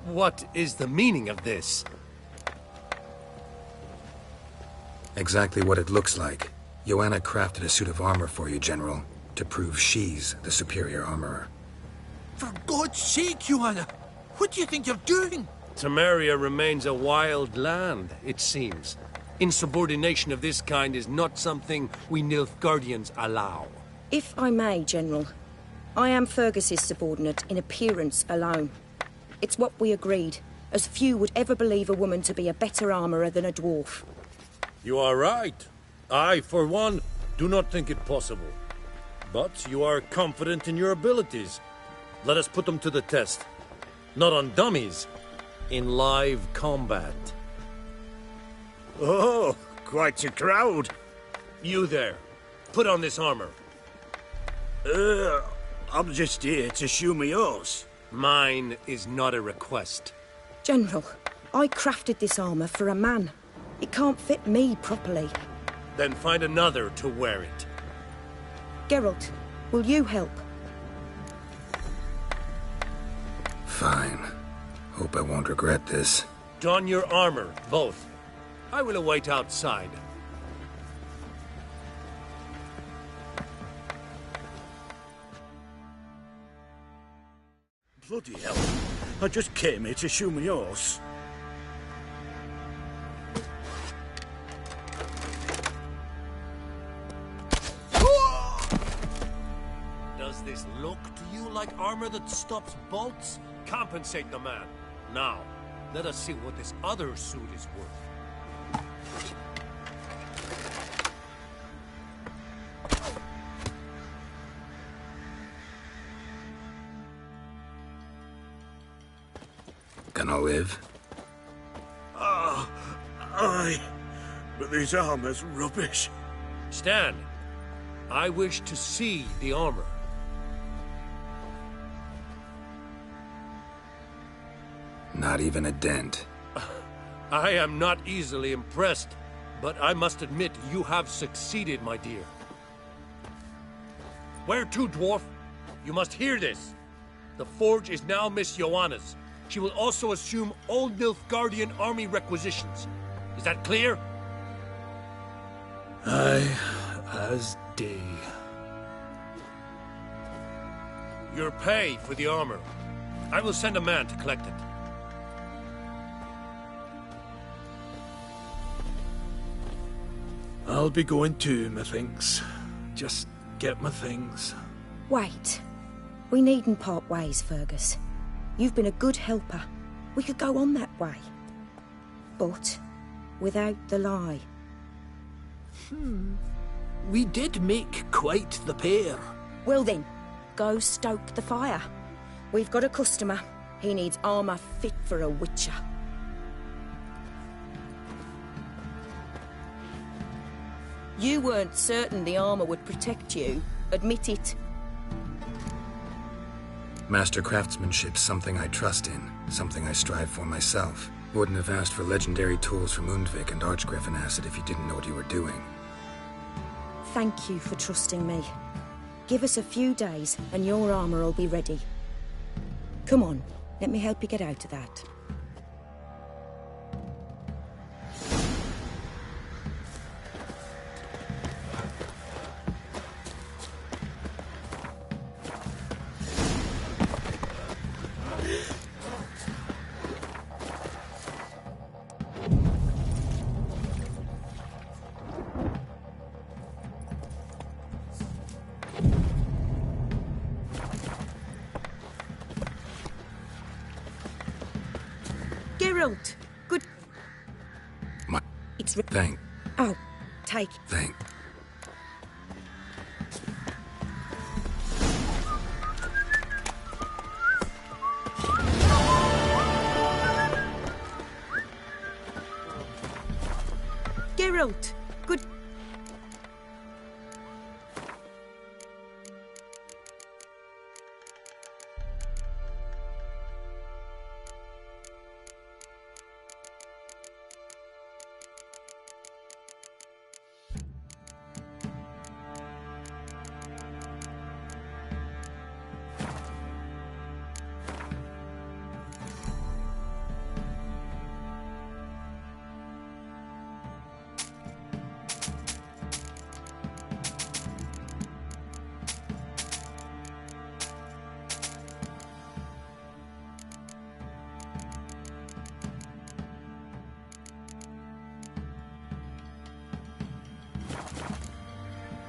What is the meaning of this? Exactly what it looks like. Joanna crafted a suit of armor for you, General, to prove she's the superior armorer. For God's sake, Joanna! What do you think you're doing? Temeria remains a wild land, it seems. Insubordination of this kind is not something we Nilfgaardians allow. If I may, General, I am Fergus's subordinate in appearance alone. It's what we agreed, as few would ever believe a woman to be a better armourer than a dwarf. You are right. I, for one, do not think it possible. But you are confident in your abilities. Let us put them to the test. Not on dummies, in live combat. Oh, quite a crowd. You there, put on this armor. I'm just here to show me yours. Mine is not a request. General, I crafted this armour for a man. It can't fit me properly. Then find another to wear it. Geralt, will you help? Fine. Hope I won't regret this. Don your armor, both. I will await outside. Bloody hell. I just came here to show me yours. Does this look to you like armor that stops bolts? Compensate the man. Now, let us see what this other suit is worth. Gonna live? Aye. But this armor's rubbish. Stand. I wish to see the armor. Not even a dent. I am not easily impressed, but I must admit you have succeeded, my dear. Where to, dwarf? You must hear this. The forge is now Miss Joanna's. She will also assume all Nilfgaardian army requisitions. Is that clear? Aye, as day. Your pay for the armor. I will send a man to collect it. I'll be going too, methinks. Just get my things. Wait. We needn't part ways, Fergus. You've been a good helper. We could go on that way. But without the lie. We did make quite the pair. Well then, go stoke the fire. We've got a customer. He needs armor fit for a witcher. You weren't certain the armor would protect you. Admit it. Master craftsmanship's something I trust in, something I strive for myself. Wouldn't have asked for legendary tools from Undvik and Archgriffin Acid if you didn't know what you were doing. Thank you for trusting me. Give us a few days and your armor will be ready. Come on, let me help you get out of that. Geralt, good. It's Thank. Oh, take. Thank. Geralt, good.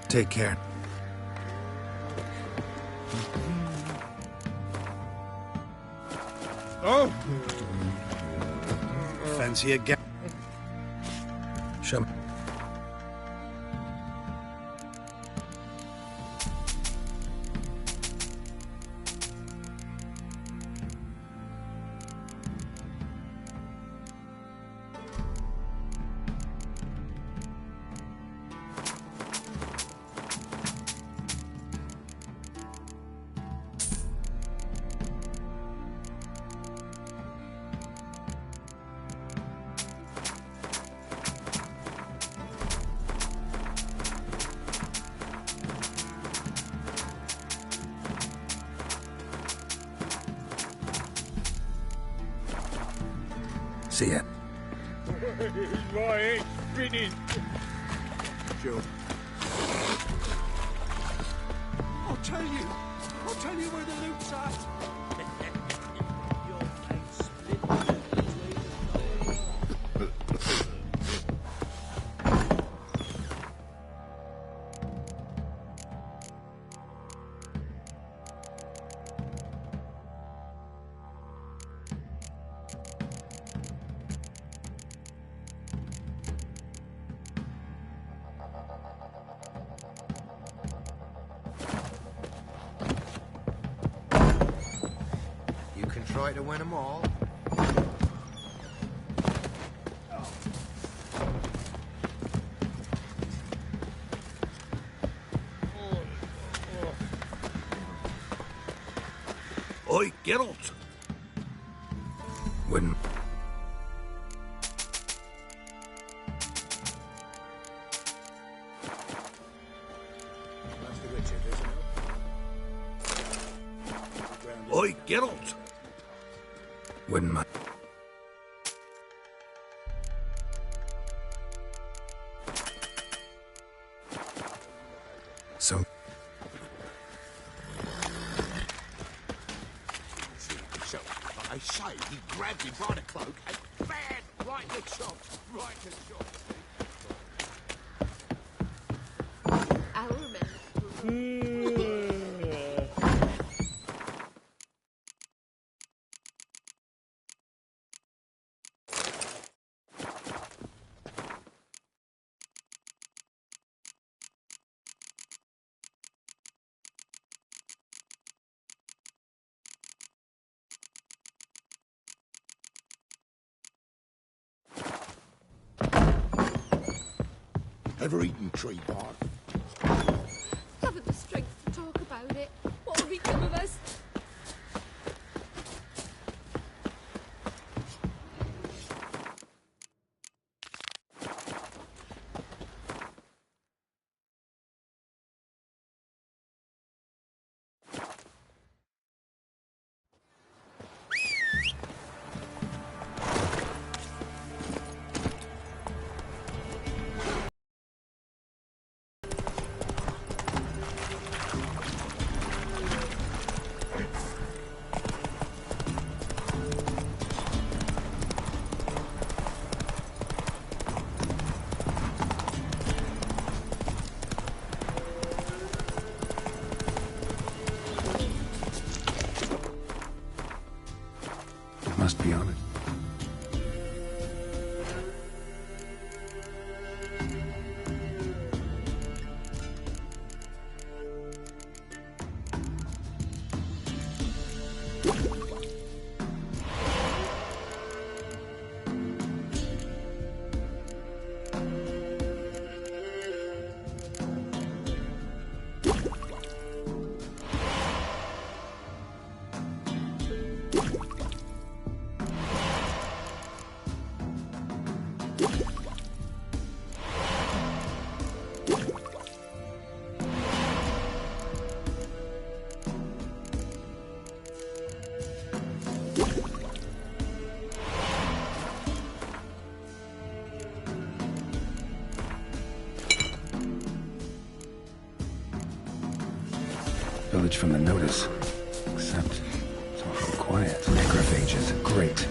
Take care. Oh! Fancy again. Show me. See ya. I ain't finished. Joe. I'll tell you where the loot's at. Try to win them all. Oi, Geralt. Wouldn't Oi, Geralt. Wouldn't mind. So... So, I say, he grabbed him by the cloak and bam! Right in the chops. Right in the chops. I'll remember. Ever eaten tree bark? Haven't the strength to talk about it. What will become of us? Must be on it. Village from the notice. Except it's awfully quiet. Necrophages. Great.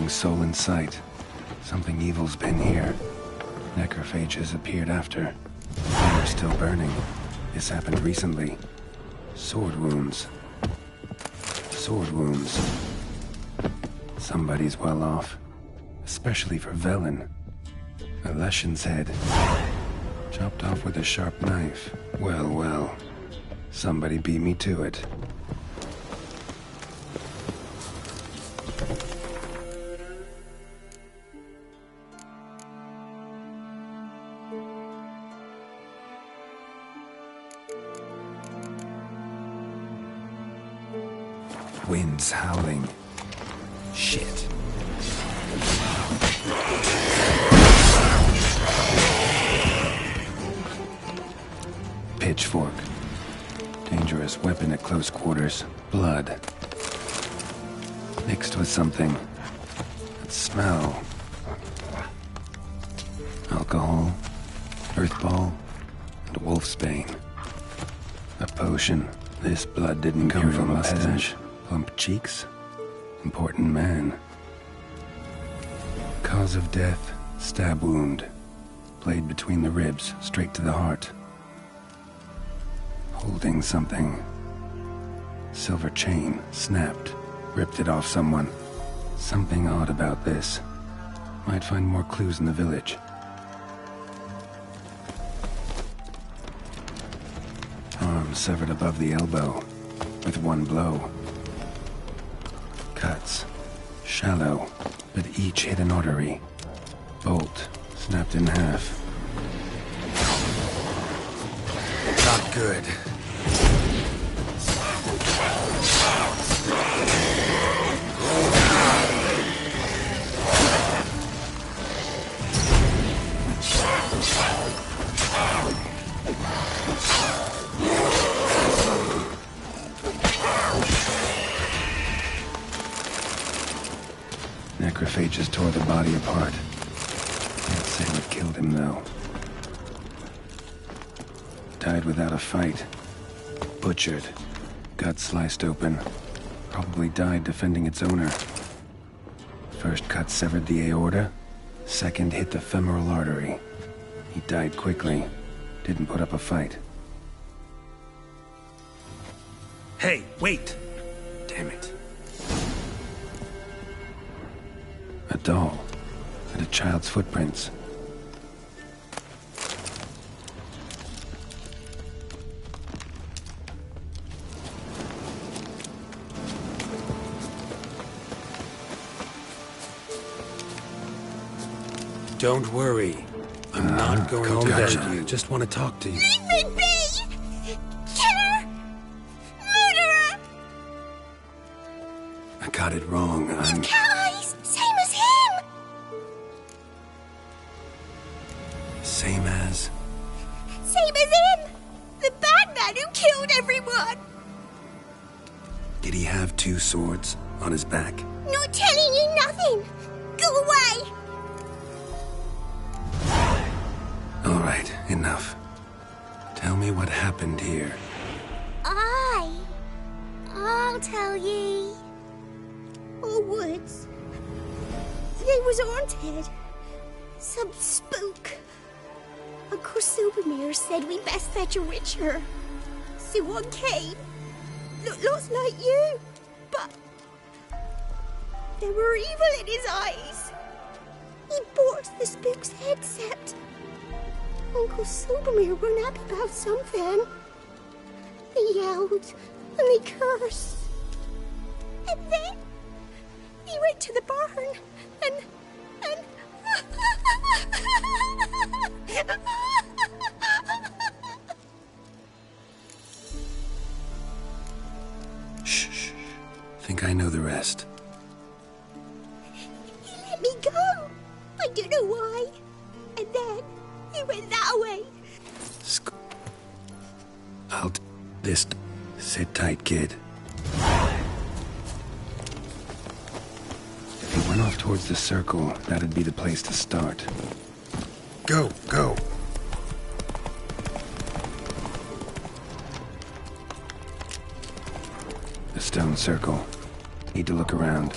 Soul in sight. Something evil's been here. Necrophages appeared after. They were still burning. This happened recently. Sword wounds. Sword wounds. Somebody's well off. Especially for Velen. A Leshen's head. Chopped off with a sharp knife. Well, well. Somebody beat me to it. Winds howling. Shit. Pitchfork. Dangerous weapon at close quarters. Blood. Mixed with something. That smell. Alcohol. Earthball. And wolfsbane. A potion. This blood didn't come from a mustache. Plump cheeks. Important man. Cause of death, stab wound. Blade between the ribs, straight to the heart. Holding something. Silver chain, snapped. Ripped it off someone. Something odd about this. Might find more clues in the village. Arm severed above the elbow. With one blow. Cuts. Shallow, but each hit an artery. Bolt snapped in half. Not good. Necrophages tore the body apart. Can't say what killed him, though. Died without a fight. Butchered. Gut sliced open. Probably died defending its owner. First cut severed the aorta. Second hit the femoral artery. He died quickly. Didn't put up a fight. Hey, wait! Damn it. A doll. And a child's footprints. Don't worry. I'm not going to hurt you. Just want to talk to you. Leave me be! Killer! Murderer! I got it wrong. I'm... Cat eyes! Same as him! Same as... Same as him! The bad man who killed everyone! Did he have two swords on his back? Not telling you nothing! Go away! All right, enough. Tell me what happened here. I'll tell ye. Oh, woods. They was haunted. Some spook. Uncle Silvermere said we best fetch a witcher. So one came. Looks like you. But there were evil in his eyes. He bought the spook's headset. Uncle Silvermere weren't happy about something. They yelled and they cursed. And then he went to the barn and Shh. Think I know the rest. He let me go. I don't know why. And then he went that way. I'll do this. Sit tight, kid. If he went off towards the circle, that'd be the place to start. Go. The stone circle. Need to look around.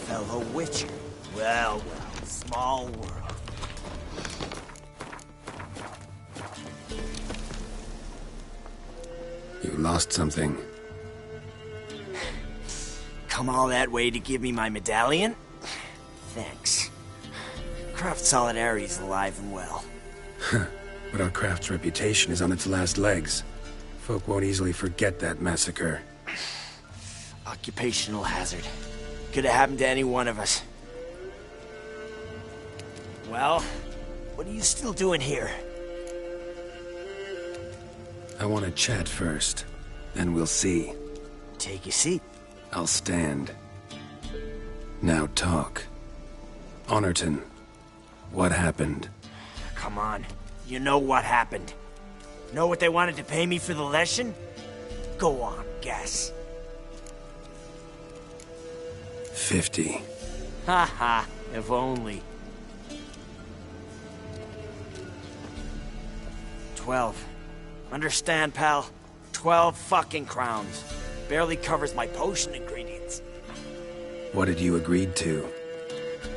Fellow Witcher. Well, small world. You lost something. Come all that way to give me my medallion? Thanks. Craft Solidarity's alive and well. But our craft's reputation is on its last legs. Folk won't easily forget that massacre. Occupational hazard. Could have happened to any one of us. Well, what are you still doing here? I want to chat first. Then we'll see. Take your seat. I'll stand. Now talk. Honorton, what happened? Come on. You know what happened. Know what they wanted to pay me for the lesson? Go on, guess. 50. Haha, if only. 12. Understand, pal? 12 fucking crowns. Barely covers my potion ingredients. What had you agreed to?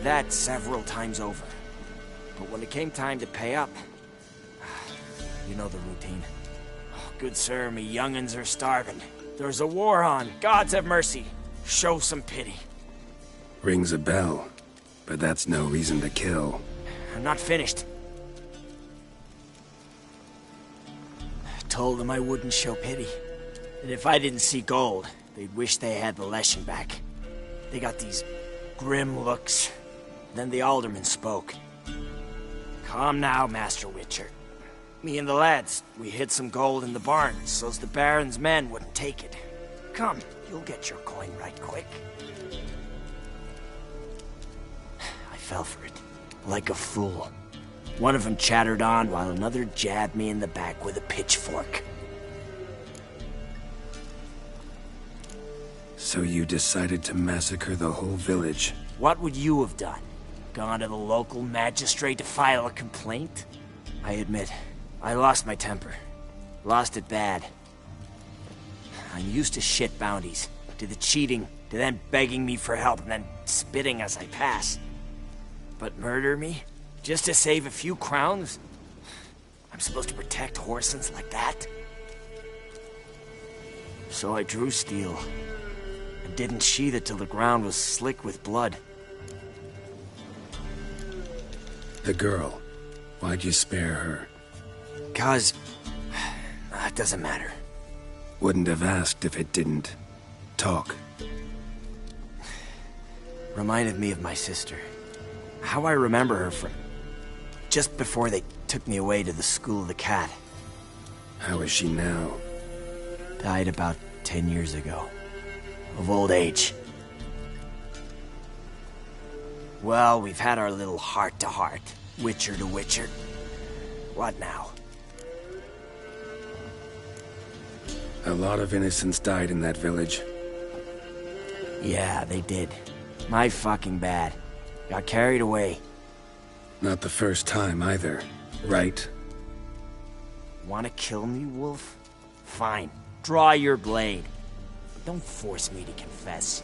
That several times over. But when it came time to pay up, you know the routine. Oh, good sir, me young'uns are starving. There's a war on. Gods have mercy. Show some pity. Rings a bell, but that's no reason to kill. I'm not finished. I told them I wouldn't show pity. And if I didn't see gold, they'd wish they had the Leshing back. They got these grim looks. Then the alderman spoke. Come now, Master Witcher. Me and the lads, we hid some gold in the barn, so's the Baron's men wouldn't take it. Come, you'll get your coin right quick. I fell for it, like a fool. One of them chattered on while another jabbed me in the back with a pitchfork. So you decided to massacre the whole village? What would you have done? Gone to the local magistrate to file a complaint? I admit, I lost my temper. Lost it bad. I'm used to shit bounties, to the cheating, to them begging me for help and then spitting as I pass. But murder me? Just to save a few crowns? I'm supposed to protect Horsens like that? So I drew steel, and didn't sheathe it till the ground was slick with blood. The girl, why'd you spare her? 'Cause... it doesn't matter. Wouldn't have asked if it didn't talk. Reminded me of my sister. How I remember her from... just before they took me away to the School of the Cat. How is she now? Died about 10 years ago. Of old age. Well, we've had our little heart-to-heart. Witcher to Witcher. What now? A lot of innocents died in that village. Yeah, they did. My fucking bad. Got carried away. Not the first time either, right? Wanna kill me, Wolf? Fine. Draw your blade. But don't force me to confess.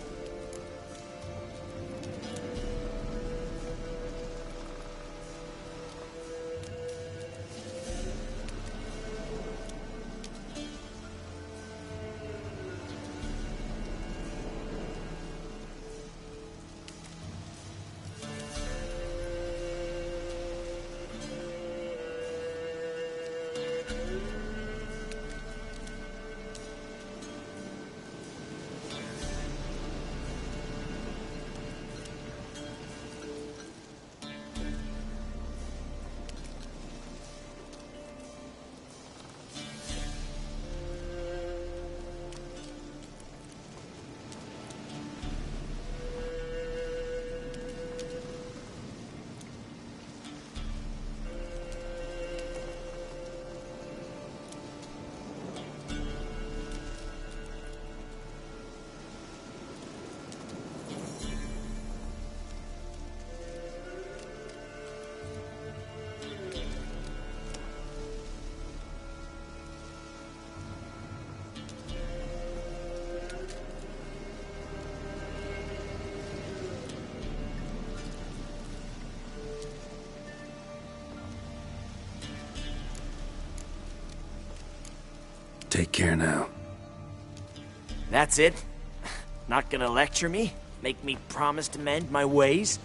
Take care now. That's it? Not gonna lecture me? Make me promise to mend my ways?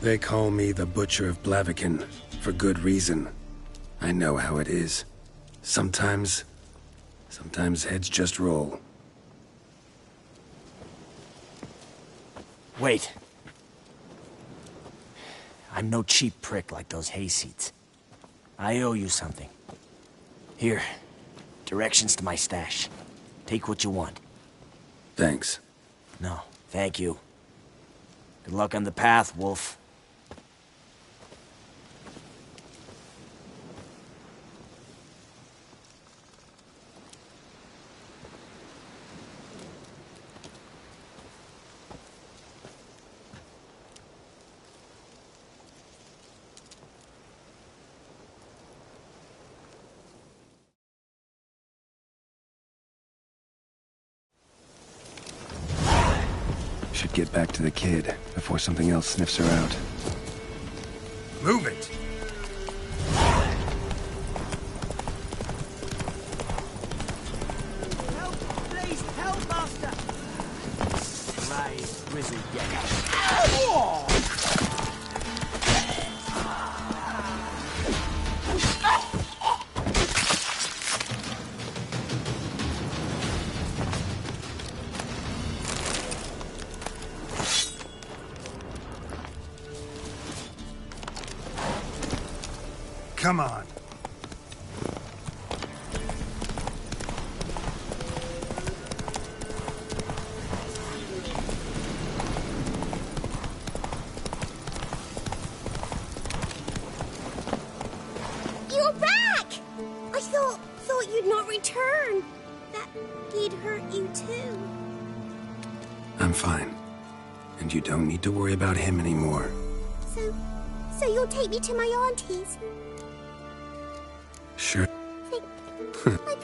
They call me the Butcher of Blaviken, for good reason. I know how it is. Sometimes heads just roll. Wait. I'm no cheap prick like those hayseeds. I owe you something. Here, directions to my stash. Take what you want. Thanks. No, thank you. Good luck on the path, Wolf. Should get back to the kid before something else sniffs her out. Move it! Help! Please, help, master! Rise, grizzled Come on. You're back! I thought you'd not return. That he'd hurt you too. I'm fine. And you don't need to worry about him anymore. So you'll take me to my auntie's? Sure. I